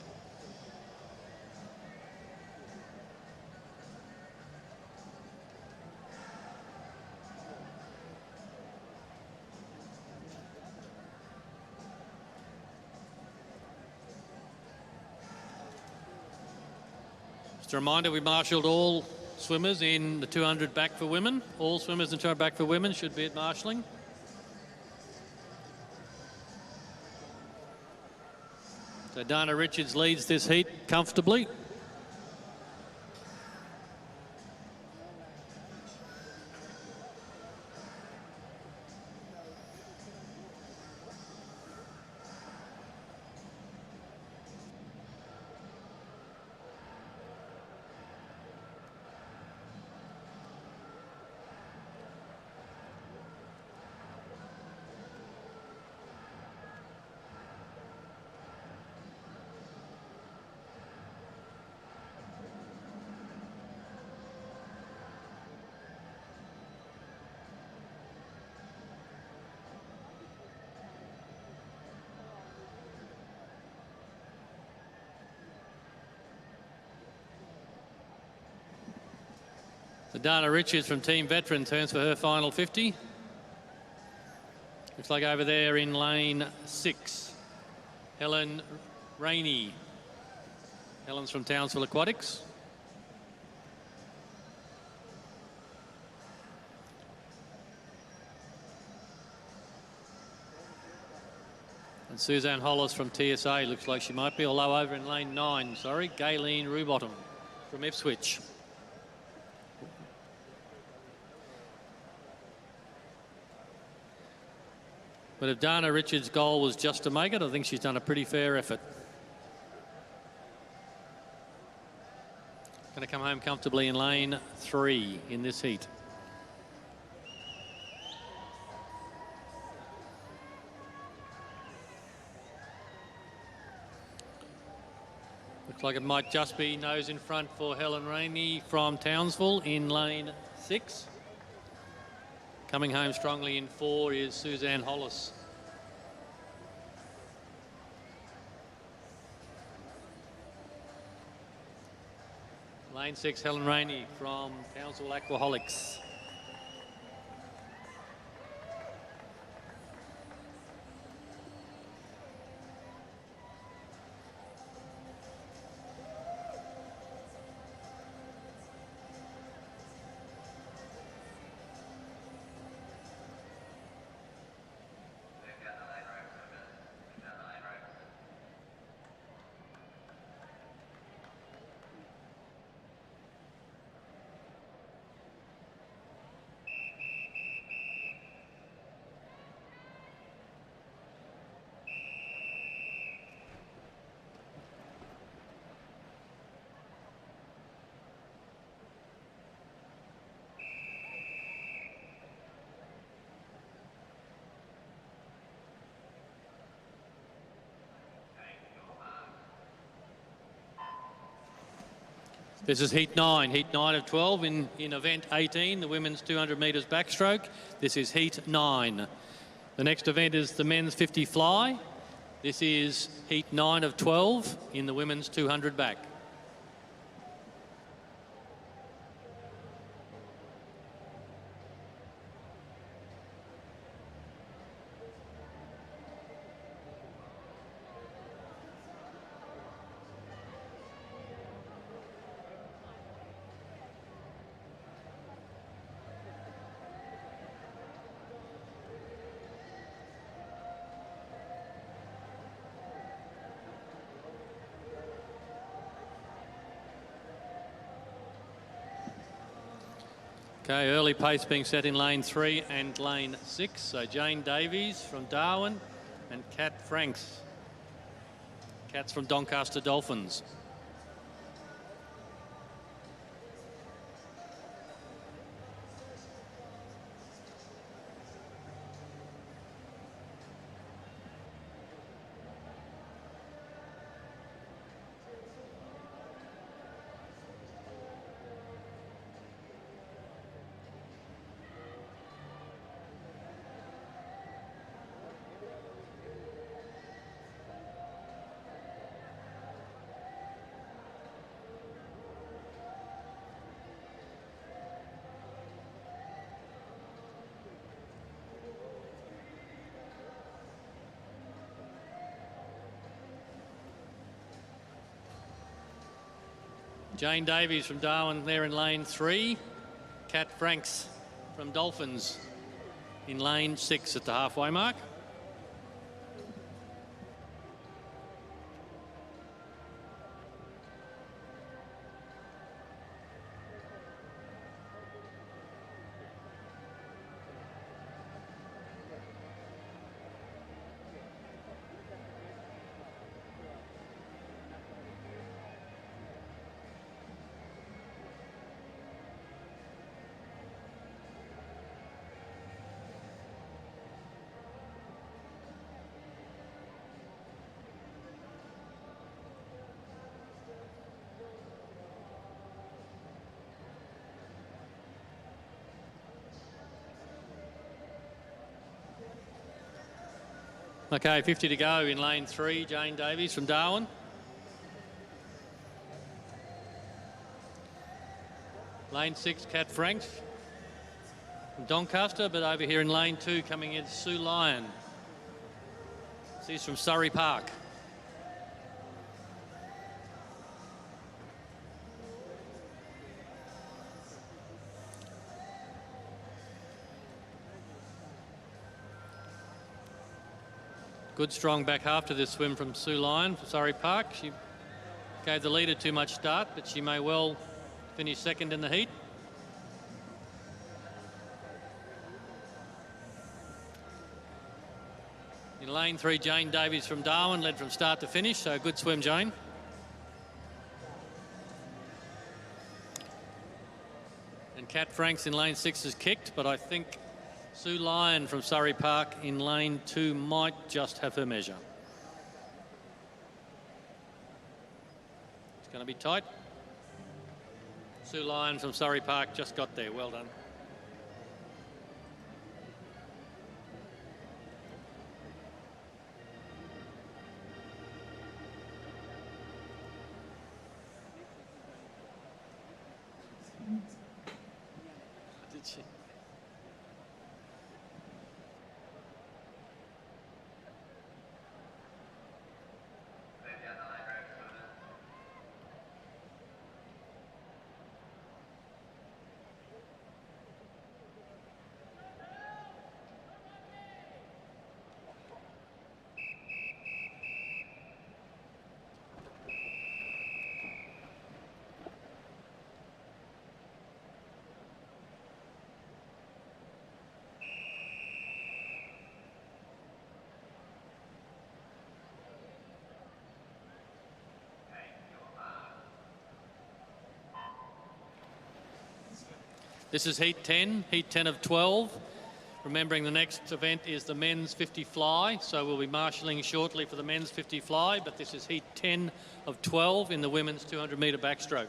Just a reminder, we marshalled all swimmers in the 200 back for women. All swimmers in 200 back for women should be at marshalling. So Dana Richards leads this heat comfortably. So Dana Richards from Team Veteran turns for her final 50. Looks like over there in lane 6, Helen Rainey. Helen's from Townsville Aquatics. And Suzanne Hollis from TSA looks like she might be, although over in lane 9, sorry, Gayleen Rubottom from Ipswich. But if Dana Richards' goal was just to make it, I think she's done a pretty fair effort. Going to come home comfortably in lane 3 in this heat. Looks like it might just be nose in front for Helen Rainey from Townsville in lane 6. Coming home strongly in 4 is Suzanne Hollis. Lane 6, Helen Rainey from Townsville Aquaholics. This is heat 9 of 12 in event 18, the women's 200 metres backstroke. This is heat 9. The next event is the men's 50 fly. This is heat 9 of 12 in the women's 200 back. Okay, early pace being set in lane 3 and lane 6. So Jane Davies from Darwin and Kat Franks. Kat's from Doncaster Dolphins. Jane Davies from Darwin there in lane 3. Kat Franks from Dolphins in lane 6 at the halfway mark. Okay, 50 to go in lane 3, Jane Davies from Darwin. Lane 6, Kat Franks from Doncaster, but over here in lane 2 coming in Sue Lyon. She's from Surrey Park. Good strong back half to this swim from Sue Lyon from Surrey Park. She gave the leader too much start, but she may well finish second in the heat. In lane 3, Jane Davies from Darwin led from start to finish, so good swim, Jane. And Kat Franks in lane 6 is kicked, but I think Sue Lyon from Surrey Park in lane 2 might just have her measure. It's going to be tight. Sue Lyon from Surrey Park just got there. Well done. Did she? This is heat 10 of 12. Remembering the next event is the men's 50 fly, so we'll be marshalling shortly for the men's 50 fly, but this is heat 10 of 12 in the women's 200 metre backstroke.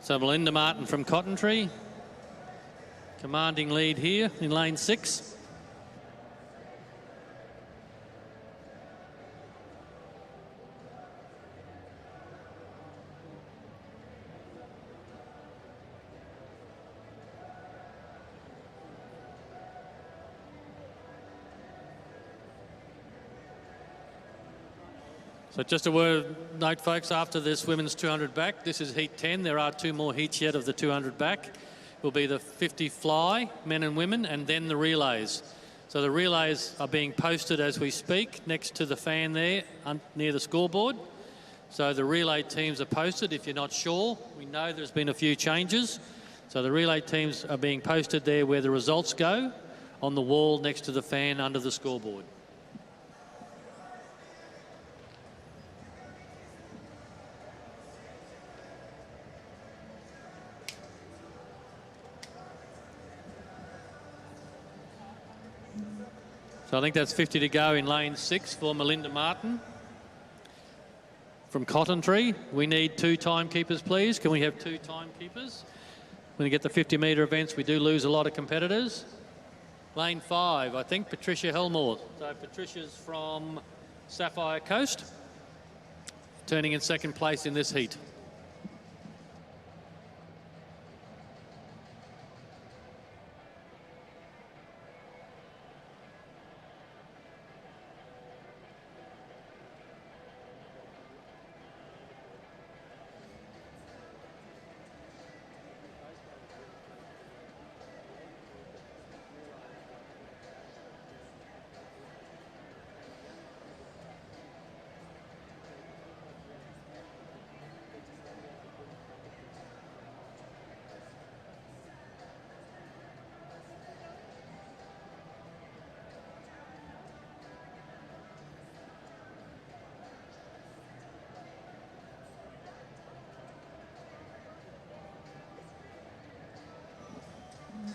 So Melinda Martin from Cottontree, commanding lead here in lane 6. So just a word of note, folks, after this women's 200 back, this is heat 10. There are 2 more heats yet of the 200 back. Will be the 50 fly, men and women, and then the relays. So the relays are being posted as we speak next to the fan there near the scoreboard. So the relay teams are posted. If you're not sure, we know there's been a few changes. So the relay teams are being posted there where the results go, on the wall next to the fan under the scoreboard. So I think that's 50 to go in lane 6 for Melinda Martin. From Cotton Tree, we need 2 timekeepers, please. Can we have 2 timekeepers? When we get the 50-metre events, we do lose a lot of competitors. Lane 5, I think, Patricia Helmore. So Patricia's from Sapphire Coast, turning in 2nd place in this heat.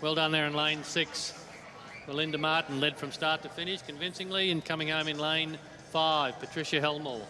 Well done there in lane 6. Melinda Martin led from start to finish convincingly, and coming home in lane 5, Patricia Helmore.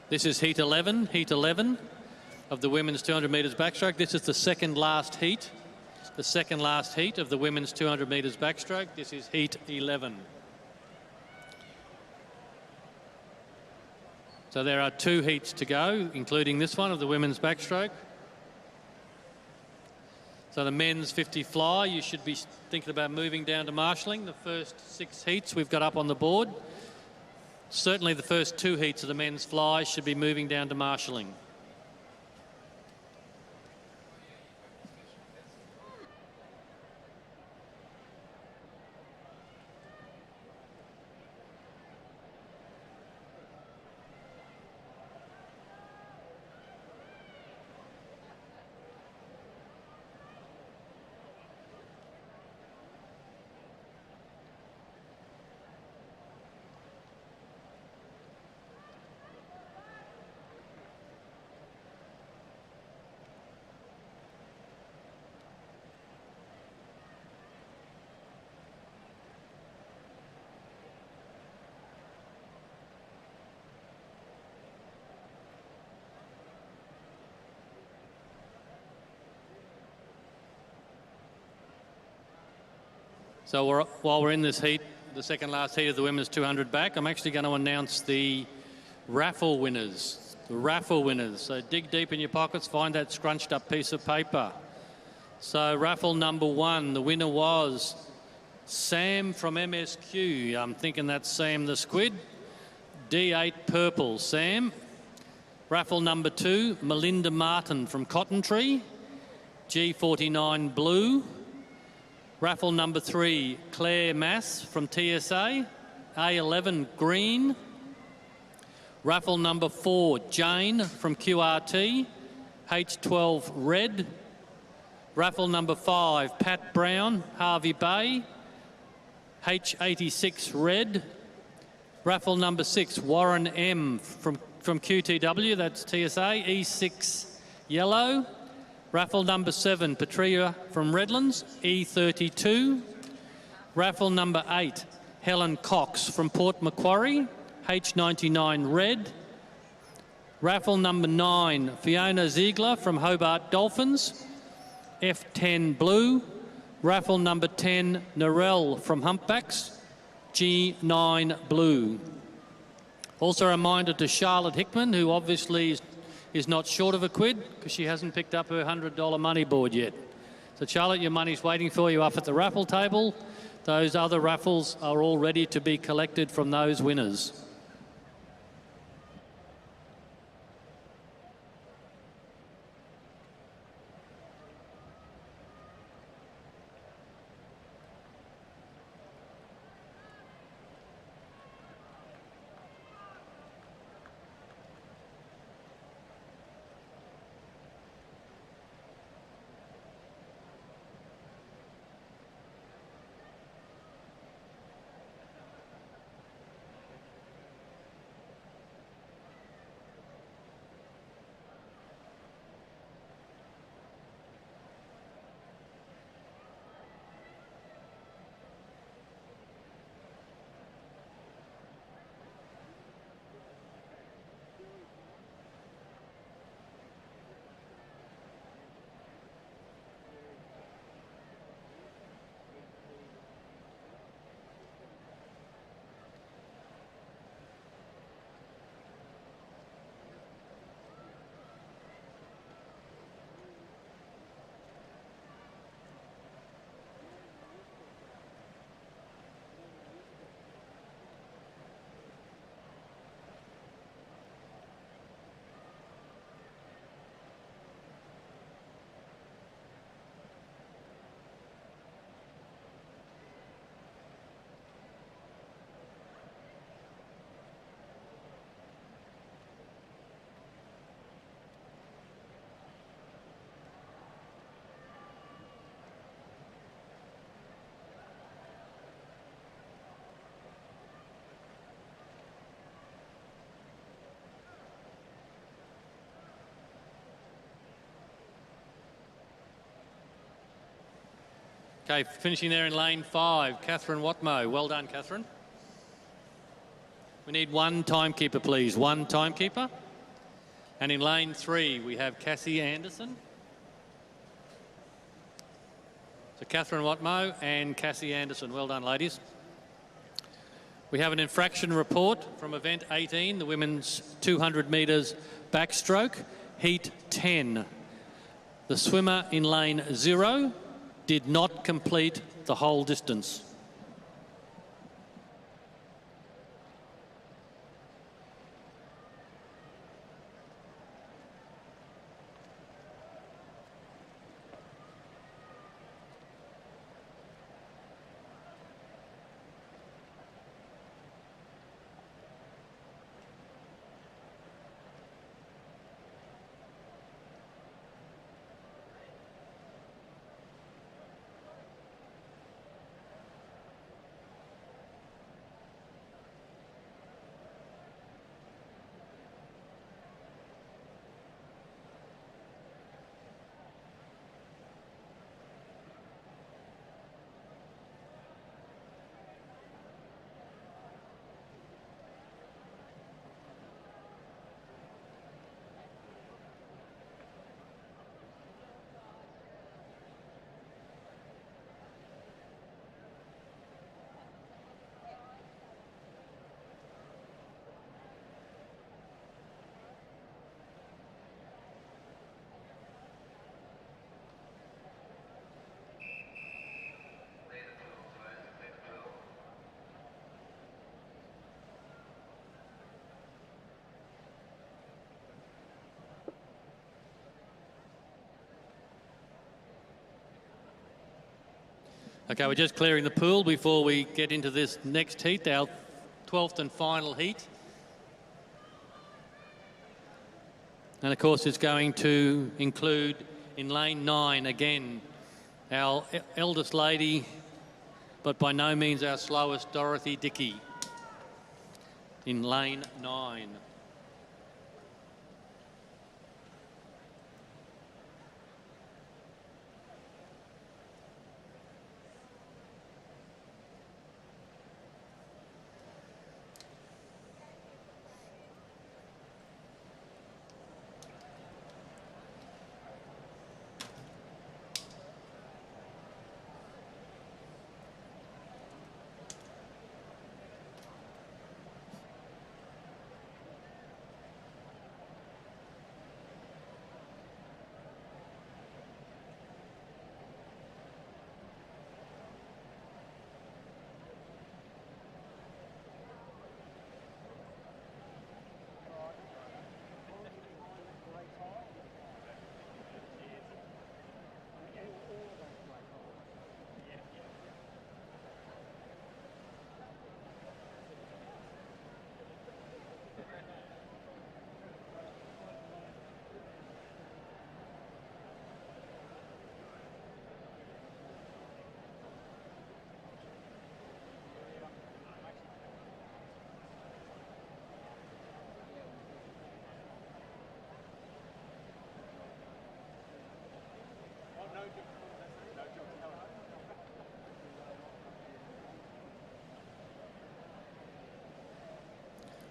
This is heat 11 of the women's 200 metres backstroke. This is the second last heat of the women's 200 metres backstroke. This is heat 11. So there are 2 heats to go, including this one of the women's backstroke. So the men's 50 fly, you should be thinking about moving down to marshalling. The first 6 heats we've got up on the board. Certainly the first 2 heats of the men's fly should be moving down to marshalling. So while we're in this heat, the second last heat of the women's 200 back, I'm actually going to announce the raffle winners. The raffle winners. So dig deep in your pockets, find that scrunched up piece of paper. So raffle number 1, the winner was Sam from MSQ. I'm thinking that's Sam the Squid. D8 purple, Sam. Raffle number 2, Melinda Martin from Cotton Tree. G49 blue. Raffle number 3, Claire Mass from TSA. A11 green. Raffle number 4, Jane from QRT. H12 red. Raffle number 5, Pat Brown, Harvey Bay. H86 red. Raffle number 6, Warren M from QTW, that's TSA, E6 yellow. Raffle number 7, Patria from Redlands, E32. Raffle number 8, Helen Cox from Port Macquarie, H99 red. Raffle number 9, Fiona Ziegler from Hobart Dolphins, F10 blue. Raffle number 10, Narelle from Humpbacks, G9 blue. Also a reminder to Charlotte Hickman, who obviously is not short of a quid because she hasn't picked up her $100 money board yet. So Charlotte, your money's waiting for you up at the raffle table. Those other raffles are all ready to be collected from those winners. Okay, finishing there in lane 5, Catherine Watmo. Well done, Catherine. We need one timekeeper, please. One timekeeper. And in lane 3, we have Cassie Anderson. So Catherine Watmo and Cassie Anderson. Well done, ladies. We have an infraction report from event 18, the women's 200 metres backstroke, heat 10. The swimmer in lane 0 did not complete the whole distance. Okay, we're just clearing the pool before we get into this next heat, our 12th and final heat. And of course, it's going to include in lane 9 again, our eldest lady, but by no means our slowest, Dorothy Dickey, in lane 9.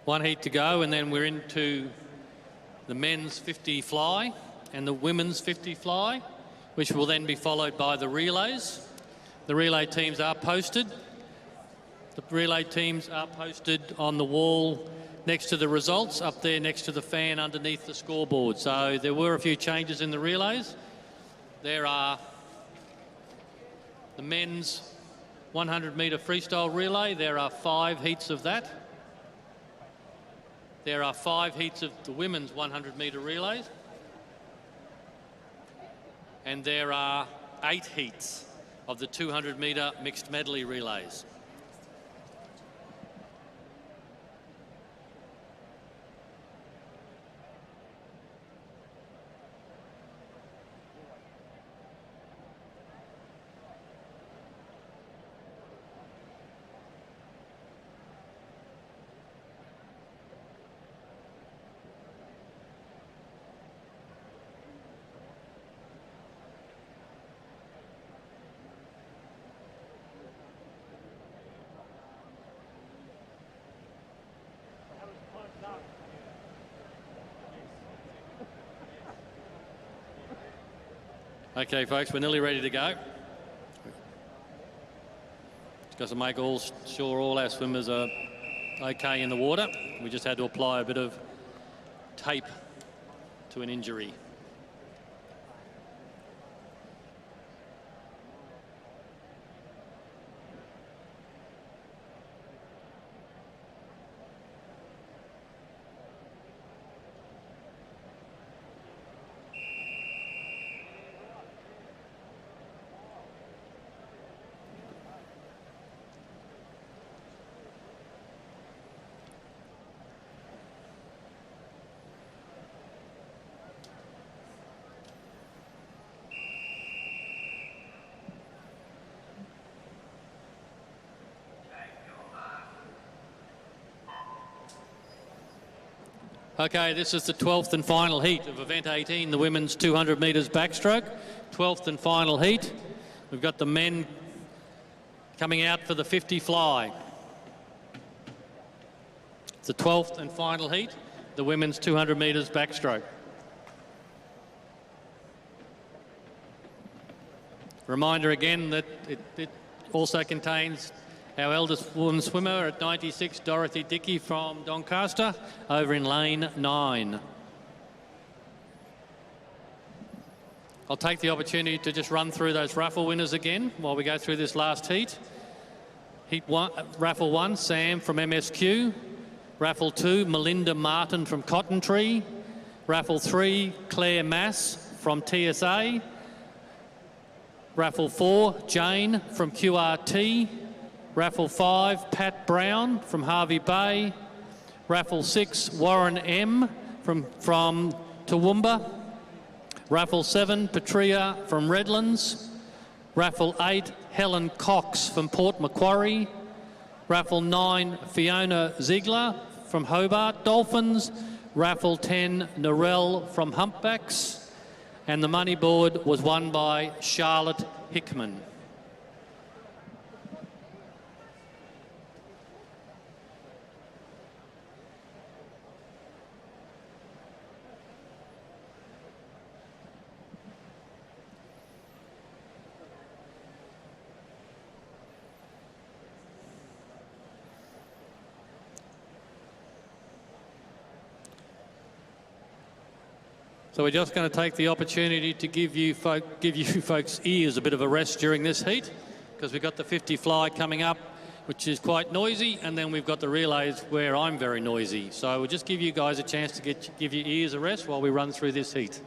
One heat to go, and then we're into the men's 50 fly and the women's 50 fly, which will then be followed by the relays. The relay teams are posted. The relay teams are posted on the wall next to the results, up there next to the fan underneath the scoreboard. So there were a few changes in the relays. There are the men's 100-metre freestyle relay. There are 5 heats of that. There are 5 heats of the women's 100-metre relays. And there are 8 heats of the 200-metre mixed medley relays. Okay, folks, we're nearly ready to go. Just got to make sure all our swimmers are okay in the water. We just had to apply a bit of tape to an injury. Okay, this is the 12th and final heat of event 18, the women's 200 metres backstroke. 12th and final heat. We've got the men coming out for the 50 fly. It's the 12th and final heat, the women's 200 metres backstroke. Reminder again that it also contains our eldest woman swimmer at 96, Dorothy Dickey from Doncaster, over in lane 9. I'll take the opportunity to just run through those raffle winners again while we go through this last heat. Heat 1, raffle 1, Sam from MSQ. Raffle 2, Melinda Martin from Cotton Tree. Raffle 3, Claire Mass from TSA. Raffle 4, Jane from QRT. Raffle 5, Pat Brown from Harvey Bay. Raffle 6, Warren M from Toowoomba. Raffle 7, Patria from Redlands. Raffle 8, Helen Cox from Port Macquarie. Raffle 9, Fiona Ziegler from Hobart Dolphins. Raffle 10, Narelle from Humpbacks. And the money board was won by Charlotte Hickman. So we're just going to take the opportunity to give you folks' ears a bit of a rest during this heat, because we've got the 50 fly coming up, which is quite noisy, and then we've got the relays where I'm very noisy. So we'll just give you guys a chance to give your ears a rest while we run through this heat.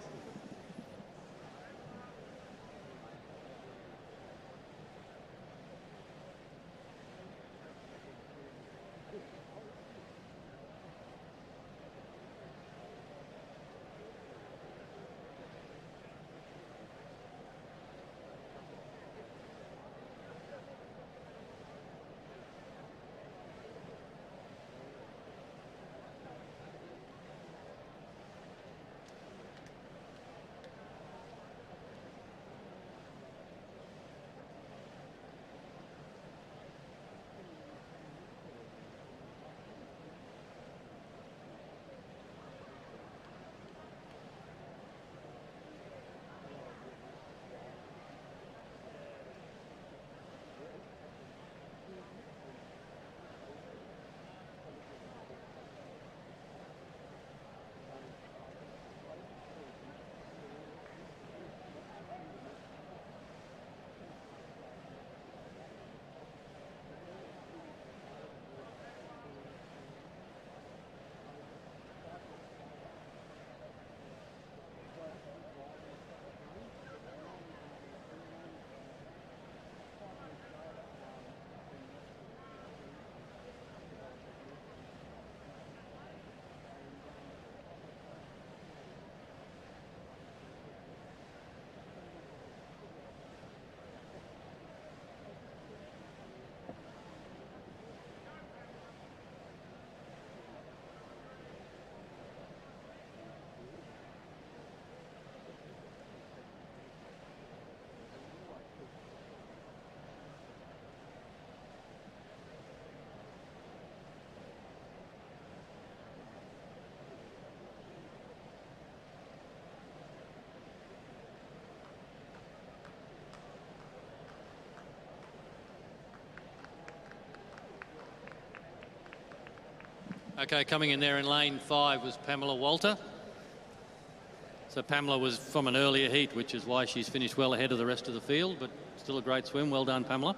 Okay, coming in there in lane 5 was Pamela Walter. So Pamela was from an earlier heat, which is why she's finished well ahead of the rest of the field, but still a great swim. Well done, Pamela.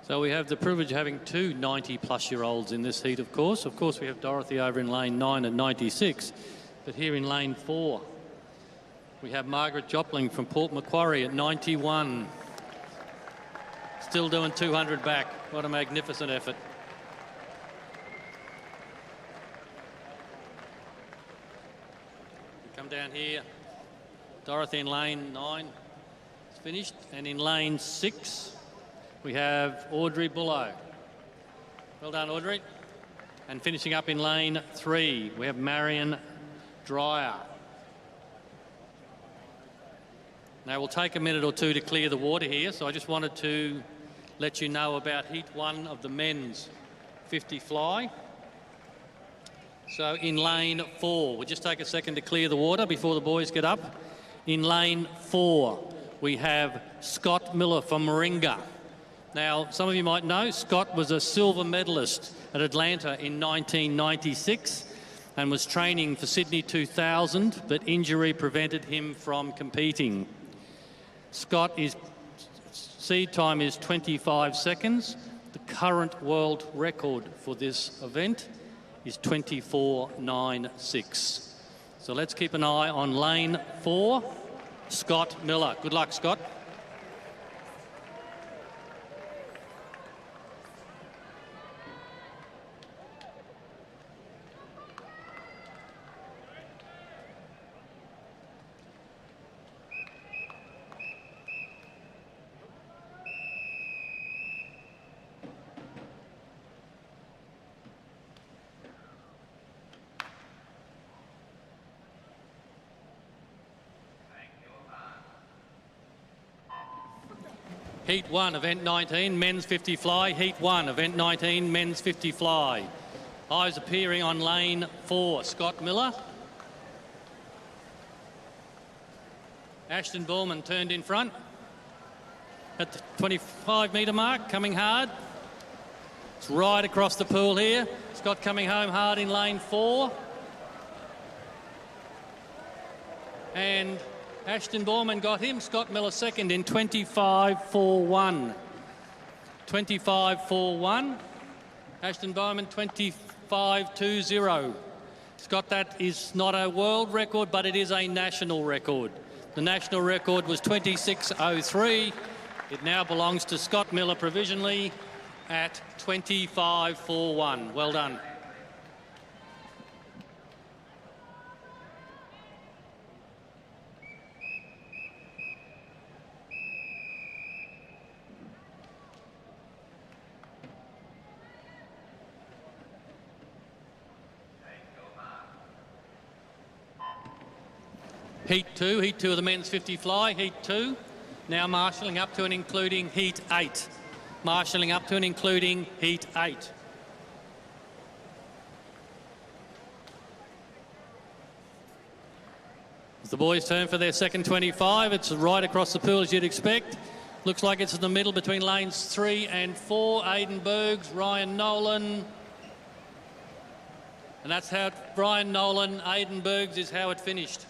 So we have the privilege of having two 90-plus-year-olds in this heat, of course. Of course, we have Dorothy over in lane 9 at 96, but here in lane 4, we have Margaret Jopling from Port Macquarie at 91. Still doing 200 back. What a magnificent effort. We come down here. Dorothy in lane 9 is finished, and in lane 6, we have Audrey Bullough. Well done, Audrey. And finishing up in lane 3, we have Marion Dreyer. Now, we'll take a minute or two to clear the water here, so I just wanted to let you know about Heat 1 of the men's 50 fly. So in lane 4, we'll just take a second to clear the water before the boys get up. In lane 4, we have Scott Miller from Moringa. Now, some of you might know, Scott was a silver medalist at Atlanta in 1996 and was training for Sydney 2000, but injury prevented him from competing. Scott's seed time is 25 seconds. The current world record for this event is 24.96. So let's keep an eye on lane 4, Scott Miller. Good luck, Scott. Heat 1, event 19, men's 50 fly. Heat 1, event 19, men's 50 fly. Eyes appearing on lane 4, Scott Miller. Ashton Borman turned in front at the 25-metre mark, coming hard. It's right across the pool here. Scott coming home hard in lane 4. And Ashton Borman got him. Scott Miller second in 25.41. 25.41. Ashton Borman 25.20. Scott, that is not a world record, but it is a national record. The national record was 26.03. It now belongs to Scott Miller provisionally at 25.41. Well done. Heat 2 of the men's 50 fly, Heat 2, now marshalling up to and including Heat 8. Marshalling up to and including Heat 8. As the boys turn for their second 25, it's right across the pool as you'd expect. Looks like it's in the middle between lanes 3 and 4. Aidan Bergs, Ryan Nolan. And that's how Ryan Nolan, Aidan Bergs is how it finished.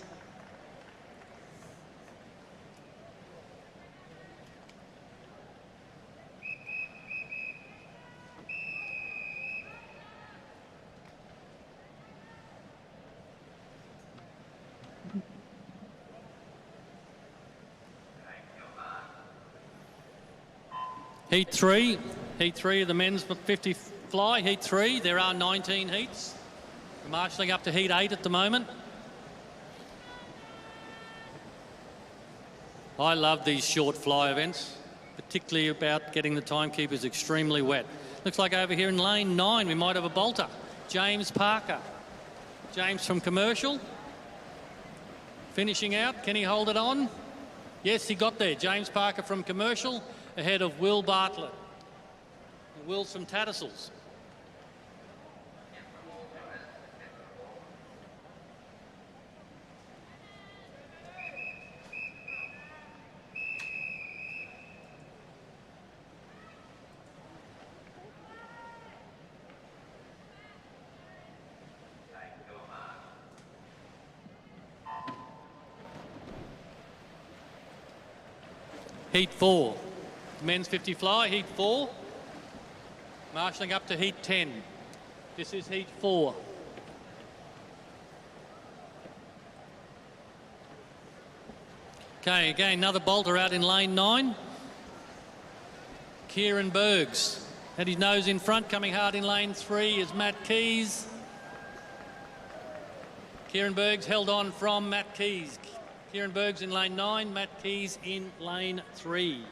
Heat 3 of the men's 50 fly, Heat 3. There are 19 heats. We're marshalling up to Heat 8 at the moment. I love these short fly events, particularly about getting the timekeepers extremely wet. Looks like over here in lane 9 we might have a bolter. James Parker. James from Commercial. Finishing out. Can he hold it on? Yes, he got there. James Parker from Commercial ahead of Will Bartlett. And Will's from Tattersalls. Heat 4. Men's 50 fly, Heat 4. Marshalling up to heat 10. This is heat 4. Okay, again, another bolter out in lane 9. Kieran Bergs had his nose in front. Coming hard in lane 3 is Matt Keys. Kieran Bergs held on from Matt Keys. Kieran Bergs in lane 9, Matt Keys in lane 3.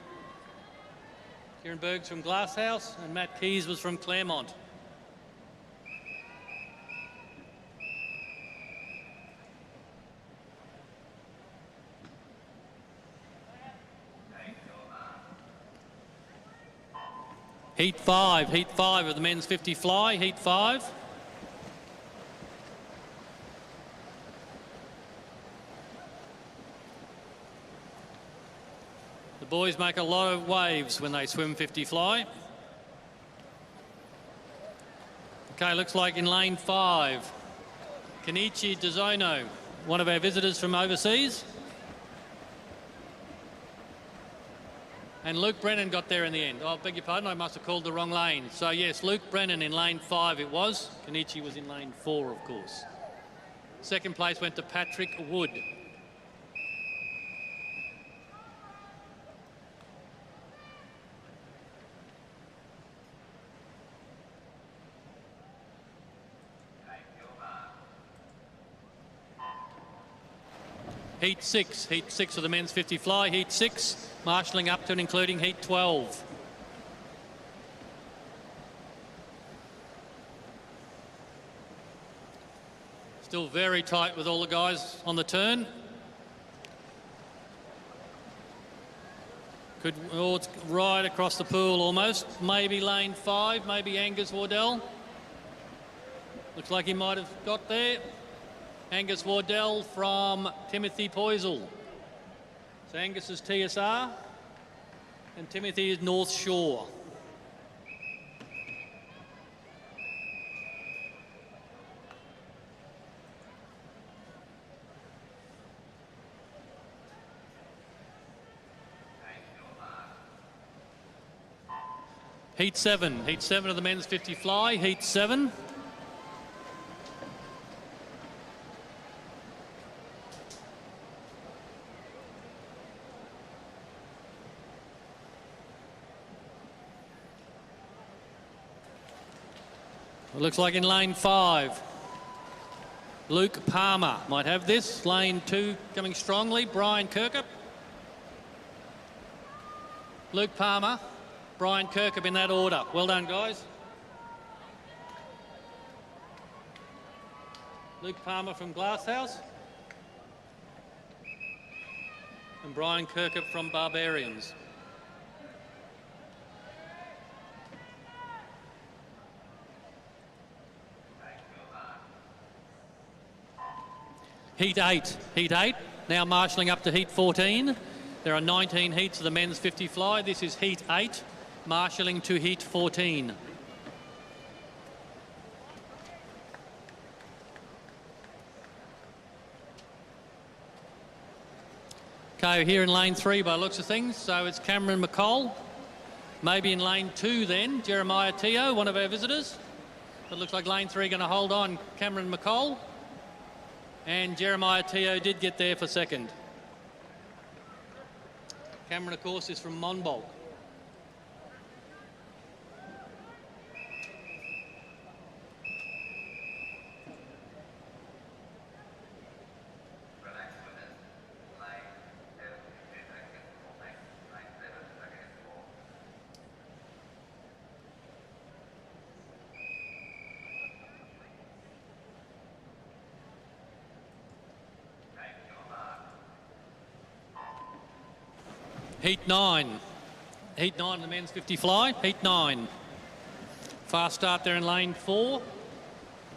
Kieran Bergs from Glasshouse and Matt Keys was from Claremont. Heat 5 of the men's 50 fly, heat 5. The boys make a lot of waves when they swim 50 fly. Okay, looks like in lane 5, Kenichi Dizono, one of our visitors from overseas. And Luke Brennan got there in the end. Oh, I beg your pardon, I must have called the wrong lane. So yes, Luke Brennan in lane 5 it was. Kenichi was in lane 4, of course. Second place went to Patrick Wood. Heat 6 of the men's 50 fly, heat 6, marshalling up to and including heat 12. Still very tight with all the guys on the turn. It's right across the pool almost. Maybe lane 5, maybe Angus Wardell. Looks like he might have got there. Angus Wardell from Timothy Poisel. So Angus is TSR and Timothy is North Shore. Heat 7 of the men's 50 fly, heat 7. It looks like in lane 5, Luke Palmer might have this. Lane 2 coming strongly, Brian Kirkup. Luke Palmer, Brian Kirkup in that order. Well done, guys. Luke Palmer from Glasshouse. And Brian Kirkup from Barbarians. Heat 8, now marshalling up to heat 14. There are 19 heats of the men's 50 fly. This is heat 8, marshalling to heat 14. Okay, here in lane 3 by the looks of things, so it's Cameron McColl. Maybe in lane 2 then, Jeremiah Teo, one of our visitors. It looks like lane 3 going to hold on Cameron McColl. And Jeremiah Teo did get there for second. Cameron, of course, is from Monbulk. Heat 9 of the men's 50 fly, heat 9. Fast start there in lane 4.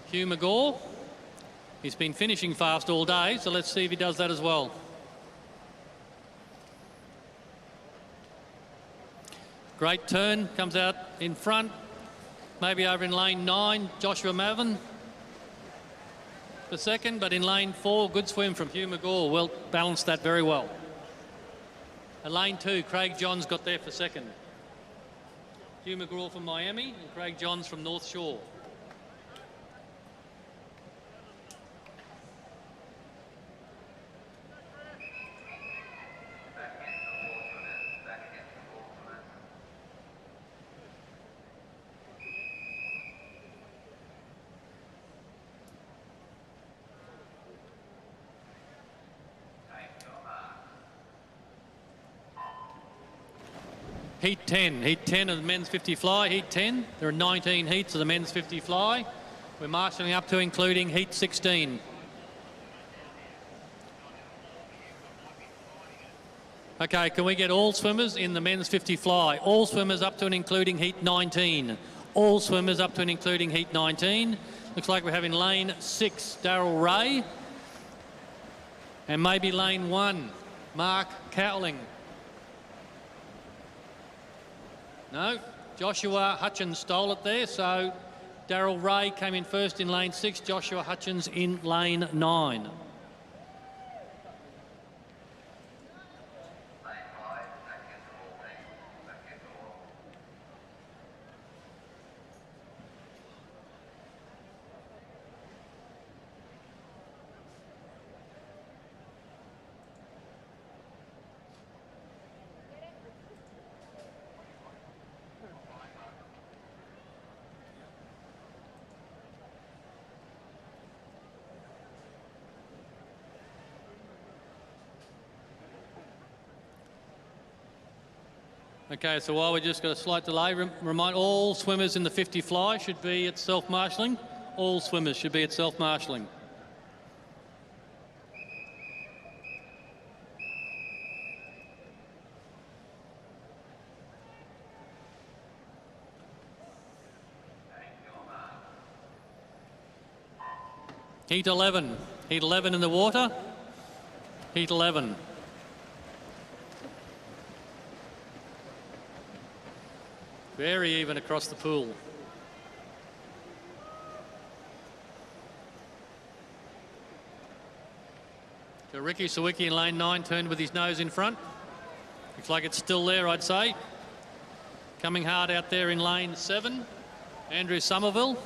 Hugh McGaw. He's been finishing fast all day, so let's see if he does that as well. Great turn, comes out in front. Maybe over in lane 9, Joshua Mavin for second, but in lane 4, good swim from Hugh McGaw. Well balanced that very well. And lane 2, Craig Johns got there for second. Hugh McGraw from Miami and Craig Johns from North Shore. Heat 10. Heat 10 of the men's 50 fly. Heat 10. There are 19 heats of the men's 50 fly. We're marshalling up to including Heat 16. Okay, can we get all swimmers in the men's 50 fly? All swimmers up to and including Heat 19. All swimmers up to and including Heat 19. Looks like we're having lane 6, Darryl Ray. And maybe lane 1, Mark Cowling. No, Joshua Hutchins stole it there, so Darryl Ray came in first in lane 6, Joshua Hutchins in lane 9. Okay, so while we just got a slight delay, remind all swimmers in the 50 fly should be at self-marshalling. All swimmers should be at self-marshalling. Heat 11. Heat 11 in the water. Heat 11. Very even across the pool. So Ricky Sawicki in lane 9 turned with his nose in front. Looks like it's still there, I'd say. Coming hard out there in lane 7, Andrew Somerville.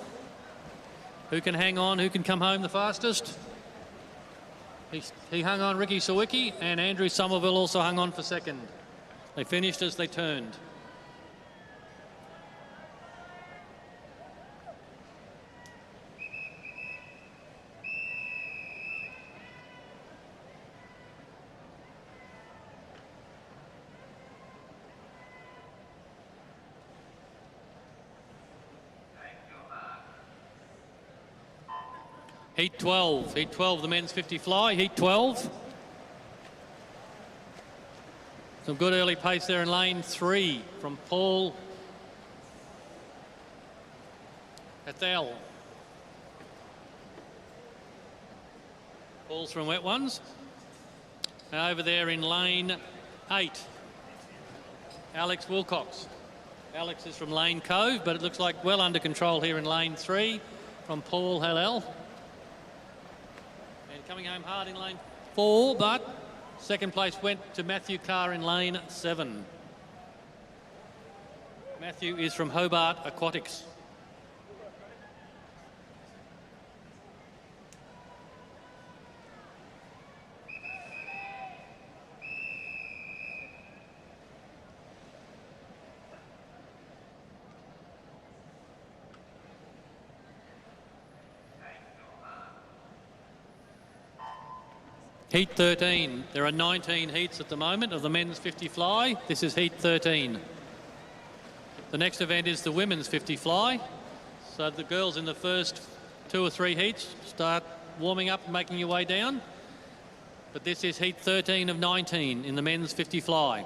Who can hang on, who can come home the fastest? He hung on, Ricky Sawicki, and Andrew Somerville also hung on for second. They finished as they turned. Heat 12. Heat 12, the men's 50 fly. Heat 12. Some good early pace there in lane 3 from Paul Ethel. Paul's from Wet Ones. And over there in lane 8, Alex Wilcox. Alex is from Lane Cove, but it looks like well under control here in lane 3 from Paul Hallel. Coming home hard in lane 4, but second place went to Matthew Carr in lane 7. Matthew is from Hobart Aquatics. Heat 13. There are 19 heats at the moment of the men's 50 fly. This is Heat 13. The next event is the women's 50 fly. So the girls in the first 2 or 3 heats start warming up and making your way down. But this is Heat 13 of 19 in the men's 50 fly.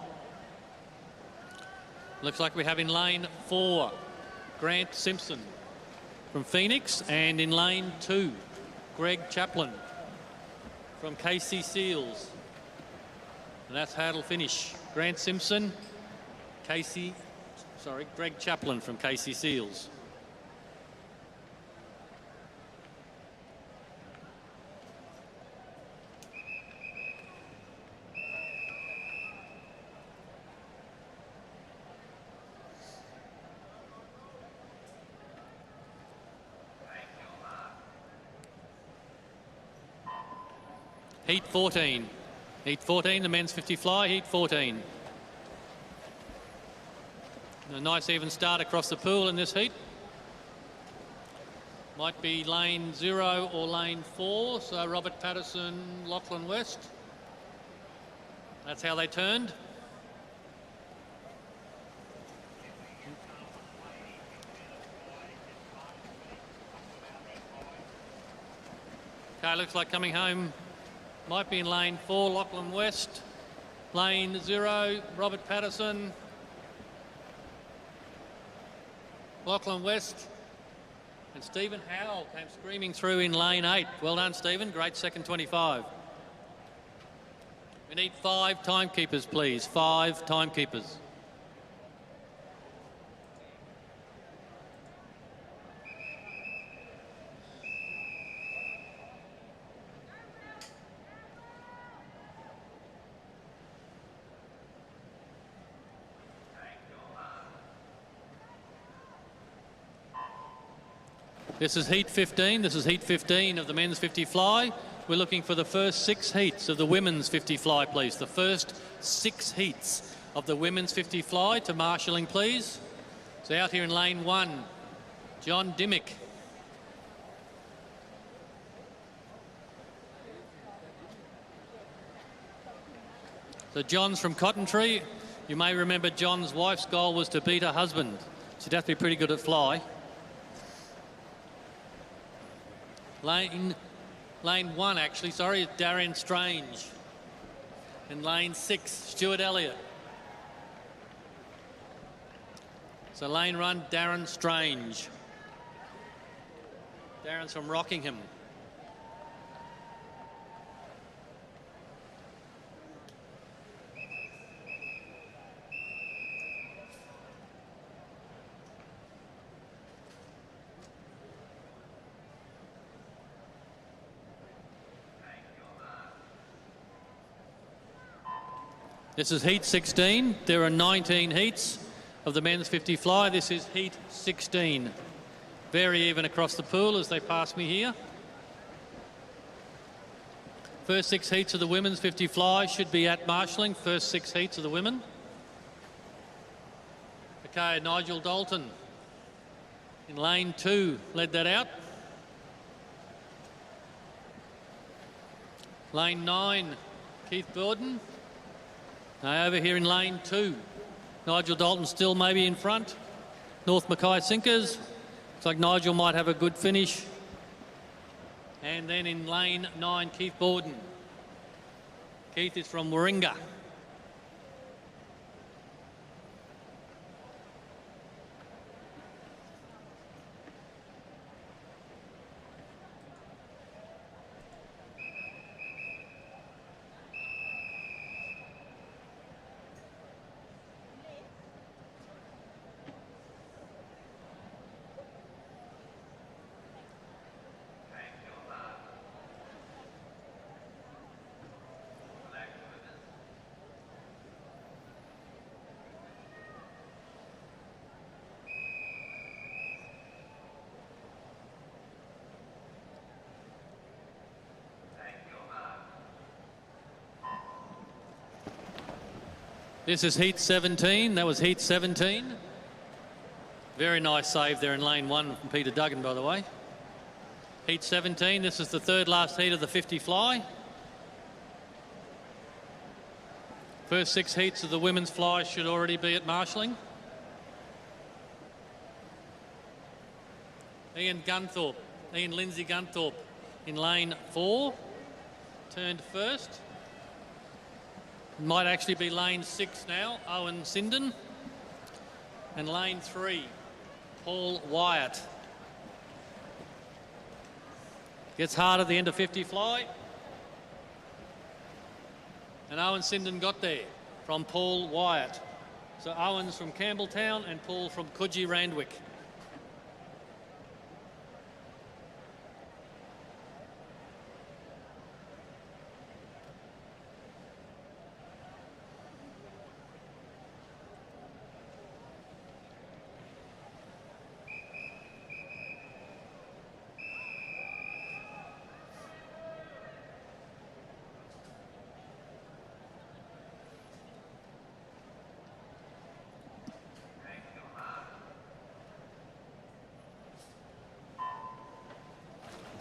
Looks like we have in lane 4, Grant Simpson from Phoenix, and in lane 2, Greg Chaplin from KC Seals. And that's how it'll finish. Grant Simpson, Greg Chaplin from KC Seals. Heat 14. Heat 14, the men's 50 fly, heat 14. A nice even start across the pool in this heat. Might be lane 0 or lane 4. So Robert Patterson, Lachlan West. That's how they turned. Okay, looks like coming home might be in lane 4, Lachlan West. Lane 0, Robert Patterson. Lachlan West. And Stephen Howell came screaming through in lane 8. Well done, Stephen. Great second 25. We need 5 timekeepers, please. 5 timekeepers. This is heat 15. This is heat 15 of the men's 50 fly. We're looking for the first 6 heats of the women's 50 fly, please. The first 6 heats of the women's 50 fly to marshalling, please. So out here in lane 1, John Dimmick. So John's from Cotton Tree. You may remember John's wife's goal was to beat her husband. She'd have to be pretty good at fly. Lane 1, actually, sorry, is Darren Strange. In lane 6, Stuart Elliott. So lane run, Darren Strange. Darren's from Rockingham. This is heat 16. There are 19 heats of the men's 50 fly. This is heat 16. Very even across the pool as they pass me here. First 6 heats of the women's 50 fly should be at marshalling. First 6 heats of the women. Okay, Nigel Dalton in lane 2 led that out. Lane 9, Keith Borden. Now over here in lane 2, Nigel Dalton still maybe in front. North Mackay Sinkers. Looks like Nigel might have a good finish. And then in lane 9, Keith Borden. Keith is from Warringah. This is heat 17. That was heat 17. Very nice save there in lane 1 from Peter Duggan, by the way. Heat 17. This is the 3rd last heat of the 50 fly. First 6 heats of the women's fly should already be at marshalling. Ian Lindsay Gunthorpe in lane 4. Turned first. Might actually be lane 6 now, Owen Sinden. And lane 3, Paul Wyatt. Gets hard at the end of 50 fly. And Owen Sinden got there from Paul Wyatt. So Owen's from Campbelltown and Paul from Coogee Randwick.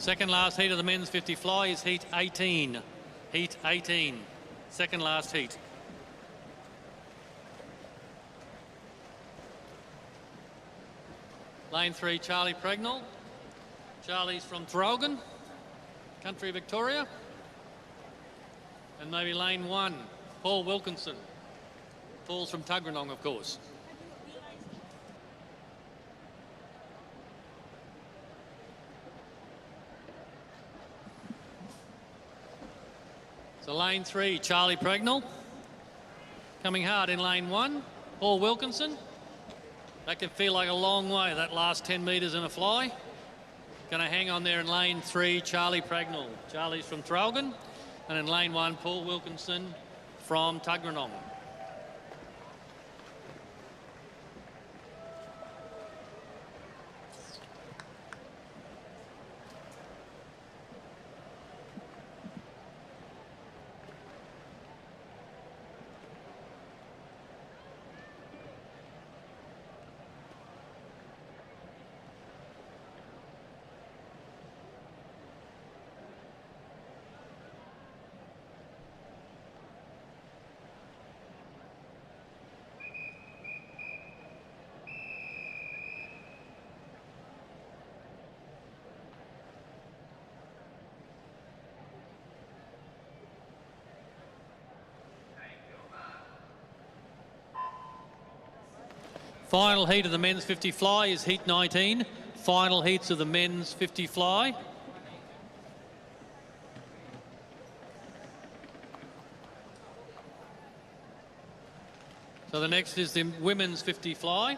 Second last heat of the men's 50 fly is heat 18. Heat 18. Second last heat. Lane 3, Charlie Pregnell. Charlie's from Traralgon, country Victoria. And maybe lane 1, Paul Wilkinson. Paul's from Tuggeranong, of course. So lane 3, Charlie Pregnell. Coming hard in lane 1, Paul Wilkinson. That can feel like a long way, that last 10 metres in a fly. Going to hang on there in lane 3, Charlie Pregnell. Charlie's from Traralgon. And in lane 1, Paul Wilkinson from Tuggeranong. Final heat of the men's 50 fly is heat 19. Final heats of the men's 50 fly. So the next is the women's 50 fly.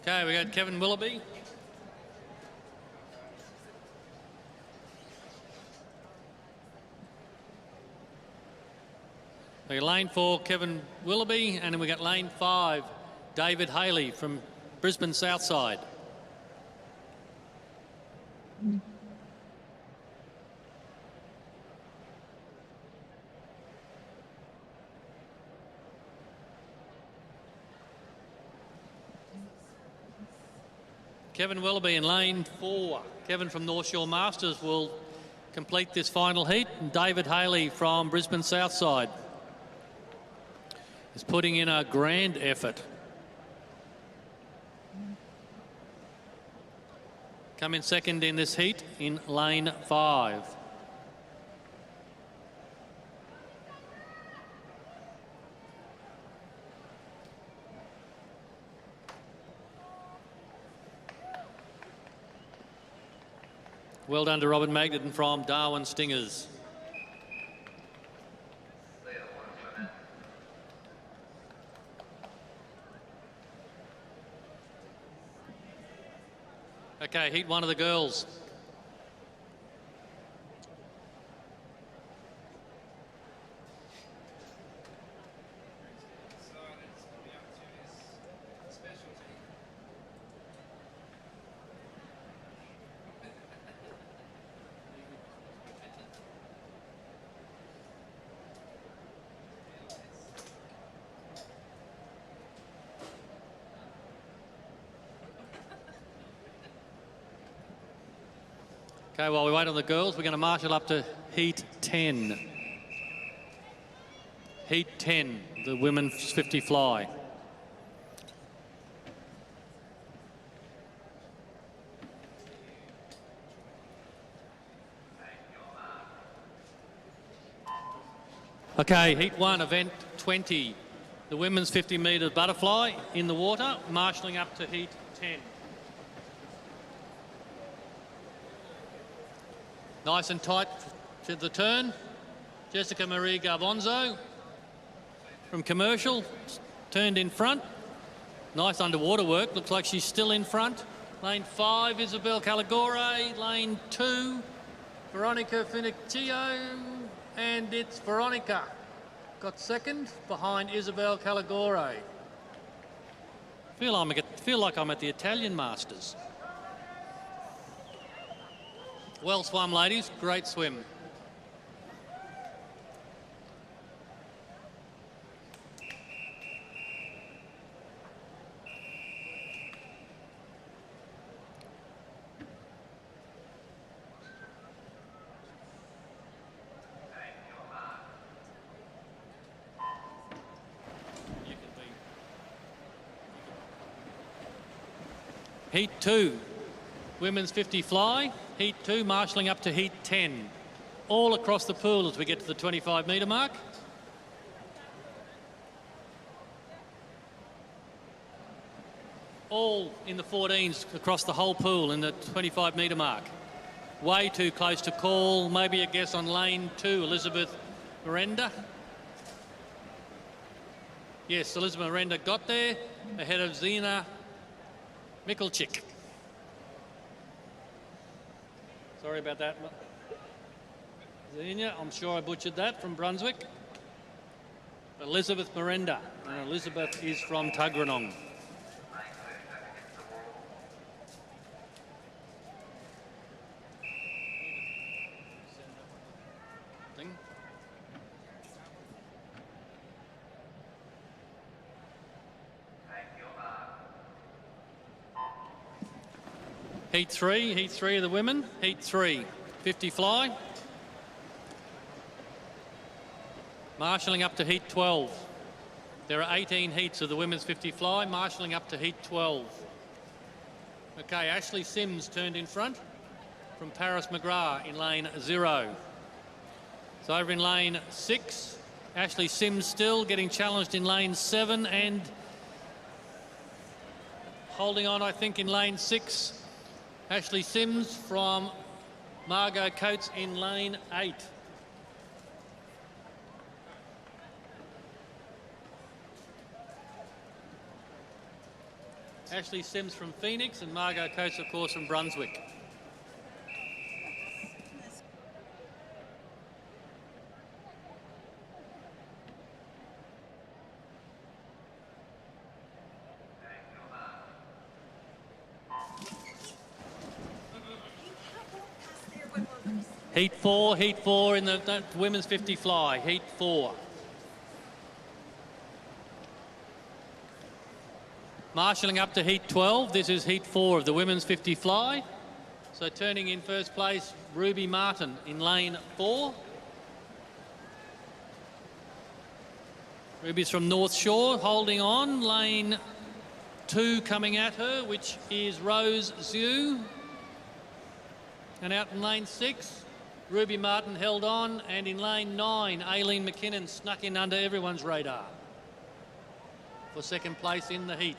Okay, we got Kevin Willoughby. We got lane 4, Kevin Willoughby, and then we got lane 5, David Haley from Brisbane Southside. Kevin Willoughby in lane 4. Kevin from North Shore Masters will complete this final heat. And David Haley from Brisbane Southside is putting in a grand effort. Come in second in this heat in lane 5. Well done to Robert Magdon from Darwin Stingers. Okay, heat 1 of the girls. Okay, while we wait on the girls, we're going to marshal up to heat 10. Heat 10, the women's 50 fly. Okay, heat 1, event 20. The women's 50 metre butterfly in the water, marshalling up to heat 10. Nice and tight to the turn. Jessica Marie Garvonzo from Commercial, turned in front. Nice underwater work, looks like she's still in front. Lane 5, Isabel Calagore. Lane 2, Veronica Finicchio. And it's Veronica. Got second behind Isabel Calagore. Feel like I'm at the Italian Masters. Well swum, ladies. Great swim. Heat 2, women's 50 fly. Heat 2, marshalling up to Heat 10. All across the pool as we get to the 25-metre mark. All in the 14s across the whole pool in the 25-metre mark. Way too close to call. Maybe a guess on lane 2, Elizabeth Miranda. Yes, Elizabeth Miranda got there ahead of Zina Mikulchik. Sorry about that. Zina, I'm sure I butchered that, from Brunswick. Elizabeth Miranda, and Elizabeth is from Tuggeranong. Heat 3 of the women. Heat 3, 50 fly. Marshalling up to Heat 12. There are 18 heats of the women's 50 fly, marshalling up to Heat 12. Okay, Ashley Sims turned in front from Paris McGrath in lane 0. So over in lane 6, Ashley Sims still getting challenged in lane 7 and holding on, I think, in lane 6. Ashley Sims from Margot Coates in lane 8. Ashley Sims from Phoenix and Margot Coates, of course, from Brunswick. Heat 4 in the women's 50 fly, Heat 4. Marshalling up to Heat 12, this is Heat 4 of the women's 50 fly. So turning in first place, Ruby Martin in lane 4. Ruby's from North Shore, holding on, lane 2 coming at her, which is Rose Zhu. And out in lane 6, Ruby Martin held on, and in lane 9, Aileen McKinnon snuck in under everyone's radar for second place in the heat.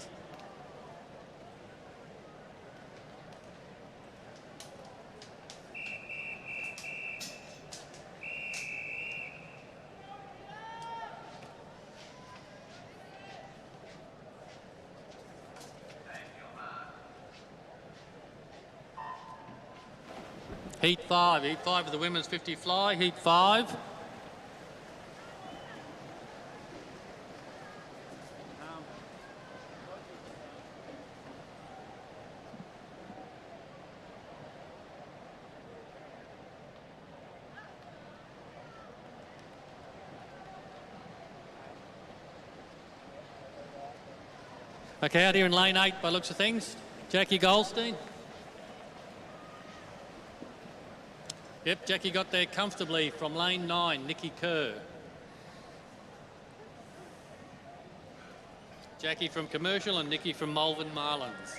Heat 5 of the women's 50 fly, Heat 5. Okay, out here in lane 8 by looks of things, Jackie Goldstein. Yep, Jackie got there comfortably from lane 9, Nikki Kerr. Jackie from Commercial and Nikki from Malvern Marlins.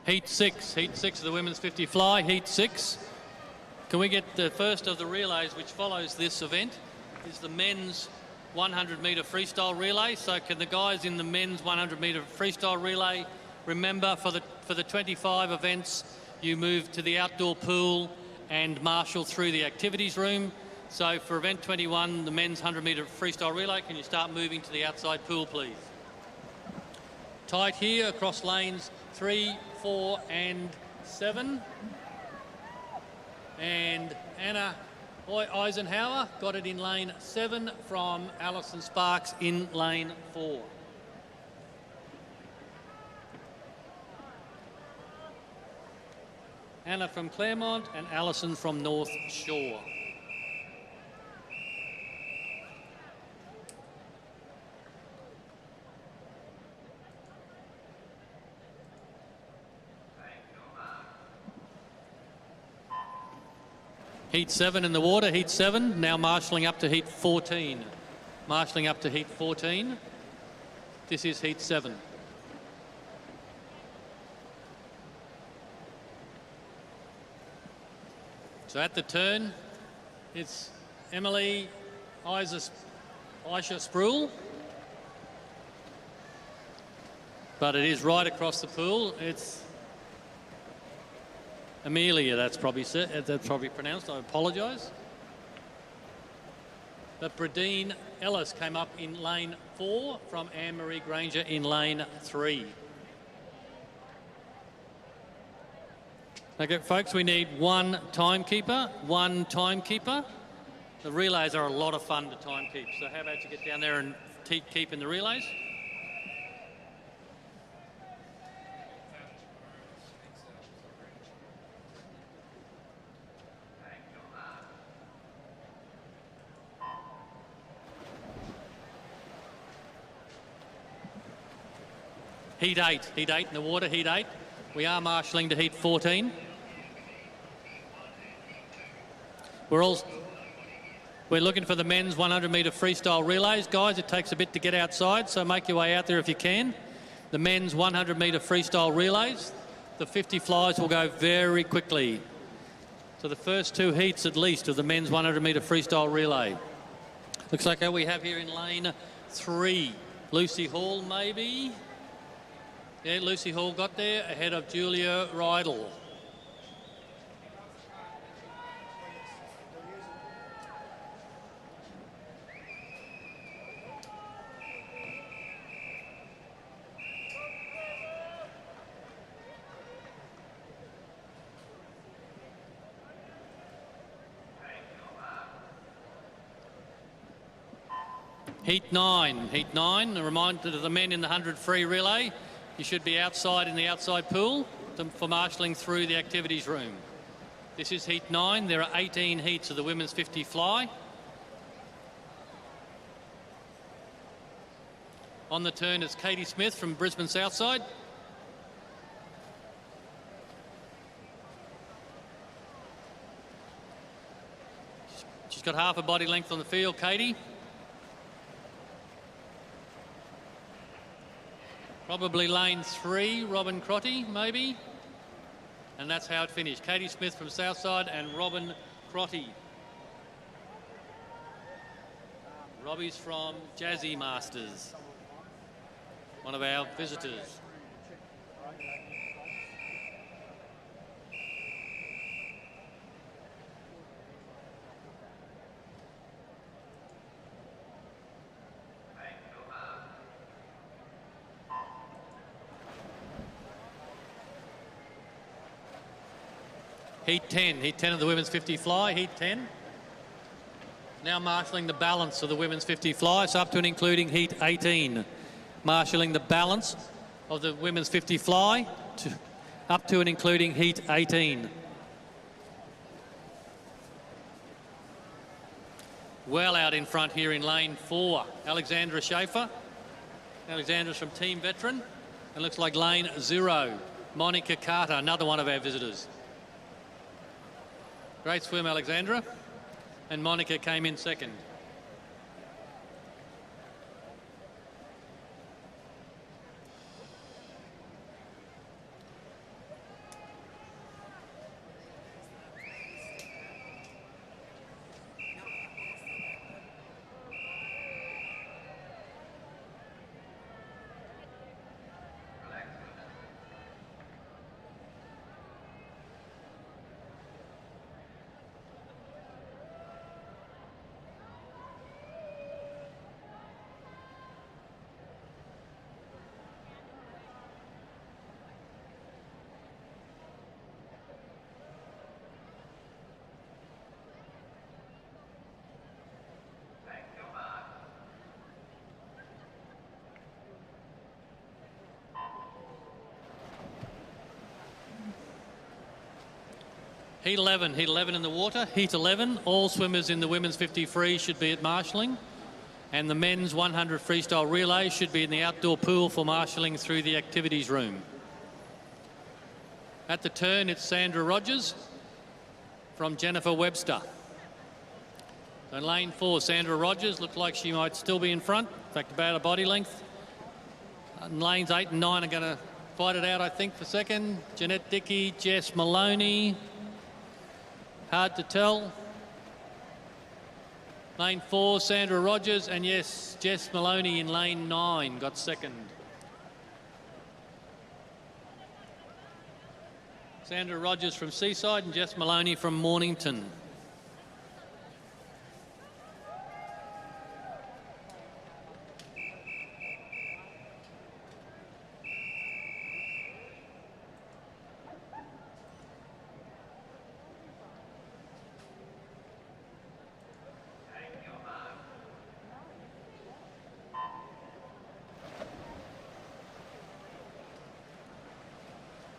Heat 6 of the women's 50 fly, Heat 6. Can we get the first of the relays which follows this event? Is the men's 100-metre freestyle relay. So can the guys in the men's 100-metre freestyle relay remember for the 25 events you move to the outdoor pool and marshal through the activities room. So for event 21, the men's 100-metre freestyle relay, can you start moving to the outside pool, please? Tight here across lanes 3, 4 and 7. And Anna Eisenhower got it in lane 7 from Alison Sparks in lane 4. Anna from Claremont and Alison from North Shore. Heat 7 in the water, heat 7, now marshalling up to heat 14. Marshalling up to heat 14. This is heat 7. So at the turn, it's Emily Aisha Spruill. But it is right across the pool. It's Amelia, that's probably pronounced. I apologise. But Bradine Ellis came up in lane 4 from Anne-Marie Granger in lane 3. Okay, folks, we need one timekeeper. The relays are a lot of fun to timekeep. So how about you get down there and keep in the relays? Heat 8 in the water, heat 8. We are marshalling to heat 14. We're looking for the men's 100-metre freestyle relays. Guys, it takes a bit to get outside, so make your way out there if you can. The men's 100-metre freestyle relays. The 50 flies will go very quickly. So the first 2 heats at least of the men's 100-metre freestyle relay. Looks like we have here in lane 3, Lucy Hall maybe. Yeah, Lucy Hall got there ahead of Julia Rydell. Heat 9, a reminder to the men in the 100 free relay, you should be outside in the outside pool for marshalling through the activities room. This is heat 9, there are 18 heats of the women's 50 fly. On the turn is Katie Smith from Brisbane Southside. She's got half a body length on the field, Katie. Probably lane 3, Robin Crotty, maybe. And that's how it finished. Katie Smith from Southside and Robin Crotty. Robbie's from Jazzy Masters, one of our visitors. Heat 10 of the women's 50 fly, heat 10. Now marshalling the balance of the women's 50 fly, so up to and including heat 18. Marshalling the balance of the women's 50 fly up to and including heat 18. Well out in front here in lane 4, Alexandra Schaefer. Alexandra's from Team Veteran. And looks like lane 0, Monica Carter, another one of our visitors. Great swim, Alexandra. And Monica came in second. Heat 11 in the water. Heat 11, all swimmers in the women's 50 free should be at marshalling. And the men's 100 freestyle relay should be in the outdoor pool for marshalling through the activities room. At the turn, it's Sandra Rogers from Jennifer Webster. So in lane 4, Sandra Rogers looks like she might still be in front. In fact, about a body length. And lanes 8 and 9 are going to fight it out, I think, for second. Jeanette Dickey, Jess Maloney. Hard to tell. Lane 4, Sandra Rogers, and yes, Jess Maloney in lane 9 got second. Sandra Rogers from Seaside and Jess Maloney from Mornington.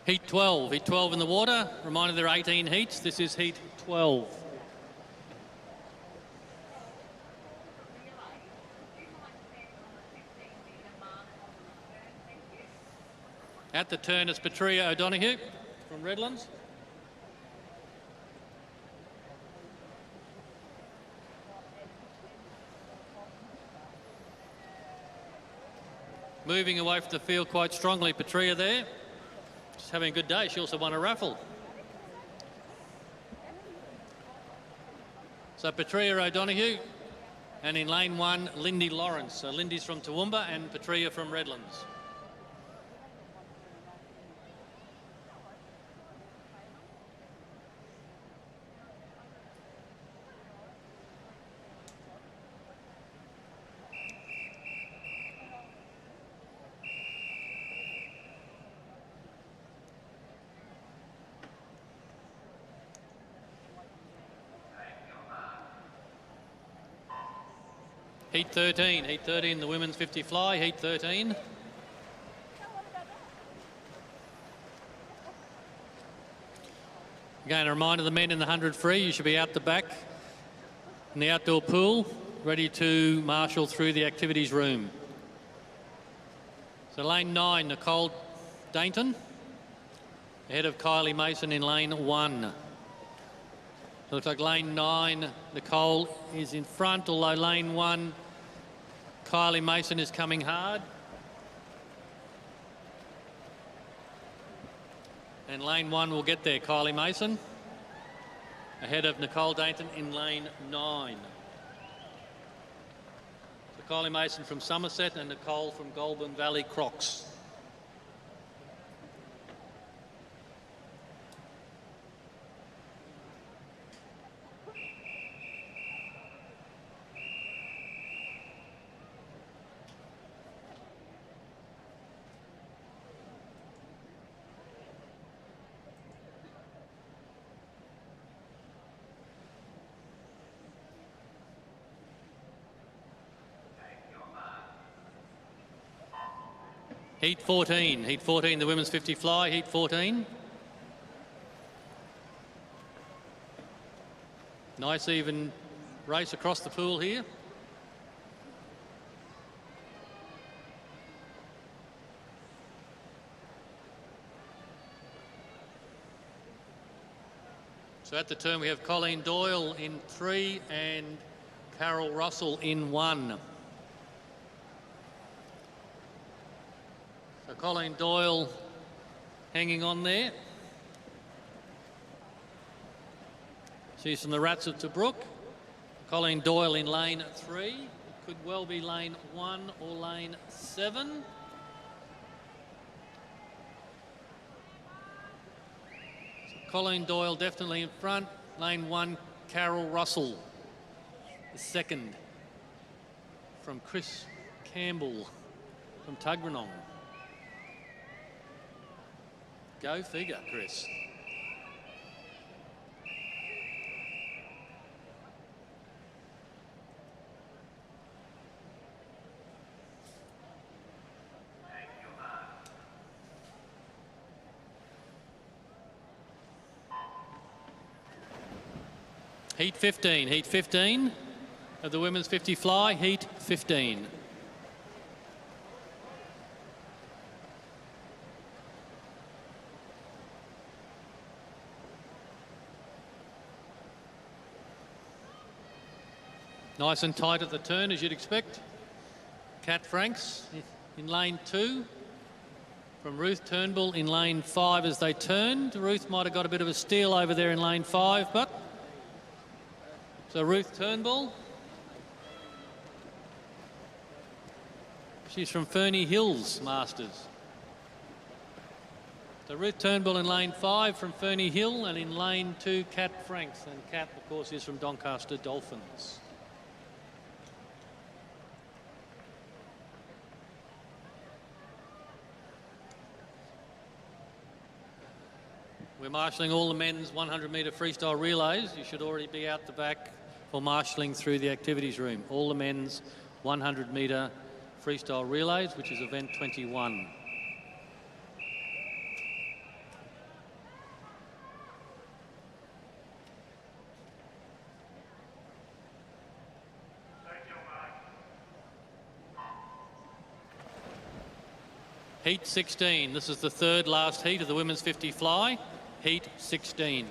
Heat 12 in the water. Reminder there are 18 heats. This is heat 12. At the turn is Patria O'Donoghue from Redlands. Moving away from the field quite strongly, Patria there. She's having a good day. She also won a raffle. So Patria O'Donoghue, and in lane 1, Lindy Lawrence. So Lindy's from Toowoomba and Patria from Redlands. Heat 13, the women's 50 fly, heat 13. Again, a reminder, the men in the 100 free, you should be out the back in the outdoor pool, ready to marshal through the activities room. So lane 9, Nicole Dainton, ahead of Kylie Mason in lane 1. Looks like lane 9, Nicole is in front, although lane 1, Kylie Mason is coming hard. And lane 1 will get there, Kylie Mason, ahead of Nicole Dainton in lane 9. So Kylie Mason from Somerset and Nicole from Goulburn Valley Crocs. Heat 14, the women's 50 fly, heat 14. Nice even race across the pool here. So at the turn we have Colleen Doyle in 3 and Carol Russell in 1. So Colleen Doyle hanging on there. She's from the Rats of Tobruk. Colleen Doyle in lane 3. It could well be lane 1 or lane 7. So Colleen Doyle definitely in front. Lane 1, Carol Russell, the second from Chris Campbell from Tuggeranong. Go figure, Chris. Heat 15. Heat 15 of the women's 50 fly. Heat 15. Nice and tight at the turn, as you'd expect. Kat Franks in lane 2. From Ruth Turnbull in lane 5 as they turned. Ruth might have got a bit of a steal over there in lane 5, but... So Ruth Turnbull. She's from Ferny Hills Masters. So Ruth Turnbull in lane 5 from Ferny Hill, and in lane 2, Kat Franks. And Kat, of course, is from Doncaster Dolphins. We're marshalling all the men's 100-metre freestyle relays. You should already be out the back for marshalling through the activities room. All the men's 100-metre freestyle relays, which is event 21. Heat 16. This is the third last heat of the women's 50 fly. Heat 16.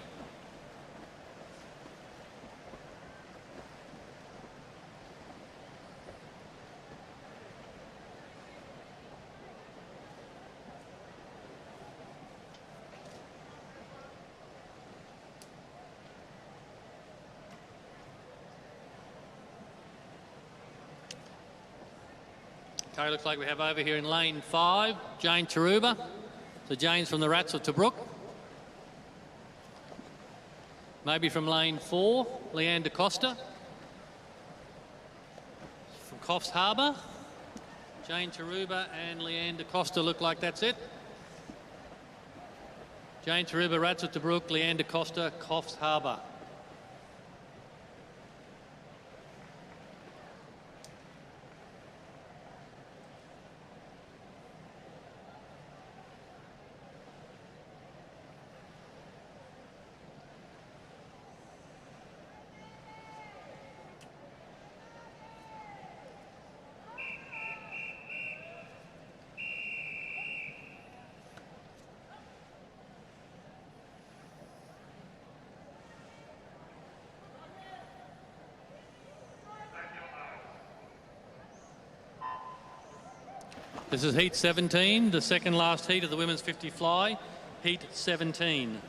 Okay, looks like we have over here in lane 5, Jane Taruba. So Jane's from the Rats of Tobruk. Maybe from lane 4, Leanne da Costa. From Coffs Harbour. Jane Taruba and Leanne da Costa look like that's it. Jane Taruba, Rats of Tobruk, Leanne da Costa, Coffs Harbour. This is heat 17, the second last heat of the women's 50 fly, heat 17.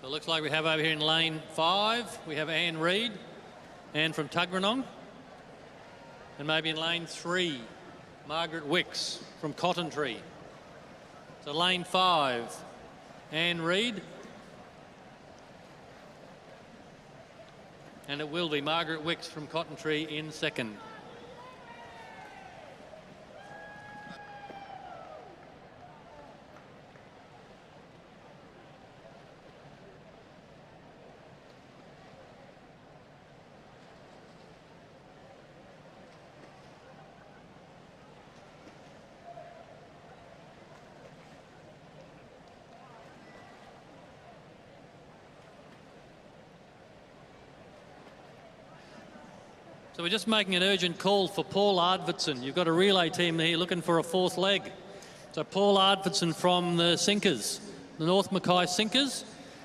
So it looks like we have over here in lane 5, we have Anne Reid, Anne from Tuggeranong. And maybe in lane 3, Margaret Wicks from Cotton Tree. So lane 5, Anne Reid. And it will be Margaret Wicks from Cotton Tree in second. So we're just making an urgent call for Paul Ardvidson. You've got a relay team here looking for a fourth leg. So Paul Ardvidson from the Sinkers, the North Mackay Sinkers.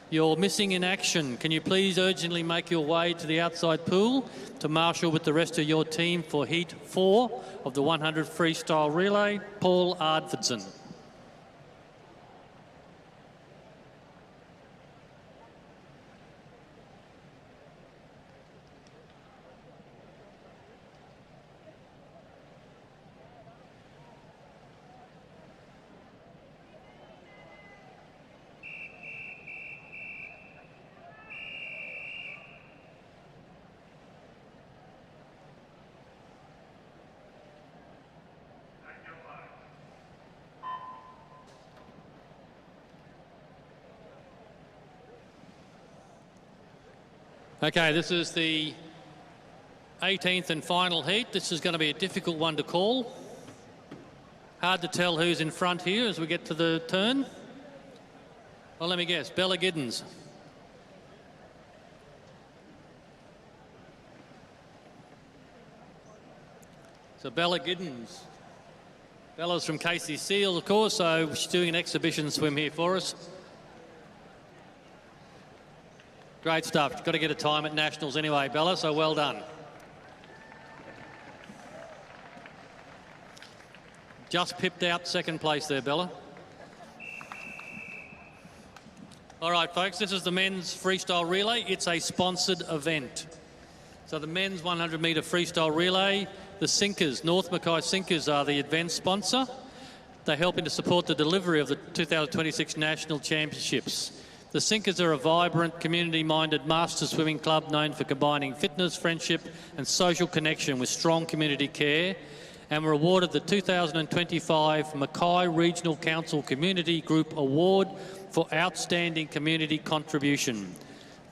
You're missing in action. Can you please urgently make your way to the outside pool to marshal with the rest of your team for heat 4 of the 100 freestyle relay? Paul Ardvidson. Okay, this is the 18th and final heat. This is going to be a difficult one to call. Hard to tell who's in front here as we get to the turn. Well, let me guess, Bella Giddens. So Bella Giddens. Bella's from Casey Seals, of course, so she's doing an exhibition swim here for us. Great stuff. You've got to get a time at Nationals anyway, Bella, so well done. Just pipped out second place there, Bella. All right, folks, this is the men's freestyle relay. It's a sponsored event. So the men's 100-metre freestyle relay, the Sinkers, North Mackay Sinkers are the event sponsor. They're helping to support the delivery of the 2026 National Championships. The Sinkers are a vibrant, community-minded master swimming club known for combining fitness, friendship and social connection with strong community care, and were awarded the 2025 Mackay Regional Council Community Group Award for Outstanding Community Contribution.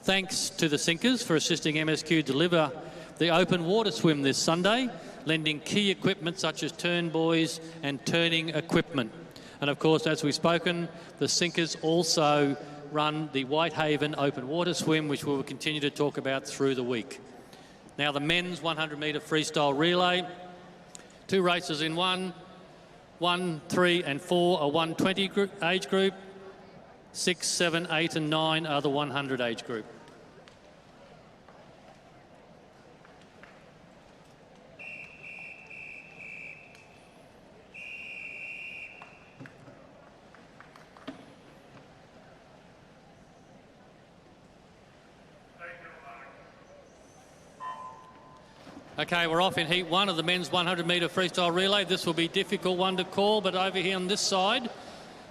Thanks to the Sinkers for assisting MSQ deliver the open water swim this Sunday, lending key equipment such as turn buoys and turning equipment. And of course, as we've spoken, the Sinkers also run the Whitehaven open water swim, which we will continue to talk about through the week. Now the men's 100-metre freestyle relay, 2 races in one, 1, 3 and 4 are 120 age group, 6, 7, 8 and 9 are the 100 age group. Okay, we're off in heat 1 of the men's 100-metre freestyle relay. This will be a difficult one to call, but over here on this side,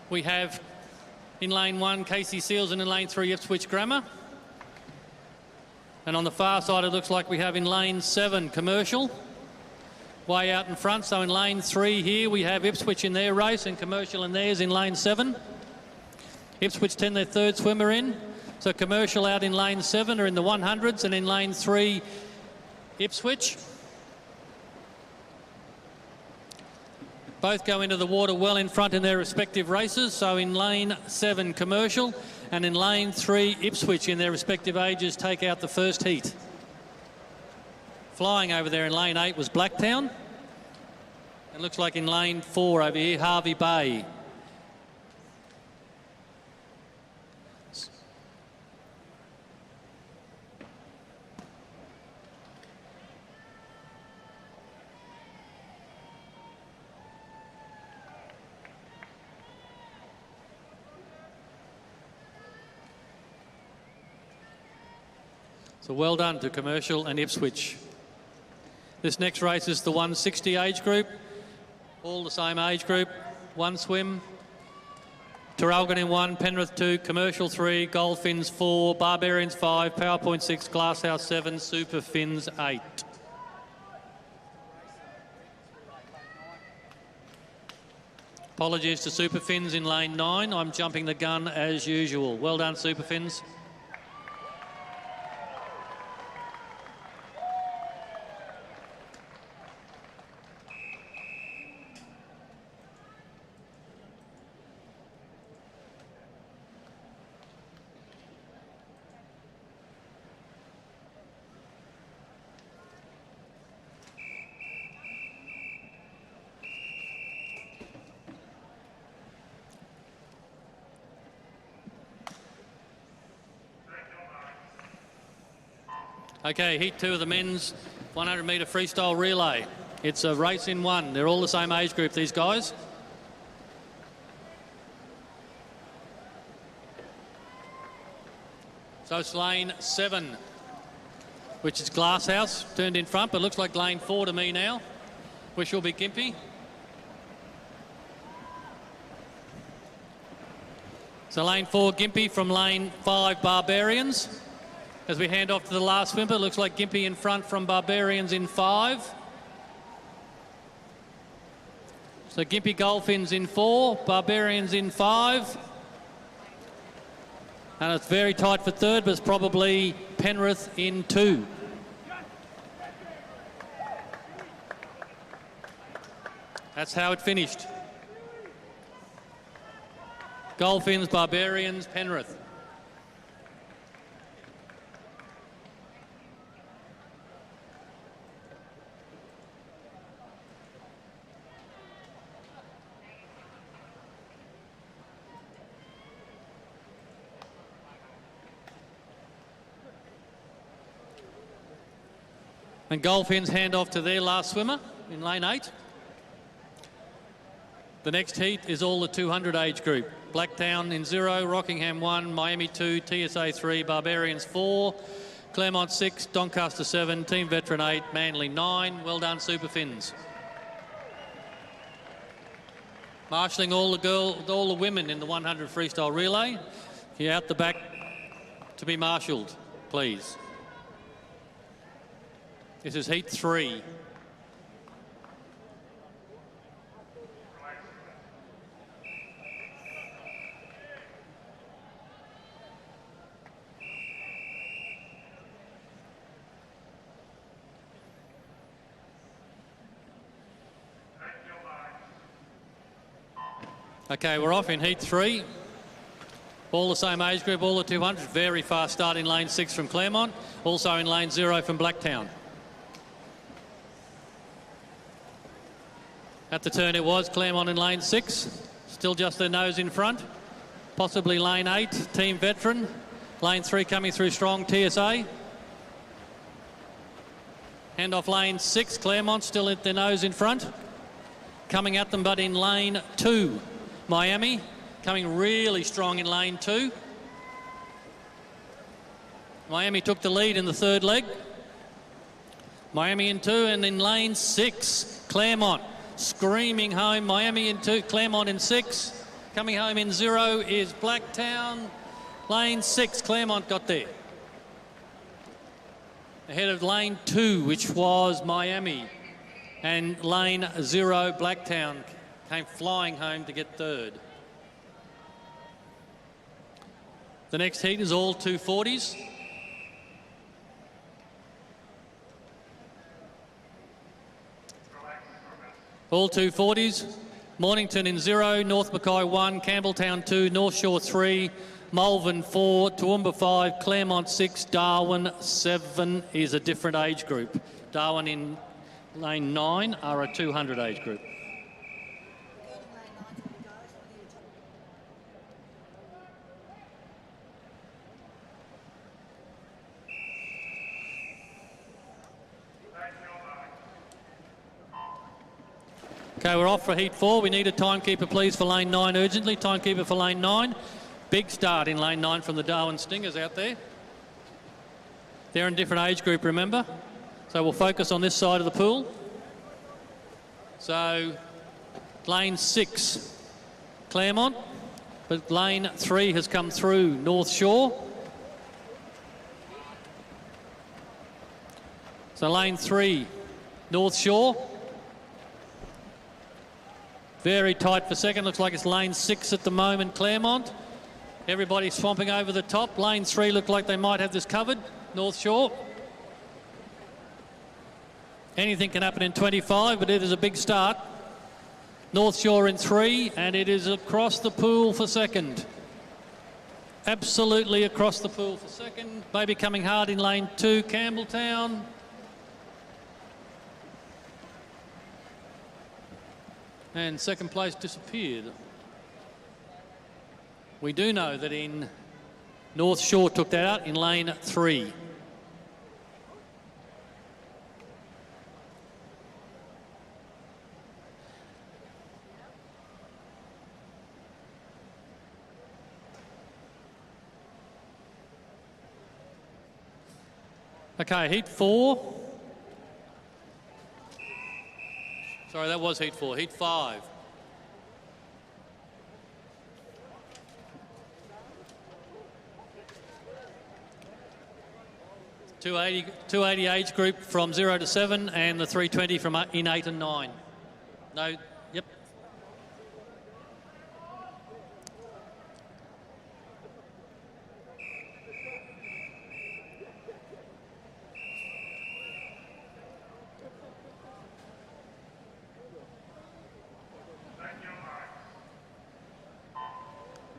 we have in lane 1, Casey Seals, and in lane 3, Ipswich Grammar. And on the far side, it looks like we have in lane 7, Commercial, way out in front. So in lane 3 here, we have Ipswich in their race and Commercial in theirs in lane 7. Ipswich 10 their third swimmer in. So Commercial out in lane 7 are in the 100s, and in lane 3, Ipswich. Both go into the water well in front in their respective races. So in lane 7, Commercial, and in lane 3, Ipswich in their respective ages take out the first heat. Flying over there in lane 8 was Blacktown. And looks like in lane 4 over here, Harvey Bay. So well done to Commercial and Ipswich. This next race is the 160 age group, all the same age group, one swim. Terralgan in 1, Penrith 2, Commercial 3, Goldfins 4, Barbarians 5, PowerPoint 6, Glasshouse 7, Super Fins 8. Apologies to Super Fins in lane 9. I'm jumping the gun as usual. Well done, Super Fins. Okay, heat 2 of the men's 100-metre freestyle relay. It's a race in 1. They're all the same age group, these guys. So it's lane 7, which is Glasshouse, turned in front, but looks like lane 4 to me now, which will be Gympie. So lane 4, Gympie, from lane 5, Barbarians. As we hand off to the last swimmer, it looks like Gympie in front from Barbarians in 5. So Gympie Goldfins in 4, Barbarians in 5. And it's very tight for third, but it's probably Penrith in 2. That's how it finished. Golfins, Barbarians, Penrith. And Golfins hand off to their last swimmer in lane 8. The next heat is all the 200 age group. Blacktown in 0, Rockingham 1, Miami 2, TSA 3, Barbarians 4, Claremont 6, Doncaster 7, Team Veteran 8, Manly 9. Well done, Super Fins. Marshalling all the women in the 100 freestyle relay. You're out the back to be marshalled, please. This is heat 3. Okay, we're off in heat 3. All the same age group, all the 200. Very fast start in lane 6 from Claremont. Also in lane 0 from Blacktown. At the turn it was Claremont in lane 6. Still just their nose in front. Possibly lane 8, Team Veteran. Lane 3 coming through strong, TSA. Hand off lane 6, Claremont still at their nose in front. Coming at them, but in lane 2. Miami coming really strong in lane 2. Miami took the lead in the third leg. Miami in 2, and in lane 6, Claremont screaming home. Miami in 2, Claremont in 6. Coming home in 0 is Blacktown. Lane 6, Claremont got there. Ahead of lane 2, which was Miami. And lane 0, Blacktown, came flying home to get third. The next heat is all 240s. All 240s. Mornington in 0, North Mackay 1, Campbelltown 2, North Shore 3, Malvern 4, Toowoomba 5, Claremont 6, Darwin 7 is a different age group. Darwin in lane 9 are a 200 age group. Okay, we're off for heat 4. We need a timekeeper, please, for lane 9 urgently. Timekeeper for lane 9. Big start in lane 9 from the Darwin Stingers out there. They're in a different age group, remember? So we'll focus on this side of the pool. So lane 6, Claremont, but lane 3 has come through North Shore. So lane 3, North Shore. Very tight for second. Looks like it's lane 6 at the moment, Claremont. Everybody swamping over the top. Lane 3 look like they might have this covered, North Shore. Anything can happen in 25, but it is a big start. North Shore in 3, and it is across the pool for second. Absolutely across the pool for second. Maybe coming hard in lane 2, Campbelltown. And second place disappeared. We do know that in North Shore took that out in lane 3. Okay, heat 4. Sorry, that was heat 4. Heat 5. .280 age group from 0 to 7, and the 320 from in 8 and 9. No, yep.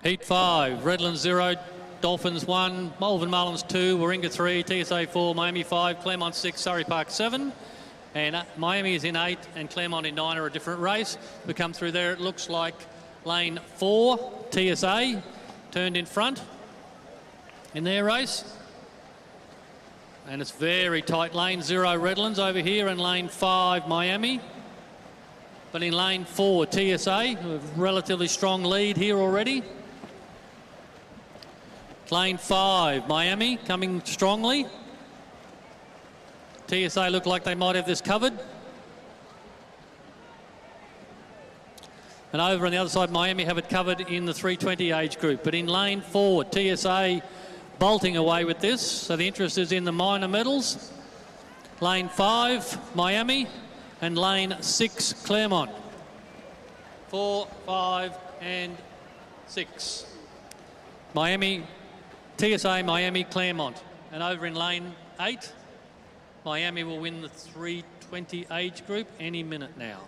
Heat 5, Redlands 0, Dolphins 1, Malvern Mullins 2, Warringah 3, TSA 4, Miami 5, Claremont 6, Surrey Park 7. And Miami is in 8 and Claremont in 9 are a different race. We come through there, it looks like lane 4, TSA, turned in front in their race. And it's very tight. Lane 0, Redlands over here, and lane 5, Miami. But in lane 4, TSA, a relatively strong lead here already. Lane 5, Miami, coming strongly. TSA look like they might have this covered. And over on the other side, Miami have it covered in the 320 age group. But in lane 4, TSA bolting away with this. So the interest is in the minor medals. Lane 5, Miami, and lane 6, Claremont. 4, 5, and 6. Miami, TSA, Miami, Claremont. And over in lane 8, Miami will win the 320 age group any minute now.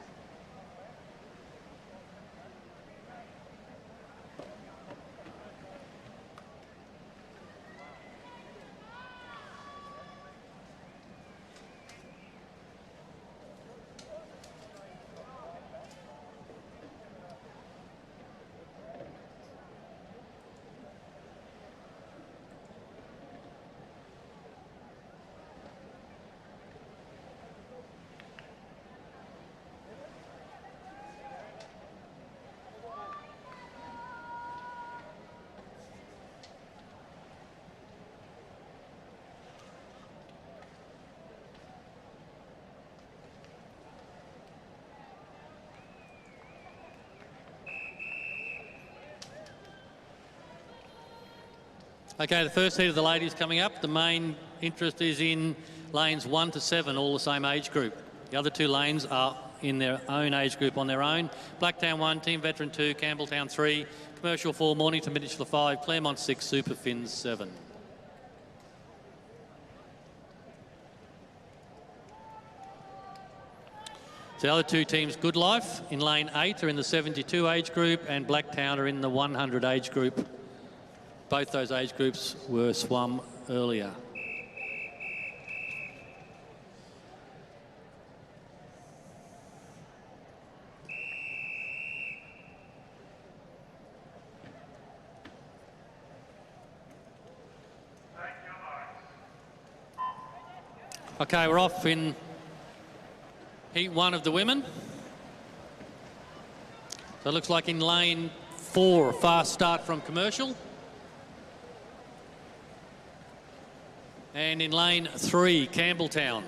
Okay, the first heat of the ladies coming up. The main interest is in lanes 1 to 7, all the same age group. The other 2 lanes are in their own age group on their own. Blacktown 1, Team Veteran 2, Campbelltown 3, Commercial 4, Mornington Peninsula 5, Claremont 6, Super Fins 7. So the other 2 teams, Good Life in lane 8 are in the 72 age group, and Blacktown are in the 100 age group. Both those age groups were swum earlier. Okay, we're off in heat 1 of the women. So it looks like in lane 4, a fast start from Commercial. And in lane 3, Campbelltown.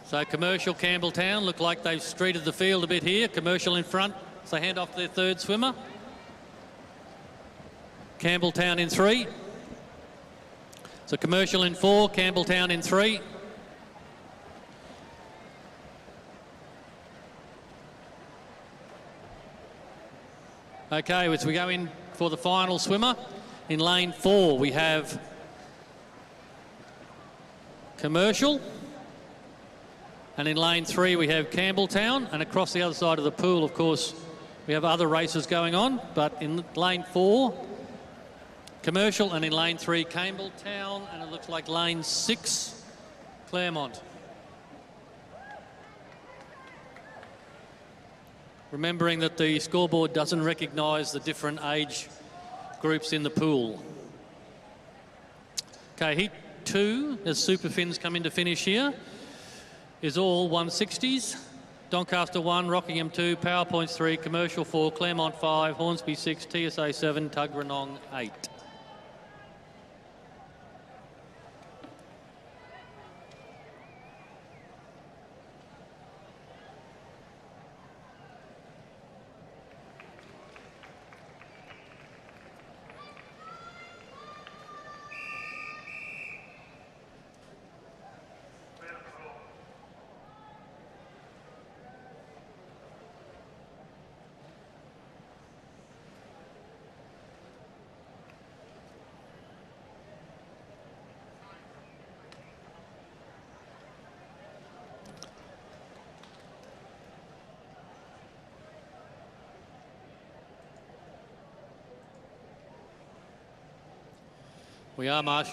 So Commercial, Campbelltown look like they've streeted the field a bit here. Commercial in front, so hand off to their 3rd swimmer. Campbelltown in 3. So Commercial in 4, Campbelltown in 3. Okay, as we go in for the final swimmer, in lane 4 we have Commercial, and in lane 3 we have Campbelltown, and across the other side of the pool, of course, we have other races going on, but in lane 4, Commercial, and in lane 3, Campbelltown, and it looks like lane 6, Claremont. Remembering that the scoreboard doesn't recognise the different age groups in the pool. Okay, heat 2, as Super Fins come in to finish here, is all 160s. Doncaster 1, Rockingham 2, PowerPoints 3, Commercial 4, Claremont 5, Hornsby 6, TSA 7, Tuggeranong 8. We are, Marsh.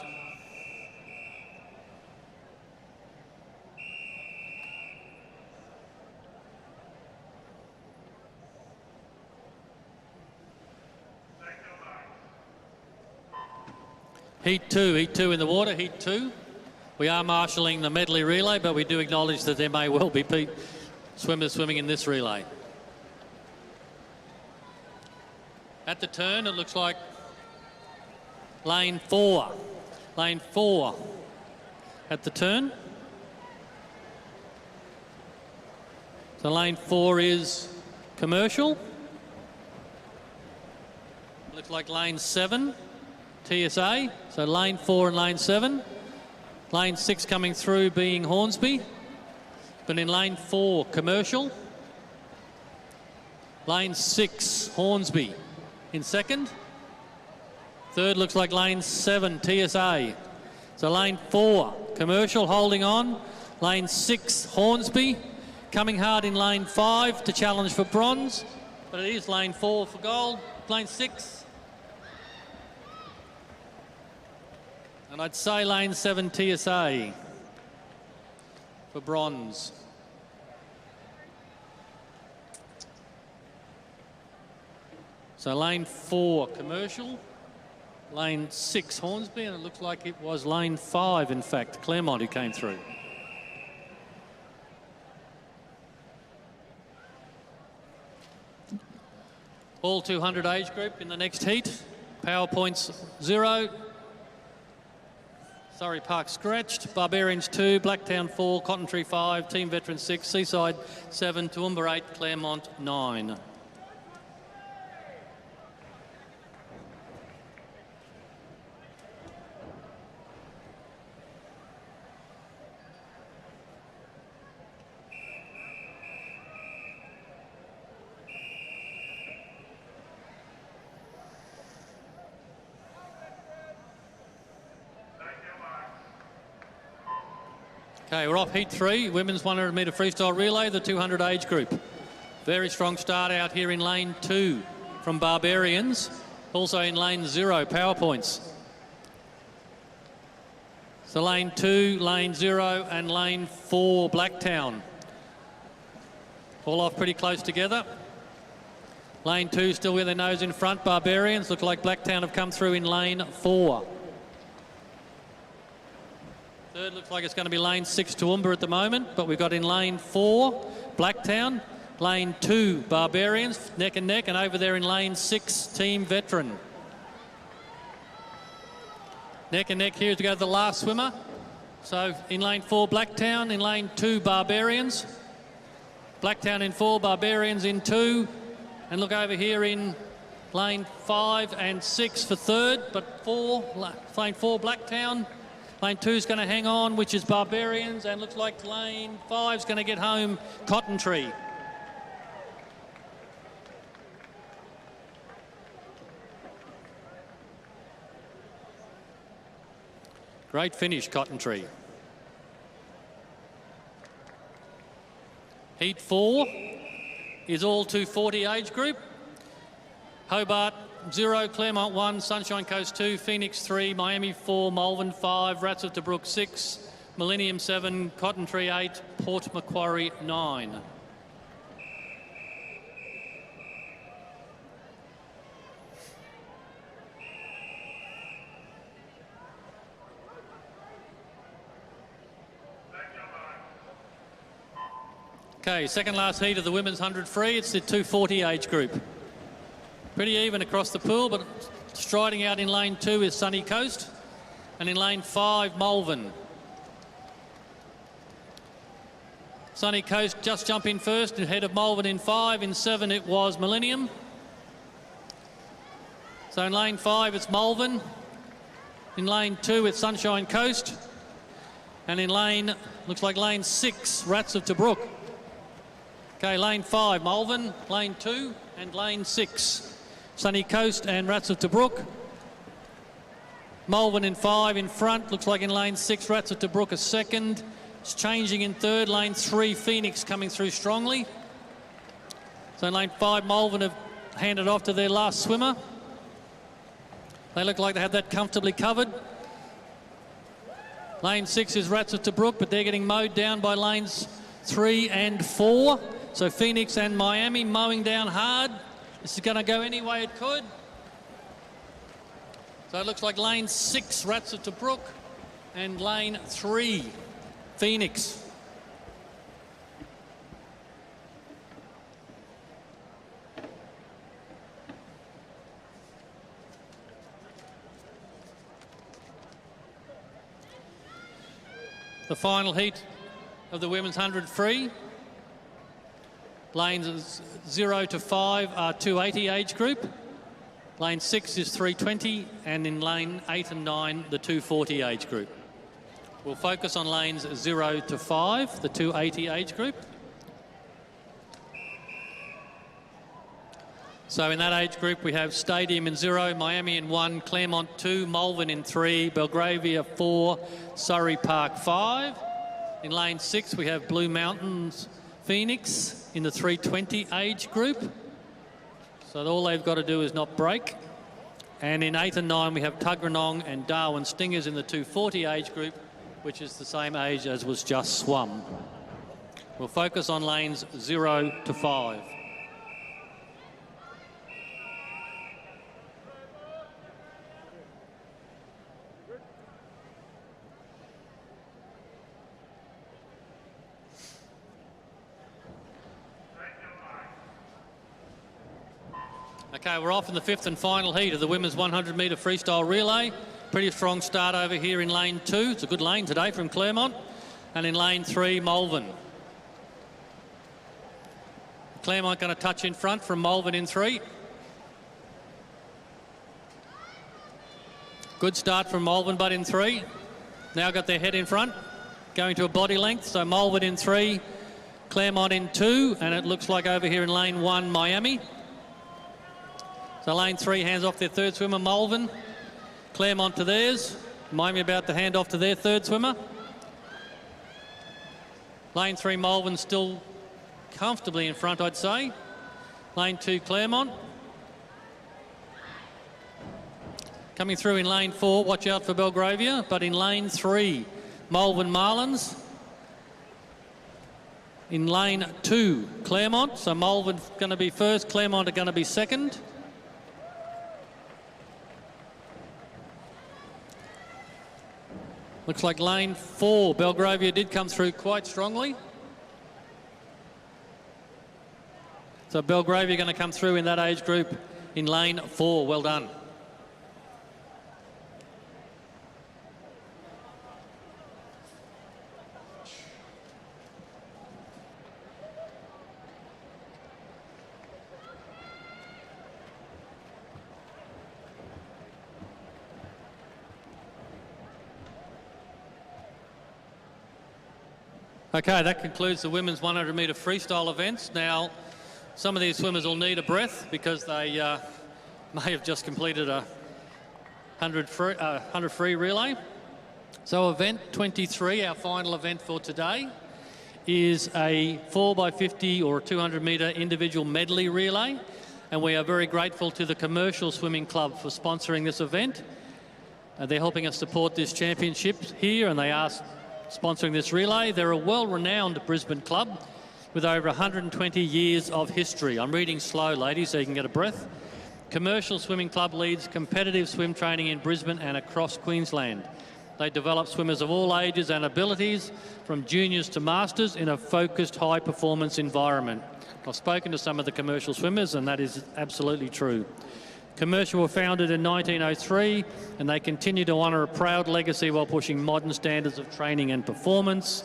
Heat two in the water, heat 2. We are marshalling the medley relay, but we do acknowledge that there may well be swimmers swimming in this relay. At the turn, it looks like lane 4. Lane 4 at the turn. So lane 4 is commercial. Looks like lane 7, TSA. So lane 4 and lane 7. Lane 6 coming through being Hornsby. But in lane 4, commercial. Lane 6, Hornsby in second. Third looks like lane 7, TSA. So lane 4, commercial holding on. Lane 6, Hornsby. Coming hard in lane 5 to challenge for bronze. But it is lane 4 for gold. Lane 6. And I'd say lane 7, TSA for bronze. So lane 4, commercial. Lane 6, Hornsby, and it looks like it was lane 5, in fact, Claremont, who came through. All 200 age group in the next heat. Power points 0. Surrey Park scratched. Barbarians 2, Blacktown 4, Cotton Tree 5, Team Veterans 6, Seaside 7, Toowoomba 8, Claremont 9. Okay, we're off heat 3, women's 100 metre freestyle relay, the 200 age group. Very strong start out here in lane 2 from Barbarians. Also in lane 0, power points. So lane 2, lane 0 and lane 4, Blacktown. All off pretty close together. Lane 2 still with their nose in front. Barbarians look like Blacktown have come through in lane 4. Third looks like it's going to be lane 6, Toowoomba at the moment, but we've got in lane 4, Blacktown. Lane 2, Barbarians, neck and neck, and over there in lane 6, Team Veteran. Neck and neck here to go to the last swimmer. So in lane 4, Blacktown, in lane 2, Barbarians. Blacktown in 4, Barbarians in 2. And look over here in lane 5 and 6 for third, but lane 4, Blacktown. Lane 2 is going to hang on, which is Barbarians, and looks like lane 5 is going to get home, Cotton Tree. Great finish, Cotton Tree. Heat 4 is all 240 age group. Hobart 0, Claremont 1, Sunshine Coast 2, Phoenix 3, Miami 4, Malvern 5, Rats of Tobruk 6, Millennium 7, Cotton Tree 8, Port Macquarie 9. Okay, second last heat of the women's 100 free. It's the 240 age group. Pretty even across the pool, but striding out in lane 2 is Sunny Coast, and in lane 5, Malvern. Sunny Coast just jump in first ahead of Malvern in 5. In 7 it was Millennium. So in lane 5 it's Malvern. In lane 2 it's Sunshine Coast. And in looks like lane 6, Rats of Tobruk. Okay, lane 5, Malvern, lane 2 and lane 6. Sunny Coast and Rats of Tobruk. Malvern in 5 in front, looks like in lane 6, Rats of Tobruk a second. It's changing in third, lane 3, Phoenix coming through strongly. So in lane 5, Malvern have handed off to their last swimmer. They look like they have that comfortably covered. Lane 6 is Ratchet Brook, but they're getting mowed down by lanes 3 and 4. So Phoenix and Miami mowing down hard. This is going to go any way it could. So it looks like lane 6, Ratchet Brook, and lane 3, Phoenix. The final heat of the women's 100 free. Lanes 0 to 5 are 280 age group. Lane 6 is 320, and in lane 8 and 9, the 240 age group. We'll focus on lanes 0 to 5, the 280 age group. So in that age group, we have Stadium in 0, Miami in 1, Claremont 2, Malvern in 3, Belgravia 4, Surrey Park 5. In lane 6, we have Blue Mountains Phoenix in the 320 age group. So all they've got to do is not break. And in 8 and 9, we have Tuggeranong and Darwin Stingers in the 240 age group, which is the same age as was just swum. We'll focus on lanes 0 to 5. Okay, we're off in the 5th and final heat of the women's 100-metre freestyle relay. Pretty strong start over here in lane 2. It's a good lane today from Claremont. And in lane 3, Malvern. Claremont going to touch in front from Malvern in 3. Good start from Malvern, but in 3. Now got their head in front. Going to a body length. So Malvern in 3, Claremont in 2. And it looks like over here in lane 1, Miami. So lane 3 hands off their third swimmer, Malvern. Claremont to theirs. Miami about to hand off to their third swimmer. Lane 3, Malvern still comfortably in front, I'd say. Lane 2, Claremont. Coming through in lane 4, watch out for Belgravia. But in lane 3, Malvern Marlins. In lane 2, Claremont. So Malvern's going to be first, Claremont are going to be second. Looks like lane 4, Belgravia did come through quite strongly. So Belgravia going to come through in that age group in lane 4. Well done. Okay, that concludes the women's 100-metre freestyle events. Now, some of these swimmers will need a breath because they may have just completed a 100 free relay. So event 23, our final event for today, is a 4x50 or 200-metre individual medley relay. And we are very grateful to the Commercial Swimming Club for sponsoring this event. They're helping us support this championship here, and they are sponsoring this relay. They're a well-renowned Brisbane club with over 120 years of history. I'm reading slow, ladies, so you can get a breath. Commercial Swimming Club leads competitive swim training in Brisbane and across Queensland. They develop swimmers of all ages and abilities, from juniors to masters, in a focused high-performance environment. I've spoken to some of the commercial swimmers, and that is absolutely true. Commercial were founded in 1903, and they continue to honour a proud legacy while pushing modern standards of training and performance.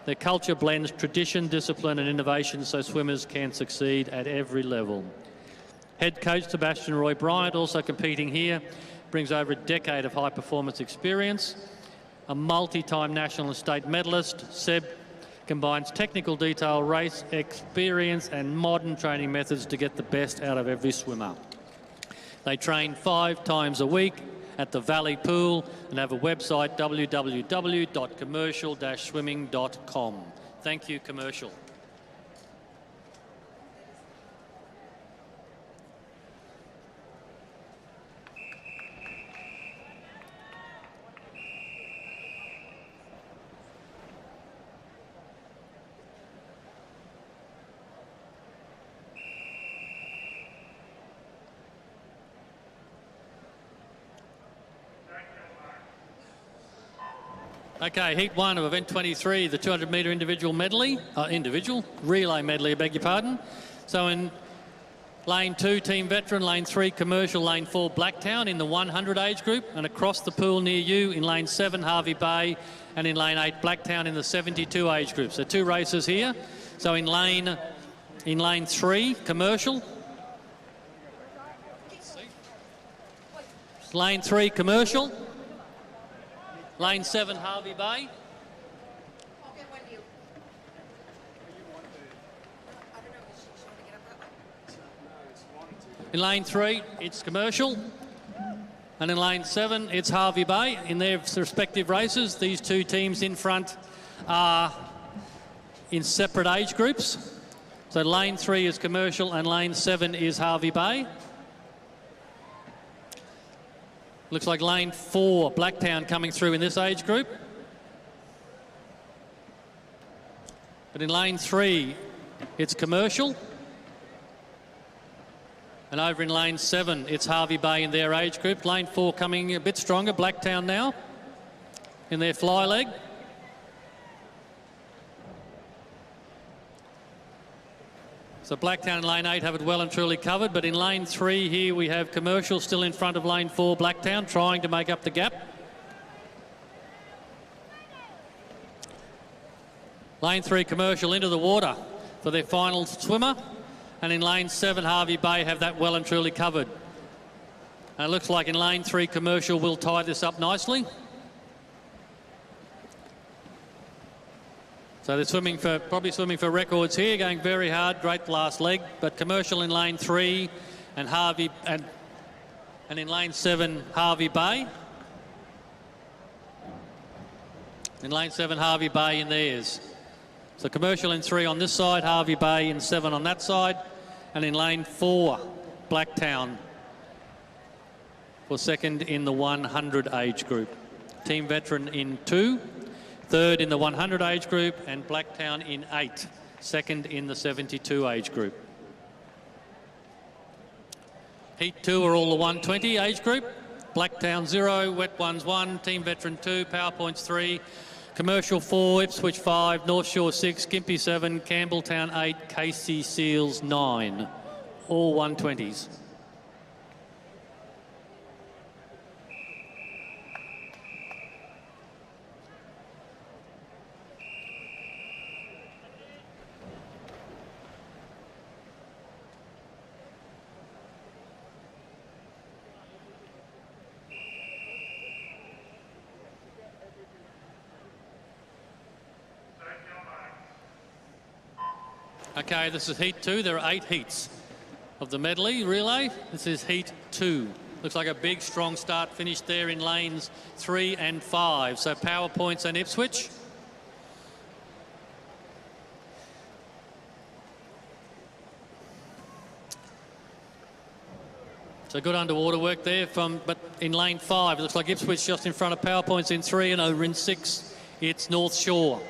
Their culture blends tradition, discipline and innovation so swimmers can succeed at every level. Head coach Sebastian Roy Bryant, also competing here, brings over a decade of high-performance experience. A multi-time national and state medalist, Seb combines technical detail, race experience and modern training methods to get the best out of every swimmer. They train 5 times a week at the Valley Pool and have a website, www.commercial-swimming.com. Thank you, Commercial. Okay, heat 1 of event 23, the 200 metre individual medley, relay medley, I beg your pardon. So in lane 2, Team Veteran, lane 3, Commercial, lane 4, Blacktown in the 100 age group, and across the pool near you in lane 7, Harvey Bay, and in lane 8, Blacktown in the 72 age group. So 2 races here. So in lane 3, Commercial. Lane 3, Commercial. Lane 7, Harvey Bay. In lane 3, it's Commercial. And in lane 7, it's Harvey Bay. In their respective races, these 2 teams in front are in separate age groups. So lane 3 is Commercial and lane 7 is Harvey Bay. Looks like lane 4, Blacktown, coming through in this age group. But in lane 3, it's Commercial. And over in lane 7, it's Harvey Bay in their age group. Lane 4 coming a bit stronger, Blacktown now, in their fly leg. So Blacktown in lane 8 have it well and truly covered, but in lane 3 here we have Commercial still in front of lane 4, Blacktown, trying to make up the gap. Lane 3, Commercial into the water for their final swimmer, and in lane 7, Harvey Bay have that well and truly covered. And it looks like in lane 3, Commercial will tie this up nicely. So they're probably swimming for records here, going very hard, great last leg, but Commercial in lane 3 and and in lane 7, Harvey Bay. In lane 7, Harvey Bay in theirs. So Commercial in 3 on this side, Harvey Bay in 7 on that side, and in lane 4, Blacktown for second in the 100 age group. Team Veteran in 2. Third in the 100 age group, and Blacktown in 8, second in the 72 age group. Heat 2 are all the 120 age group. Blacktown 0, Wet Ones 1, Team Veteran 2, PowerPoints 3, Commercial 4, Ipswich 5, North Shore 6, Gympie 7, Campbelltown 8, Casey Seals 9, all 120s. Okay, this is heat 2. There are 8 heats of the medley relay. This is heat 2. Looks like a big, strong start finish there in lanes 3 and 5. So PowerPoints and Ipswich. So good underwater work there but in lane 5, it looks like Ipswich just in front of PowerPoints in 3, and over in 6, it's North Shore.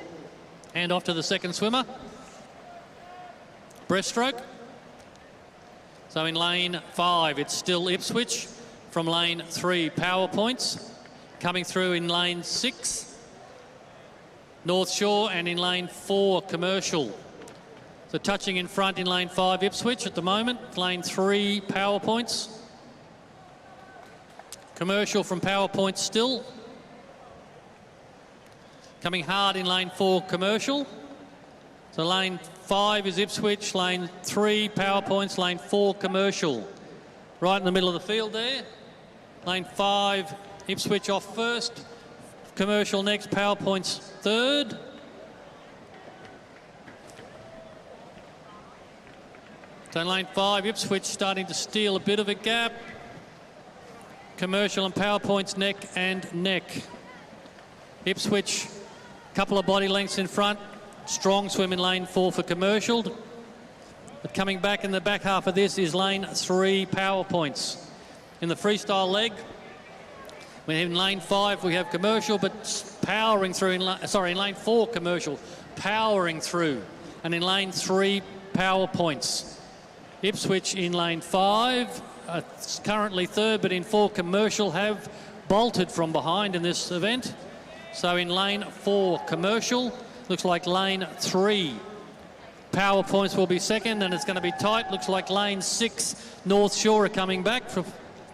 Hand off to the second swimmer. Breaststroke. So in lane 5, it's still Ipswich. From lane 3, PowerPoints. Coming through in lane 6, North Shore, and in lane 4, Commercial. So touching in front in lane 5, Ipswich at the moment. Lane 3, PowerPoints. Commercial from PowerPoints still. Coming hard in lane 4, Commercial. So lane 5 is Ipswich, lane 3 PowerPoints, lane 4 Commercial. Right in the middle of the field there. Lane 5, Ipswich off first. Commercial next, PowerPoints third. So in lane 5, Ipswich starting to steal a bit of a gap. Commercial and PowerPoints neck and neck. Ipswich, couple of body lengths in front. Strong swim in lane 4 for Commercial. But coming back in the back half of this is lane 3, PowerPoints. In the freestyle leg, in lane 5 we have Commercial, but powering through in lane 4, Commercial, powering through. And in lane 3, PowerPoints. Ipswich in lane 5, currently third, but in 4, Commercial have bolted from behind in this event. So in lane 4, Commercial. Looks like lane 3, Power Points will be second, and it's going to be tight. Looks like lane 6, North Shore are coming back.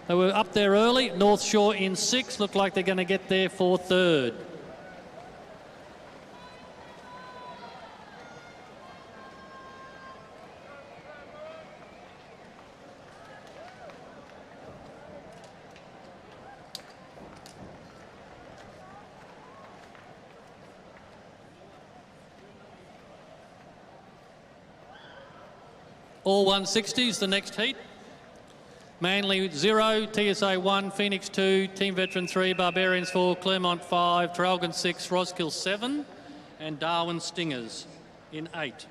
They were up there early. North Shore in 6. Look like they're going to get there for third. All 160s, the next heat. Manly 0, TSA 1, Phoenix 2, Team Veteran 3, Barbarians 4, Claremont 5, Traralgon 6, Roskill 7, and Darwin Stingers in 8.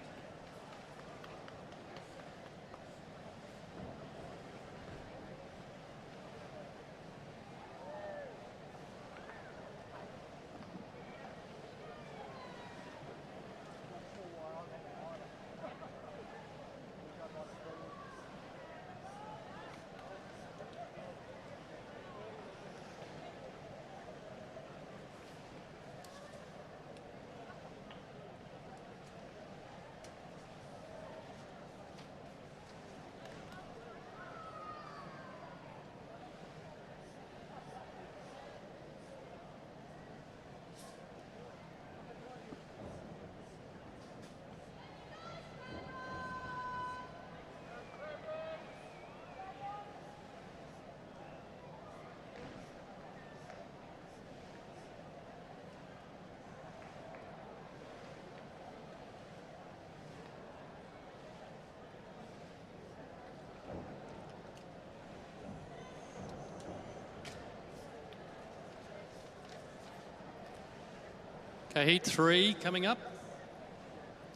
Okay, heat 3 coming up.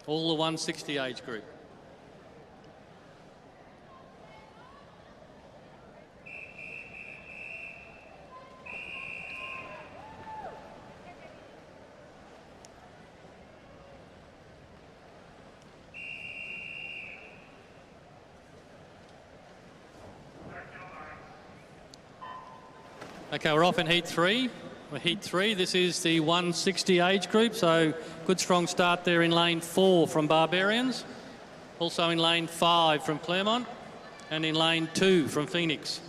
All the 160 age group. Okay, we're off in heat 3. Heat 3, this is the 160 age group, so good strong start there in lane 4 from Barbarians. Also in lane 5 from Claremont, and in lane 2 from Phoenix.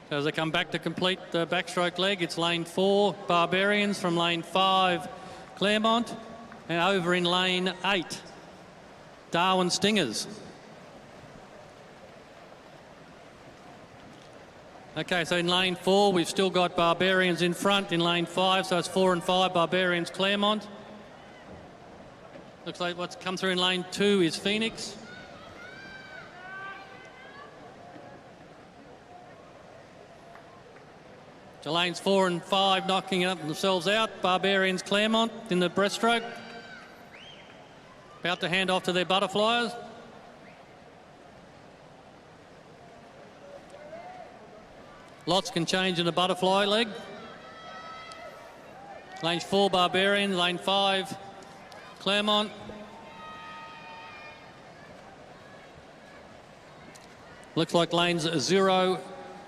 So as they come back to complete the backstroke leg, it's lane 4 Barbarians, from lane 5 Claremont, and over in lane 8 Darwin Stingers. Okay, so in lane 4, we've still got Barbarians in front in lane 5, so it's 4 and 5, Barbarians, Claremont. Looks like what's come through in lane 2 is Phoenix. So lanes 4 and 5 knocking up themselves out. Barbarians, Claremont in the breaststroke. About to hand off to their butterflies. Lots can change in a butterfly leg. Lane 4 Barbarian, lane 5 Claremont. Looks like lanes 0,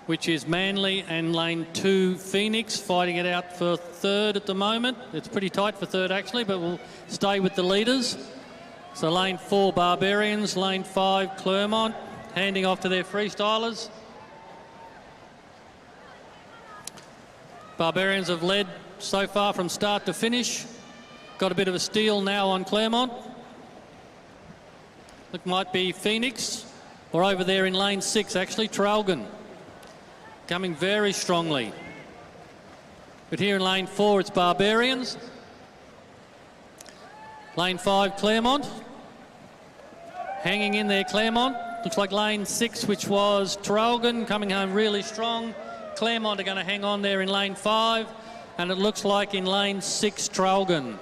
which is Manly, and lane 2 Phoenix, fighting it out for third at the moment. It's pretty tight for third actually, but we'll stay with the leaders. So lane 4 Barbarians, lane 5 Claremont, handing off to their freestylers. Barbarians have led so far from start to finish. Got a bit of a steal now on Claremont. Look, might be Phoenix, or over there in lane 6 actually, Traralgon. Coming very strongly. But here in lane 4 it's Barbarians. Lane 5 Claremont. Hanging in there Claremont. Looks like lane 6, which was Traralgon, coming home really strong. Claremont are going to hang on there in lane 5, and it looks like in lane 6 Traralgon.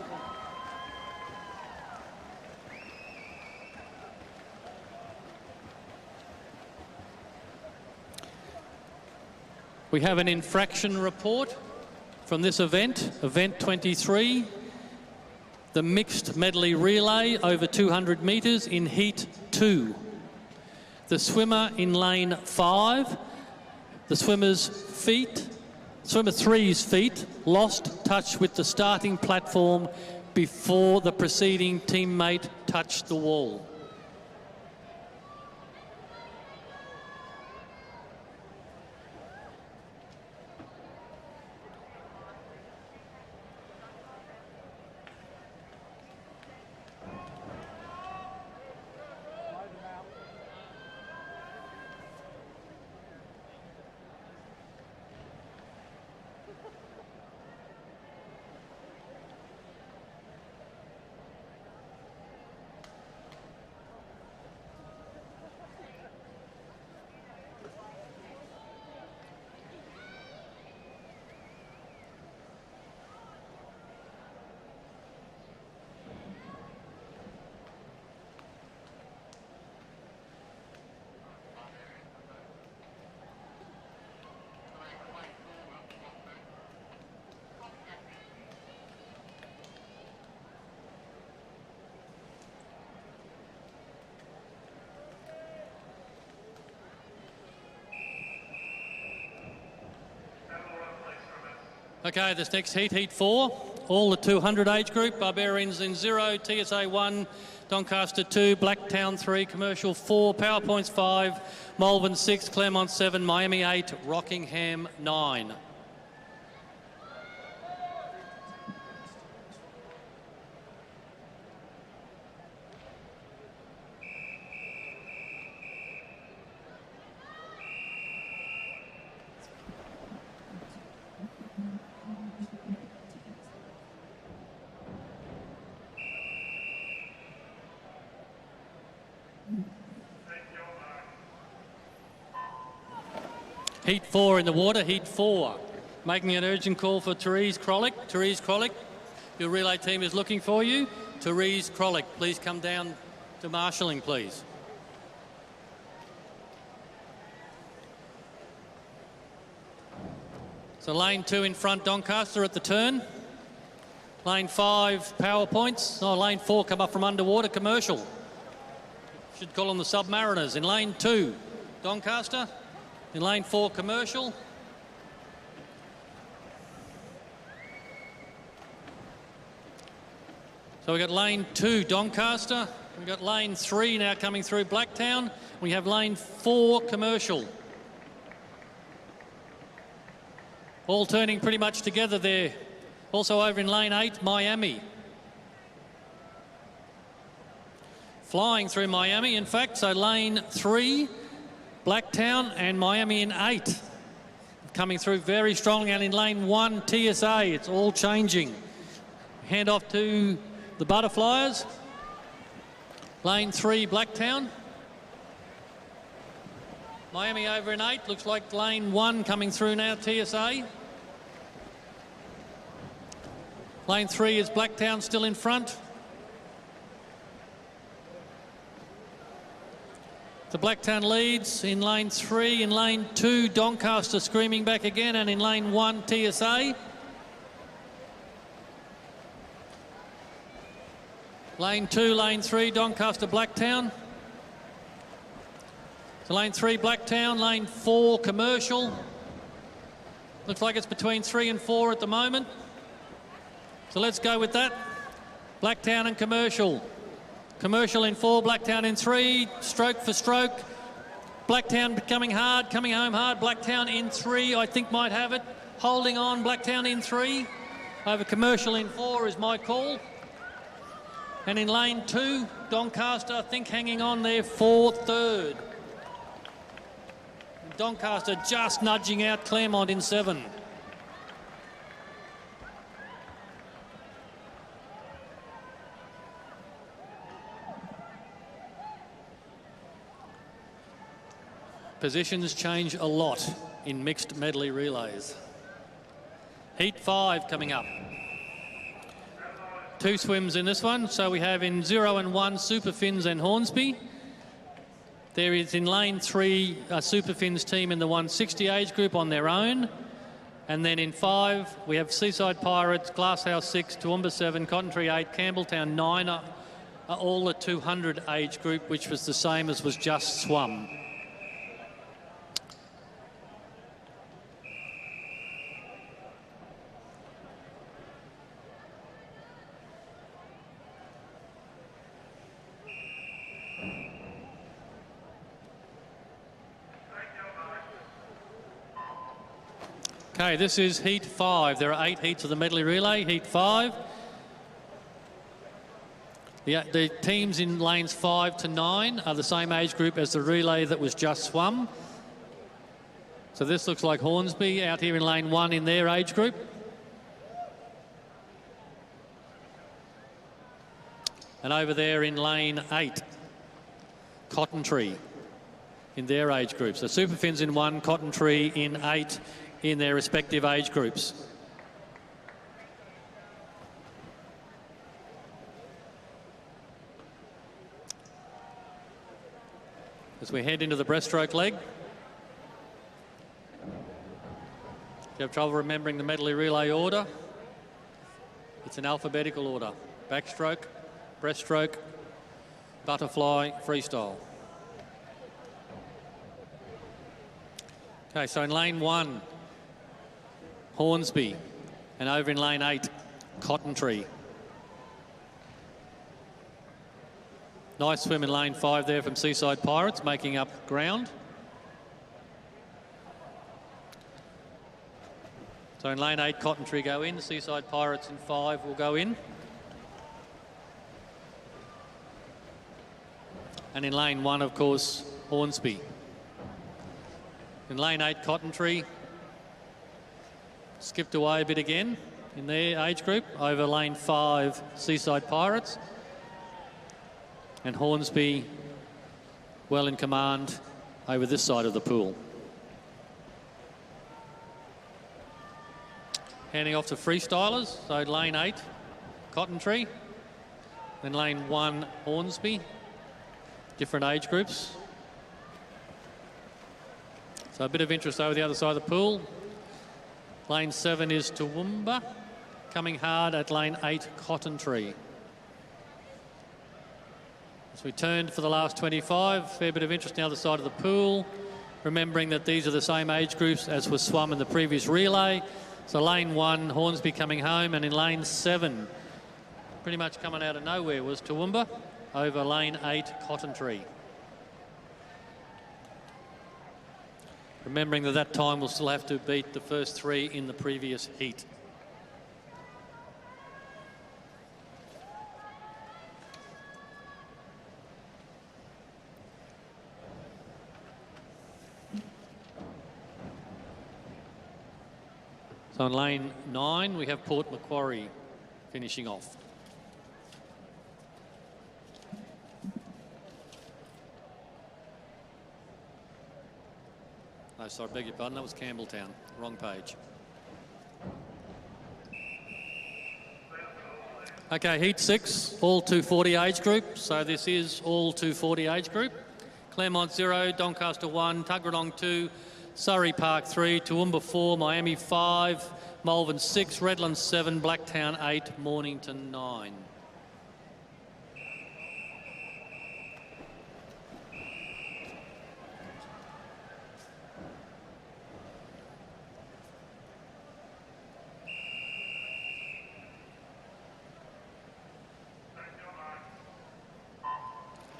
We have an infraction report from this event, event 23, the mixed medley relay over 200 metres in heat 2. The swimmer in lane 5, The swimmer three's feet lost touch with the starting platform before the preceding teammate touched the wall. Okay, this next heat, heat 4, all the 200 age group, Barbarians in 0, TSA 1, Doncaster 2, Blacktown 3, Commercial 4, PowerPoints 5, Malvern 6, Claremont 7, Miami 8, Rockingham 9. Heat 4 in the water, heat 4. Making an urgent call for Therese Krolick. Therese Krolick, your relay team is looking for you. Therese Krolick, please come down to marshalling, please. So lane 2 in front, Doncaster at the turn. Lane 5, PowerPoints. Oh, lane 4 come up from underwater, Commercial. Should call them the Submariners. In lane 2, Doncaster. In lane 4, Commercial. So we've got lane 2, Doncaster. We've got lane 3 now coming through Blacktown. We have lane 4, Commercial. All turning pretty much together there. Also over in lane 8, Miami. Flying through Miami, in fact, so lane 3, Blacktown, and Miami in 8. Coming through very strongly, and in lane 1, TSA. It's all changing. Hand off to the Butterflies. Lane 3, Blacktown. Miami over in 8. Looks like lane 1 coming through now, TSA. Lane 3 is Blacktown still in front. The Blacktown leads in lane 3. In lane 2, Doncaster screaming back again, and in lane 1, TSA. Lane 2, lane 3, Doncaster, Blacktown. So lane 3, Blacktown, lane 4, Commercial. Looks like it's between 3 and 4 at the moment. So let's go with that. Blacktown and Commercial. Commercial in 4, Blacktown in 3, stroke for stroke. Blacktown coming hard, coming home hard. Blacktown in 3, I think might have it. Holding on, Blacktown in 3. Over Commercial in 4 is my call. And in lane 2, Doncaster, I think hanging on there for 3rd. Doncaster just nudging out Claremont in 7. Positions change a lot in mixed medley relays. Heat 5 coming up. 2 swims in this one. So we have in 0 and 1, Superfins and Hornsby. There is in lane 3, a Superfins team in the 160 age group on their own. And then in 5, we have Seaside Pirates, Glasshouse 6, Toowoomba 7, Cotton Tree 8, Campbelltown 9 are all the 200 age group, which was the same as was just swum. Okay, this is heat 5. There are 8 heats of the medley relay, heat 5. The teams in lanes 5 to 9 are the same age group as the relay that was just swum. So this looks like Hornsby out here in lane 1 in their age group. And over there in lane 8, Cotton Tree in their age group. So Superfins in 1, Cotton Tree in 8 in their respective age groups. As we head into the breaststroke leg. If you have trouble remembering the medley relay order, it's an alphabetical order. Backstroke, breaststroke, butterfly, freestyle. Okay, so in lane 1, Hornsby, and over in lane 8, Cotton Tree. Nice swim in lane 5 there from Seaside Pirates, making up ground. So in lane 8, Cotton Tree go in. Seaside Pirates in 5 will go in. And in lane 1, of course, Hornsby. In lane 8, Cotton Tree skipped away a bit again in their age group over lane 5, Seaside Pirates. And Hornsby well in command over this side of the pool. Handing off to freestylers, so lane 8, Cotton Tree, then lane 1, Hornsby, different age groups. So a bit of interest over the other side of the pool. Lane 7 is Toowoomba, coming hard at lane 8, Cotton Tree. As we turned for the last 25, fair bit of interest on the other side of the pool, remembering that these are the same age groups as was swum in the previous relay. So lane 1, Hornsby coming home, and in lane 7, pretty much coming out of nowhere was Toowoomba over lane 8, Cotton Tree. Remembering that that time will still have to beat the first 3 in the previous heat. So in lane 9, we have Port Macquarie finishing off. Oh, sorry, beg your pardon, that was Campbelltown, wrong page. Okay, heat 6, all 240 age group. So this is all 240 age group. Claremont 0, Doncaster 1, Tuggeranong 2, Surrey Park 3, Toowoomba 4, Miami 5, Malvern 6, Redlands 7, Blacktown 8, Mornington 9.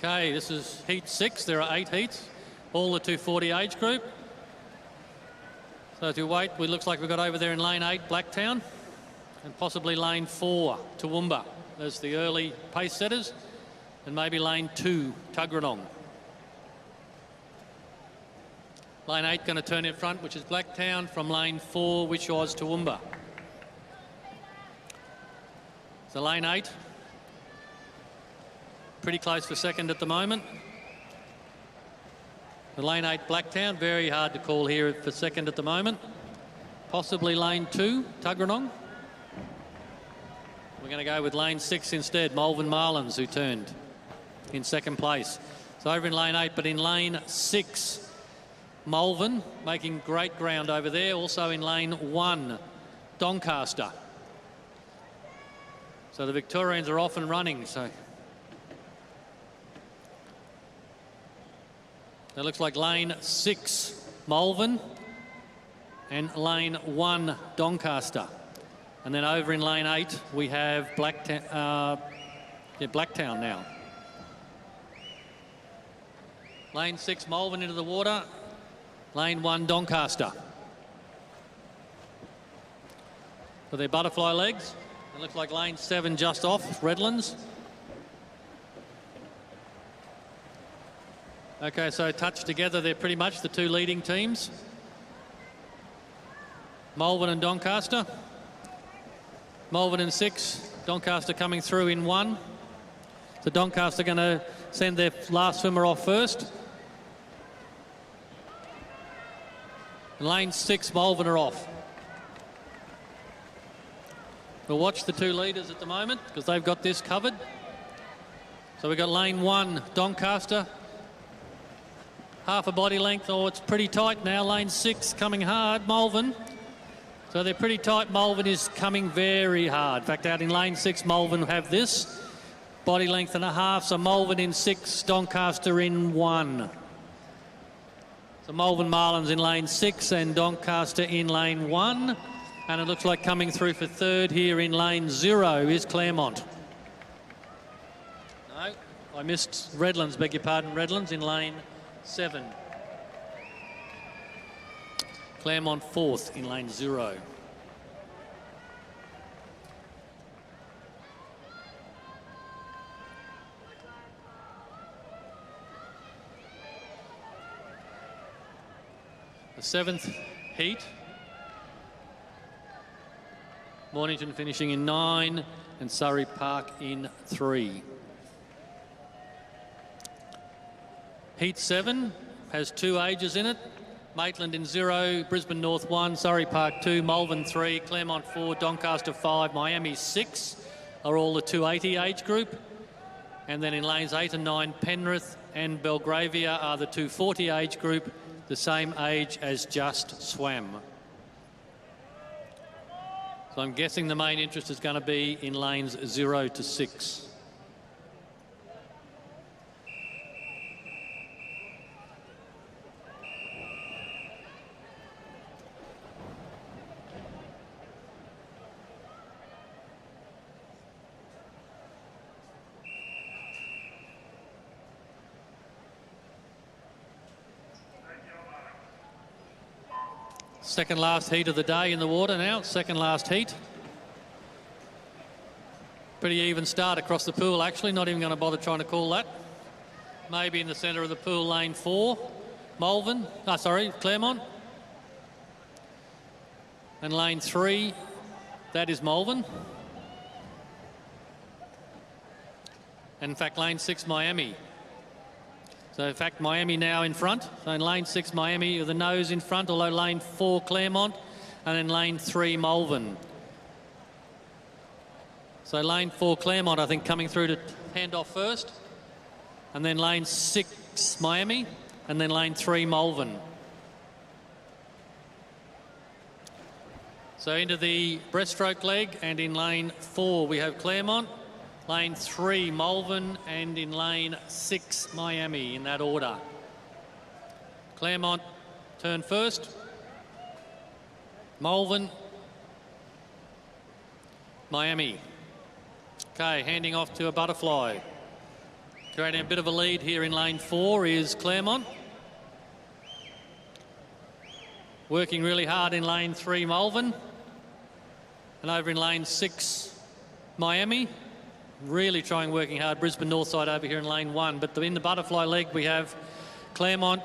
Okay, this is heat 6. There are 8 heats, all the 240 age group. So as we wait, it looks like we've got over there in lane 8, Blacktown, and possibly lane 4, Toowoomba, as the early pace setters, and maybe lane 2, Tuggeranong. Lane 8 going to turn in front, which is Blacktown, from lane 4, which was Toowoomba. So lane 8, pretty close for second at the moment. The lane 8, Blacktown, very hard to call here for second at the moment. Possibly lane 2, Tuggeranong. We're going to go with lane 6 instead, Malvern Marlins, who turned in second place. So over in lane 8, but in lane 6, Malvern, making great ground over there. Also in lane 1, Doncaster. So the Victorians are off and running. So it looks like lane 6, Malvern, and lane 1, Doncaster. And then over in lane 8, we have Blacktown now. Lane 6, Malvern into the water. Lane 1, Doncaster. for their butterfly legs. It looks like lane 7 just off, Redlands. Okay, so touched together, they're pretty much the two leading teams. Malvern and Doncaster. Malvern in 6, Doncaster coming through in 1. So Doncaster going to send their last swimmer off first. And lane 6, Malvern are off. We'll watch the two leaders at the moment because they've got this covered. So we've got lane 1, Doncaster. Half a body length, oh, it's pretty tight now. Lane 6 coming hard, Malvern. So they're pretty tight. Malvern is coming very hard. In fact, out in lane 6, Malvern have this. Body length and a half, so Malvern in 6, Doncaster in 1. So Malvern Marlins in lane 6 and Doncaster in lane 1. And it looks like coming through for third here in lane 0 is Claremont. No, I missed Redlands, beg your pardon, Redlands in lane 7. Claremont 4th in lane 0. The 7th heat. Mornington finishing in 9 and Surrey Park in 3. Heat 7 has 2 ages in it. Maitland in 0, Brisbane North 1, Surrey Park 2, Malvern 3, Claremont 4, Doncaster 5, Miami 6 are all the 280 age group. And then in lanes 8 and 9, Penrith and Belgravia are the 240 age group, the same age as just swam. So I'm guessing the main interest is going to be in lanes 0 to 6. Second last heat of the day in the water now, second last heat. Pretty even start across the pool actually, not even going to bother trying to call that. Maybe in the centre of the pool, lane 4, Claremont. And lane 3, that is Malvern. And in fact, lane 6, Miami. So in fact, Miami now in front. So in lane 6, Miami with the nose in front, although lane 4, Claremont, and then lane 3, Malvern. So lane 4, Claremont, I think, coming through to hand off first. And then lane 6, Miami, and then lane 3, Malvern. So into the breaststroke leg, and in lane 4, we have Claremont. Lane 3, Malvern, and in lane 6, Miami, in that order. Claremont turn first. Malvern. Miami. Okay, handing off to a butterfly. Creating a bit of a lead here in lane 4 is Claremont. Working really hard in lane 3, Malvern. And over in lane 6, Miami. Really trying, working hard. Brisbane North side over here in lane 1. But in the butterfly leg, we have Claremont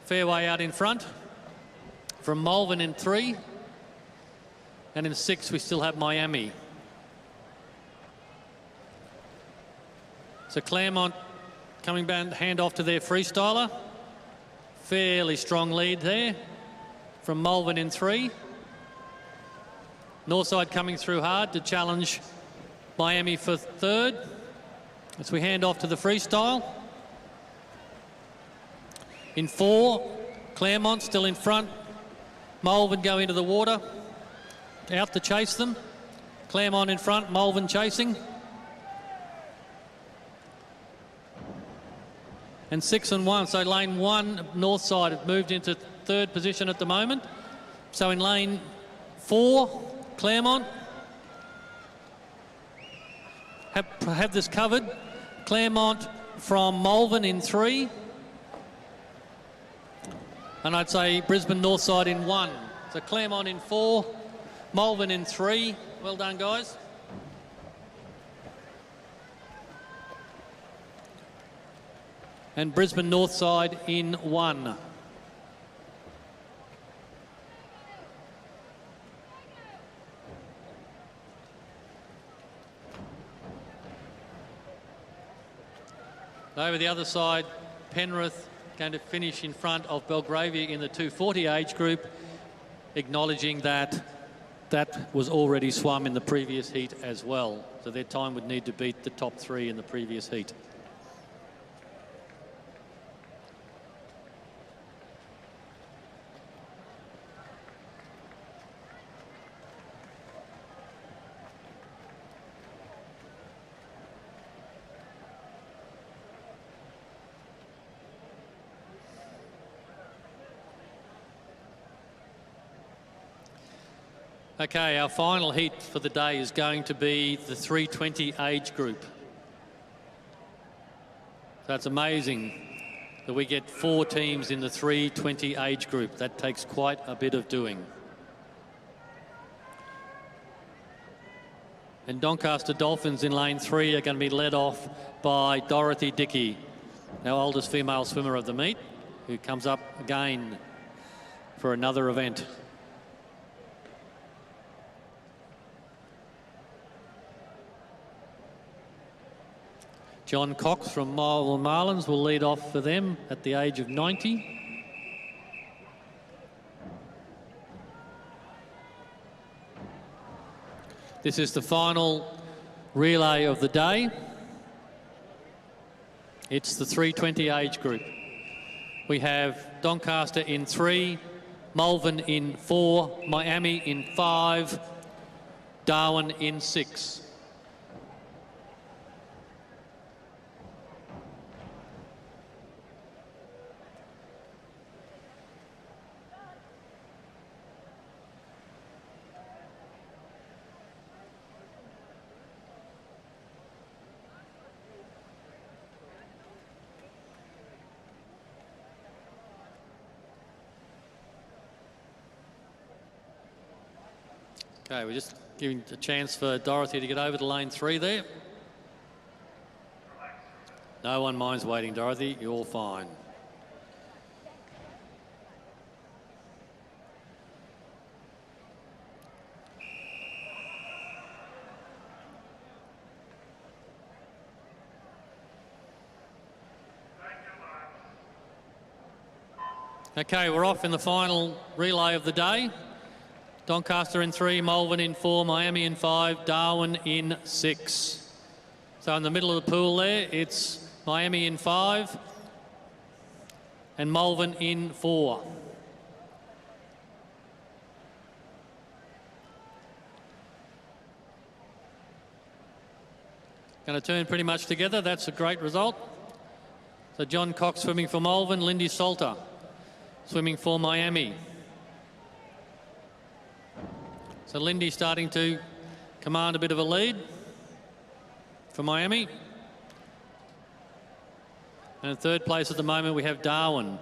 fairway out in front. From Malvern in 3. And in 6, we still have Miami. So Claremont coming back, hand off to their freestyler. Fairly strong lead there. From Malvern in 3. Northside coming through hard to challenge Miami for third. As we hand off to the freestyle. In 4, Claremont still in front. Malvern go into the water. Out to chase them. Claremont in front, Malvern chasing. And 6 and 1, so lane 1, north side, have moved into third position at the moment. So in lane 4, Claremont have this covered. Claremont from Malvern in 3. And I'd say Brisbane north side in 1. So Claremont in 4, Malvern in 3. Well done, guys. And Brisbane Northside in 1. Over the other side, Penrith going to finish in front of Belgravia in the 240 age group, acknowledging that that was already swum in the previous heat as well. So their time would need to beat the top 3 in the previous heat. Okay, our final heat for the day is going to be the 320 age group. That's amazing that we get 4 teams in the 320 age group. That takes quite a bit of doing. And Doncaster Dolphins in lane 3 are going to be led off by Dorothy Dickey, our oldest female swimmer of the meet, who comes up again for another event. John Cox from Marlins will lead off for them at the age of 90. This is the final relay of the day. It's the 320 age group. We have Doncaster in 3, Malvern in 4, Miami in 5, Darwin in 6. Okay, we're just giving a chance for Dorothy to get over to lane 3 there. No one minds waiting, Dorothy. You're fine. Okay, we're off in the final relay of the day. Doncaster in 3, Malvern in 4, Miami in 5, Darwin in 6. So in the middle of the pool there, it's Miami in 5 and Malvern in 4. Going to turn pretty much together. That's a great result. So John Cox swimming for Malvern, Lindy Salter swimming for Miami. So Lindy starting to command a bit of a lead for Miami. And in 3rd place at the moment we have Darwin,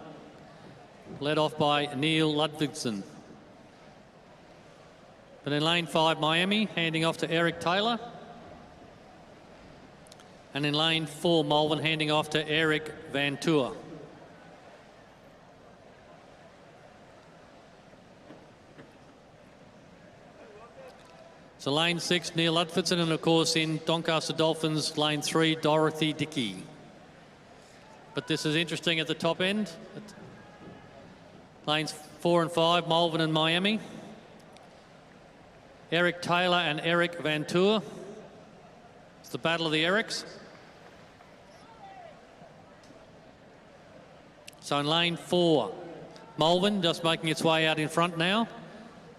led off by Neil Ludvigsen. But in lane 5, Miami, handing off to Eric Taylor. And in lane 4, Malvern, handing off to Eric Van Tour. So lane 6, Neil Ludvigsen, and of course in Doncaster Dolphins, lane 3, Dorothy Dickey. But this is interesting at the top end. Lanes 4 and 5, Malvern and Miami. Eric Taylor and Eric Van Tour. It's the battle of the Erics. So in lane 4, Malvern just making its way out in front now.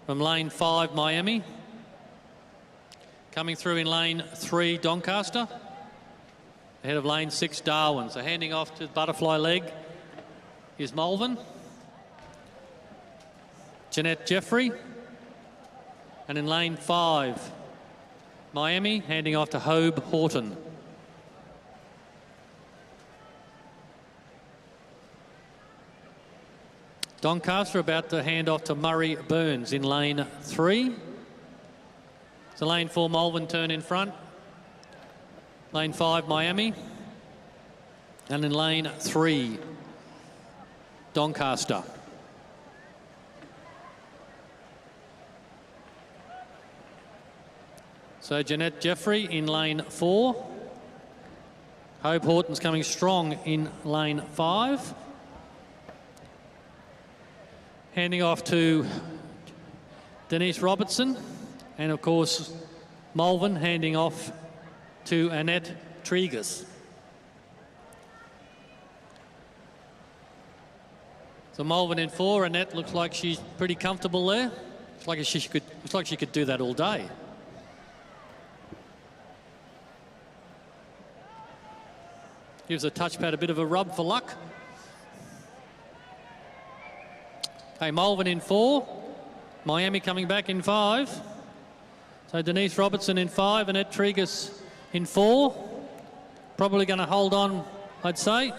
From lane 5, Miami. Coming through in lane 3, Doncaster. Ahead of lane 6, Darwin. So handing off to the butterfly leg is Malvern. Jeanette Jeffrey. And in lane 5, Miami, handing off to Hobe Horton. Doncaster about to hand off to Murray Burns in lane 3. So lane 4, Malvern turn in front. Lane 5, Miami. And in lane 3, Doncaster. So Jeanette Jeffrey in lane 4. Hope Horton's coming strong in lane 5. Handing off to Denise Robertson. And of course, Malvern handing off to Annette Tregus. So Malvern in 4, Annette looks like she's pretty comfortable there. Looks like she could do that all day. Gives the touchpad a bit of a rub for luck. Okay, Malvern in 4. Miami coming back in 5. So Denise Robertson in 5, Annette Tregus in 4. Probably going to hold on, I'd say.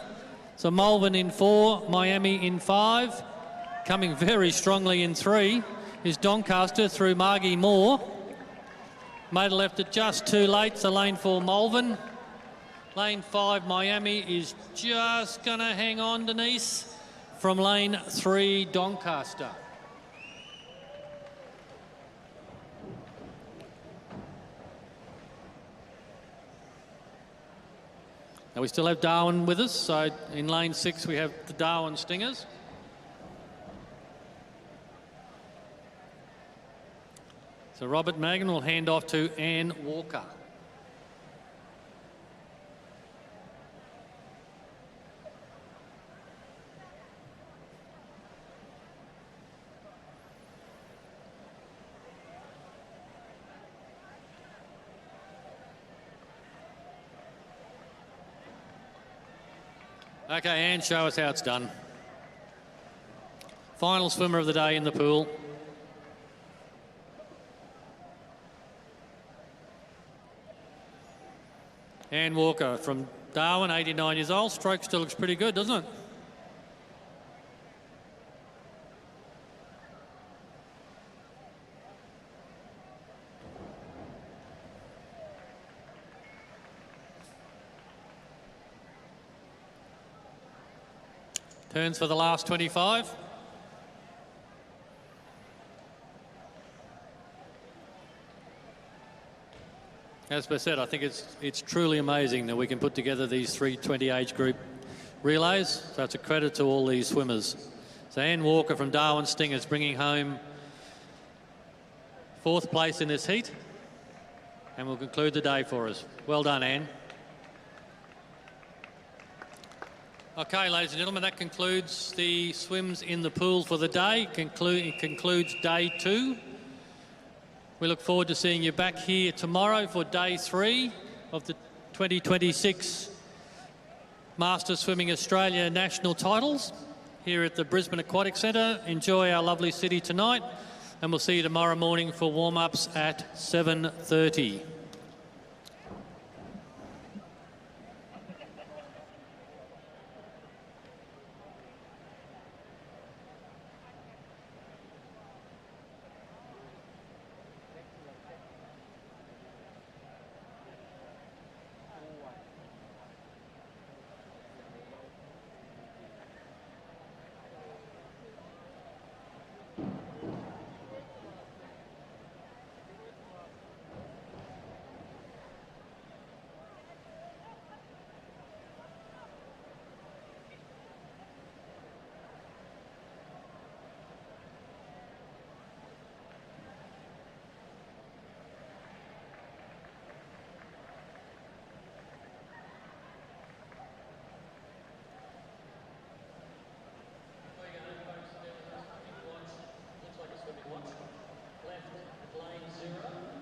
So Malvern in 4, Miami in 5. Coming very strongly in 3 is Doncaster through Margie Moore. Made a left it just too late, so lane 4, Malvern. Lane 5, Miami is just going to hang on, Denise, from lane 3, Doncaster. Now we still have Darwin with us, so in lane 6 we have the Darwin Stingers. So Robert Magan will hand off to Anne Walker. Okay, Anne, show us how it's done. Final swimmer of the day in the pool. Anne Walker from Darwin, 89 years old. Stroke still looks pretty good, doesn't it? Turns for the last 25. As I said, I think it's truly amazing that we can put together these 320 age group relays. So it's a credit to all these swimmers. So Anne Walker from Darwin Stingers bringing home 4th place in this heat, and will conclude the day for us. Well done, Anne. Okay, ladies and gentlemen, that concludes the swims in the pool for the day. It concludes day 2. We look forward to seeing you back here tomorrow for day 3 of the 2026 Masters Swimming Australia National Titles here at the Brisbane Aquatic Centre. Enjoy our lovely city tonight, and we'll see you tomorrow morning for warm-ups at 7:30. Left lane 0.